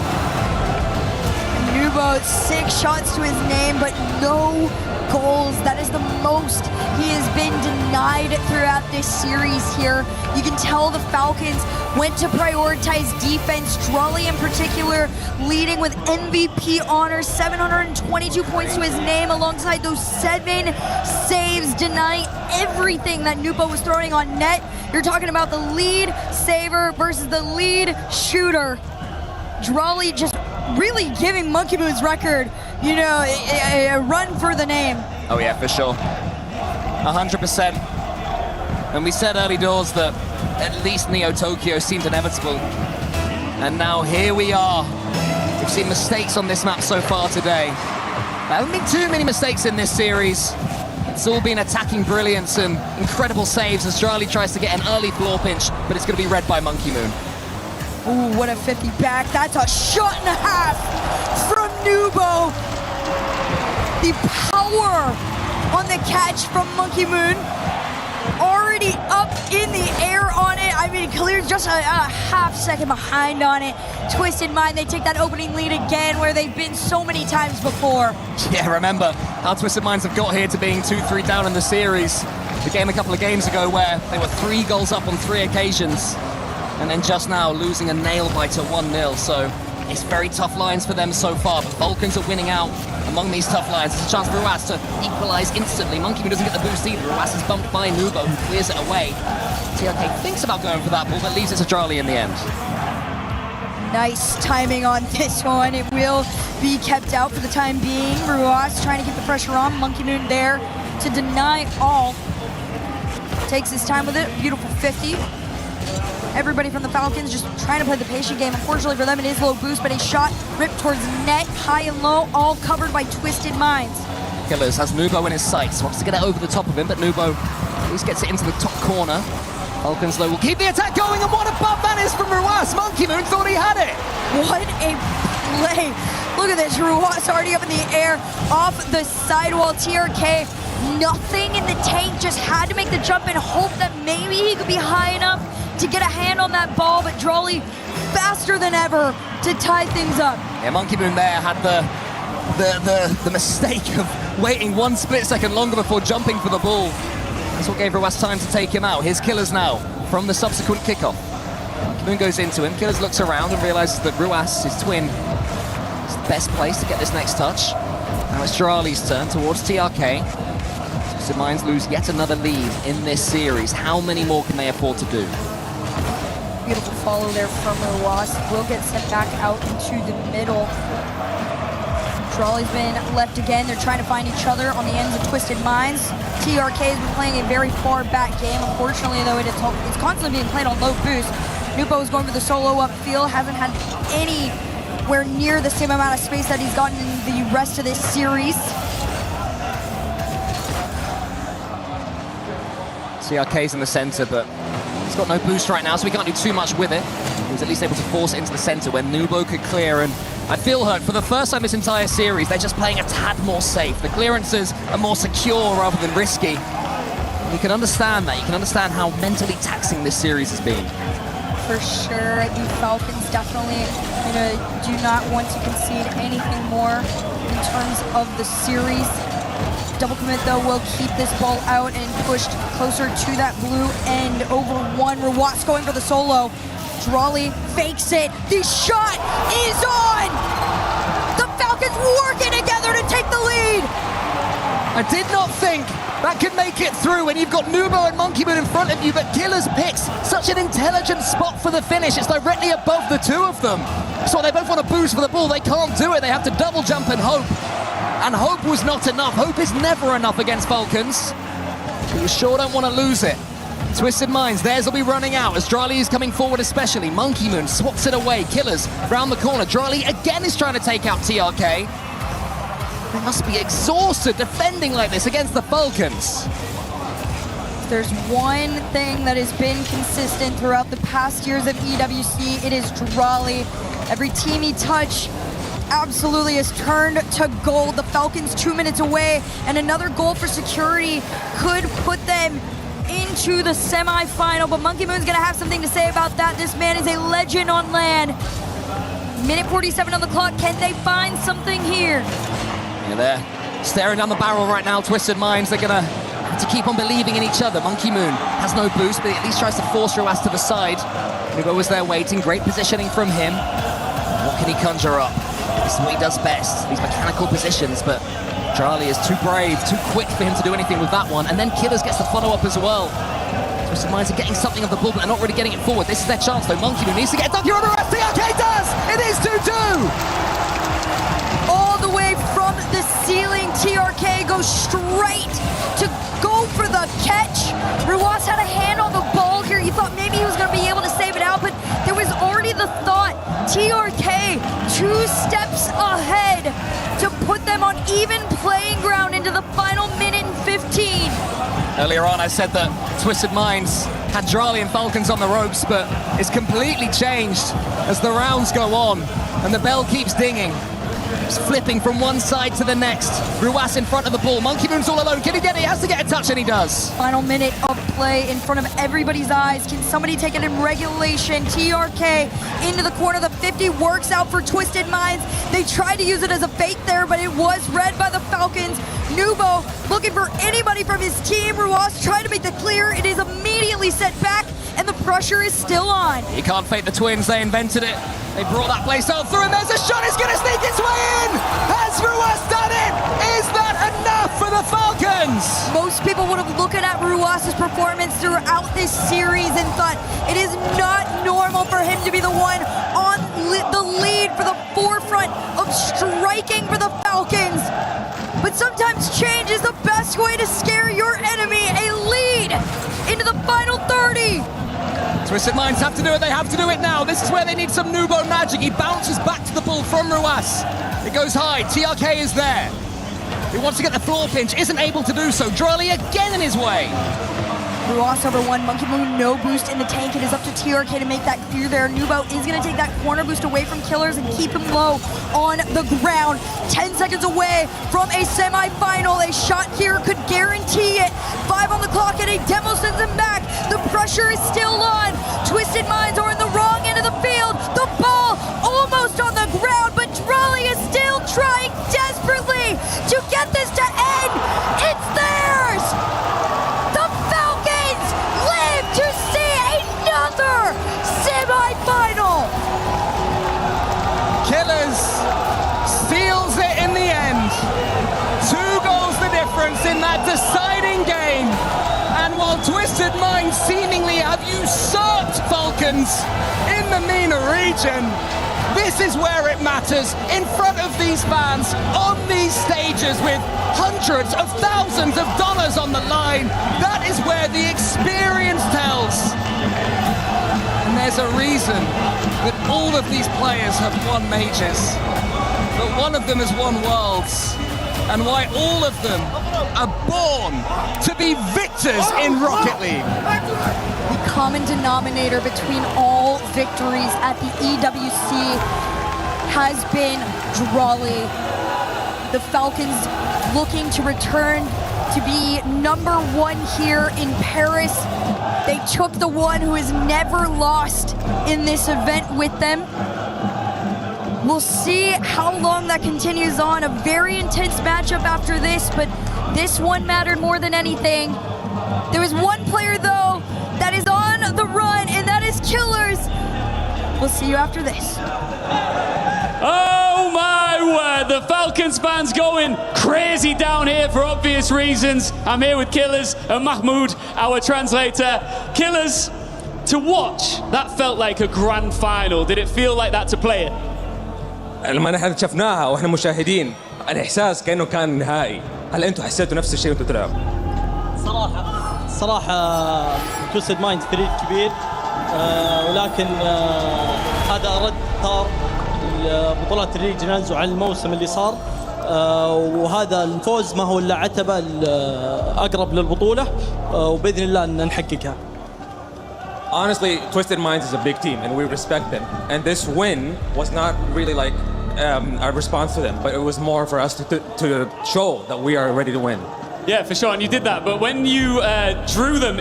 Nubo, 6 shots to his name, but no goals. That is the most he has been denied throughout this series here. You can tell the Falcons went to prioritize defense. Drali in particular leading with MVP honors, 722 points to his name alongside those 7 saves, denying everything that Nubo was throwing on net. You're talking about the lead saver versus the lead shooter. Drali just really giving Monkey Moon's record, you know, a run for the name. Oh yeah, for sure. 100%. And we said early doors that at least Neo Tokyo seemed inevitable. And now here we are. We've seen mistakes on this map so far today. There haven't been too many mistakes in this series. It's all been attacking brilliance and incredible saves as Charlie tries to get an early floor pinch, but it's going to be read by Monkey Moon. Ooh, what a 50 back. That's a shot and a half from Nubo. The power on the catch from Monkey Moon. Already up in the air on it. I mean, cleared just a half second behind on it. Twisted Mind, they take that opening lead again where they've been so many times before. Yeah, remember how Twisted Minds have got here to being 2-3 down in the series. The game a couple of games ago where they were 3 goals up on 3 occasions. And then just now losing a nail biter 1-0. So it's very tough lines for them so far. But Vulcans are winning out among these tough lines. It's a chance for Ruas to equalize instantly. Monkey Moon doesn't get the boost either. Ruas is bumped by Nubo, who clears it away. TRK thinks about going for that ball, but leaves it to Charlie in the end. Nice timing on this one. It will be kept out for the time being. Ruas trying to keep the pressure on. Monkey Moon there to deny all. Takes his time with it. Beautiful 50. Everybody from the Falcons just trying to play the patient game. Unfortunately for them, it is low boost, but a shot ripped towards net, high and low, all covered by Twisted Minds. Killers has Nubo in his sights. Wants to get it over the top of him, but Nubo at least gets it into the top corner. Falcons, though, will keep the attack going, and what a bump that is from Ruas. Monkey Moon thought he had it. What a play. Look at this, Ruas already up in the air, off the sidewall. TRK, nothing in the tank, just had to make the jump and hope that maybe he could be high enough to get a hand on that ball, but Drawley faster than ever to tie things up. Yeah, Monkey Moon there had the mistake of waiting 1 split second longer before jumping for the ball. That's what gave Ruas time to take him out. Here's Killers now from the subsequent kickoff. Monkey Moon goes into him. Killers looks around and realizes that Ruas, his twin, is the best place to get this next touch. Now it's Drawley's turn towards TRK. Twisted Minds lose yet another lead in this series. How many more can they afford to do? Beautiful follow there from Ruas. Will get sent back out into the middle. Drawley's been left again. They're trying to find each other on the ends of Twisted Minds. TRK has been playing a very far back game. Unfortunately, though, it's constantly being played on low boost. Nubo is going for the solo upfield. Hasn't had anywhere near the same amount of space that he's gotten in the rest of this series. TRK's in the center, but he's got no boost right now, so we can't do too much with it. He was at least able to force it into the center when Nubo could clear, and I feel hurt. For the first time this entire series, they're just playing a tad more safe. The clearances are more secure rather than risky. You can understand that. You can understand how mentally taxing this series has been. For sure, the Falcons definitely do not want to concede anything more in terms of the series. Double commit, though, will keep this ball out and pushed closer to that blue end. Over 1, Ruas going for the solo. Drawley fakes it. The shot is on! The Falcons working together to take the lead! I did not think that could make it through when you've got Nubo and Monkey Moon in front of you, but Killers picks such an intelligent spot for the finish. It's directly above the two of them. So they both want to boost for the ball. They can't do it. They have to double jump and hope. And hope was not enough. Hope is never enough against Falcons. But you sure don't want to lose it. Twisted Minds, theirs will be running out as Drawley is coming forward especially. Monkey Moon swats it away. Killers round the corner. Drawley again is trying to take out TRK. They must be exhausted defending like this against the Falcons. There's one thing that has been consistent throughout the past years of EWC. It is Drawley. Every team he touch absolutely has turned to gold. The Falcons 2 minutes away, and another goal for security could put them into the semi-final, but Monkey Moon's gonna have something to say about that. This man is a legend on land. Minute 47 on the clock. Can they find something here? Yeah, they're staring down the barrel right now. Twisted Minds, they're gonna have to keep on believing in each other. Monkey Moon has no boost, but he at least tries to force Ruas to the side. Nubo was there waiting. Great positioning from him. What can he conjure up? This is what he does best, these mechanical positions, but Charlie is too brave, too quick for him to do anything with that one, and then Killers gets the follow-up as well. Twisted Minds are getting something of the ball, but they're not really getting it forward. This is their chance, though. Monkey Moon needs to get it done. TRK does! It is 2-2! the ceiling. TRK goes straight to go for the catch. Ruas had a hand on the ball here. You thought maybe he was going to be able to save it out, but there was already the thought. TRK 2 steps ahead to put them on even playing ground into the final minute and 15. Earlier on, I said that Twisted Minds had Drali and Falcons on the ropes, but it's completely changed as the rounds go on and the bell keeps dinging. It's flipping from one side to the next. Ruas in front of the ball. Monkey Moon's all alone. Can he get it? He has to get a touch, and he does. Final minute of play in front of everybody's eyes. Can somebody take it in regulation? TRK into the corner. The 50 works out for Twisted Minds. They tried to use it as a fake there, but it was read by the Falcons. Nubo looking for anybody from his team. Ruas tried to make the clear. It is immediately set back, and the pressure is still on. He can't fake the twins. They invented it. They brought that place out through, and there's a shot. It's going to sneak its way in. Has Ruas done it? Is that enough for the Falcons? Most people would have looked at Ruas's performance throughout this series and thought it is not normal for him to be the one on the lead for the forefront of striking for the Falcons. But sometimes change is the best way to scare your enemy. A lead into the final 30. Twisted Minds have to do it. They have to do it now. This is where they need some Nubo magic. He bounces back to the ball from Ruas. It goes high. TRK is there. He wants to get the floor pinch. Isn't able to do so. Drali again in his way. Ruas over 1. Monkey Moon no boost in the tank. It is up to TRK to make that clear there. Nubo is going to take that corner boost away from Killers and keep him low on the ground. 10 seconds away from a semi-final. A shot here could guarantee it. 5 on the clock and a demo sends him back. The pressure is still on. Twisted Minds are in the wrong end of the field. The ball almost on the ground, but Drali is still trying desperately to get this to end. It's theirs! The Falcons live to see another semi-final! Killers seals it in the end. 2 goals the difference in that deciding game. And while Twisted Minds seemingly have usurped Falcons in the MENA region, this is where it matters, in front of these fans, on these stages with hundreds of thousands of dollars on the line. That is where the experience tells. And there's a reason that all of these players have won majors, but one of them has won worlds, and why all of them are born to be victors in Rocket League. The common denominator between all victories at the EWC has been Drali. The Falcons looking to return to be #1 here in Paris. They took the one who has never lost in this event with them. We'll see how long that continues on. A very intense matchup after this, but this one mattered more than anything. There is one player, though, that is on the run, and that is Killers. We'll see you after this. Oh my word, the Falcons fans going crazy down here for obvious reasons. I'm here with Killers and Mahmoud, our translator. Killers, to watch, that felt like a grand final. Did it feel like that to play it? لما نحن شفناها واحنا مشاهدين الاحساس كانه كان نهائي. هل انتم حسيتوا نفس الشيء وانتم تلعبوا؟ صراحة توستد مايند فريق كبير، ولكن هذا رد طار بطولات الريجنالز وعن الموسم اللي صار، وهذا الفوز ما هو الا عتبة اقرب للبطولة، وباذن الله ان نحققها. Honestly, Twisted Minds is a big team and we respect them. And this win was not really like our response to them, but it was more for us to show that we are ready to win. Yeah, for sure, and you did that. But when you drew them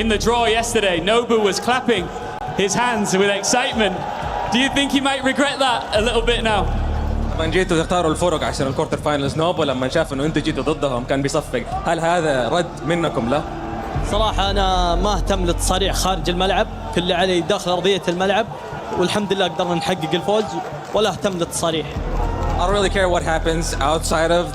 in the draw yesterday, Nobu was clapping his hands with excitement. Do you think he might regret that a little bit now? لما جيتوا تختاروا الفرق عشان الكورتر فاينلز، نوبو لما شاف انه انتوا جيتوا ضدهم كان بيصفق. هل هذا رد منكم له؟ صراحة أنا ما أهتم للتصاريح خارج الملعب، كل اللي علي داخل أرضية الملعب، والحمد لله قدرنا نحقق الفوز ولا أهتم للتصاريح. I don't really care what happens outside of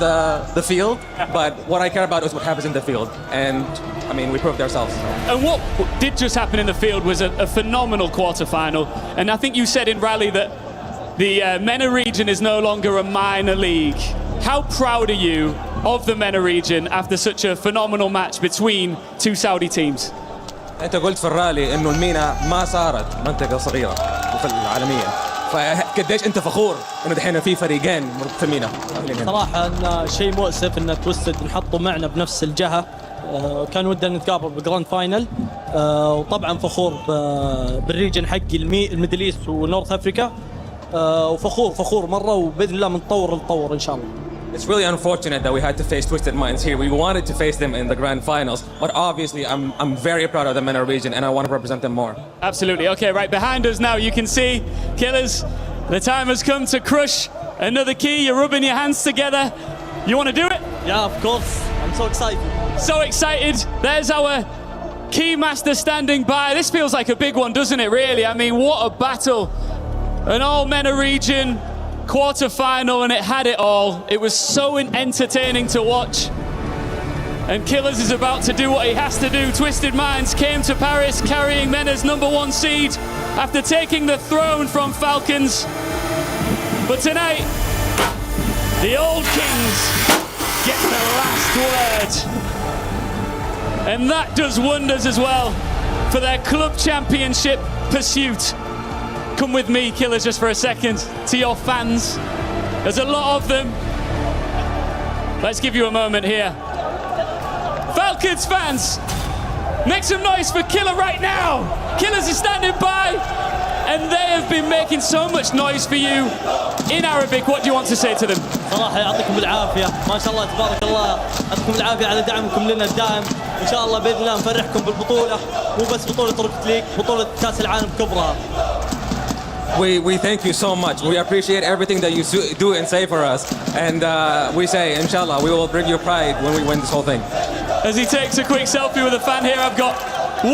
the field, but what I care about is what happens in the field. And I mean, we proved ourselves. And what did just happen in the field was a phenomenal quarterfinal. And I think you said in Rally that the MENA region is no longer a minor league. how proud are you of the MENA region after such a phenomenal match between two Saudi teams? انت قلت في الرالي انه المينا ما صارت منطقه صغيره في العالميه، فقديش انت فخور انه دحين في فريقين في المينا؟ صراحه ان شيء مؤسف ان تويستد نحطوا معنا بنفس الجهه. كان ودنا نتقابل بالجراند فاينل، وطبعا فخور بالريجن حقي الميدل ايست ونورث افريكا، وفخور مره، وباذن الله بنطور نطور ان شاء الله. It's really unfortunate that we had to face Twisted Minds here. We wanted to face them in the grand finals, but obviously I'm very proud of the MENA region and I want to represent them more. Absolutely. Okay, right behind us now you can see, Killers, the time has come to crush another key. You're rubbing your hands together. You want to do it? Yeah, of course. I'm so excited. So excited. There's our key master standing by. This feels like a big one, doesn't it, really? I mean, what a battle. An all-MENA region quarter-final, and it had it all. It was so entertaining to watch. And Killers is about to do what he has to do. Twisted Minds came to Paris carrying MENA's #1 seed after taking the throne from Falcons. But tonight, the old Kings get the last word. And that does wonders as well for their club championship pursuit. Come with me, Killers, just for a second, to your fans. There's a lot of them. Let's give you a moment here. Falcons fans, make some noise for Killer right now. Killers is standing by, and they have been making so much noise for you in Arabic. What do you want to say to them? صراحة يعطيكم العافية، ما شاء الله تبارك الله، يعطيكم العافية على دعمكم لنا الدائم. إن شاء الله بإذن الله نفرحكم بالبطولة، مو بس بطولة روكت ليج، بطولة كأس العالم كبرها. We thank you so much. We appreciate everything that you do and say for us. And we say, inshallah, we will bring you pride when we win this whole thing. As he takes a quick selfie with a fan here, I've got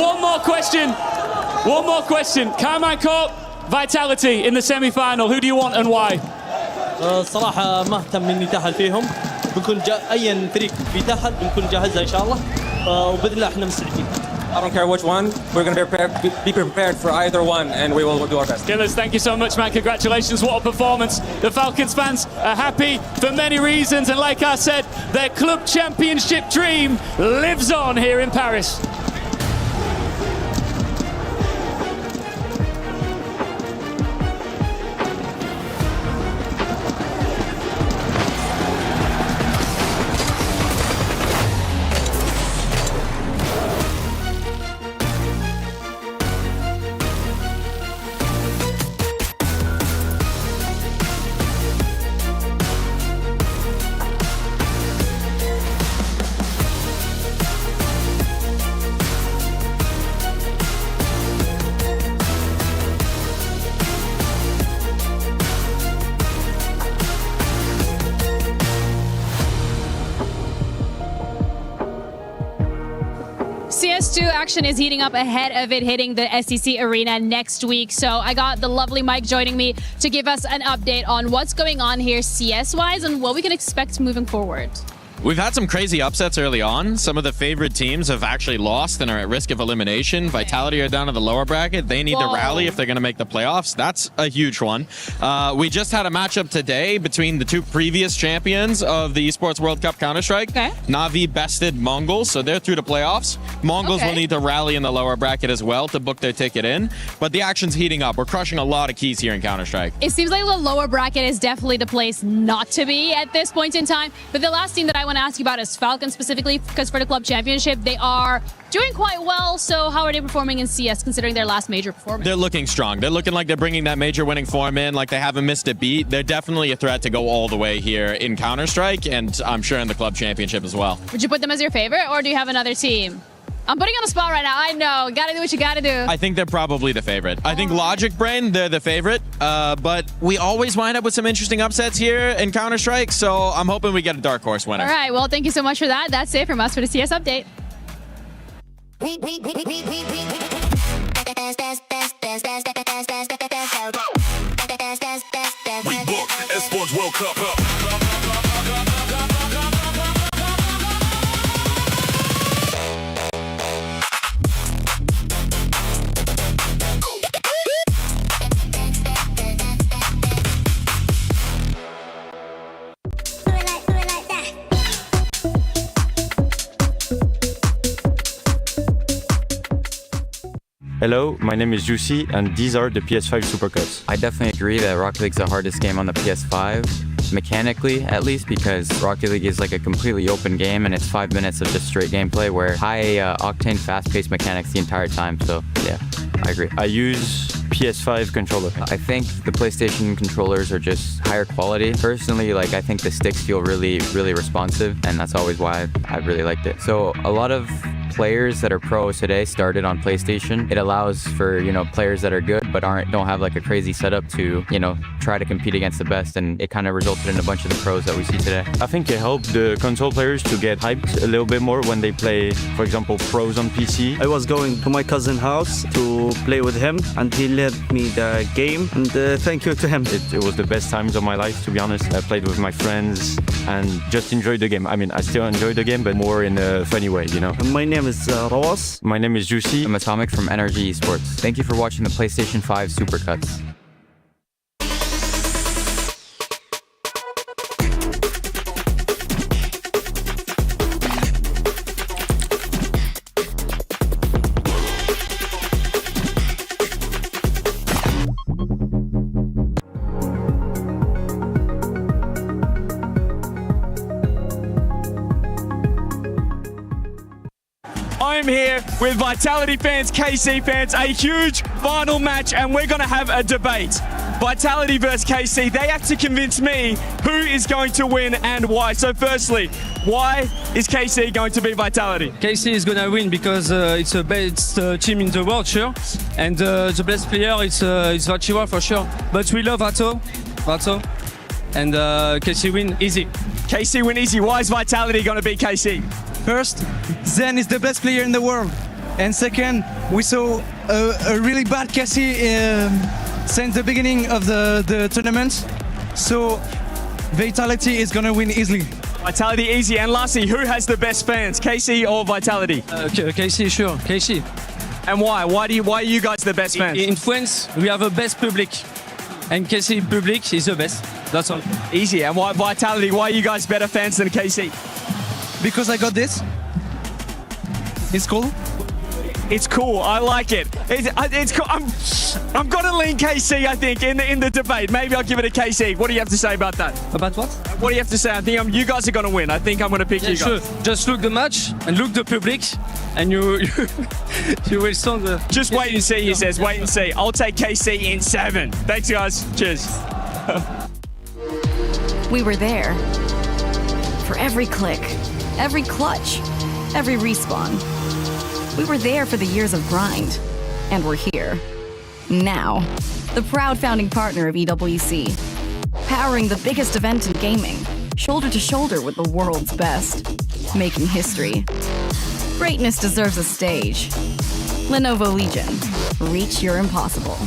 one more question. Carmine Corp, Vitality in the semi-final. Who do you want and why? صراحة ما اهتم اني اتأهل فيهم. بنكون اي فريق بيتأهل بنكون جاهزة ان شاء الله. وبإذن الله احنا مستعدين. I don't care which one. We're going to be prepared for either one, and we will do our best. Killers, thank you so much, man. Congratulations. What a performance. The Falcons fans are happy for many reasons. And like I said, their club championship dream lives on here in Paris. CS2 action is heating up ahead of it hitting the SEC Arena next week. So I got the lovely Mike joining me to give us an update on what's going on here CS-wise and what we can expect moving forward. We've had some crazy upsets early on. Some of the favorite teams have actually lost and are at risk of elimination. Vitality are down in the lower bracket. They need to rally if they're going to make the playoffs. That's a huge one. We just had a matchup today between the two previous champions of the Esports World Cup Counter-Strike. Na'Vi bested Mongols, so they're through to playoffs. Mongols will need to rally in the lower bracket as well to book their ticket in. But the action's heating up. We're crushing a lot of keys here in Counter-Strike. It seems like the lower bracket is definitely the place not to be at this point in time. But the last team that I want to ask you about is Falcons specifically, because for the club championship, they are doing quite well. So how are they performing in CS considering their last major performance? They're looking strong. They're looking like they're bringing that major winning form in, like they haven't missed a beat. They're definitely a threat to go all the way here in Counter-Strike, and I'm sure in the club championship as well. Would you put them as your favorite, or do you have another team? I'm putting you on the spot right now. I know. Gotta do what you gotta do. I think they're probably the favorite. I think Logic Brain, they're the favorite. But we always wind up with some interesting upsets here in Counter-Strike, so I'm hoping we get a dark horse winner. All right. Well, thank you so much for that. That's it from us for the CS update. We booked Esports World Cup up. Hello, my name is Juicy, and these are the PS5 Supercuts. I definitely agree that Rocket League's the hardest game on the PS5, mechanically at least, because Rocket League is like a completely open game and it's 5 minutes of just straight gameplay where high octane, fast-paced mechanics the entire time. So yeah, I agree. I use PS5 controller. I think the PlayStation controllers are just higher quality. Personally, like I think the sticks feel really, really responsive, and that's always why I really liked it. So a lot of players that are pros today started on PlayStation. It allows for, you know, players that are good but don't have like a crazy setup to, you know, try to compete against the best, and it kind of resulted in a bunch of the pros that we see today. I think it helped the console players to get hyped a little bit more when they play, for example, pros on PC. I was going to my cousin's house to play with him, and he led me the game, and thank you to him. It was the best times of my life, to be honest. I played with my friends and just enjoyed the game. I mean, I still enjoy the game, but more in a funny way, you know. My name is Rawas. My name is Juicy. I'm Atomic from Energy Esports. Thank you for watching the PlayStation 5 Supercuts. I'm here with Vitality fans, KC fans, a huge final match, and we're going to have a debate. Vitality versus KC. They have to convince me who is going to win and why. So firstly, why is KC going to beat Vitality? KC is gonna win because it's the best team in the world, sure, and the best player it's Vachiwa for sure. But we love Vato, and KC win easy. KC win easy. Why is Vitality going to beat KC? First, Zen is the best player in the world. And second, we saw a really bad KC since the beginning of the tournament. So Vitality is going to win easily. Vitality easy. And lastly, who has the best fans, KC or Vitality? KC, sure, KC. And why? Why are you guys the best fans? In France, we have a best public. And KC public is the best. That's all. Easy. And why Vitality? Why are you guys better fans than KC? Because I got this. It's cool. It's cool. I like it. It's cool. I'm gonna lean KC. I think in the debate. Maybe I'll give it a KC. What do you have to say about that? About what? What do you have to say? I think you guys are gonna win. I think I'm gonna pick you guys. Sure. Just look the match and look the public, and you will sound the. Just wait and see. He says, wait and see. I'll take KC in 7. Thanks, guys. Cheers. We were there for every click, every clutch, every respawn. We were there for the years of grind, and we're here. Now, the proud founding partner of EWC, powering the biggest event in gaming, shoulder to shoulder with the world's best, making history. Greatness deserves a stage. Lenovo Legion, reach your impossible.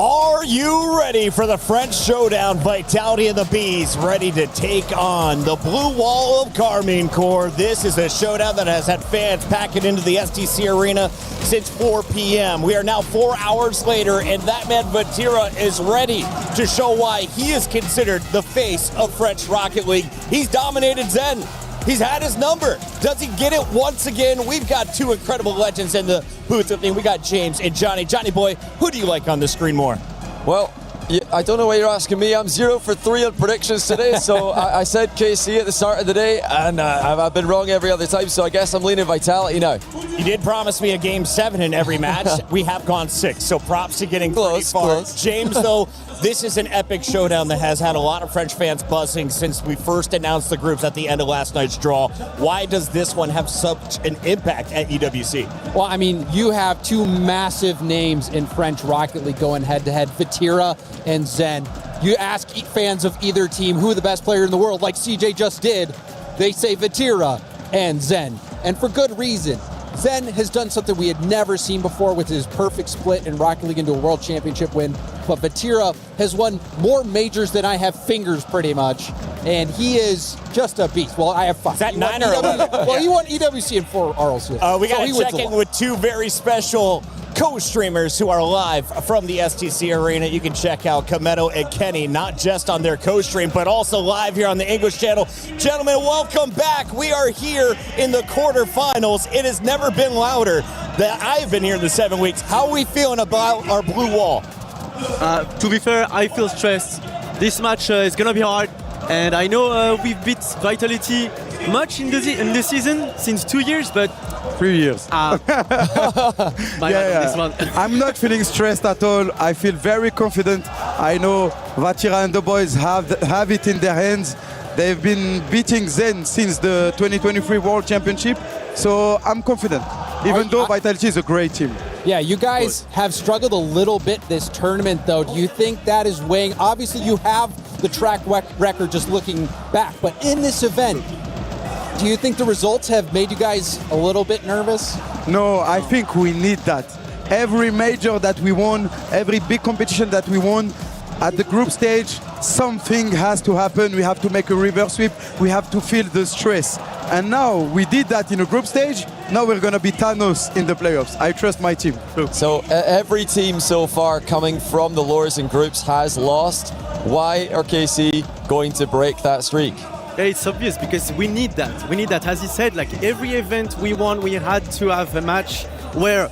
Are you ready for the French showdown? Vitality and the Bees ready to take on the Blue Wall of Carmine Corps. This is a showdown that has had fans packing into the STC Arena since 4 p.m. We are now 4 hours later, and that man Vatira is ready to show why he is considered the face of French Rocket League. He's dominated Zen. He's had his number. Does he get it once again? We've got two incredible legends in the booth with me. We got James and Johnny. Johnny boy, who do you like on the screen more? Well, I don't know why you're asking me. I'm 0 for 3 on predictions today, so I said KC at the start of the day, and I've been wrong every other time, so I guess I'm leaning Vitality now. You did promise me a game 7 in every match. We have gone 6, so props to getting close. James, though, this is an epic showdown that has had a lot of French fans buzzing since we first announced the groups at the end of last night's draw. Why does this one have such an impact at EWC? Well, I mean, you have two massive names in French Rocket League going head-to-head, Vatira and Zen. You ask fans of either team who the best player in the world, like CJ just did, they say Vatira and Zen. and for good reason. Zen has done something we had never seen before with his perfect split in Rocket League into a World Championship win. But Vatira has won more majors than I have fingers, pretty much. And he is just a beast. Well, I have 5. Is that 9 or 11? Well, he won EWC and 4 RLCS. We got to check in with 2 very special co-streamers who are live from the STC Arena. You can check out Kameto and Kenny, not just on their co-stream, but also live here on the English channel. Gentlemen, welcome back. We are here in the quarterfinals. It has never been louder that I've been here in the 7 weeks. How are we feeling about our blue wall? To be fair, I feel stressed. This match is going to be hard. And I know we've beat Vitality much in the season, since 2 years, but 3 years. This one. I'm not feeling stressed at all. I feel very confident. I know Vatira and the boys have it in their hands. They've been beating Zen since the 2023 World Championship, so I'm confident, even though Vitality is a great team. Yeah, you guys have struggled a little bit this tournament, though. Do you think that is weighing? Obviously, you have the track record just looking back, but in this event, do you think the results have made you guys a little bit nervous? No, I think we need that. Every major that we won, every big competition that we won, at the group stage, something has to happen. We have to make a reverse sweep. We have to feel the stress. And now we did that in a group stage. Now we're going to be Thanos in the playoffs. I trust my team. So every team so far coming from the lowers and groups has lost. Why are KC going to break that streak? Yeah, it's obvious because we need that. We need that. As he said, like every event we won, we had to have a match where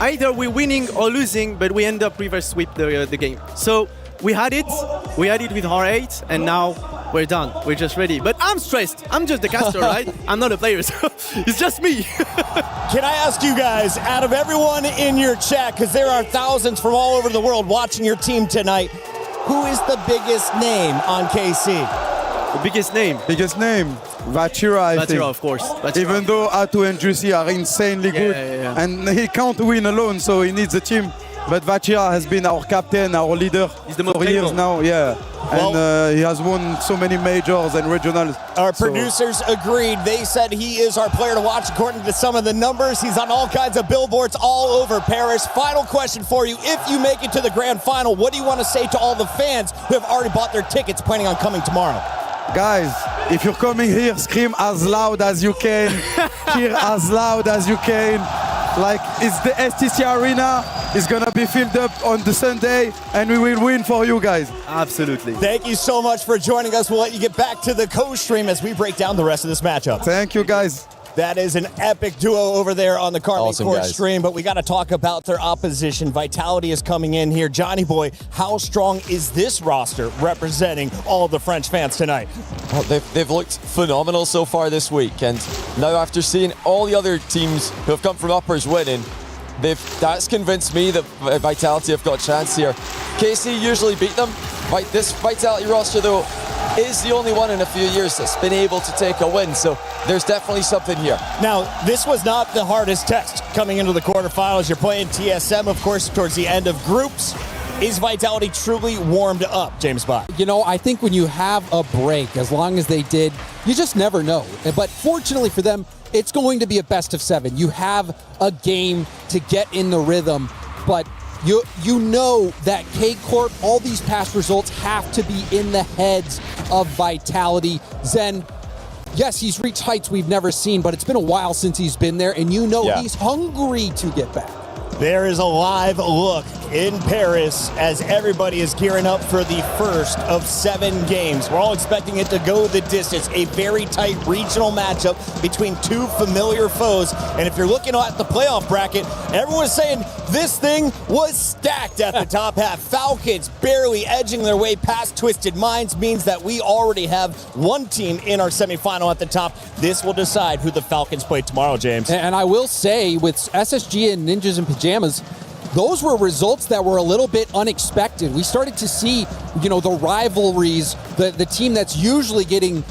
either we're winning or losing, but we end up reverse sweep the game. So we had it with R8, and now we're done. We're just ready. But I'm stressed. I'm just the caster, right? I'm not a player, so it's just me. Can I ask you guys, out of everyone in your chat, because there are thousands from all over the world watching your team tonight, who is the biggest name on KC? The biggest name? Biggest name? Vatira, I think. Vatira, of course. Vatira. Even though Atto and Juicy are insanely good, and he can't win alone, so he needs a team. But Vatira has been our captain, our leader for years now, and he has won so many majors and regionals. Our producers agreed. They said he is our player to watch according to some of the numbers. He's on all kinds of billboards all over Paris. Final question for you. If you make it to the grand final, what do you want to say to all the fans who have already bought their tickets planning on coming tomorrow? Guys, if you're coming here, scream as loud as you can, cheer as loud as you can. Like, it's the STC Arena. It's going to be filled up on the Sunday, and we will win for you guys. Absolutely. Thank you so much for joining us. We'll let you get back to the co-stream as we break down the rest of this matchup. Thank you, guys. That is an epic duo over there on the Carly Awesome, Court guys. stream, but we got to talk about their opposition. Vitality is coming in here. Johnny Boy, how strong is this roster representing all of the French fans tonight? Well, they've looked phenomenal so far this week, and now after seeing all the other teams who have come from uppers winning, that's convinced me that Vitality have got a chance here. KC usually beat them. This Vitality roster, though, is the only one in a few years that's been able to take a win, so there's definitely something here. Now, this was not the hardest test coming into the quarterfinals. You're playing TSM, of course, towards the end of groups. Is Vitality truly warmed up, James Bott? You know, I think when you have a break, as long as they did, you just never know. But fortunately for them, it's going to be a best of 7. You have a game to get in the rhythm, but you know that K-Corp, all these past results have to be in the heads of Vitality. Zen, yes, he's reached heights we've never seen, but it's been a while since he's been there, and you know he's hungry to get back. There is a live look in Paris as everybody is gearing up for the first of 7 games. We're all expecting it to go the distance. A very tight regional matchup between 2 familiar foes. And if you're looking at the playoff bracket, everyone's saying this thing was stacked at the top half. Falcons barely edging their way past Twisted Minds means that we already have one team in our semifinal at the top. This will decide who the Falcons play tomorrow, James. And I will say, with SSG and Ninjas in Pajamas, those were results that were a little bit unexpected. We started to see, the rivalries, the team that's usually getting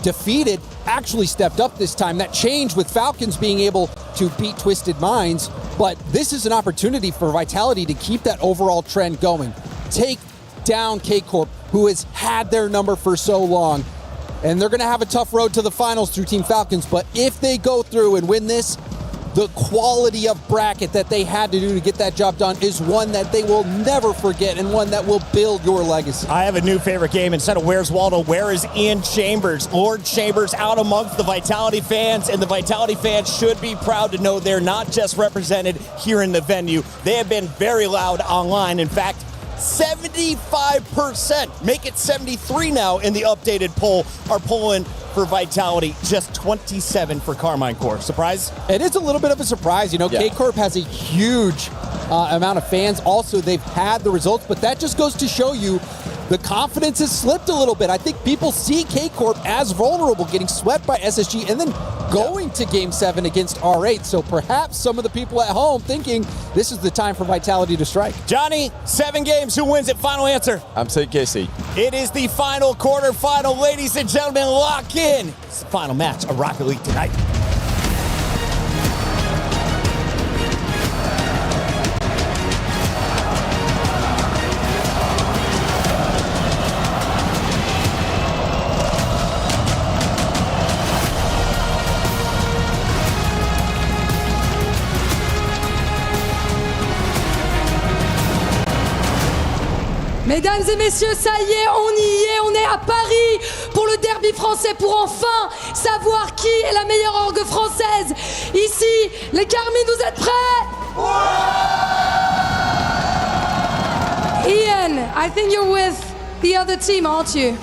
defeated actually stepped up this time. That changed with Falcons being able to beat Twisted Minds, but this is an opportunity for Vitality to keep that overall trend going. Take down K-Corp, who has had their number for so long. and they're going to have a tough road to the finals through Team Falcons, but if they go through and win this, the quality of bracket that they had to do to get that job done is one that they will never forget and one that will build your legacy. I have a new favorite game. Instead of Where's Waldo, where is Ian Chambers? Lord Chambers out amongst the Vitality fans, and the Vitality fans should be proud to know they're not just represented here in the venue. They have been very loud online. In fact, 75%, make it 73 now in the updated poll, are polling for Vitality, just 27 for Carmine Corp. Surprise? It is a little bit of a surprise. You know, Yeah. K-Corp has a huge amount of fans. Also, they've had the results, but that just goes to show you the confidence has slipped a little bit. I think people see K-Corp as vulnerable, getting swept by SSG and then going to Game 7 against R8. So perhaps some of the people at home thinking this is the time for Vitality to strike. Johnny, 7 games. Who wins it? Final answer. I'm saying KC. It is the final quarterfinal. Ladies and gentlemen, lock in. It's the final match of Rocket League tonight. Mesdames et messieurs, ça y est, on est à Paris pour le derby français, pour enfin savoir qui est la meilleure orgue française. Ici, les Carmine, vous êtes prêts? Ian, I think you're with the other team, aren't you?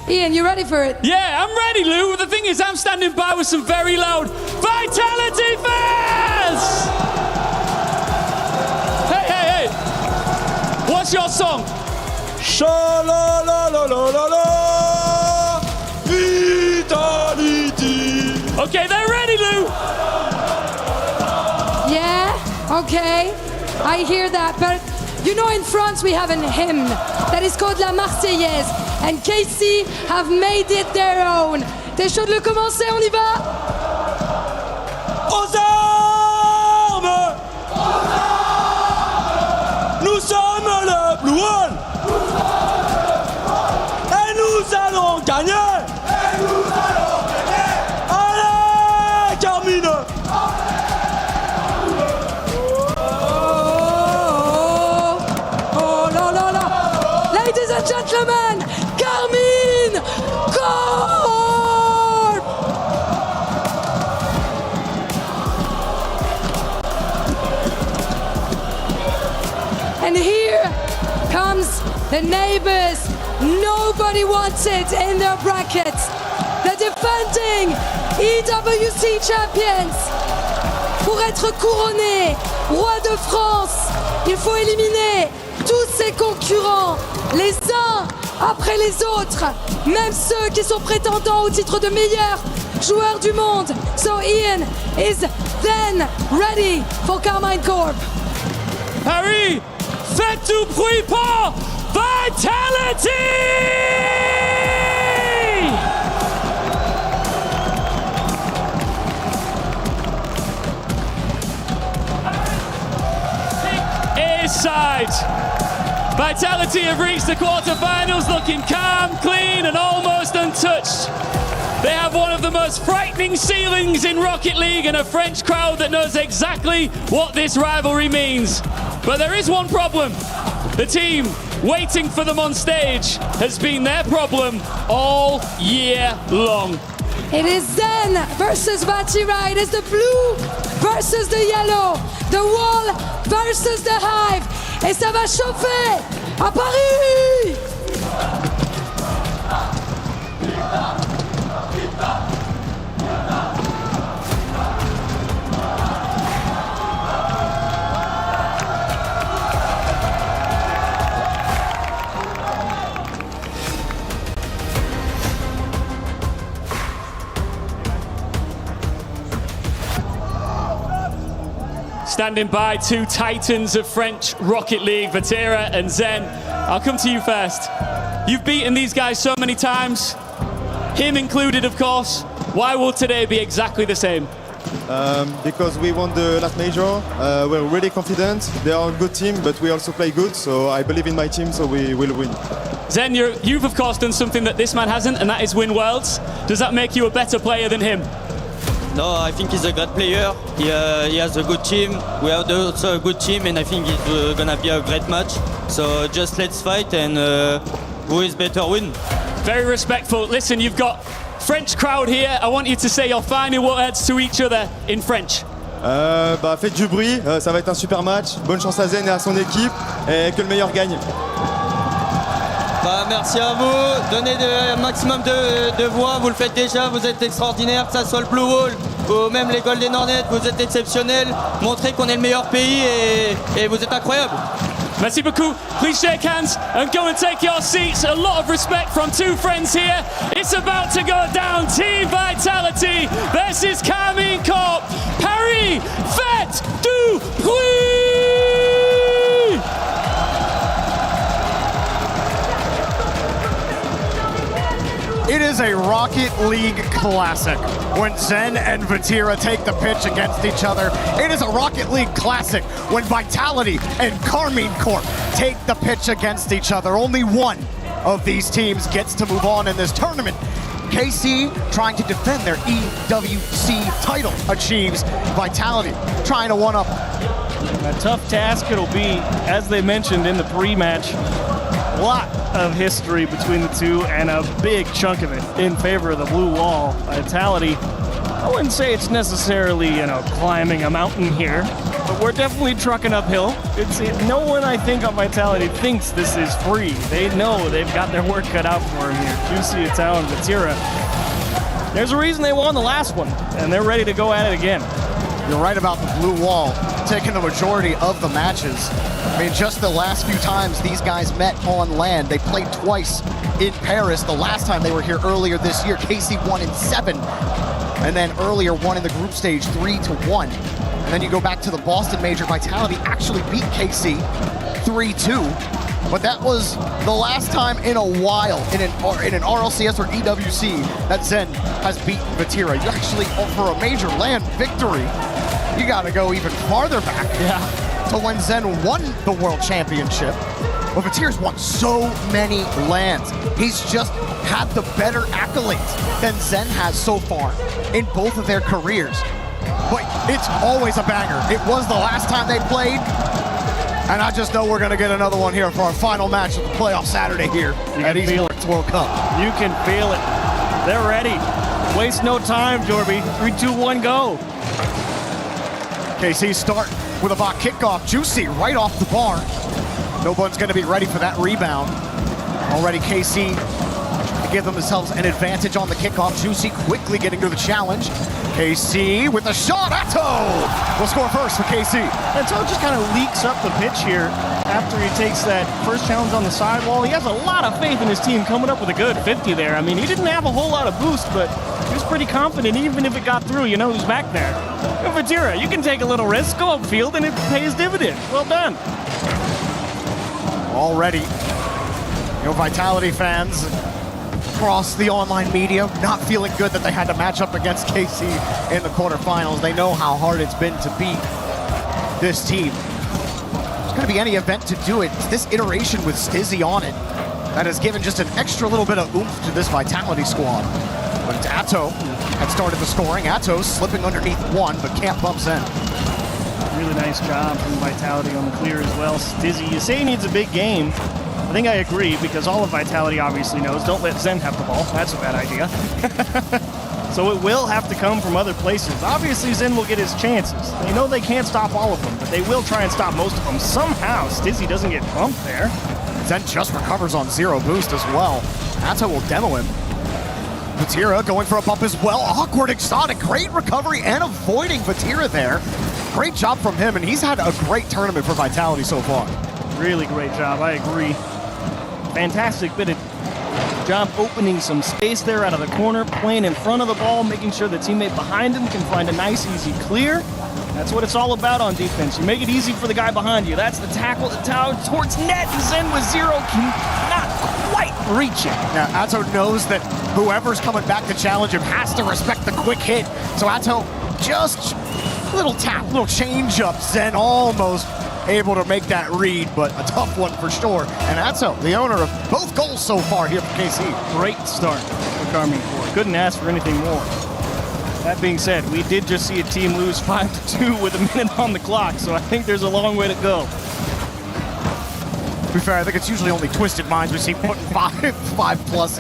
Ian, you ready for it? Yeah, I'm ready, Lou. The thing is, I'm standing by with some very loud Vitality fans! Hey! What's your song? Sha-la-la-la-la-la-la, Vitality. Okay, they're ready, Lou. Yeah, okay, I hear that, but you know in France we have a hymn that is called La Marseillaise, and KC have made it their own. T'es chaud de le commencer, on y va? Aux armes! Nous sommes le Blue One! Et nous allons gagner! Allez, Carmine! Oh là là là! Ladies and gentlemen, Carmine Corp! And here comes the neighbors. Nobody wants it in their brackets. The defending EWC champions. Pour être couronné roi de France, il faut éliminer tous ses concurrents, les uns après les autres, même ceux qui sont prétendants au titre de meilleur joueur du monde. So Ian is then ready for Carmine Corp. Harry, faites du bruit pour Vitality! Side. Vitality have reached the quarterfinals looking calm, clean and almost untouched. They have one of the most frightening ceilings in Rocket League and a French crowd that knows exactly what this rivalry means. But there is one problem. The team waiting for them on stage has been their problem all year long. It is Zen versus Vatira. It is the blue versus the yellow. The wall versus the hive. Et ça va chauffer à Paris! Standing by, two titans of French Rocket League, Vatira and Zen. I'll come to you first. You've beaten these guys so many times, him included, of course. Why will today be exactly the same? because we won the last major. We're really confident. They are a good team, but we also play good, so I believe in my team, so we will win. Zen, you've of course done something that this man hasn't, and that is win Worlds. Does that make you a better player than him? No, I think he's a great player. He has a good team. We have also a good team, and I think it's gonna be a great match. So just let's fight, and who is better win. Very respectful. Listen, you've got French crowd here. I want you to say your final words to each other in French. Faites du bruit, ça va être un super match. Bonne chance à Zen et à son équipe, et que le meilleur gagne. Merci à vous, donnez un maximum de voix, vous le faites déjà, vous êtes extraordinaire, que ça soit le Blue Wall ou même les Golden Hornets, vous êtes exceptionnels, montrez qu'on est le meilleur pays et vous êtes incroyables. Merci beaucoup. Please shake hands and go and take your seats. A lot of respect from two friends here. It's about to go down. Team Vitality versus Carmine Corp. Paris, faites du bruit! It is a Rocket League classic when Zen and Vatira take the pitch against each other. It is a Rocket League classic when Vitality and Carmine Corp take the pitch against each other. Only one of these teams gets to move on in this tournament. KC trying to defend their EWC title achieves Vitality, trying to one-up. A tough task it'll be, as they mentioned in the pre-match. A lot of history between the two, and a big chunk of it in favor of the blue wall. Vitality, I wouldn't say it's necessarily, climbing a mountain here, but we're definitely trucking uphill. No one, I think, on Vitality thinks this is free. They know they've got their work cut out for them here. Juicy, Atao, and Vatira. There's a reason they won the last one, and they're ready to go at it again. You're right about the blue wall taking the majority of the matches. I mean, just the last few times these guys met on land, they played twice in Paris. The last time they were here earlier this year, KC won in 7, and then earlier won in the group stage 3-1. And then you go back to the Boston Major, Vitality actually beat KC 3-2. But that was the last time in a while in an RLCS or EWC that Zen has beaten Vatira. You actually, for a major land victory, you gotta go even farther back to when Zen won the World Championship. But Vatira's won so many lands. He's just had the better accolades than Zen has so far in both of their careers. But it's always a banger. It was the last time they played, and I just know we're gonna get another one here for our final match of the playoff Saturday here at Esports World Cup. You can feel it. They're ready. Waste no time, Jorby. 3, 2, 1, go. KC start with a bot kickoff. Juicy right off the bar. No one's gonna be ready for that rebound. Already KC to give themselves an advantage on the kickoff. Juicy quickly getting to the challenge. KC with a shot. Atto will score first for KC. Atto just kind of leaks up the pitch here after he takes that first challenge on the sidewall. He has a lot of faith in his team coming up with a good 50 there. I mean, he didn't have a whole lot of boost, but he was pretty confident. Even if it got through, you know who's back there. Vatira, you can take a little risk, go upfield, and it pays dividends. Well done. Already, Vitality fans across the online media not feeling good that they had to match up against KC in the quarterfinals. They know how hard it's been to beat this team. There's going to be any event to do it. It's this iteration with Stizzy on it that has given just an extra little bit of oomph to this Vitality squad. But it's Atto had started the scoring. Atto slipping underneath one, but can't bump Zen. Really nice job from Vitality on the clear as well. Stizzy, you say he needs a big game. I think I agree, because all of Vitality obviously knows, don't let Zen have the ball. That's a bad idea. So it will have to come from other places. Obviously, Zen will get his chances. They know they can't stop all of them, but they will try and stop most of them. Somehow, Stizzy doesn't get bumped there. Zen just recovers on 0 boost as well. Atto will demo him. Vatira going for a bump as well. Awkward exotic, great recovery and avoiding Vatira there. Great job from him, and he's had a great tournament for Vitality so far. Really great job, I agree. Fantastic bit of job opening some space there out of the corner, playing in front of the ball, making sure the teammate behind him can find a nice, easy clear. That's what it's all about on defense. You make it easy for the guy behind you. That's the tackle, the tower towards net, and Zen with 0 cannot quite reach it. Now, Atto knows that whoever's coming back to challenge him has to respect the quick hit. So Atto just a little tap, little change up. Zen almost able to make that read, but a tough one for sure. And Atto, the owner of both goals so far here for KC. Great start for Carmine Corps. Couldn't ask for anything more. That being said, we did just see a team lose 5-2 with a minute on the clock, so I think there's a long way to go. To be fair, I think it's usually only Twisted Minds we see putting five plus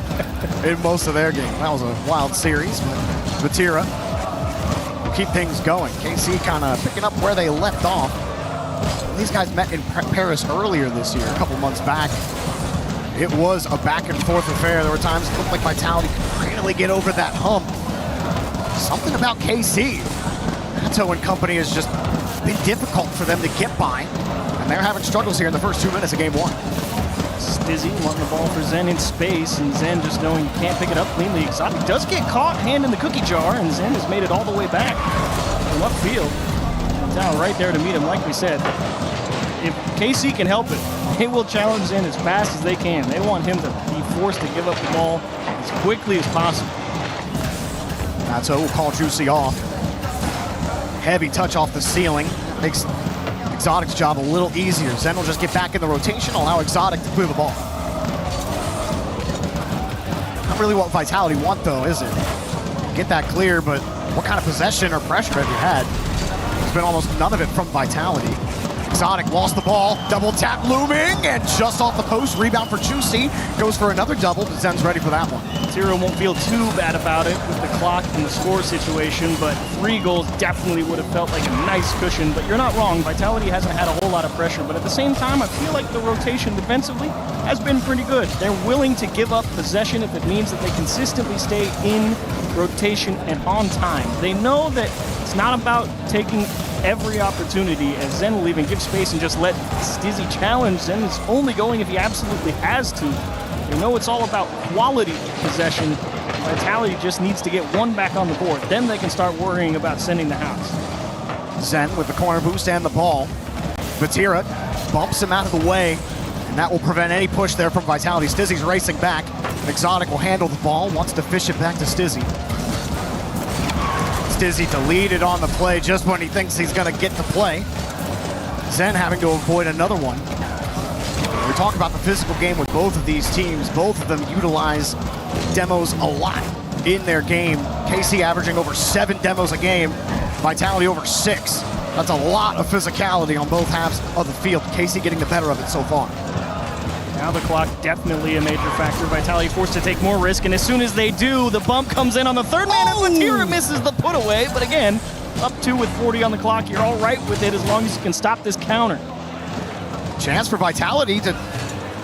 in most of their game. That was a wild series, but Vatira will keep things going. KC kind of picking up where they left off. These guys met in Paris earlier this year, a couple months back. It was a back and forth affair. There were times it looked like Vitality could really get over that hump. Something about KC. Atto and company has just been difficult for them to get by. And they're having struggles here in the first 2 minutes of game one. Stizzy wanting the ball for Zen in space, and Zen just knowing you can't pick it up cleanly. Exotic does get caught, hand in the cookie jar, and Zen has made it all the way back from upfield. And down right there to meet him, like we said. If KC can help it, they will challenge Zen as fast as they can. They want him to be forced to give up the ball as quickly as possible. Atto will call Juicy off. Heavy touch off the ceiling. Makes Exotic's job a little easier. Zen will just get back in the rotation, allow Exotic to clear the ball. Not really what Vitality want though, is it? Get that clear, but what kind of possession or pressure have you had? There's been almost none of it from Vitality. Exotic lost the ball, double tap looming, and just off the post, rebound for Juicy. Goes for another double, but Zen's ready for that one. Zero won't feel too bad about it with the clock and the score situation, but 3 goals definitely would have felt like a nice cushion. But you're not wrong, Vitality hasn't had a whole lot of pressure, but at the same time, I feel like the rotation defensively has been pretty good. They're willing to give up possession if it means that they consistently stay in rotation and on time. They know that it's not about taking every opportunity, as Zen will even give space and just let Stizzy challenge. Zen is only going if he absolutely has to. They know it's all about quality possession. Vitality just needs to get one back on the board. Then they can start worrying about sending the house. Zen with the corner boost and the ball. Vatira bumps him out of the way, and that will prevent any push there from Vitality. Stizzy's racing back. Exotic will handle the ball, wants to fish it back to Stizzy. Stizzy deleted on the play just when he thinks he's going to get the play. Zen having to avoid another one. We talk about the physical game with both of these teams. Both of them utilize demos a lot in their game. KC averaging over 7 demos a game. Vitality over 6. That's a lot of physicality on both halves of the field. KC getting the better of it so far. Now the clock definitely a major factor. Vitality forced to take more risk, and as soon as they do, the bump comes in on the third man, and Vatira misses the put away. But again, up 2 with 40 on the clock. You're all right with it as long as you can stop this counter. Chance for Vitality to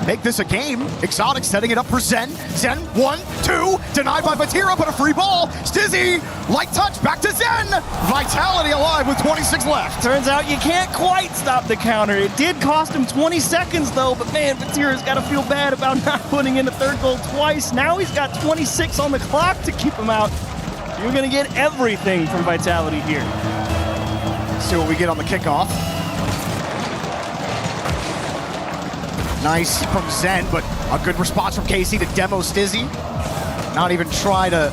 make this a game. Exotic setting it up for Zen. Zen, 1, 2, denied by Vatira, but a free ball. Stizzy, light touch, back to Zen. Vitality alive with 26 left. Turns out you can't quite stop the counter. It did cost him 20 seconds though, but man, Vatira's got to feel bad about not putting in the third goal twice. Now he's got 26 on the clock to keep him out. You're gonna get everything from Vitality here. See what we get on the kickoff. Nice from Zen, but a good response from KC to demo Stizzy. Not even try to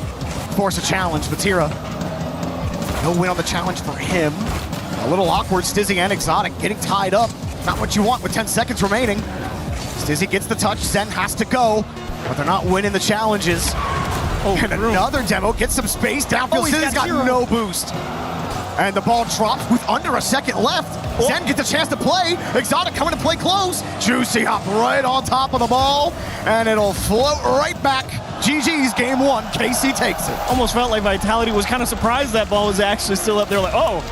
force a challenge. Vatira, no win on the challenge for him. A little awkward, Stizzy and Exotic getting tied up. Not what you want with 10 seconds remaining. Stizzy gets the touch, Zen has to go, but they're not winning the challenges. And another demo, gets some space downfield. Stizzy's got no boost. And the ball drops with under a second left. Zen gets a chance to play. Exotic coming to play close. Juicy hop right on top of the ball, and it'll float right back. GG's game 1. KC takes it. Almost felt like Vitality was kind of surprised that ball was actually still up there. Like, oh,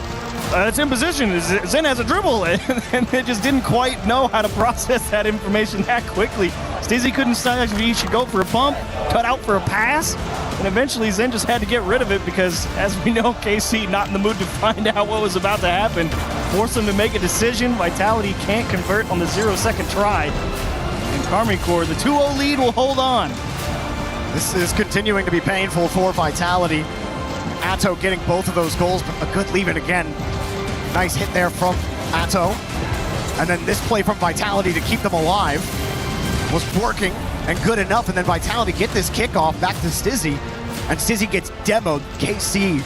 it's in position. Zen has a dribble, and they just didn't quite know how to process that information that quickly. Stizzy couldn't decide if he should go for a bump, cut out for a pass, and eventually Zen just had to get rid of it because, as we know, KC not in the mood to find out what was about to happen. Forced them to make a decision. Vitality can't convert on the 0-second try. And Carmine Corps, the 2-0 lead will hold on. This is continuing to be painful for Vitality. Atto getting both of those goals, but a good leave it again. Nice hit there from Atto. And then this play from Vitality to keep them alive was working and good enough. And then Vitality get this kickoff back to Stizzy, and Stizzy gets demoed. KC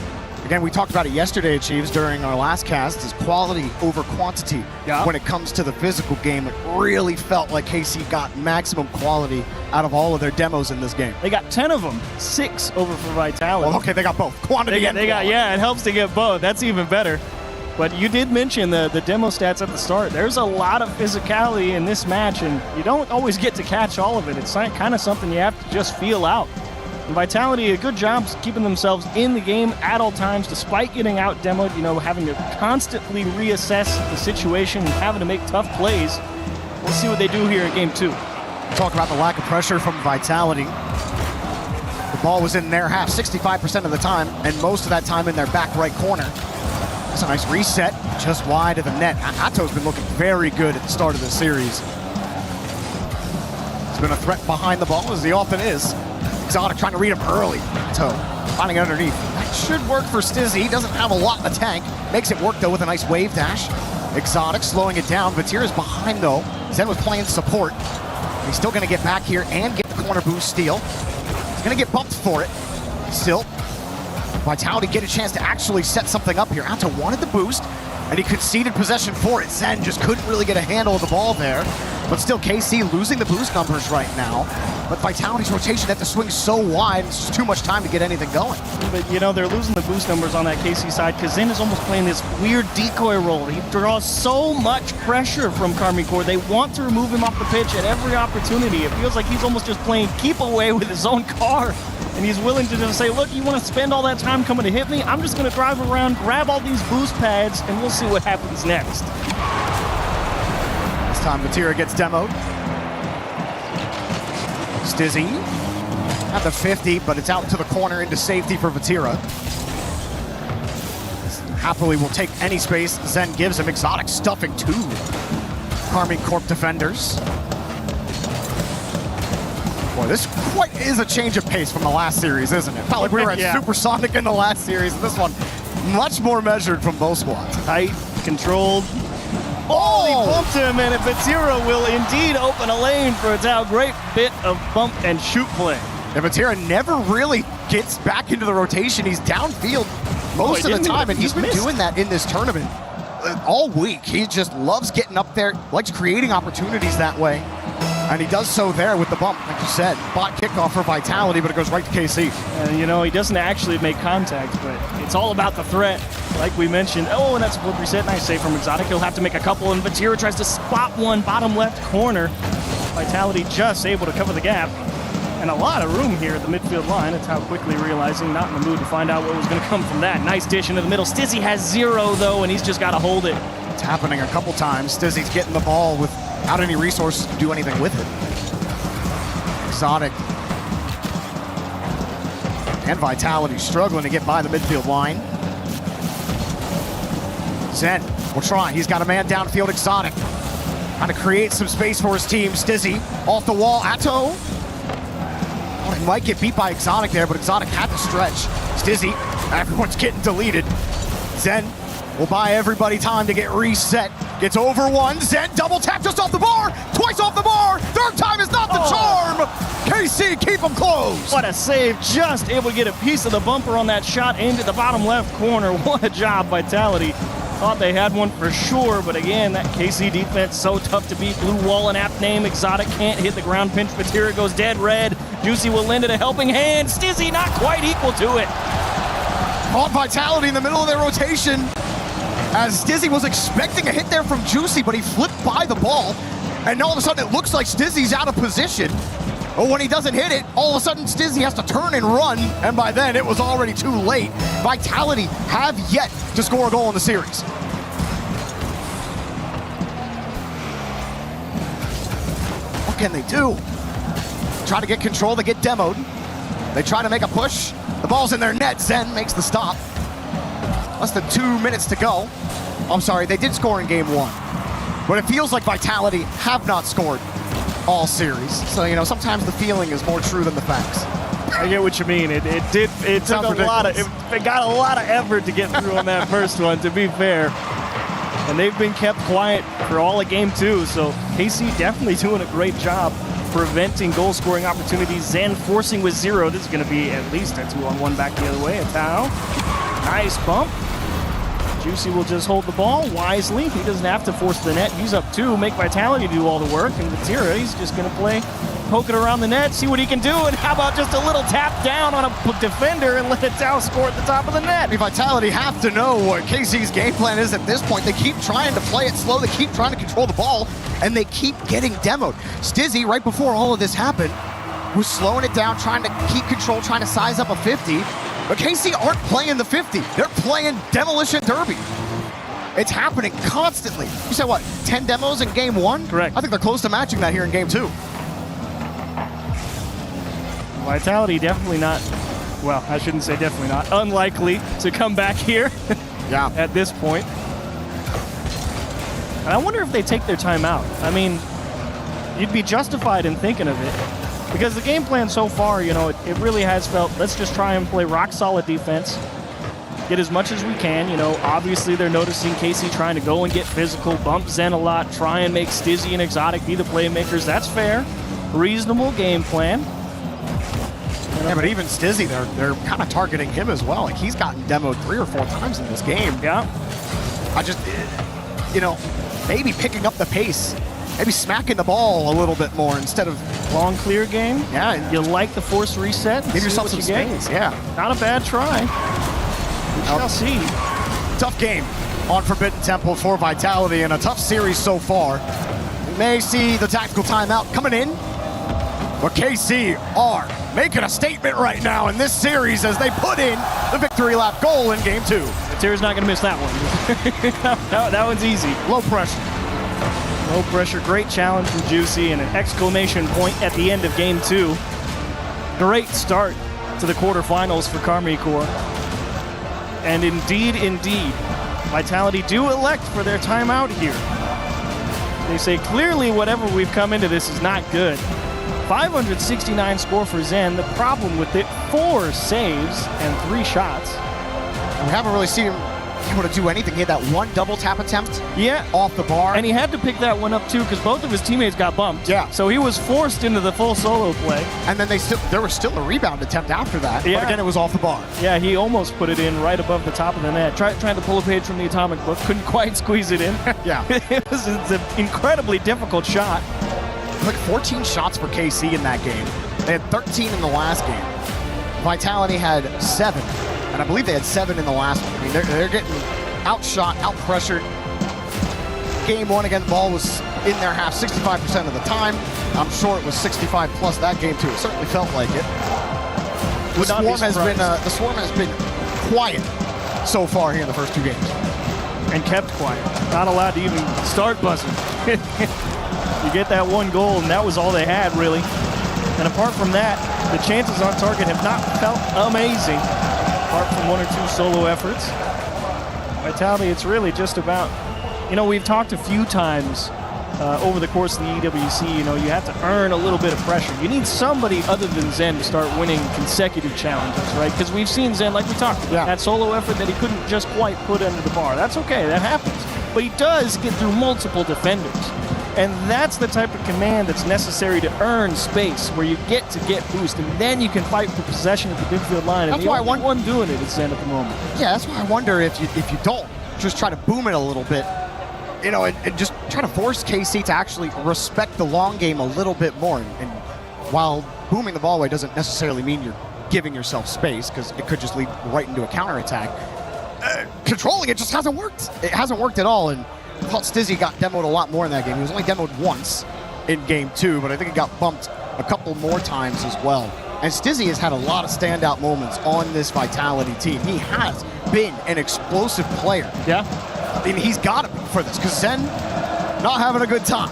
Again, we talked about it yesterday, Chiefs, during our last cast, is quality over quantity. Yeah. When it comes to the physical game, it really felt like KC got maximum quality out of all of their demos in this game. They got 10 of them, 6 over for Vitality. Well, okay, they got both. Quantity and quality. Yeah, it helps to get both. That's even better. But you did mention the demo stats at the start. There's a lot of physicality in this match, and you don't always get to catch all of it. It's kind of something you have to just feel out. And Vitality, a good job keeping themselves in the game at all times, despite getting out-demoed, having to constantly reassess the situation and having to make tough plays. We'll see what they do here in Game 2. Talk about the lack of pressure from Vitality. The ball was in their half 65% of the time, and most of that time in their back right corner. That's a nice reset, just wide of the net. Ato's been looking very good at the start of the series. He's been a threat behind the ball, as he often is. Exotic trying to read him early. Ato finding it underneath. That should work for Stizzy. He doesn't have a lot in the tank. Makes it work, though, with a nice wave dash. Exotic slowing it down. Vatira's behind, though. Zen was playing support. He's still going to get back here and get the corner boost steal. He's going to get bumped for it. Still, Vitality get a chance to actually set something up here. Ato wanted the boost, and he conceded possession for it. Zen just couldn't really get a handle of the ball there. But still, KC losing the boost numbers right now. But Vitality's rotation had to swing so wide, it's just too much time to get anything going. But, they're losing the boost numbers on that KC side because Zen is almost playing this weird decoy role. He draws so much pressure from Karmine Corp. They want to remove him off the pitch at every opportunity. It feels like he's almost just playing keep away with his own car. And he's willing to just say, look, you want to spend all that time coming to hit me? I'm just going to drive around, grab all these boost pads, and we'll see what happens next. This time, Vatira gets demoed. Stizzy at the 50, but it's out to the corner into safety for Vatira. Happily will take any space Zen gives him. Exotic stuffing two Karmine Corp defenders. Boy, this quite is a change of pace from the last series, isn't it? Felt like we were at Supersonic in the last series, and this one much more measured from both squads. Tight, controlled. Oh, he bumped him, and Vatira will indeed open a lane for Tao. Great bit of bump and shoot play. And Vatira never really gets back into the rotation. He's downfield most of the time, and he's been doing that in this tournament all week. He just loves getting up there, likes creating opportunities that way. And he does so there with the bump, like you said. Bot kickoff for Vitality, but it goes right to KC. And he doesn't actually make contact, but it's all about the threat. Like we mentioned, and that's a flip reset. Nice save from Exotic. He'll have to make a couple, and Vatira tries to spot one, bottom left corner. Vitality just able to cover the gap. And a lot of room here at the midfield line. It's how quickly realizing, not in the mood to find out what was going to come from that. Nice dish into the middle. Stizzy has 0, though, and he's just got to hold it. It's happening a couple times. Stizzy's getting the ball without any resources to do anything with it. Exotic and Vitality struggling to get by the midfield line. Zen will try. He's got a man downfield. Exotic trying to create some space for his team. Stizzy off the wall. Ato. Oh, he might get beat by Exotic there, but Exotic had to stretch. Stizzy, everyone's getting deleted. Zen will buy everybody time to get reset. Gets over one. Zen double tap just off the bar. Twice off the bar. Third time is not the charm. KC keep him close. What a save. Just able to get a piece of the bumper on that shot aimed at the bottom left corner. What a job, Vitality. Thought they had one for sure, but again, that KC defense so tough to beat. Blue wall and apt name. Exotic can't hit the ground pinch. Vatira goes dead red. Juicy will lend it a helping hand. Stizzy not quite equal to it. Caught Vitality in the middle of their rotation, as Stizzy was expecting a hit there from Juicy, but he flipped by the ball, and all of a sudden it looks like Stizzy's out of position. But when he doesn't hit it, all of a sudden Stizzy has to turn and run, and by then it was already too late. Vitality have yet to score a goal in the series. What can they do? Try to get control, they get demoed. They try to make a push. The ball's in their net. Zen makes the stop. Less than 2 minutes to go. I'm sorry, they did score in game 1. But it feels like Vitality have not scored all series. So, sometimes the feeling is more true than the facts. I get what you mean. It took a lot of, it got a lot of effort to get through on that first one, to be fair. And they've been kept quiet for all of game 2. So KC definitely doing a great job preventing goal scoring opportunities. Zen forcing with 0. This is going to be at least a 2-on-1 back the other way. Tao Nice bump. Juicy will just hold the ball wisely. He doesn't have to force the net. He's up 2. Make Vitality do all the work. And Vatira, he's just going to play, poke it around the net, see what he can do. And how about just a little tap down on a defender and let it down score at the top of the net? Vitality have to know what KC's game plan is at this point. They keep trying to play it slow. They keep trying to control the ball. And they keep getting demoed. Stizzy, right before all of this happened, was slowing it down, trying to keep control, trying to size up a 50. But KC aren't playing the 50. They're playing Demolition Derby. It's happening constantly. You said what, 10 demos in game 1? Correct. I think they're close to matching that here in game 2. Vitality definitely not, well, I shouldn't say definitely not, unlikely to come back here yeah. At this point. And I wonder if they take their time out. I mean, you'd be justified in thinking of it. Because the game plan so far, you know, it really has felt, let's just try and play rock solid defense, get as much as we can. You know, obviously they're noticing KC trying to go and get physical, bump Zen a lot, try and make Stizzy and Exotic be the playmakers. That's fair. Reasonable game plan. Yeah, but even Stizzy, they're kind of targeting him as well. Like, he's gotten demoed 3 or 4 times in this game. Yeah. I just, you know, maybe picking up the pace. Maybe smacking the ball a little bit more instead of long clear game. Yeah, you like the forced reset. Give yourself some space. Yeah, not a bad try. We shall see. Tough game on Forbidden Temple for Vitality and a tough series so far. We may see the tactical timeout coming in, but KC are making a statement right now in this series as they put in the victory lap goal in game 2. Vatira's not going to miss that one. that one's easy. Low pressure. Low pressure, great challenge from Juicy, and an exclamation point at the end of game 2. Great start to the quarterfinals for Karmine Corps. And indeed, Vitality do elect for their timeout here. They say clearly whatever we've come into this is not good. 569 score for Zen. The problem with it, 4 saves and 3 shots. We haven't really seen him able to do anything. He had that one double tap attempt off the bar. And he had to pick that one up too because both of his teammates got bumped. Yeah. So he was forced into the full solo play. And then there was still a rebound attempt after that. Yeah. But again, it was off the bar. Yeah, he almost put it in right above the top of the net. Trying to pull a page from the Atomic Book. Couldn't quite squeeze it in. Yeah. It's an incredibly difficult shot. Like 14 shots for KC in that game. They had 13 in the last game. Vitality had 7. And I believe they had 7 in the last one. I mean, they're getting outshot, outpressured. Game 1 again, the ball was in their half 65% of the time. I'm sure it was 65 plus that game too. It certainly felt like it. The Swarm has been quiet so far here in the first 2 games. And kept quiet. Not allowed to even start buzzing. You get that 1 goal, and that was all they had, really. And apart from that, the chances on target have not felt amazing, apart from 1 or 2 solo efforts. Vitality, it's really just about, you know, we've talked a few times over the course of the EWC, you know, you have to earn a little bit of pressure. You need somebody other than Zen to start winning consecutive challenges, right? Because we've seen Zen, like we talked about, that solo effort that he couldn't just quite put under the bar. That's okay, that happens. But he does get through multiple defenders. And that's the type of command that's necessary to earn space, where you get boost, and then you can fight for possession at the midfield line. And that's why only one doing it is Zen at the moment. Yeah, that's why I wonder if you don't just try to boom it a little bit, you know, and just try to force KC to actually respect the long game a little bit more. And while booming the ball away doesn't necessarily mean you're giving yourself space, because it could just lead right into a counterattack, controlling it just hasn't worked. It hasn't worked at all. And I thought Stizzy got demoed a lot more in that game. He was only demoed once in game 2, but I think he got bumped a couple more times as well. And Stizzy has had a lot of standout moments on this Vitality team. He has been an explosive player. Yeah. I mean, he's got to be for this, because Zen not having a good time.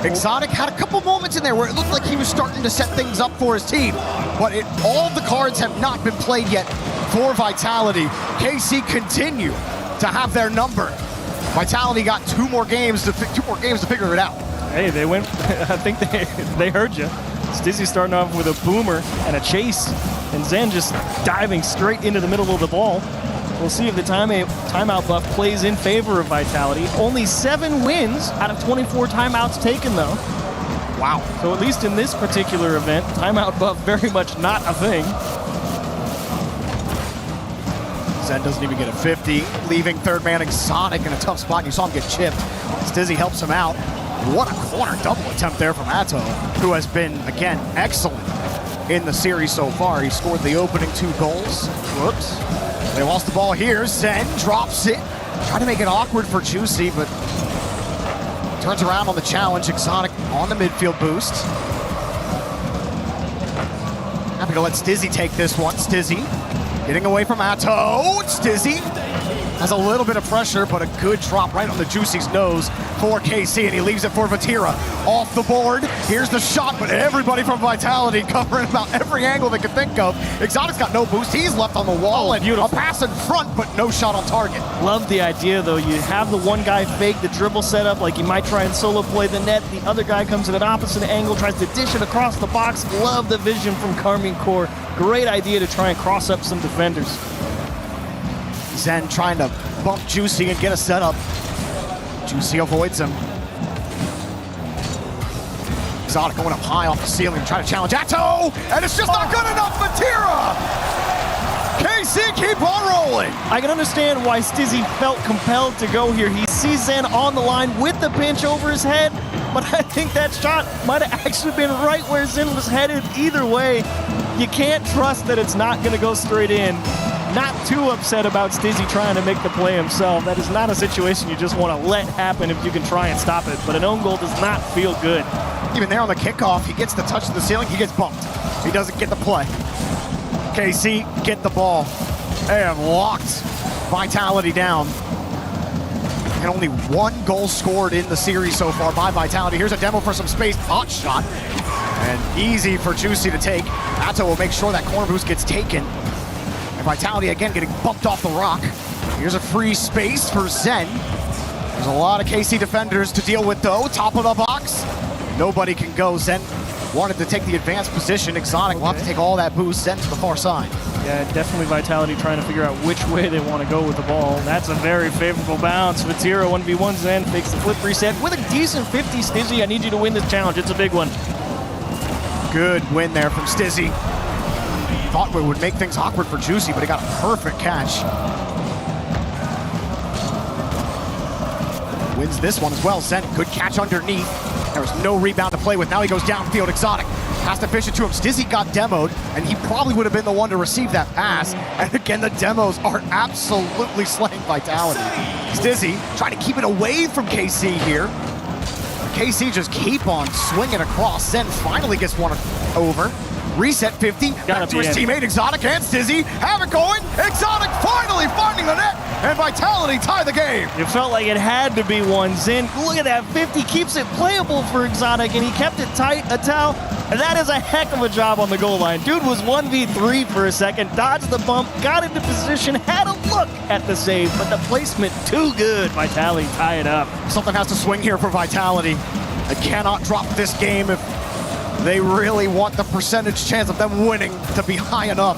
Exotic had a couple moments in there where it looked like he was starting to set things up for his team, but all the cards have not been played yet for Vitality. KC continue to have their number. Vitality got 2 more games to figure it out. Hey, they went. I think they heard you. Stizzy starting off with a boomer and a chase, and Zen just diving straight into the middle of the ball. We'll see if the timeout buff plays in favor of Vitality. Only 7 wins out of 24 timeouts taken, though. Wow. So at least in this particular event, timeout buff very much not a thing. Zen doesn't even get a 50, leaving third man Exotic in a tough spot. You saw him get chipped. Stizzy helps him out. What a corner double attempt there from Atto, who has been, again, excellent in the series so far. He scored the opening 2 goals. Whoops. They lost the ball here. Zen drops it. Trying to make it awkward for Juicy, but turns around on the challenge. Exotic on the midfield boost. Happy to let Stizzy take this one. Stizzy getting away from Atto. Stizzy has a little bit of pressure, but a good drop right on the Juicy's nose for KC, and he leaves it for Vatira. Off the board, here's the shot, but everybody from Vitality covering about every angle they could think of. Exotic's got no boost, he's left on the wall, and a pass in front, but no shot on target. Love the idea, though. You have the one guy fake the dribble setup, like he might try and solo play the net. The other guy comes at an opposite angle, tries to dish it across the box. Love the vision from Carmine Core. Great idea to try and cross up some defenders. Zen trying to bump Juicy and get a setup. Juicy avoids him. Exotic going up high off the ceiling, trying to challenge Atto, and it's just not good enough. Vatira! KC keep on rolling. I can understand why Stizzy felt compelled to go here. He sees Zen on the line with the pinch over his head, but I think that shot might have actually been right where Zen was headed. Either way, you can't trust that it's not going to go straight in. Not too upset about Stizzy trying to make the play himself. That is not a situation you just want to let happen if you can try and stop it, but an own goal does not feel good. Even there on the kickoff, he gets the touch to the ceiling, he gets bumped. He doesn't get the play. KC get the ball. They have locked Vitality down. And only 1 goal scored in the series so far by Vitality. Here's a demo for some space, hot shot. And easy for Juicy to take. Atto will make sure that corner boost gets taken. And Vitality again getting bumped off the rock. Here's a free space for Zen. There's a lot of KC defenders to deal with though. Top of the box. Nobody can go. Zen wanted to take the advanced position. Exotic will have to take all that boost. Zen to the far side. Yeah, definitely Vitality trying to figure out which way they want to go with the ball. That's a very favorable bounce. Vatira 1v1 Zen fakes the flip reset with a decent 50. Stizzy, I need you to win this challenge. It's a big one. Good win there from Stizzy. Thought it would make things awkward for Juicy, but he got a perfect catch. Wins this one as well. Zen, good catch underneath. There was no rebound to play with. Now he goes downfield. Exotic has to fish it to him. Stizzy got demoed, and he probably would have been the one to receive that pass. And again, the demos are absolutely slaying Vitality. Stizzy trying to keep it away from KC here. KC just keep on swinging across. Zen finally gets one over. Reset 50, back to his teammate Exotic and Stizzy. Have it going. Exotic finally finding the net, and Vitality tie the game. It felt like it had to be one. Zen, look at that 50, keeps it playable for Exotic, and he kept it tight. Atao, that is a heck of a job on the goal line. Dude was 1v3 for a second, dodged the bump, got into position, had a look at the save, but the placement too good. Vitality tie it up. Something has to swing here for Vitality. They cannot drop this game if they really want the percentage chance of them winning to be high enough.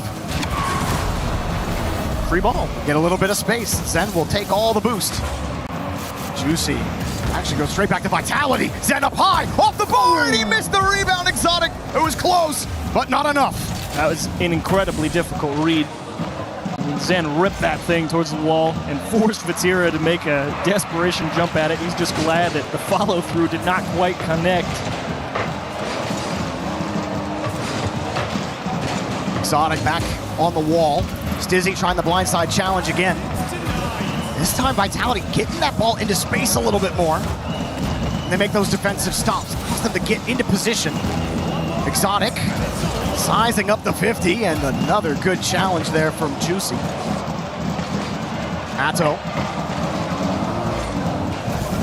Free ball, get a little bit of space. Zen will take all the boost. Juicy actually goes straight back to Vitality. Zen up high, off the board, he missed the rebound. Exotic, it was close, but not enough. That was an incredibly difficult read. Zen ripped that thing towards the wall and forced Vatira to make a desperation jump at it. He's just glad that the follow-through did not quite connect. Exotic back on the wall. Stizzy trying the blindside challenge again. This time Vitality getting that ball into space a little bit more. And they make those defensive stops. Allows them to get into position. Exotic sizing up the 50, and another good challenge there from Juicy. Atto.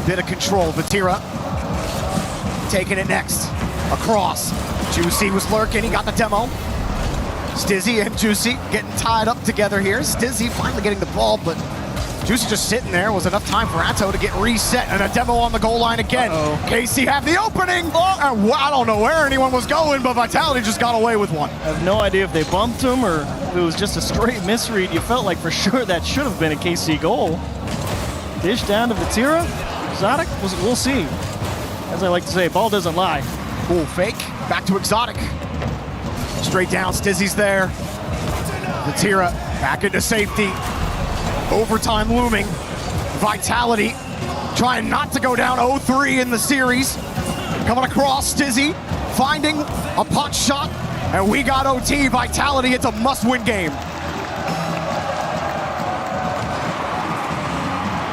Bit of control. Vatira taking it next. Across. Juicy was lurking. He got the demo. Stizzy and Juicy getting tied up together here. Stizzy finally getting the ball, but Juicy just sitting there. Was enough time for Atto to get reset, and a demo on the goal line again. KC have the opening. I don't know where anyone was going, but Vitality just got away with one. I have no idea if they bumped him or if it was just a straight misread. You felt like for sure that should have been a KC goal. Dish down to Vatira. Exotic, we'll see. As I like to say, ball doesn't lie. Cool fake, back to Exotic. Straight down, Stizzy's there. Vatira back into safety. Overtime looming. Vitality trying not to go down 0-3 in the series. Coming across, Stizzy finding a pot shot, and we got OT. Vitality, it's a must-win game.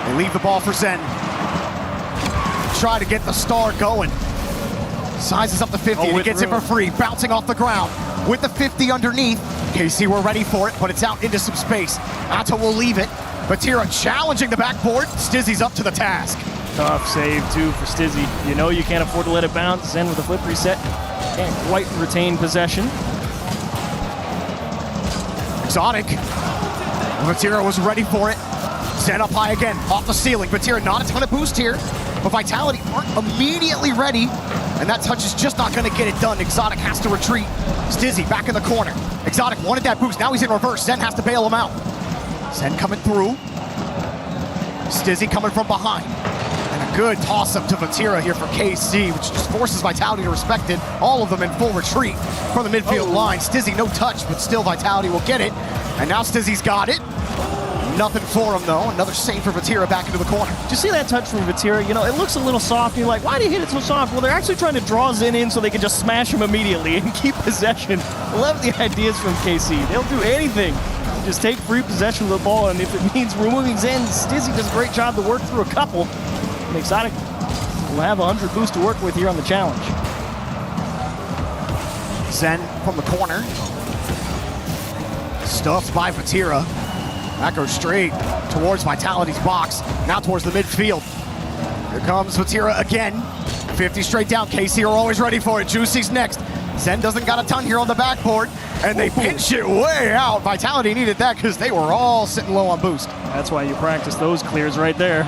They leave the ball for Zen. Try to get the star going. Sizes up to 50, and he gets it for free. Bouncing off the ground with the 50 underneath. KC, we're ready for it, but it's out into some space. Atto will leave it. Vatira challenging the backboard. Stizzy's up to the task. Tough save, too, for Stizzy. You know you can't afford to let it bounce. Zen with a flip reset. Can't quite retain possession. Exotic. Vatira was ready for it. Zen up high again, off the ceiling. Vatira not a ton of boost here, but Vitality aren't immediately ready, and that touch is just not going to get it done. Exotic has to retreat. Stizzy back in the corner. Exotic wanted that boost. Now he's in reverse. Zen has to bail him out. Zen coming through. Stizzy coming from behind. And a good toss-up to Vatira here for KC, which just forces Vitality to respect it. All of them in full retreat from the midfield line. Stizzy no touch, but still Vitality will get it. And now Stizzy's got it. Nothing for him, though. Another save for Vatira back into the corner. Did you see that touch from Vatira? You know, it looks a little soft. You're like, why do you hit it so soft? Well, they're actually trying to draw Zen in so they can just smash him immediately and keep possession. I love the ideas from KC. They'll do anything. Just take free possession of the ball, and if it means removing Zen, Stizzy does a great job to work through a couple. And Exotic will have 100 boost to work with here on the challenge. Zen from the corner. Stuffed by Vatira. That goes straight towards Vitality's box, now towards the midfield. Here comes Vatira again. 50 straight down. KC are always ready for it. Juicy's next. Zen doesn't got a ton here on the backboard, and they pinch it way out. Vitality needed that because they were all sitting low on boost. That's why you practice those clears right there.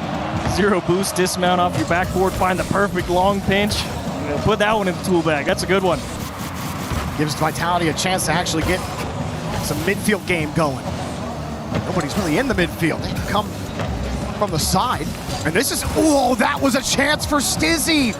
0 boost, dismount off your backboard, find the perfect long pinch, and put that one in the tool bag. That's a good one. Gives Vitality a chance to actually get some midfield game going. Nobody's really in the midfield. They can come from the side. And this is, oh, that was a chance for Stizzy.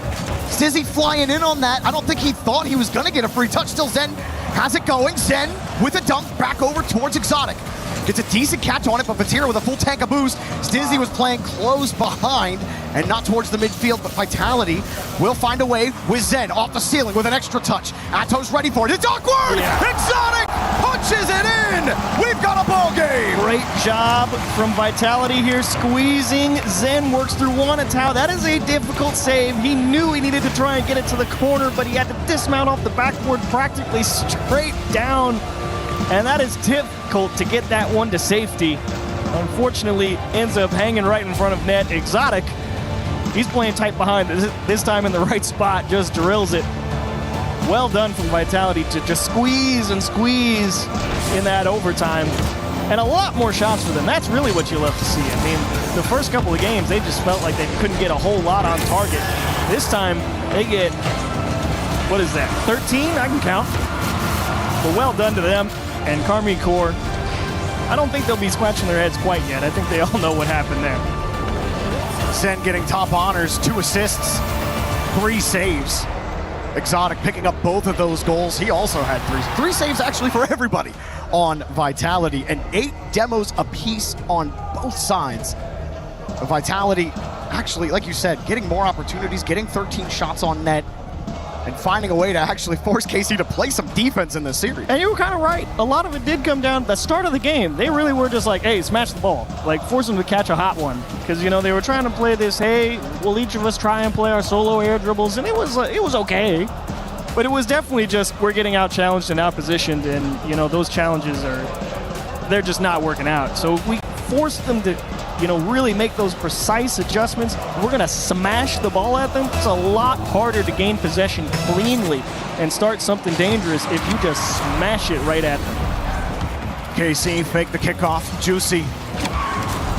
Stizzy flying in on that. I don't think he thought he was gonna get a free touch. Still Zen has it going. Zen with a dunk back over towards Exotic. Gets a decent catch on it, but Vatira with a full tank of boost. Stizzy was playing close behind and not towards the midfield, but Vitality will find a way with Zen off the ceiling with an extra touch. Atto's ready for it. It's awkward! Yeah. Exotic punches it in! We've got a ball game! Great job from Vitality here, squeezing. Zen works through one. Atto, that is a difficult save. He knew he needed to try and get it to the corner, but he had to dismount off the backboard practically straight down. And that is difficult to get that one to safety. Unfortunately, ends up hanging right in front of net. Exotic, he's playing tight behind. This time in the right spot, just drills it. Well done from Vitality to just squeeze and squeeze in that overtime. And a lot more shots for them. That's really what you love to see. I mean, the first couple of games, they just felt like they couldn't get a whole lot on target. This time, they get, what is that, 13? I can count. But well done to them. And Karmine Corps, I don't think they'll be scratching their heads quite yet. I think they all know what happened there. Zen getting top honors, 2 assists, 3 saves. Exotic picking up both of those goals. He also had 3 saves actually for everybody on Vitality, and 8 demos apiece on both sides. Vitality actually, like you said, getting more opportunities, getting 13 shots on net, and finding a way to actually force KC to play some defense in this series. And you were kind of right. A lot of it did come down, the start of the game, they really were just like, hey, smash the ball. Like, force them to catch a hot one. Because, you know, they were trying to play this, hey, will each of us try and play our solo air dribbles? And it was okay. But it was definitely just, we're getting out-challenged and out-positioned, and, you know, those challenges they're just not working out. So if we force them to, you know, really make those precise adjustments, we're going to smash the ball at them. It's a lot harder to gain possession cleanly and start something dangerous if you just smash it right at them. KC fake the kickoff. Juicy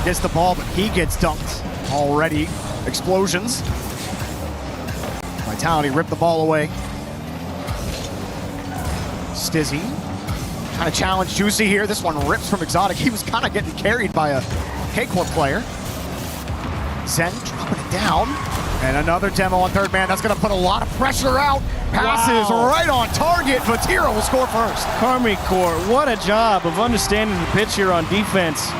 gets the ball, but he gets dunked already. Explosions. Vitality ripped the ball away. Stizzy trying to challenge Juicy here. This one rips from Exotic. He was kind of getting carried by a K-Corp player. Zen dropping it down. And another demo on third man. That's going to put a lot of pressure out. Passes right on target. Vatira will score first. Karmine Corps, what a job of understanding the pitch here on defense.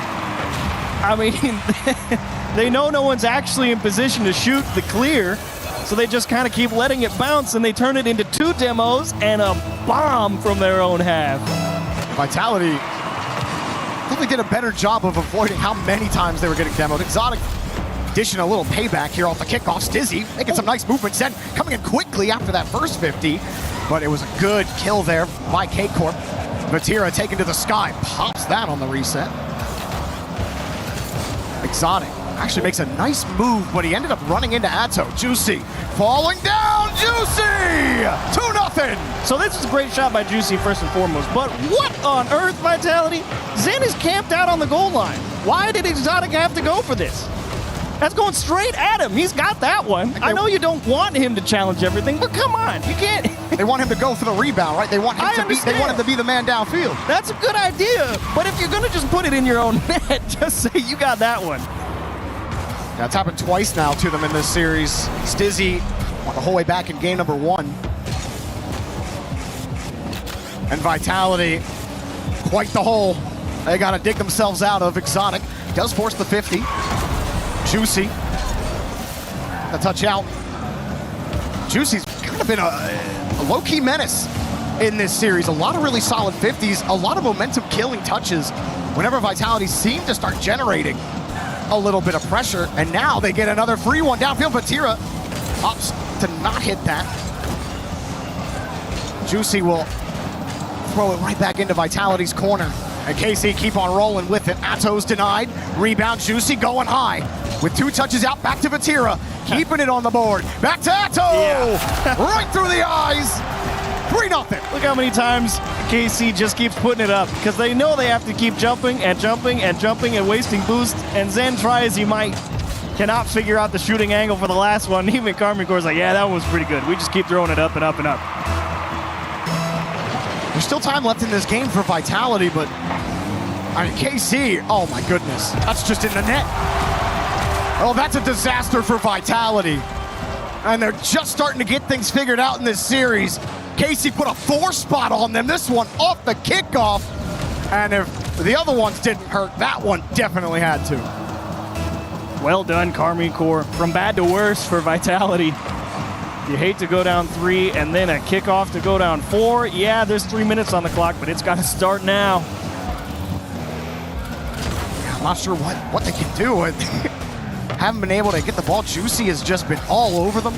I mean, they know no one's actually in position to shoot the clear, so they just kind of keep letting it bounce, and they turn it into 2 demos and a bomb from their own half. Vitality probably did a better job of avoiding how many times they were getting demoed. Exotic dishing a little payback here off the kickoff. Stizzy making some nice movements, then coming in quickly after that first 50, but it was a good kill there by K-Corp. Vatira taken to the sky, pops that on the reset. Exotic actually makes a nice move, but he ended up running into Atto. Juicy falling down, Juicy! 2-0! So this is a great shot by Juicy first and foremost, but what on earth, Vitality? Zen is camped out on the goal line. Why did Exotic have to go for this? That's going straight at him. He's got that one. I know you don't want him to challenge everything, but come on, you can't. They want him to go for the rebound, right? They want him to be the man downfield. That's a good idea, but if you're gonna just put it in your own net, just say you got that one. That's happened twice now to them in this series. Stizzy on the whole way back in game number 1. And Vitality, quite the hole they gotta dig themselves out of. Exotic does force the 50. Juicy, the touch out. Juicy's kind of been a low-key menace in this series. A lot of really solid 50s, a lot of momentum-killing touches whenever Vitality seemed to start generating a little bit of pressure, and now they get another free one downfield. Vatira opts to not hit that. Juicy will throw it right back into Vitality's corner. And KC keep on rolling with it. Atto's denied. Rebound, Juicy going high. With 2 touches out, back to Vatira. Keeping it on the board. Back to Atto! Yeah. Right through the eyes. 3-0. Look how many times KC just keeps putting it up, because they know they have to keep jumping and jumping and jumping and wasting boost. And Zen, try as he might, cannot figure out the shooting angle for the last one. Even Carmen Core's like, yeah, that one was pretty good. We just keep throwing it up and up and up. There's still time left in this game for Vitality, but I mean, KC, oh my goodness, that's just in the net. Oh, that's a disaster for Vitality. And they're just starting to get things figured out in this series. KC put a 4 spot on them, this one off the kickoff. And if the other ones didn't hurt, that one definitely had to. Well done, Carmine Core. From bad to worse for Vitality. You hate to go down 3 and then a kickoff to go down 4. Yeah, there's 3 minutes on the clock, but it's got to start now. I'm not sure what they can do. Haven't been able to get the ball. Juicy has just been all over them.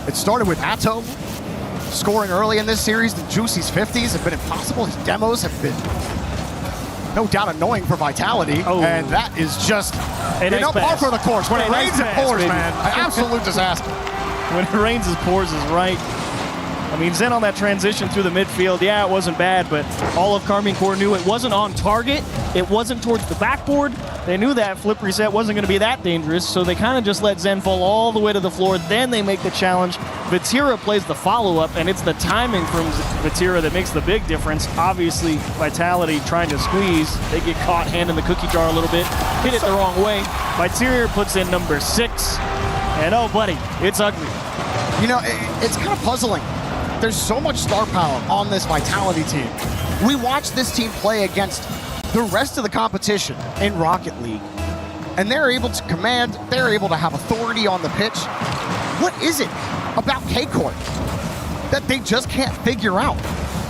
It started with Atto scoring early in this series. The Juicy's 50s have been impossible. His demos have been no doubt annoying for Vitality. Oh. And that is just par for the course. When it rains, it pours, man. An absolute disaster. When it rains, it pours is right. I mean, Zen on that transition through the midfield, yeah, it wasn't bad, but all of Carmine Core knew it wasn't on target. It wasn't towards the backboard. They knew that flip reset wasn't going to be that dangerous, so they kind of just let Zen fall all the way to the floor. Then they make the challenge. Vatira plays the follow-up, and it's the timing from Vatira that makes the big difference. Obviously, Vitality trying to squeeze. They get caught handing the cookie jar a little bit. Hit it the wrong way. Vatira puts in number 6. And oh, buddy, it's ugly. You know, it's kind of puzzling. There's so much star power on this Vitality team. We watched this team play against the rest of the competition in Rocket League, and they're able to command, they're able to have authority on the pitch. What is it about K-Corp that they just can't figure out?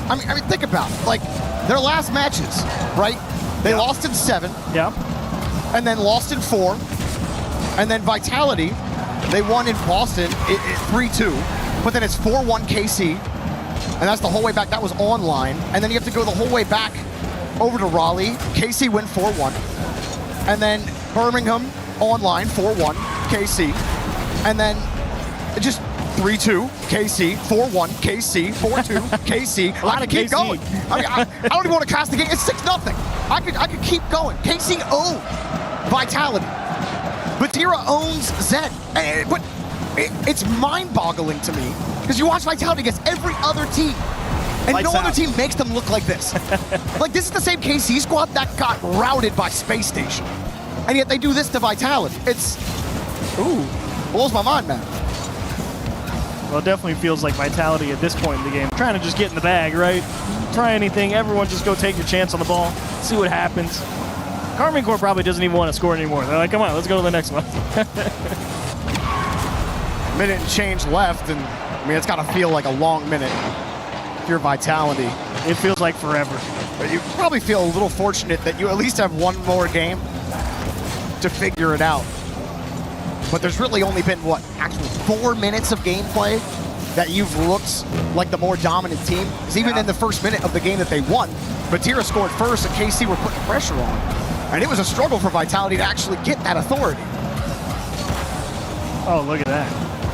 I mean, think about it. Like, their last matches, right? They lost in 7. Yeah. And then lost in 4. And then Vitality, they won in Boston 3-2. But then it's 4-1 KC, and that's the whole way back. That was online. And then you have to go the whole way back over to Raleigh. KC win 4-1. And then Birmingham online, 4-1 KC. And then just 3-2 KC, 4-1 KC, 4-2 KC. I can keep going. I mean, I don't even want to cast the game. It's 6-0. I could keep going. KC owned Vitality. Vatira owns Zen. But it's mind-boggling to me, because you watch Vitality against every other team, and no other team makes them look like this. Like, this is the same KC squad that got routed by Space Station, and yet they do this to Vitality. It's, blows my mind, man. Well, it definitely feels like Vitality at this point in the game, trying to just get in the bag, right? Try anything, everyone just go take your chance on the ball, see what happens. Karmine Corp probably doesn't even want to score anymore. They're like, come on, let's go to the next one. Minute and change left, and I mean, it's got to feel like a long minute if you're Vitality. It feels like forever. But you probably feel a little fortunate that you at least have one more game to figure it out. But there's really only been, what, actually 4 minutes of gameplay that you've looked like the more dominant team. Because even in the first minute of the game that they won, Vatira scored first and KC were putting pressure on. And it was a struggle for Vitality to actually get that authority. Oh, look at that.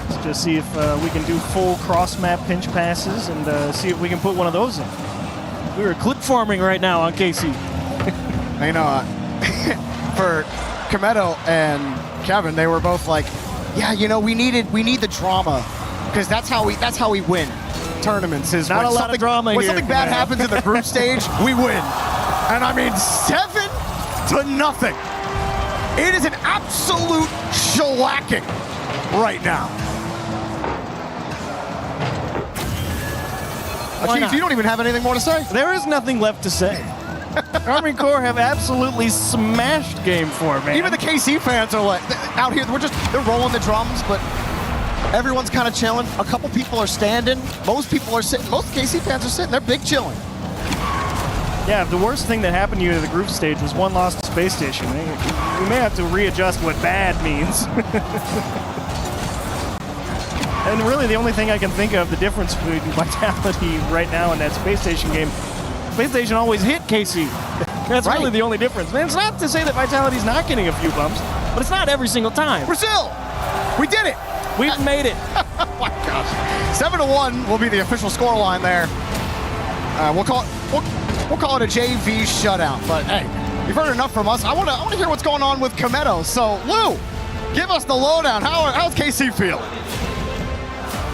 Let's just see if we can do full cross-map pinch passes and see if we can put one of those in. We were clip farming right now on KC. I know, for Kometo and Kevin, they were both like, yeah, you know, we need the drama, because that's how we win tournaments. Is not when a lot of drama when here, something bad Kometo. happens in the group stage, we win. And I mean, 7-0. It is an absolute shellacking right now. Chief, you don't even have anything more to say. There is nothing left to say. Karmine Corp have absolutely smashed Game 4, man. Even the KC fans are like, out here, they're rolling the drums, but everyone's kind of chilling. A couple people are standing. Most people are sitting. Most KC fans are sitting. They're big chilling. Yeah, the worst thing that happened to you at the group stage was one loss to Space Station. We may have to readjust what bad means. And really, the only thing I can think of, the difference between Vitality right now and that Space Station game, Space Station always hit KC. That's Right. really the only difference. Man, it's not to say that Vitality's not getting a few bumps, but it's not every single time. Brazil, we did it. We've made it. Oh my gosh. 7-1 will be the official scoreline there. We'll call it a JV shutout. But hey, you've heard enough from us. I want to hear what's going on with Kometo. So Lou, give us the lowdown. How's KC feeling?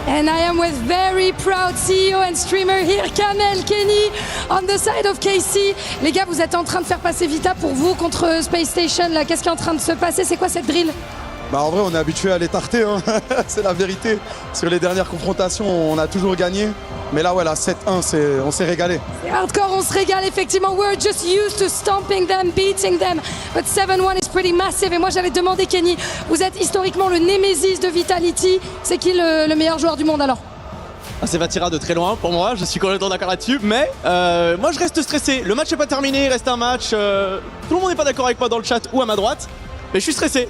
And I am with very proud CEO and streamer here, Kamel Kenny, on the side of KC. Les gars, vous êtes en train de faire passer Vita pour vous contre Space Station. Là, qu'est-ce qui est en train de se passer? C'est quoi cette drill? Bah en vrai, on est habitué à les tarter, hein. C'est la vérité. Sur les dernières confrontations, on a toujours gagné. Mais là, voilà, 7-1, on s'est régalé. C'est hardcore, on se régale effectivement. We're just used to stomping them, beating them. But 7-1 is pretty massive. Et moi, j'avais demandé, Kenny, vous êtes historiquement le némésis de Vitality. C'est qui le meilleur joueur du monde alors? C'est Vatira de très loin pour moi, je suis complètement d'accord là-dessus, mais moi je reste stressé. Le match n'est pas terminé, il reste un match. Tout le monde n'est pas d'accord avec moi dans le chat ou à ma droite, mais je suis stressé.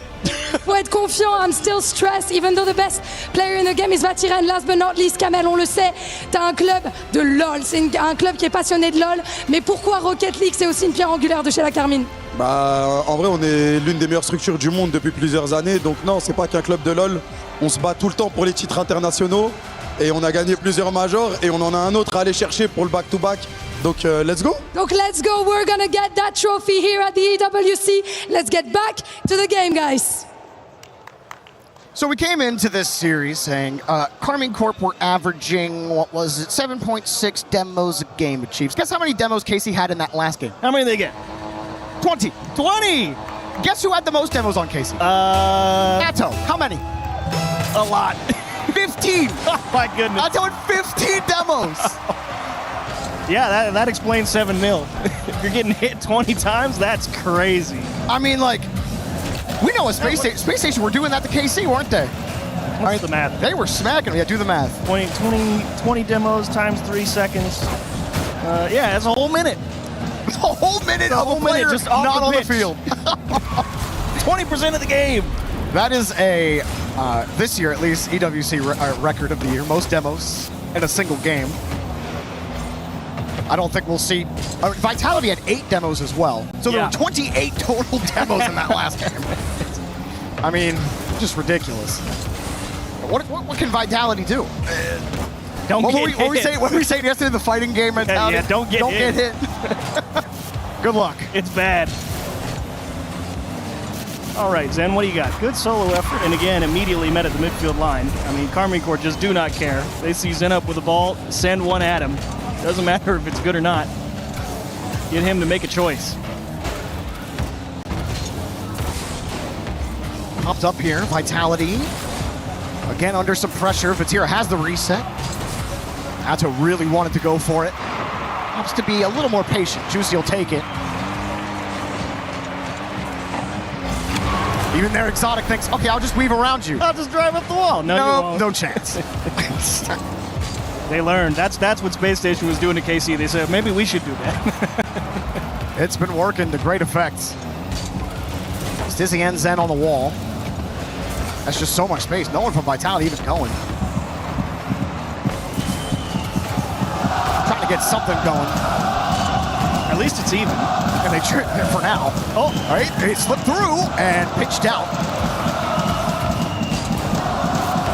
Faut être confiant, I'm still stressed, even though the best player in the game is Vatira. And last but not least, Kamel, on le sait, t'as un club de LoL, c'est un club qui est passionné de LoL. Mais pourquoi Rocket League, c'est aussi une pierre angulaire de chez la Carmine? Bah en vrai, on est l'une des meilleures structures du monde depuis plusieurs années. Donc non, c'est pas qu'un club de LoL. On se bat tout le temps pour les titres internationaux. Et on a gagné plusieurs majors et on en a un autre à aller chercher pour le back-to-back. Donc let's go. Donc let's go, we're gonna get that trophy here at the EWC. Let's get back to the game, guys. So we came into this series saying Karmine Corp were averaging, what was it, 7.6 demos a game with Chiefs. Guess how many demos KC had in that last game? How many did they get? 20. 20! Guess who had the most demos on KC? Atto. How many? A lot. 15! Oh my goodness. Atto had 15 demos! Yeah, that explains 7-0. If you're getting hit 20 times, that's crazy. I mean, like, we know a Space Station were doing that to KC, weren't they? What's the math? They were smacking them. Yeah, do the math. 20 demos times 3 seconds. Yeah, that's a whole minute. A whole minute of a player just off not the on the pitch. field. 20% of the game. That is a, this year at least, EWC record of the year. Most demos in a single game. I don't think we'll see. Vitality had 8 demos as well. So there were 28 total demos in that last game. I mean, just ridiculous. What can Vitality do? Don't what get were hit. we saying yesterday, the fighting game mentality? Yeah, don't get hit. Good luck. It's bad. All right, Zen, what do you got? Good solo effort, and again, immediately met at the midfield line. I mean, Karmine Corp just do not care. They see Zen up with the ball, send one at him. Doesn't matter if it's good or not. Get him to make a choice. Popped up here, Vitality. Again, under some pressure. Vatira has the reset. Atto really wanted to go for it. Has to be a little more patient. Juicy will take it. Even there, Exotic thinks, okay, I'll just weave around you. I'll just drive up the wall. No, you won't. No chance. They learned. That's what Space Station was doing to KC. They said, maybe we should do that. It's been working to great effect. Stizzy and Zen on the wall. That's just so much space. No one from Vitality even going. Trying to get something going. At least it's even. And they tripped it for now. Oh, all right. They slipped through and pitched out.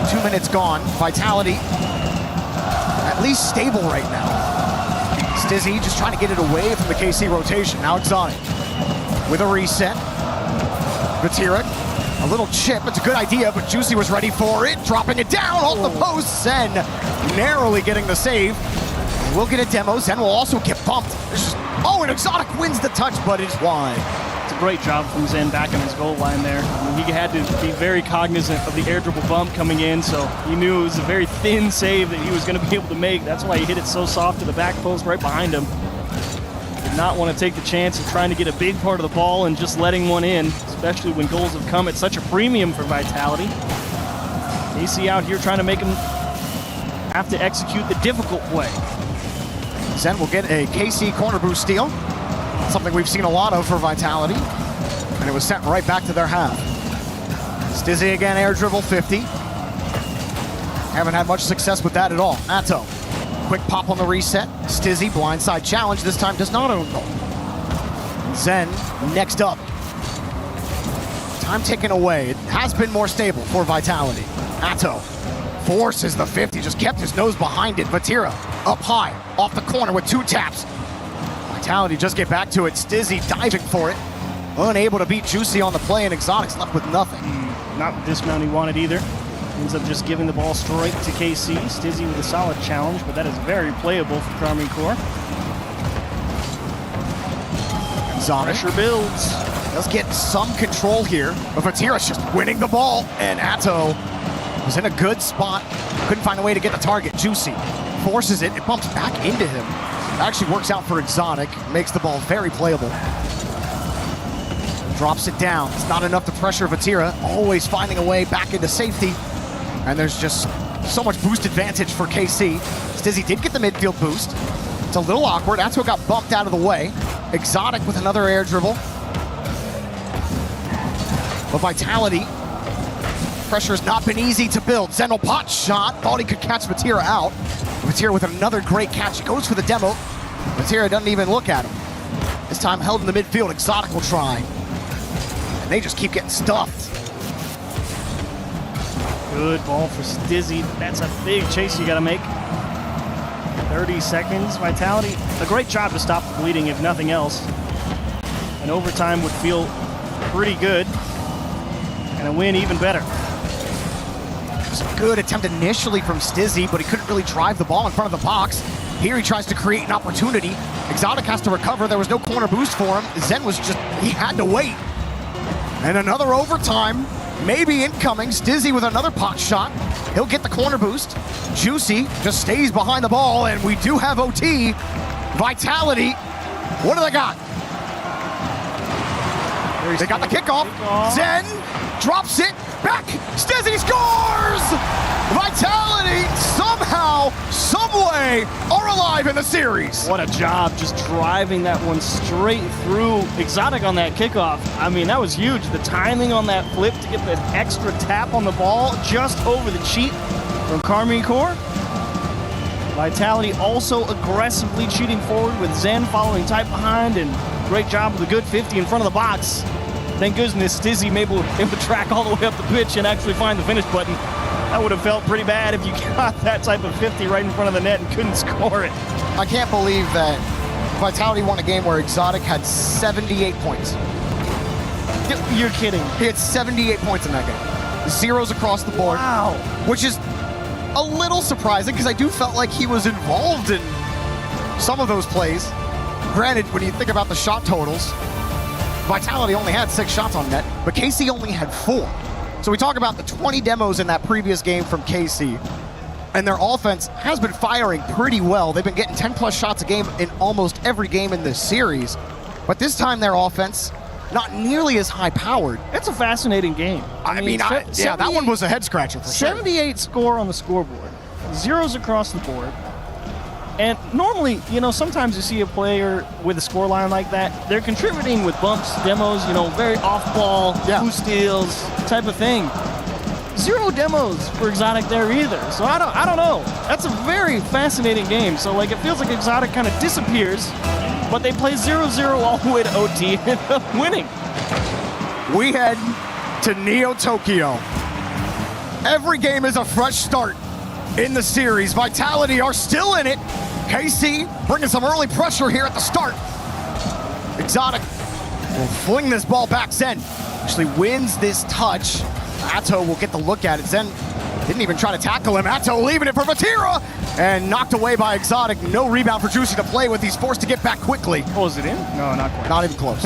2 minutes gone. Vitality at least stable right now. Stizzy just trying to get it away from the KC rotation. Now Exotic with a reset. Vatira, a little chip. It's a good idea, but Juicy was ready for it. Dropping it down off the post. Zen narrowly getting the save. We'll get a demo. Zen will also get bumped. And Exotic wins the touch, but it's wide. It's a great job from Zen back on his goal line there. I mean, he had to be very cognizant of the air dribble bump coming in, so he knew it was a very thin save that he was going to be able to make. That's why he hit it so soft to the back post right behind him. Did not want to take the chance of trying to get a big part of the ball and just letting one in, especially when goals have come at such a premium for Vitality. KC out here trying to make him have to execute the difficult play. Zen will get a KC corner boost steal. Something we've seen a lot of for Vitality. And it was sent right back to their half. Stizzy again, air dribble 50. Haven't had much success with that at all. Atto, quick pop on the reset. Stizzy, blindside challenge, this time does not own goal. Zen, next up. Time ticking away. It has been more stable for Vitality. Atto forces the 50, just kept his nose behind it. Vatira up high, off the corner with 2 taps. Vitality just get back to it. Stizzy diving for it. Unable to beat Juicy on the play, and Exotic's left with nothing. Not the dismount he wanted either. Ends up just giving the ball straight to KC. Stizzy with a solid challenge, but that is very playable for Karmine Corps. Exotic. Pressure builds. Let's get some control here. But Vatira's just winning the ball, and Atto was in a good spot. Couldn't find a way to get the target. Juicy forces it. It bumps back into him. Actually works out for Exotic. Makes the ball very playable. Drops it down. It's not enough to pressure Vatira. Always finding a way back into safety. And there's just so much boost advantage for KC. Stizzy did get the midfield boost. It's a little awkward. Atto got bumped out of the way. Exotic with another air dribble. But Vitality, pressure has not been easy to build. Zen will pot shot. Thought he could catch Vatira out. Vatira with another great catch. He goes for the demo. Vatira doesn't even look at him. This time held in the midfield. Exotic will try. And they just keep getting stuffed. Good ball for Stizzy. That's a big chase you got to make. 30 seconds. Vitality, a great job to stop the bleeding, if nothing else. An overtime would feel pretty good. And a win even better. It was a good attempt initially from Stizzy, but he couldn't really drive the ball in front of the box. Here he tries to create an opportunity. Exotic has to recover. There was no corner boost for him. Zen was just, he had to wait. And another overtime, maybe incoming. Stizzy with another pot shot. He'll get the corner boost. Juicy just stays behind the ball, and we do have OT. Vitality, what do they got? They got the kickoff. Zen drops it back. Stizzy scores! Vitality somehow, someway are alive in the series. What a job just driving that one straight through Exotic on that kickoff. I mean, that was huge. The timing on that flip to get the extra tap on the ball just over the cheat from Karmine Corps. Vitality also aggressively cheating forward with Zen following tight behind, and great job with a good 50 in front of the box. Thank goodness Stizzy able to track all the way up the pitch and actually find the finish button. That would have felt pretty bad if you got that type of 50 right in front of the net and couldn't score it. I can't believe that Vitality won a game where Exotic had 78 points. You're kidding. He had 78 points in that game. Zeros across the board. Wow. Which is a little surprising because I do felt like he was involved in some of those plays. Granted, when you think about the shot totals, Vitality only had 6 shots on net, but KC only had 4. So we talk about the 20 demos in that previous game from KC, and their offense has been firing pretty well. They've been getting 10+ shots a game in almost every game in this series. But this time their offense not nearly as high-powered. It's a fascinating game. I mean, that one was a head-scratcher for sure. 78 score on the scoreboard. Zeros across the board. And normally, sometimes you see a player with a scoreline like that, they're contributing with bumps, demos, very off-ball, who steals type of thing. 0 demos for Exotic there either. So I don't know. That's a very fascinating game. So it feels like Exotic kind of disappears, but they play 0-0 all the way to OT and end up winning. We head to Neo Tokyo. Every game is a fresh start in the series. Vitality are still in it. KC bringing some early pressure here at the start. Exotic will fling this ball back. Zen actually wins this touch. Atto will get the look at it. Zen didn't even try to tackle him. Atto leaving it for Vatira and knocked away by Exotic. No rebound for Juicy to play with. He's forced to get back quickly. Oh, is it in? No, not quite. Not even close.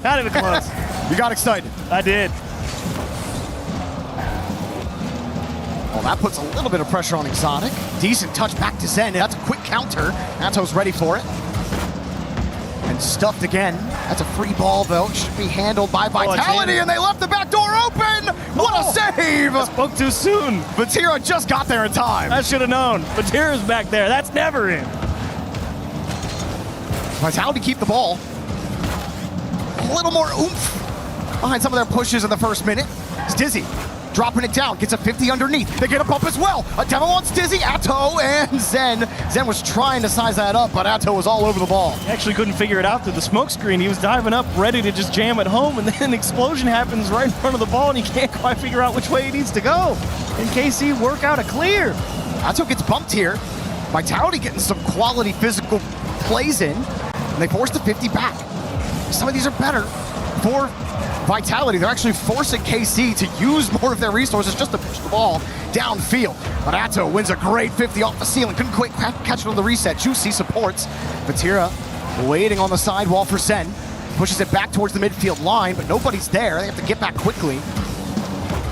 Not even close. You got excited. I did. Well, that puts a little bit of pressure on Exotic. Decent touch back to Zen. That's a quick counter. Atto's ready for it. And stuffed again. That's a free ball, though. Should be handled by Vitality, and they left the back door open! What a save! I spoke too soon. Vatira just got there in time. I should have known. Vatira's back there. That's never in. Vitality keep the ball. A little more oomph behind some of their pushes in the first minute. It's Dizzy dropping it down, gets a 50 underneath. They get a bump as well. A demo on Dizzy, Atto, and Zen. Zen was trying to size that up, but Atto was all over the ball. He actually couldn't figure it out through the smoke screen. He was diving up, ready to just jam it home, and then an explosion happens right in front of the ball, and he can't quite figure out which way he needs to go. And KC work out a clear. Atto gets bumped here. Vitality getting some quality physical plays in, and they force the 50 back. Some of these are better for Vitality. They're actually forcing KC to use more of their resources just to push the ball downfield. But Atto wins a great 50 off the ceiling. Couldn't quite catch it on the reset. Juicy supports. Vatira waiting on the sidewall for Zen. Pushes it back towards the midfield line, but nobody's there. They have to get back quickly.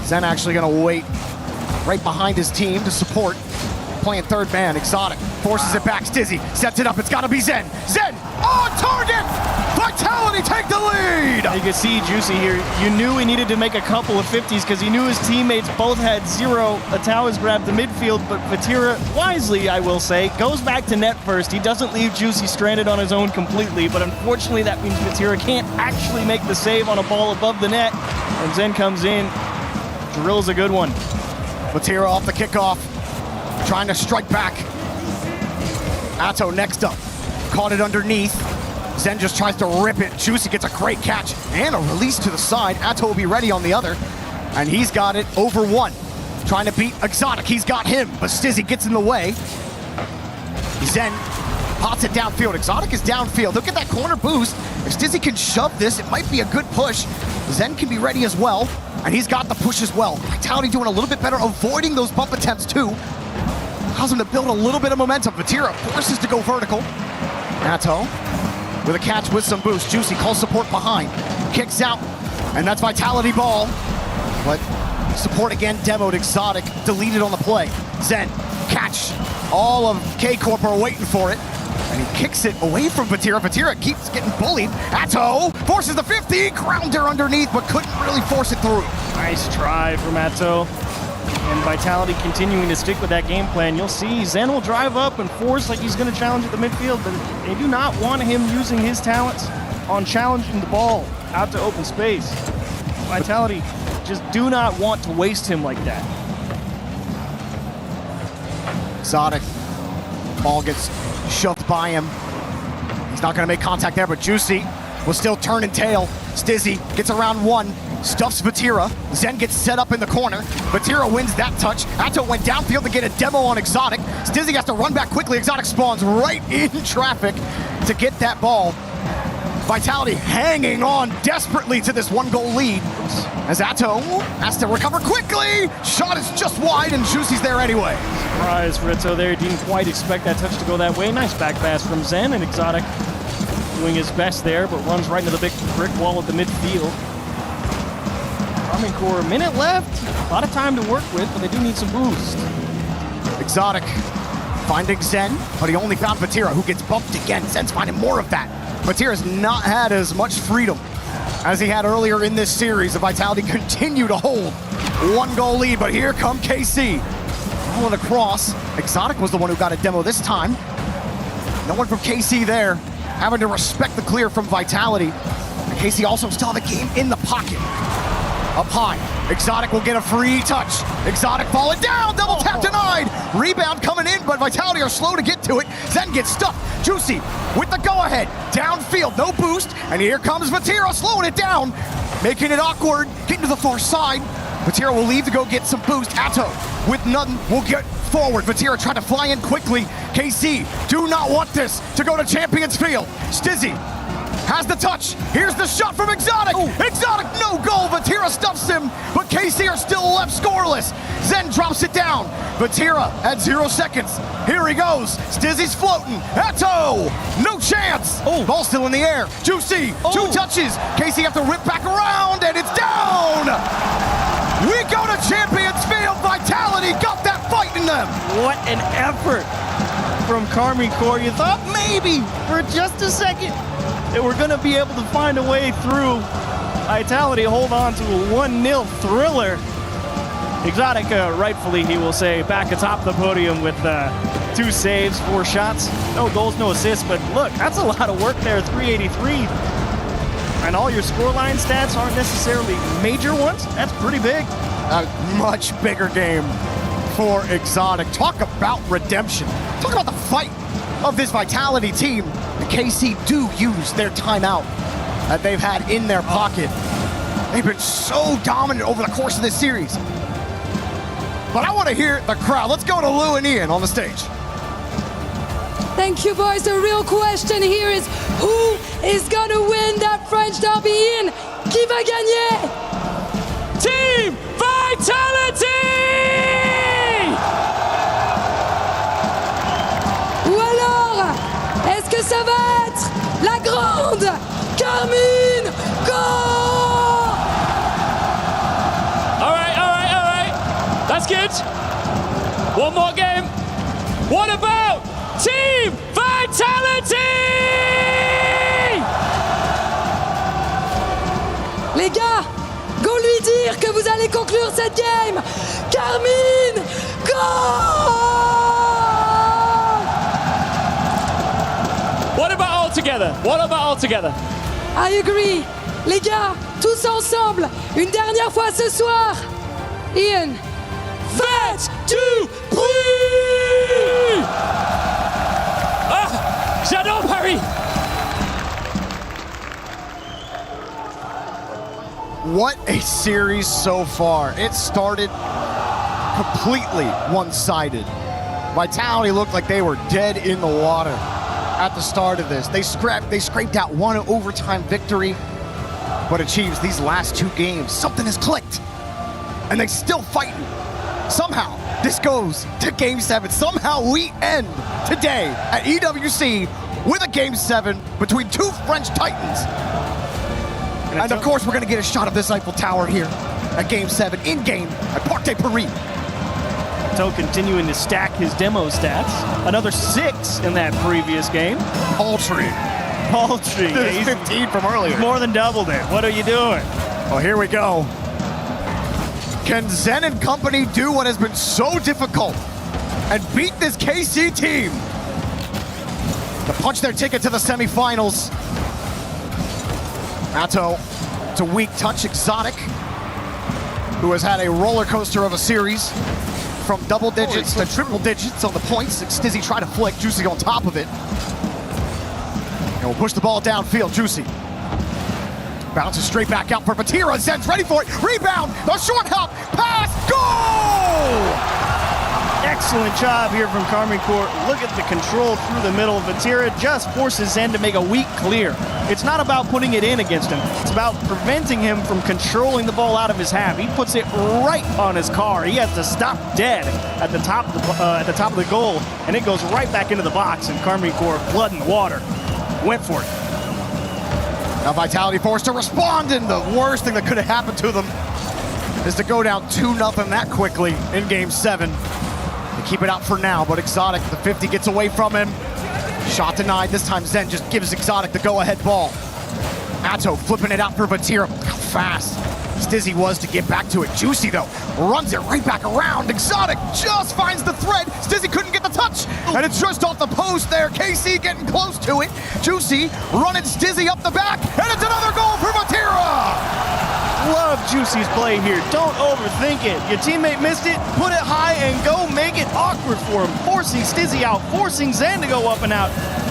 Zen actually going to wait right behind his team to support. Playing third man. Exotic forces it back. Stizzy sets it up. It's got to be Zen. Zen on target! Vitality take the lead! You can see Juicy here. You knew he needed to make a couple of 50s because he knew his teammates both had 0. Atau has grabbed the midfield, but Vatira, wisely I will say, goes back to net first. He doesn't leave Juicy stranded on his own completely, but unfortunately that means Vatira can't actually make the save on a ball above the net. And Zen comes in, drills a good one. Vatira off the kickoff, trying to strike back. Atto next up, caught it underneath. Zen just tries to rip it. Juicy gets a great catch and a release to the side. Atto will be ready on the other, and he's got it over 1. Trying to beat Exotic. He's got him, but Stizzy gets in the way. Zen pots it downfield. Exotic is downfield. Look at that corner boost. If Stizzy can shove this, it might be a good push. Zen can be ready as well, and he's got the push as well. Vitality doing a little bit better, avoiding those bump attempts too. Allows him to build a little bit of momentum. Vatira forces to go vertical. Atto with a catch with some boost. Juicy calls support behind. Kicks out, and that's Vitality ball. But support again demoed. Exotic deleted on the play. Zen, catch. All of K-Corp are waiting for it. And he kicks it away from Vatira. Vatira keeps getting bullied. Atto forces the 50. Grounder underneath, but couldn't really force it through. Nice try from Atto. And Vitality continuing to stick with that game plan. You'll see Zen will drive up and force like he's going to challenge at the midfield, but they do not want him using his talents on challenging the ball out to open space. Vitality just do not want to waste him like that. Exotic. Ball gets shoved by him. He's not going to make contact there, but Juicy will still turn and tail. Stizzy gets around 1. Stuffs Vatira. Zen gets set up in the corner. Vatira wins that touch. Atto went downfield to get a demo on Exotic. Stizzy has to run back quickly. Exotic spawns right in traffic to get that ball. Vitality hanging on desperately to this 1-goal lead as Atto has to recover quickly. Shot is just wide, and Juicy's there anyway. Surprise for Atto there. Didn't quite expect that touch to go that way. Nice back pass from Zen, and Exotic doing his best there, but runs right into the big brick wall at the midfield. Army Corps, a minute left. A lot of time to work with, but they do need some boost. Exotic finding Zen, but he only found Vatira, who gets bumped again. Zen's finding more of that. Vatira's not had as much freedom as he had earlier in this series. The Vitality continue to hold 1-goal lead, but here come KC. Rolling across. Exotic was the one who got a demo this time. No one from KC there, having to respect the clear from Vitality. And KC also still have a game in the pocket. Up high, Exotic will get a free touch. Exotic falling down, double tap denied. Rebound coming in, but Vitality are slow to get to it. Zen gets stuck. Juicy with the go-ahead. Downfield, no boost. And here comes Vatira slowing it down, making it awkward, getting to the far side. Vatira will leave to go get some boost. Atto with nothing will get forward. Vatira trying to fly in quickly. KC do not want this to go to Champions Field. Stizzy has the touch. Here's the shot from Exotic. Exotic, no goal. Vatira stuffs him, but KC are still left scoreless. Zen drops it down. Vatira at 0 seconds. Here he goes. Stizzy's floating. Atto, no chance. Ball still in the air. Juicy, 2 touches. KC have to rip back around, and it's down. We go to Champions Field. Vitality got that fight in them. What an effort from Karmine Corp. You thought maybe for just a second that we're going to be able to find a way through. Vitality hold on to a 1-0 thriller. Exotic, rightfully, he will say, back atop the podium with 2 saves, 4 shots. No goals, no assists, but look, that's a lot of work there, 383. And all your scoreline stats aren't necessarily major ones. That's pretty big. A much bigger game for Exotic. Talk about redemption. Talk about the fight of this Vitality team. The KC do use their timeout that they've had in their pocket. They've been so dominant over the course of this series. But I want to hear the crowd. Let's go to Lou and Ian on the stage. Thank you, boys. The real question here is who is going to win that French derby in? Qui va gagner? Team Vitality! Ou alors, est-ce que ça va être la grande Karmine Corp? All right. That's good. One more game. What about Team Vitality? Les gars, go lui dire que vous allez conclure cette game. Karmine Corp! What about all together? What about all together? I agree. Les gars, tous ensemble, une dernière fois ce soir. Ian, faites du bruit! Ah, j'adore Paris. What a series so far. It started completely one-sided. Vitality looked like they were dead in the water at the start of this. They scraped out 1 overtime victory, but achieves these last 2 games. Something has clicked, and they still fighting. Somehow, this goes to Game 7. Somehow we end today at EWC with a Game 7 between 2 French Titans. And of course, we're going to get a shot of this Eiffel Tower here at Game 7, in-game at Parc des Paris. So continuing to stack his demo stats. Another 6 in that previous game. Paltry. He's 15 from earlier. He's more than doubled it. What are you doing? Well, here we go. Can Zen and company do what has been so difficult and beat this KC team to punch their ticket to the semifinals? Atto, it's a weak touch. Exotic, who has had a roller coaster of a series from double digits to triple digits on the points. Stizzy tried to flick, Juicy on top of it. And we'll push the ball downfield, Juicy. Bounces straight back out for Vatira. Zen's ready for it. Rebound, a short hop, pass, goal! Excellent job here from Karmine Corp. Look at the control through the middle. Vatira just forces Zen to make a weak clear. It's not about putting it in against him. It's about preventing him from controlling the ball out of his half. He puts it right on his car. He has to stop dead at the top of the goal, and it goes right back into the box. And Karmine Corp, blood in the water, went for it. Now Vitality forced to respond, and the worst thing that could have happened to them is to go down 2-0 that quickly in Game 7. They keep it out for now, but Exotic, the 50 gets away from him. Shot denied. This time Zen just gives Exotic the go-ahead ball. Atto flipping it out for Vatira. How fast Stizzy was to get back to it. Juicy, though, runs it right back around. Exotic just finds the thread. Stizzy couldn't get the touch, and it's just off the post there. KC getting close to it. Juicy running Stizzy up the back, and it's another goal for Vatira! Love Juicy's play here. Don't overthink it. Your teammate missed it, put it high and go make it awkward for him. Forcing Stizzy out, forcing Zen to go up and out.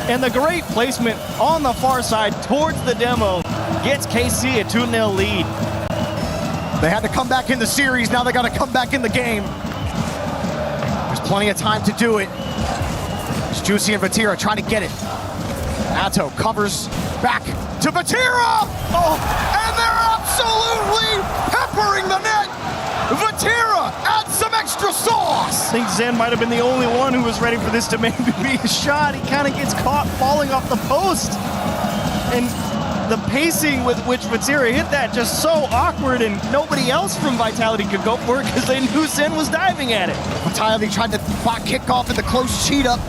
And the great placement on the far side towards the demo gets KC a 2-0 lead. They had to come back in the series, now they got to come back in the game. There's plenty of time to do it. It's Juicy and Vatira trying to get it. Atto covers back to Vatira! Oh, and they're absolutely peppering the net! Vatira adds some extra sauce! I think Zen might have been the only one who was ready for this to maybe be a shot. He kind of gets caught falling off the post. And the pacing with which Vatira hit that just so awkward, and nobody else from Vitality could go for it because they knew Zen was diving at it. Vitality tried to kick off at the close cheat up,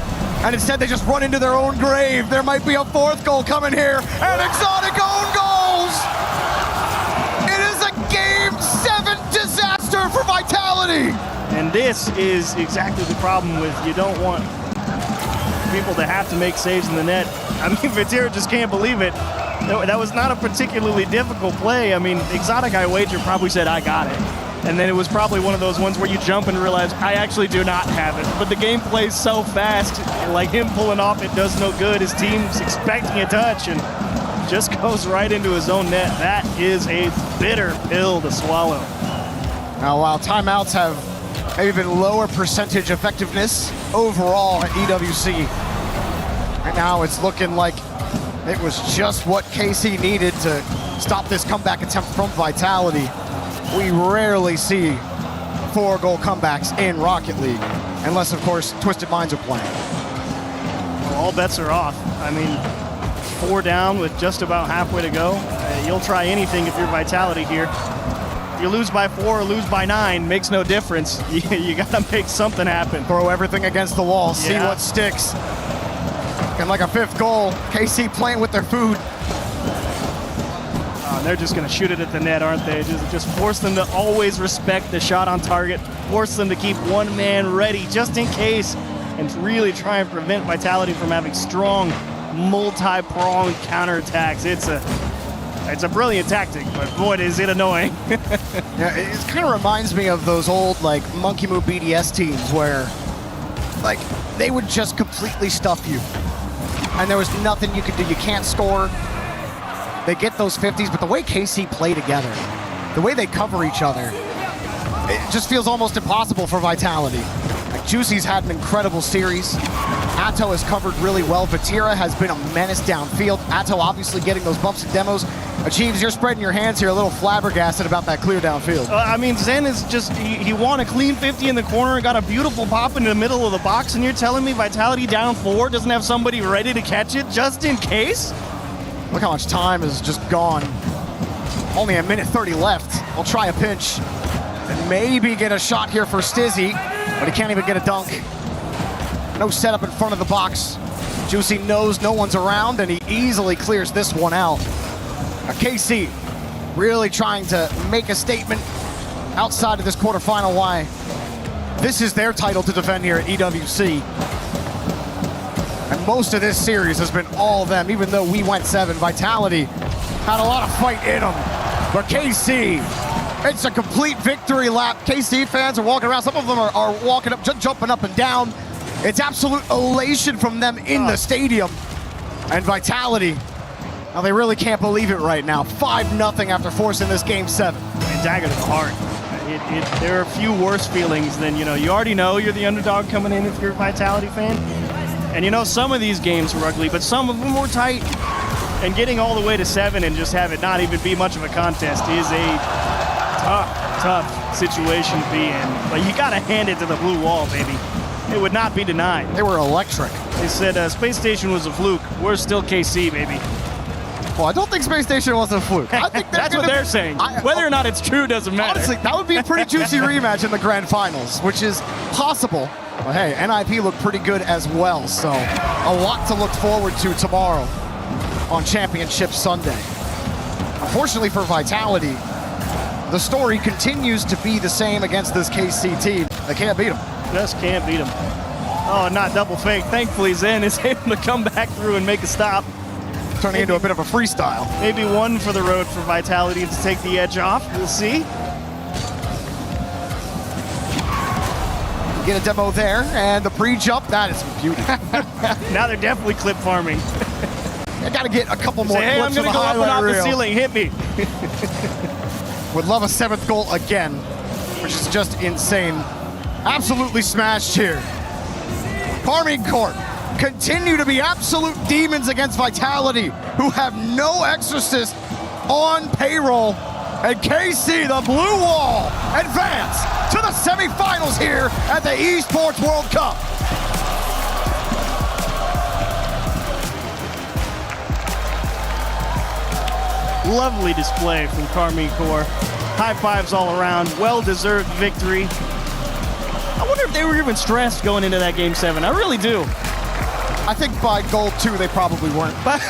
and instead they just run into their own grave. There might be a fourth goal coming here, and Exotic own goals! It is a Game 7 disaster for Vitality! And this is exactly the problem with you don't want people to have to make saves in the net. I mean, Vatira just can't believe it. That was not a particularly difficult play. I mean, Exotic, I wager, probably said, I got it. And then it was probably one of those ones where you jump and realize, I actually do not have it. But the game plays so fast, like him pulling off it does no good. His team's expecting a touch and just goes right into his own net. That is a bitter pill to swallow. Now, while timeouts have maybe been lower percentage effectiveness overall at EWC, right now it's looking like it was just what KC needed to stop this comeback attempt from Vitality. We rarely see 4-goal comebacks in Rocket League, unless, of course, Twisted Minds are playing. Well, all bets are off. I mean, 4 down with just about halfway to go. You'll try anything if you're Vitality here. If you lose by 4 or lose by 9, makes no difference. You gotta make something happen. Throw everything against the wall, see what sticks. And like a 5th goal, KC playing with their food. They're just going to shoot it at the net, aren't they? Just force them to always respect the shot on target. Force them to keep one man ready just in case, and really try and prevent Vitality from having strong, multi-pronged counterattacks. It's a brilliant tactic, but boy, is it annoying. Yeah, it kind of reminds me of those old like Monkey Moo BDS teams where, like, they would just completely stuff you. And there was nothing you could do. You can't score. They get those 50s, but the way KC play together, the way they cover each other, it just feels almost impossible for Vitality. Like, Juicy's had an incredible series. Atto has covered really well. Vatira has been a menace downfield. Atto obviously getting those bumps and demos. Achieves, you're spreading your hands here, a little flabbergasted about that clear downfield. I mean, Zen is just, he won a clean 50 in the corner and got a beautiful pop in the middle of the box, and you're telling me Vitality down 4 doesn't have somebody ready to catch it just in case? Look how much time has just gone. Only a minute 30 left. We'll try a pinch and maybe get a shot here for Stizzy, but he can't even get a dunk. No setup in front of the box. Juicy knows no one's around, and he easily clears this one out. KC really trying to make a statement outside of this quarterfinal. Why? This is their title to defend here at EWC. And most of this series has been all them, even though we went 7. Vitality had a lot of fight in them. But KC, it's a complete victory lap. KC fans are walking around. Some of them are walking up, just jumping up and down. It's absolute elation from them in the stadium. And Vitality, now they really can't believe it right now. 5-0 after forcing this Game 7. And dagger to the heart. There are a few worse feelings than, you already know you're the underdog coming in if you're a Vitality fan. And some of these games were ugly, but some of them were tight. And getting all the way to 7 and just have it not even be much of a contest is a tough situation to be in. But you gotta hand it to the blue wall, baby. It would not be denied. They were electric. They said Space Station was a fluke. We're still KC, baby. Well, I don't think Space Station was a fluke. I think that's what they're saying. Whether or not it's true doesn't matter. Honestly, that would be a pretty juicy rematch in the grand finals, which is possible. But hey, NIP looked pretty good as well, so a lot to look forward to tomorrow on Championship Sunday. Fortunately for Vitality, the story continues to be the same against this KC team. They can't beat them. Just can't beat them. Oh, not double fake. Thankfully, Zen is able to come back through and make a stop. Turning into a bit of a freestyle. Maybe one for the road for Vitality to take the edge off. We'll see. Get a demo there, and the pre-jump, that is beauty. Now they're definitely clip farming. I gotta get a couple more Say, hey, I'm clips gonna of the go up and highlight off reel. the ceiling. Hit me. Would love a 7th goal again, which is just insane. Absolutely smashed here. Farming Court continue to be absolute demons against Vitality, who have no Exorcist on payroll. And KC, the Blue Wall, advance to the semifinals here at the Esports World Cup. Lovely display from Carmine Corps. High fives all around. Well-deserved victory. I wonder if they were even stressed going into that Game 7. I really do. I think by goal 2, they probably weren't. But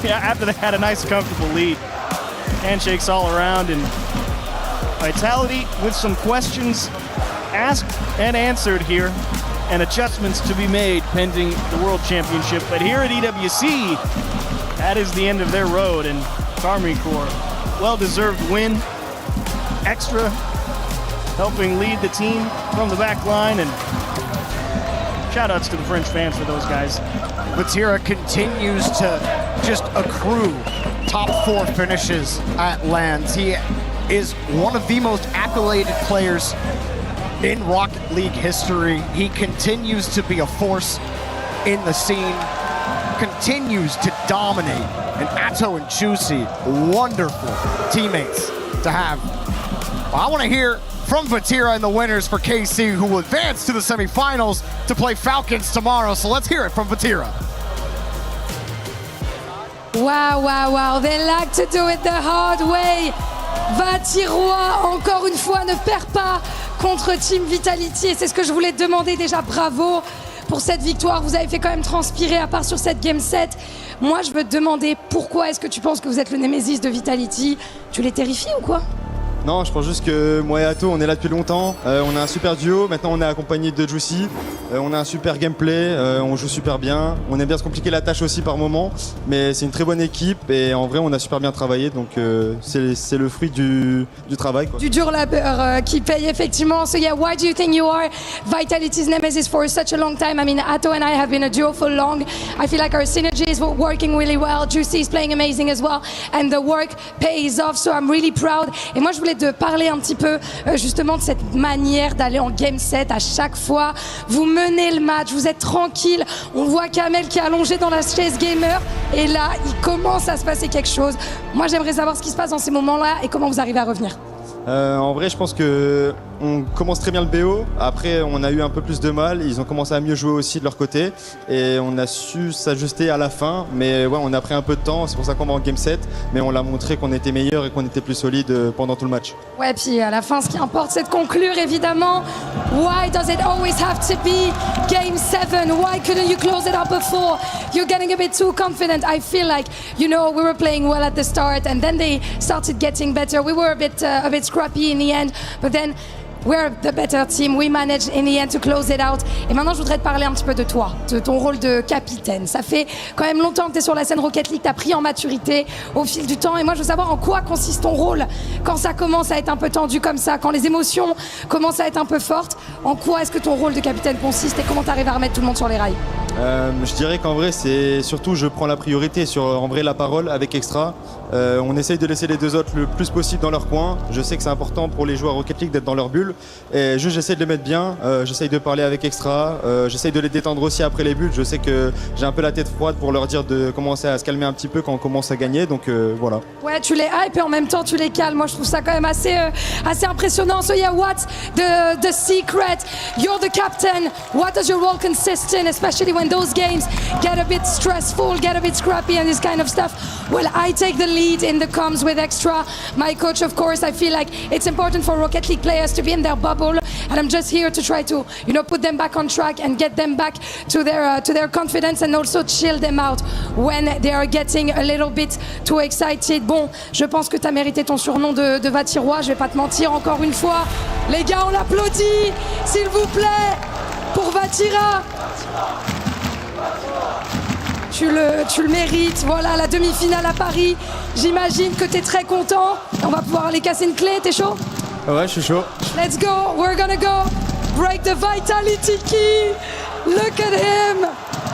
yeah, after they had a nice, comfortable lead. Handshakes all around, and Vitality with some questions asked and answered here, and adjustments to be made pending the World Championship. But here at EWC, that is the end of their road, and Carmine Corps, well-deserved win. Extra helping lead the team from the back line, and shout-outs to the French fans for those guys. Vatira continues to just accrue top 4 finishes at LANs. He is one of the most accoladed players in Rocket League history. He continues to be a force in the scene, continues to dominate. And Atto and Juicy, wonderful teammates to have. Well, I want to hear from Vatira and the winners for KC, who will advance to the semifinals to play Falcons tomorrow. So let's hear it from Vatira. Wow, wow, wow. They like to do it the hard way. Vatirois, encore une fois, ne perd pas contre Team Vitality. Et c'est ce que je voulais te demander déjà. Bravo pour cette victoire. Vous avez fait quand même transpirer, à part sur cette Game 7. Moi, je veux te demander pourquoi est-ce que tu penses que vous êtes le Némésis de Vitality? Tu les terrifies ou quoi? Non, je pense juste que moi et Atto, on est là depuis longtemps. On a un super duo. Maintenant, on est accompagné de Juicy. On a un super gameplay. On joue super bien. On aime bien se compliquer la tâche aussi par moment. Mais c'est une très bonne équipe. Et en vrai, on a super bien travaillé. Donc, c'est le fruit du travail, quoi. Du dur labeur qui paye effectivement. So yeah, why do you think you are Vitality's Nemesis for such a long time? I mean, Atto and I have been a duo for long. I feel like our synergy is working really well. Juicy is playing amazing as well. And the work pays off. So I'm really proud. Et moi, je voulais de parler un petit peu justement de cette manière d'aller en Game 7 à chaque fois. Vous menez le match, vous êtes tranquille. On voit Kamel qui est allongé dans la chaise gamer. Et là, il commence à se passer quelque chose. Moi, j'aimerais savoir ce qui se passe dans ces moments-là et comment vous arrivez à revenir. En vrai, je pense que on commence très bien le BO. Après, on a eu un peu plus de mal. Ils ont commencé à mieux jouer aussi de leur côté. Et on a su s'ajuster à la fin. Mais ouais, on a pris un peu de temps. C'est pour ça qu'on va en Game 7. Mais on l'a montré qu'on était meilleur et qu'on était plus solide pendant tout le match. Ouais, puis à la fin, ce qui importe, c'est de conclure, évidemment. Why does it always have to be Game 7? Why couldn't you close it up before? You're getting a bit too confident. I feel like, you know, we were playing well at the start, and then they started getting better. We were a bit scrappy in the end, but then we're the better team. We managed in the end to close it out. Et maintenant, je voudrais te parler un petit peu de toi, de ton rôle de capitaine. Ça fait quand même longtemps que tu es sur la scène Rocket League, tu as pris en maturité au fil du temps. Et moi, je veux savoir en quoi consiste ton rôle quand ça commence à être un peu tendu comme ça, quand les émotions commencent à être un peu fortes. En quoi est-ce que ton rôle de capitaine consiste et comment tu arrives à remettre tout le monde sur les rails? Je dirais qu'en vrai, c'est surtout je prends la priorité sur en vrai la parole avec Extra. On essaye de laisser les deux autres le plus possible dans leur coin. Je sais que c'est important pour les joueurs Rocket League d'être dans leur bulle. Et juste j'essaie de les mettre bien. J'essaye de parler avec Extra. J'essaye de les détendre aussi après les buts. Je sais que j'ai un peu la tête froide pour leur dire de commencer à se calmer un petit peu quand on commence à gagner. Donc voilà. Ouais, tu les hype et en même temps tu les calmes. Moi, je trouve ça quand même assez impressionnant. So yeah, what's the secret? You're the captain. What does your role consist in, especially when those games get a bit stressful, get a bit scrappy and this kind of stuff? Well, I take the lead in the comms with Extra. My coach, of course, I feel like it's important for Rocket League players to be in their bubble and I'm just here to try to, put them back on track and get them back to their confidence and also chill them out when they are getting a little bit too excited. Bon, je pense que tu as mérité ton surnom de Vatirois, je vais pas te mentir encore une fois. Les gars, on l'applaudit, s'il vous plaît, pour Vatira. Tu le mérites. Voilà, la demi-finale à Paris. J'imagine que tu es très content. On va pouvoir aller casser une clé. T'es chaud? Ouais, je suis chaud. Let's go. We're gonna go. Break the vitality key. Look at him.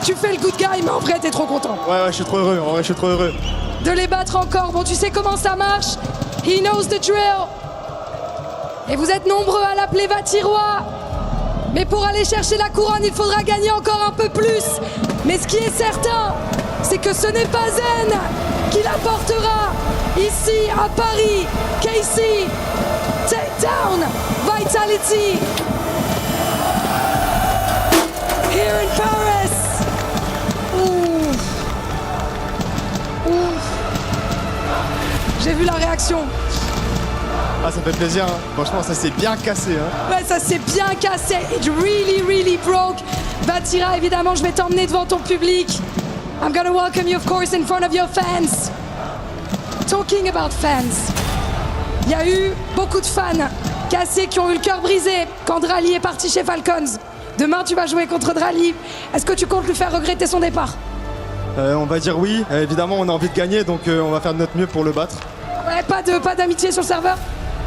Tu fais le good guy, mais en vrai, t'es trop content. Ouais, je suis trop heureux. En vrai, je suis trop heureux. De les battre encore. Bon, tu sais comment ça marche. He knows the drill. Et vous êtes nombreux à l'appeler Vatirois. Mais pour aller chercher la couronne, il faudra gagner encore un peu plus. Mais ce qui est certain, c'est que ce n'est pas Zen qui l'apportera ici à Paris. Casey, take down Vitality. Here in Paris. Ouh. Ouh. J'ai vu la réaction. Ah, ça fait plaisir, hein. Franchement, ça s'est bien cassé, hein. Ouais, ça s'est bien cassé. It really, really broke. Vatira, évidemment, je vais t'emmener devant ton public. I'm gonna welcome you, of course, in front of your fans. Talking about fans. Il y a eu beaucoup de fans cassés qui ont eu le cœur brisé quand Drali est parti chez Falcons. Demain, tu vas jouer contre Drali. Est-ce que tu comptes lui faire regretter son départ? On va dire oui. Évidemment, on a envie de gagner, donc on va faire de notre mieux pour le battre. Ouais, pas d'amitié sur le serveur?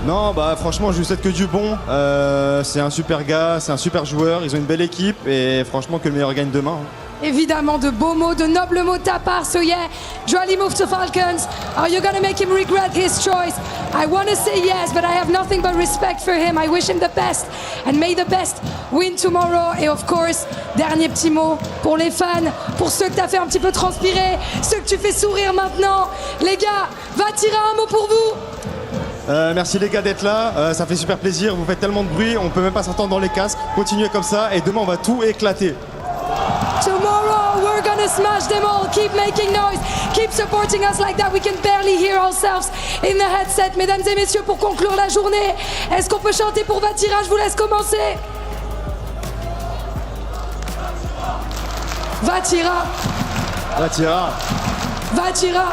Non, bah franchement, je lui souhaite que du bon. C'est un super gars, c'est un super joueur, ils ont une belle équipe et franchement que le meilleur gagne demain. Évidemment, de beaux mots, de nobles mots de ta part. So yeah, Drali move to Falcons. Are you gonna make him regret his choice? I wanna say yes, but I have nothing but respect for him. I wish him the best and may the best win tomorrow. Et of course, dernier petit mot pour les fans, pour ceux que t'as fait un petit peu transpirer, ceux que tu fais sourire maintenant. Les gars, Vatira, un mot pour vous? Merci les gars d'être là, ça fait super plaisir, vous faites tellement de bruit, on peut même pas s'entendre dans les casques. Continuez comme ça et demain on va tout éclater. Tomorrow we're gonna smash them all. Keep making noise, keep supporting us like that. We can barely hear ourselves in the headset. Mesdames et messieurs, pour conclure la journée, est-ce qu'on peut chanter pour Vatira? Je vous laisse commencer. Vatira. Vatira. Vatira.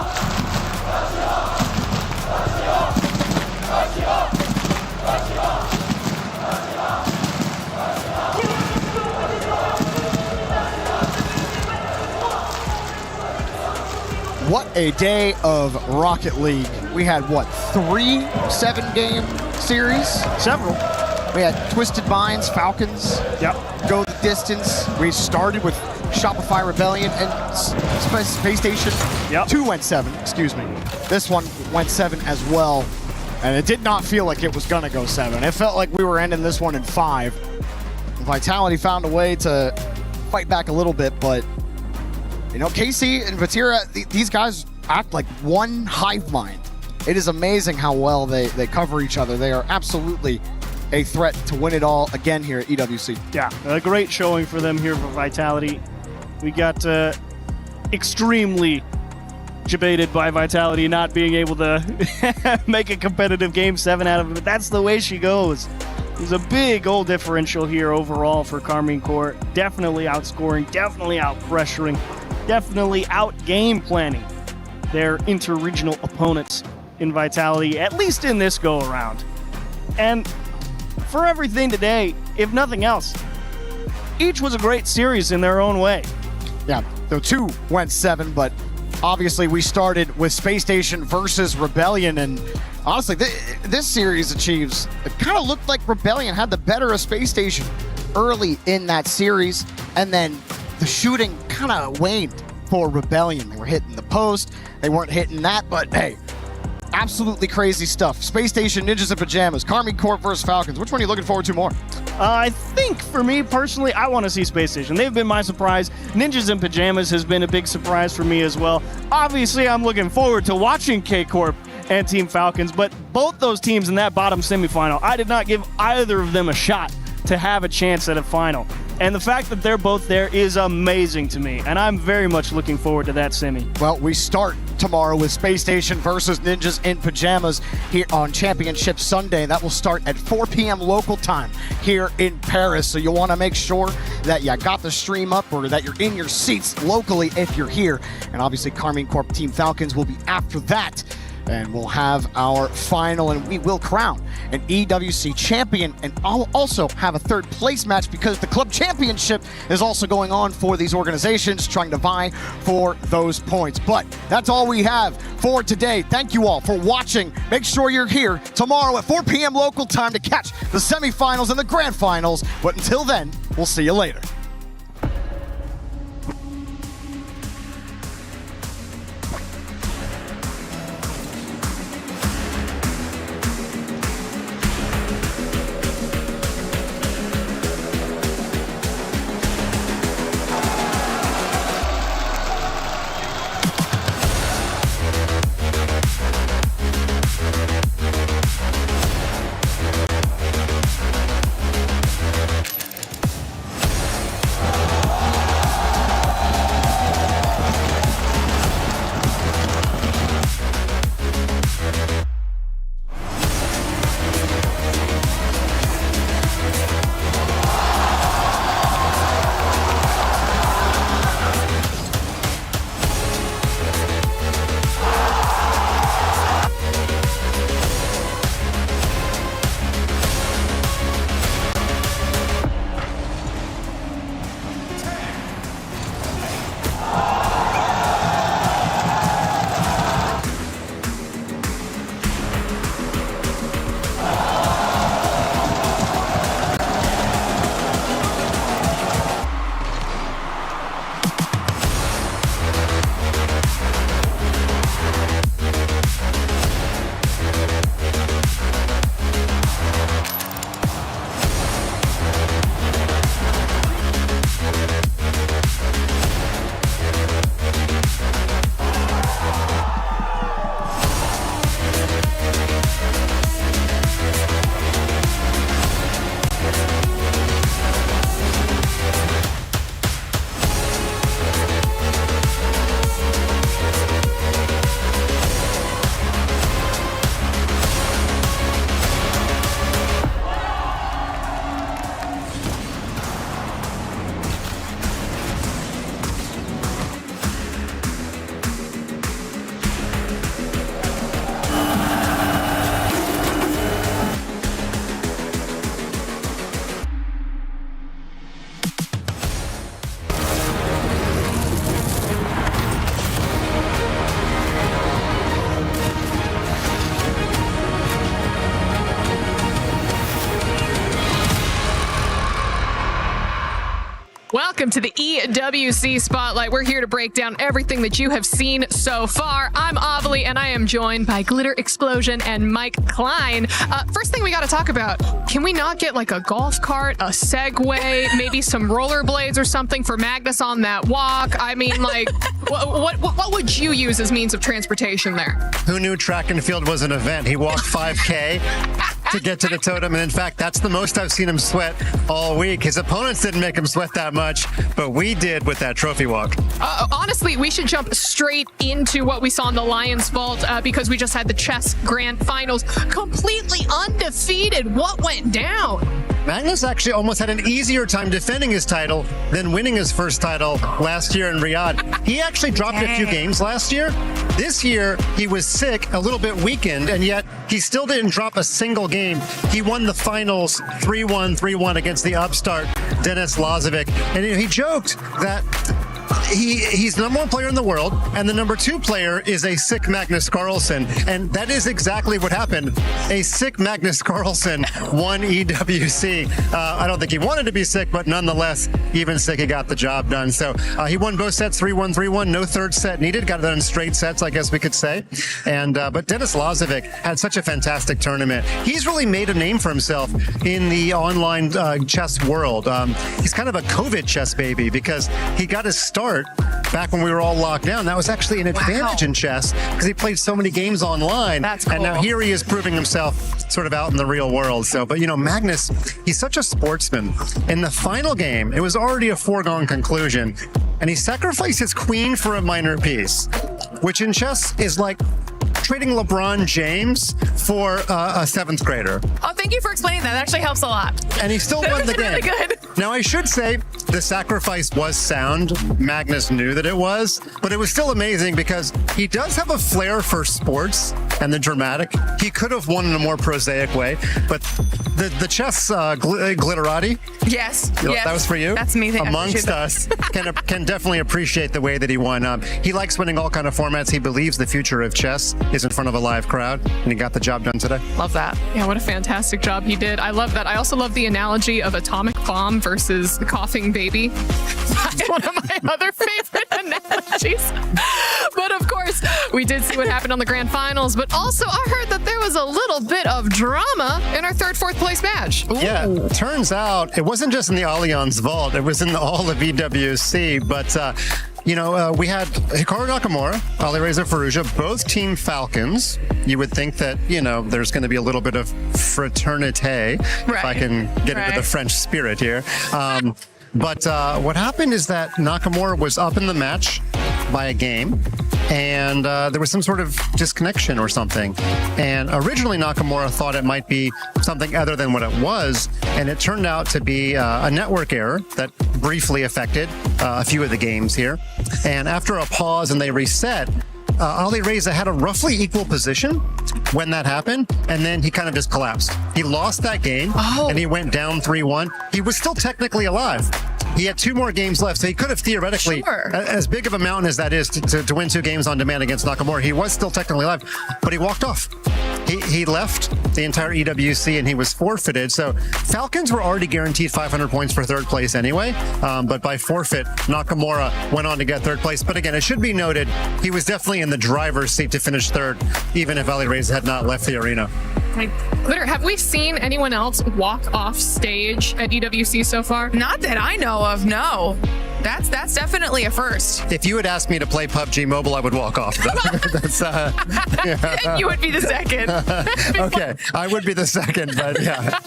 What a day of Rocket League. We had, 3 7-game series? Several. We had Twisted Minds, Falcons, go the distance. We started with Shopify Rebellion and Space Station. 2 went 7, excuse me. This one went 7 as well. And it did not feel like it was gonna go 7. It felt like we were ending this one in 5. Vitality found a way to fight back a little bit, but Casey and Vatira, these guys act like one hive mind. It is amazing how well they cover each other. They are absolutely a threat to win it all again here at EWC. Yeah, a great showing for them here for Vitality. We got extremely debated by Vitality not being able to make a competitive game 7 out of it, but that's the way she goes. There's a big goal differential here overall for Karmine Corp. Definitely outscoring, definitely out-pressuring, definitely out-game planning their inter-regional opponents in Vitality, at least in this go-around. And for everything today, if nothing else, each was a great series in their own way. Yeah, so 2 went 7, but obviously we started with Space Station versus Rebellion, and honestly, this series achieves, it kind of looked like Rebellion had the better of Space Station early in that series, and then the shooting kind of waned for Rebellion. They were hitting the post, they weren't hitting that, but hey, absolutely crazy stuff. Space Station, Ninjas in Pajamas, Karmine Corp versus Falcons. Which one are you looking forward to more? I think for me personally, I want to see Space Station. They've been my surprise. Ninjas in Pajamas has been a big surprise for me as well. Obviously, I'm looking forward to watching K-Corp and Team Falcons, but both those teams in that bottom semifinal, I did not give either of them a shot to have a chance at a final. And the fact that they're both there is amazing to me, and I'm very much looking forward to that semi. Well, we start tomorrow with Space Station versus Ninjas in Pajamas here on Championship Sunday. That will start at 4 p.m. local time here in Paris. So you'll want to make sure that you got the stream up or that you're in your seats locally if you're here. And obviously Carmine Corp Team Falcons will be after that. And we'll have our final, and we will crown an EWC champion, and I'll also have a third place match because the club championship is also going on for these organizations trying to vie for those points. But that's all we have for today. Thank you all for watching. Make sure you're here tomorrow at 4 p.m. local time to catch the semifinals and the grand finals. But until then, we'll see you later. Welcome to the EWC Spotlight. We're here to break down everything that you have seen so far. I'm Avali, and I am joined by Glitter Explosion and Mike Klein. First thing we got to talk about, can we not get like a golf cart, a Segway, maybe some rollerblades or something for Magnus on that walk? I mean, like, what would you use as means of transportation there? Who knew track and field was an event? He walked 5K to get to the totem, and in fact, that's the most I've seen him sweat all week. His opponents didn't make him sweat that much, but we did with that trophy walk. Honestly, we should jump straight into what we saw in the Lions Vault because we just had the chess grand finals, completely undefeated. What went down? Magnus actually almost had an easier time defending his title than winning his first title last year in Riyadh. He actually dropped a few games last year. This year, he was sick, a little bit weakened, and yet he still didn't drop a single game. He won the finals 3-1, 3-1 against the upstart Denis Lazovic. And he joked that he's the number one player in the world, and the number two player is a sick Magnus Carlsen. And that is exactly what happened. A sick Magnus Carlsen won EWC. I don't think he wanted to be sick, but nonetheless, even sick, he got the job done. So he won both sets 3-1, 3-1. No third set needed. Got it done in straight sets, I guess we could say. And but Denis Lazovic had such a fantastic tournament. He's really made a name for himself in the online chess world. He's kind of a COVID chess baby because he got his start start, back when we were all locked down, that was actually an advantage in chess because he played so many games online. That's cool. And now here he is proving himself sort of out in the real world. So, but Magnus, he's such a sportsman. In the final game, it was already a foregone conclusion, and he sacrificed his queen for a minor piece, which in chess is like trading LeBron James for a 7th grader. Oh, thank you for explaining that. That actually helps a lot. And he still won the game. Really good. Now, I should say the sacrifice was sound. Magnus knew that it was, but it was still amazing because he does have a flair for sports and the dramatic. He could have won in a more prosaic way, but the chess glitterati. Yes. That was for you. That's me. Amongst us, can definitely appreciate the way that he won. He likes winning all kind of formats. He believes the future of chess is in front of a live crowd, and he got the job done today. Love that. Yeah, what a fantastic job he did. I love that. I also love the analogy of atomic bomb versus the coughing baby. That's one of my other favorite analogies. But of course, we did see what happened on the grand finals, but also I heard that there was a little bit of drama in our 3rd, 4th place match. Ooh. Yeah, turns out it wasn't just in the Allianz Vault, it was in all of EWC, but we had Hikaru Nakamura, Alireza Firouzja, both Team Falcons. You would think that, there's going to be a little bit of fraternité, if I can get into the French spirit here. But what happened is that Nakamura was up in the match by a game, and there was some sort of disconnection or something. And originally Nakamura thought it might be something other than what it was, and it turned out to be a network error that briefly affected a few of the games here. And after a pause and they reset, Alireza had a roughly equal position when that happened, and then he kind of just collapsed. He lost that game, and he went down 3-1. He was still technically alive. He had 2 more games left, so he could have theoretically, as big of a mountain as that is to win 2 games on demand against Nakamura, he was still technically alive, but he walked off. He left the entire EWC and he was forfeited. So Falcons were already guaranteed 500 points for 3rd place anyway, but by forfeit, Nakamura went on to get 3rd place. But again, it should be noted, he was definitely in the driver's seat to finish 3rd, even if Alireza had not left the arena. Glitter, have we seen anyone else walk off stage at EWC so far? Not that I know of, no. That's definitely a first. If you had asked me to play PUBG Mobile, I would walk off. That's, And you would be the second. Okay, I would be the second, but yeah.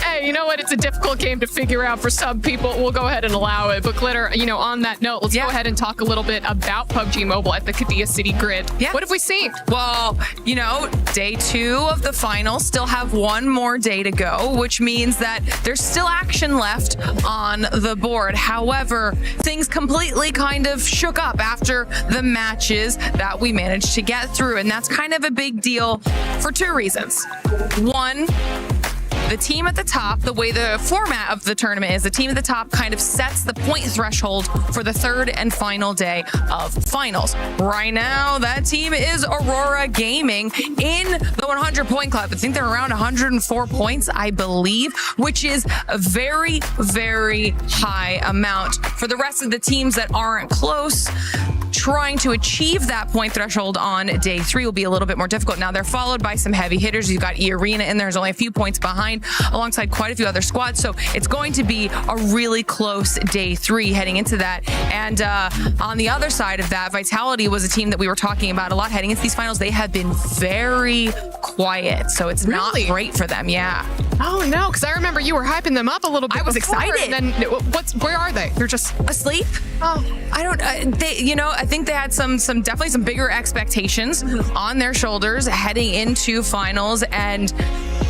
Hey, you know what? It's a difficult game to figure out for some people. We'll go ahead and allow it. But Glitter, on that note, let's go ahead and talk a little bit about PUBG Mobile at the Qiddiya City Grid. Yeah. What have we seen? Well, day 2 of the finals still have 1 more day to go, which means that there's still action left on the board. However, things completely kind of shook up after the matches that we managed to get through, and that's kind of a big deal for 2 reasons. One, the team at the top, the way the format of the tournament is, the team at the top kind of sets the point threshold for the 3rd and final day of finals. Right now, that team is Aurora Gaming in the 100-point club. I think they're around 104 points, I believe, which is a very, very high amount. For the rest of the teams that aren't close, trying to achieve that point threshold on day 3 will be a little bit more difficult. Now, they're followed by some heavy hitters. You've got E-Arena in there's only a few points behind, alongside quite a few other squads. So it's going to be a really close day 3 heading into that. And on the other side of that, Vitality was a team that we were talking about a lot heading into these finals. They have been very quiet, so it's not great for them. Yeah. Oh no, because I remember you were hyping them up a little bit. I was before, excited. And then where are they? They're just asleep. Oh, I don't. I think they had definitely some bigger expectations on their shoulders heading into finals, and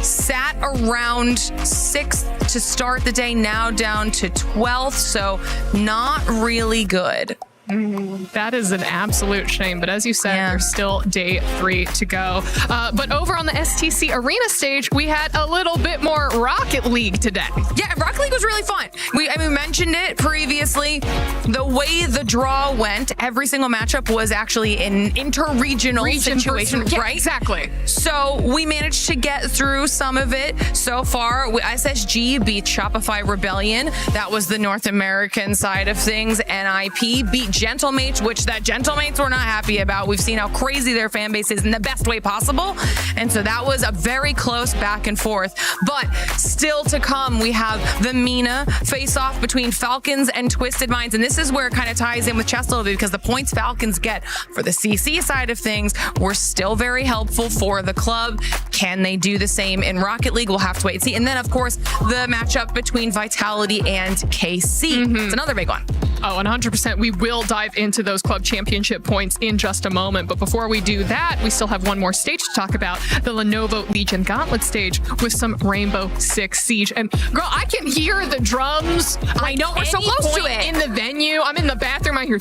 sat around 6th to start the day, now down to 12th. So not really good. That is an absolute shame. But as you said, there's still day 3 to go. But over on the STC Arena stage, we had a little bit more Rocket League today. Yeah, Rocket League was really fun. We mentioned it previously. The way the draw went, every single matchup was actually an interregional situation, right? Exactly. So we managed to get through some of it so far. SSG beat Shopify Rebellion. That was the North American side of things. NIP beat Gentlemates, which that Gentlemates were not happy about. We've seen how crazy their fan base is in the best way possible. And so that was a very close back and forth. But Still to come, we have the Mina face-off between Falcons and Twisted Minds. And this is where it kind of ties in with chess a little bit, because the points Falcons get for the CC side of things were still very helpful for the club. Can they do the same in Rocket League? We'll have to wait and see. And then, of course, the matchup between Vitality and KC. It's another big one. Oh, 100%. We will dive into those club championship points in just a moment. But before we do that, we still have one more stage to talk about, the Lenovo Legion Gauntlet stage with some Rainbow Six Siege. And girl, I can hear the drums. I know, we're so close to it. In the venue, I'm in the bathroom, I hear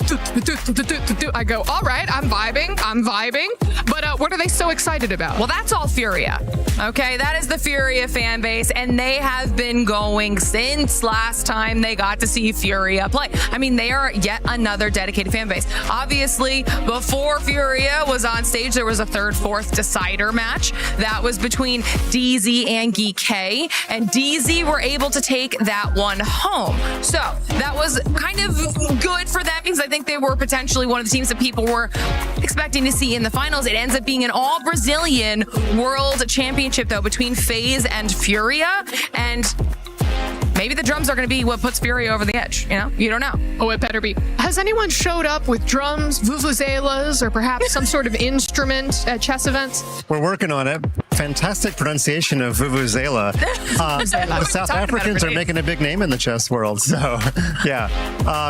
I go, all right, I'm vibing. But what are they so excited about? Well, that's all Furia. Okay, that is the Furia fan base, and they have been going since last time they got to see Furia play. I mean, they are yet another dedicated fan base. Obviously, before Furia was on stage, there was a third, fourth decider match. That was between DZ and GK, and DZ were able to take that one home. So that was kind of good for them, because I think they were potentially one of the teams that people were expecting to see in the finals. It ends up being an all-Brazilian World Championship, though, between FaZe and Furia, and maybe the drums are going to be what puts Furia over the edge. You know, you don't know. Oh, it better be. Has anyone showed up with drums, vuvuzelas, or perhaps some sort of instrument at chess events? We're working on it. Fantastic pronunciation of vuvuzela. The South Africans are making a big name in the chess world. So, yeah.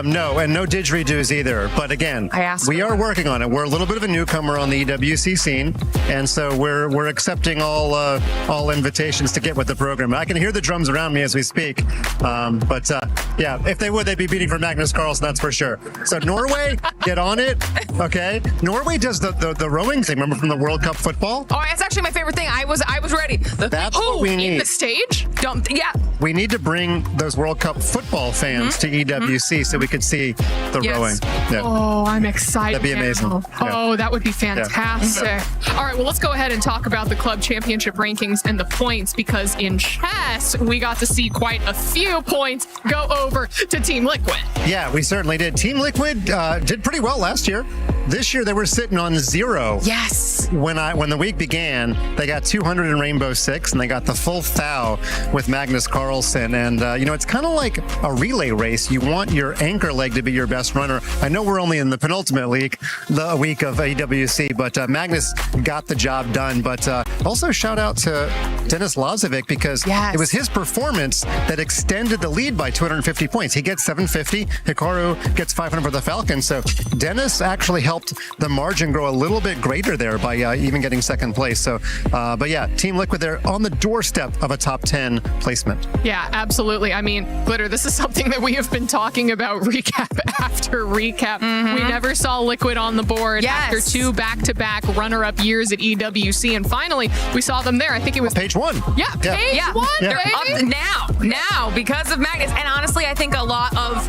No, and no didgeridoos either. But again, we are working on it. We're a little bit of a newcomer on the EWC scene, and so we're accepting all invitations to get with the program. I can hear the drums around me as we speak. But yeah, if they would, they'd be beating for Magnus Carlsen, that's for sure. So Norway, get on it, okay? Norway does the rowing thing, remember, from the World Cup football? Oh, that's actually my favorite thing. I was ready. That's what we need. The stage? Yeah. We need to bring those World Cup football fans to EWC so we could see the rowing. Yeah. Oh, I'm excited. That'd be amazing. Oh, Yeah. that would be fantastic. Yeah. All right, well, let's go ahead and talk about the club championship rankings and the points, because in chess, we got to see quite a few points go over to Team Liquid. Yeah, we certainly did. Team Liquid did pretty well last year. This year they were sitting on 0. Yes. When the week began, they got 200 in Rainbow Six, and they got the full thou with Magnus Carlsen. And it's kind of like a relay race. You want your anchor leg to be your best runner. I know we're only in the penultimate week of EWC, but Magnus got the job done. But also shout out to Denis Lazovic, because it was his performance that extended the lead by 250 points. He gets 750. Hikaru gets 500 for the Falcons. So Denis actually helped the margin grow a little bit greater there by even getting second place. So, but yeah, Team Liquid, they're on the doorstep of a top 10 placement. Yeah, absolutely. I mean, Glitter, this is something that we have been talking about recap after recap. We never saw Liquid on the board after 2 back-to-back runner-up years at EWC, and finally we saw them there. I think it was page 1. Yeah, page 1. They're up now because of Magnus. And honestly, I think a lot of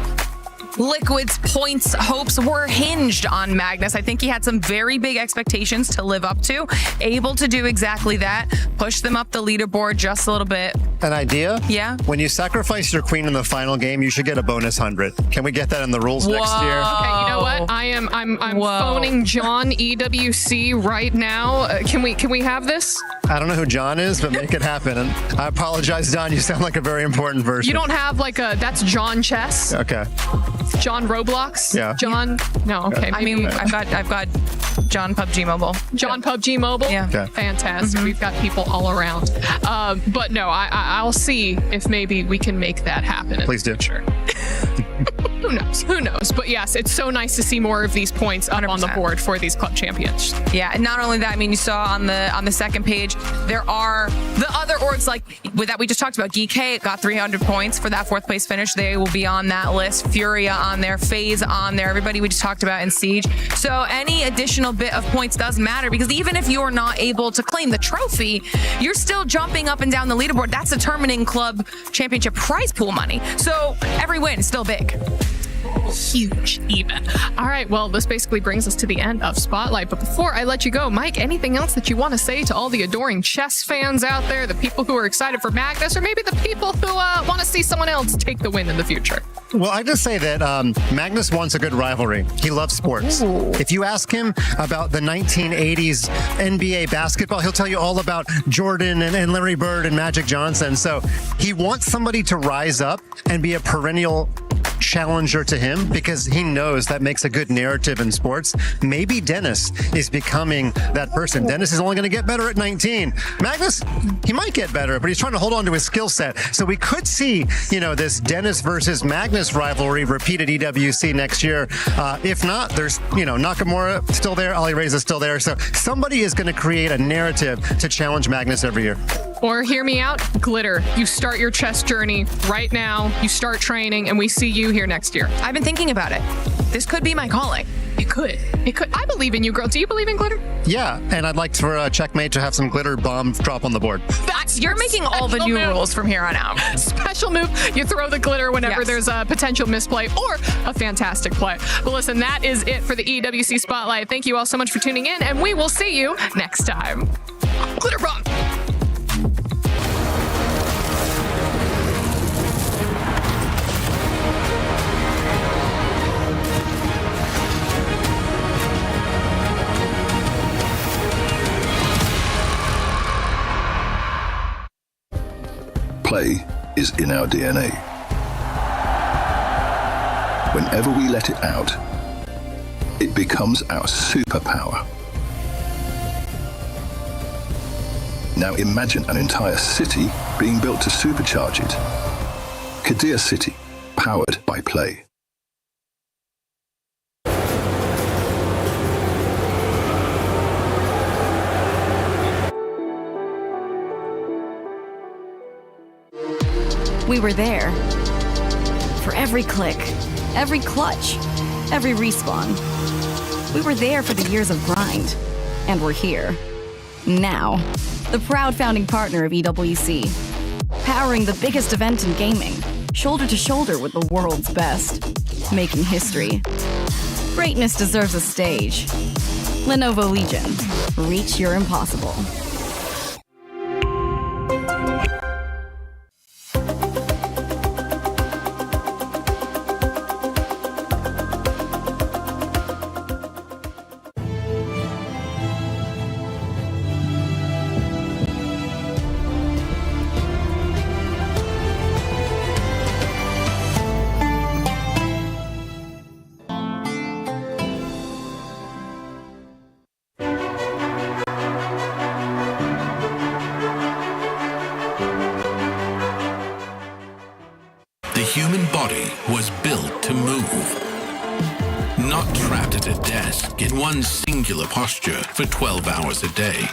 Liquid's points hopes were hinged on Magnus. I think he had some very big expectations to live up to, able to do exactly that, push them up the leaderboard just a little bit. An idea? Yeah. When you sacrifice your queen in the final game, you should get a bonus 100. Can we get that in the rules next year? Okay, you know what? I'm phoning John EWC right now. Can we have this? I don't know who John is, but make it happen. And I apologize, Don. You sound like a very important person. You don't have like that's John Chess? Okay. John Roblox? Yeah. John? No, okay. I mean, I've got John PUBG Mobile. John PUBG Mobile? Yeah. Okay. Fantastic. We've got people all around. But no, I'll see if maybe we can make that happen. Please do. Sure. Who knows? But yes, it's so nice to see more of these points up 100%. On the board for these club champions. Yeah, and not only that, I mean, you saw on the second page, there are the other orgs like that we just talked about. GK got 300 points for that 4th place finish. They will be on that list. Furia on there, FaZe on there, everybody we just talked about in Siege. So any additional bit of points does matter, because even if you're not able to claim the trophy, you're still jumping up and down the leaderboard. That's determining club championship prize pool money. So every win is still big. Huge even. All right, well, this basically brings us to the end of Spotlight. But before I let you go, Mike, anything else that you want to say to all the adoring chess fans out there, the people who are excited for Magnus, or maybe the people who want to see someone else take the win in the future? Well, I just say that Magnus wants a good rivalry. He loves sports. If you ask him about the 1980s NBA basketball, he'll tell you all about Jordan and Larry Bird and Magic Johnson. So he wants somebody to rise up and be a perennial challenger to him because he knows that makes a good narrative in sports. Maybe Dennis is becoming that person. Dennis is only going to get better at 19. Magnus, he might get better, but he's trying to hold on to his skill set. So we could see, this Dennis versus Magnus rivalry repeat at EWC next year. If not, there's, Nakamura still there, Ali Reza still there. So somebody is going to create a narrative to challenge Magnus every year. Or hear me out, Glitter. You start your chess journey right now. You start training, and we see you here next year. I've been thinking about it. This could be my calling. It could. I believe in you, girl. Do you believe in Glitter? Yeah, and I'd like for Checkmate to have some glitter bomb drop on the board. You're making all the new rules from here on out. Special move. You throw the glitter whenever there's a potential misplay or a fantastic play. But listen, that is it for the EWC Spotlight. Thank you all so much for tuning in, and we will see you next time. Glitter bomb. Play is in our DNA. Whenever we let it out, it becomes our superpower. Now imagine an entire city being built to supercharge it. Kadir City, powered by Play. We were there. For every click, every clutch, every respawn. We were there for the years of grind. And we're here. Now. The proud founding partner of EWC. Powering the biggest event in gaming. Shoulder to shoulder with the world's best. Making history. Greatness deserves a stage. Lenovo Legion. Reach your impossible. The human body was built to move, not trapped at a desk in one singular posture for 12 hours a day.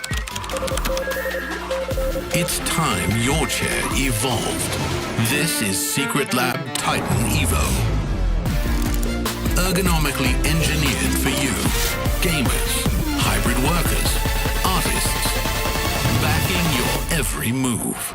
It's time your chair evolved. This is Secret Lab Titan Evo. Ergonomically engineered for you, gamers, hybrid workers, artists, backing your every move.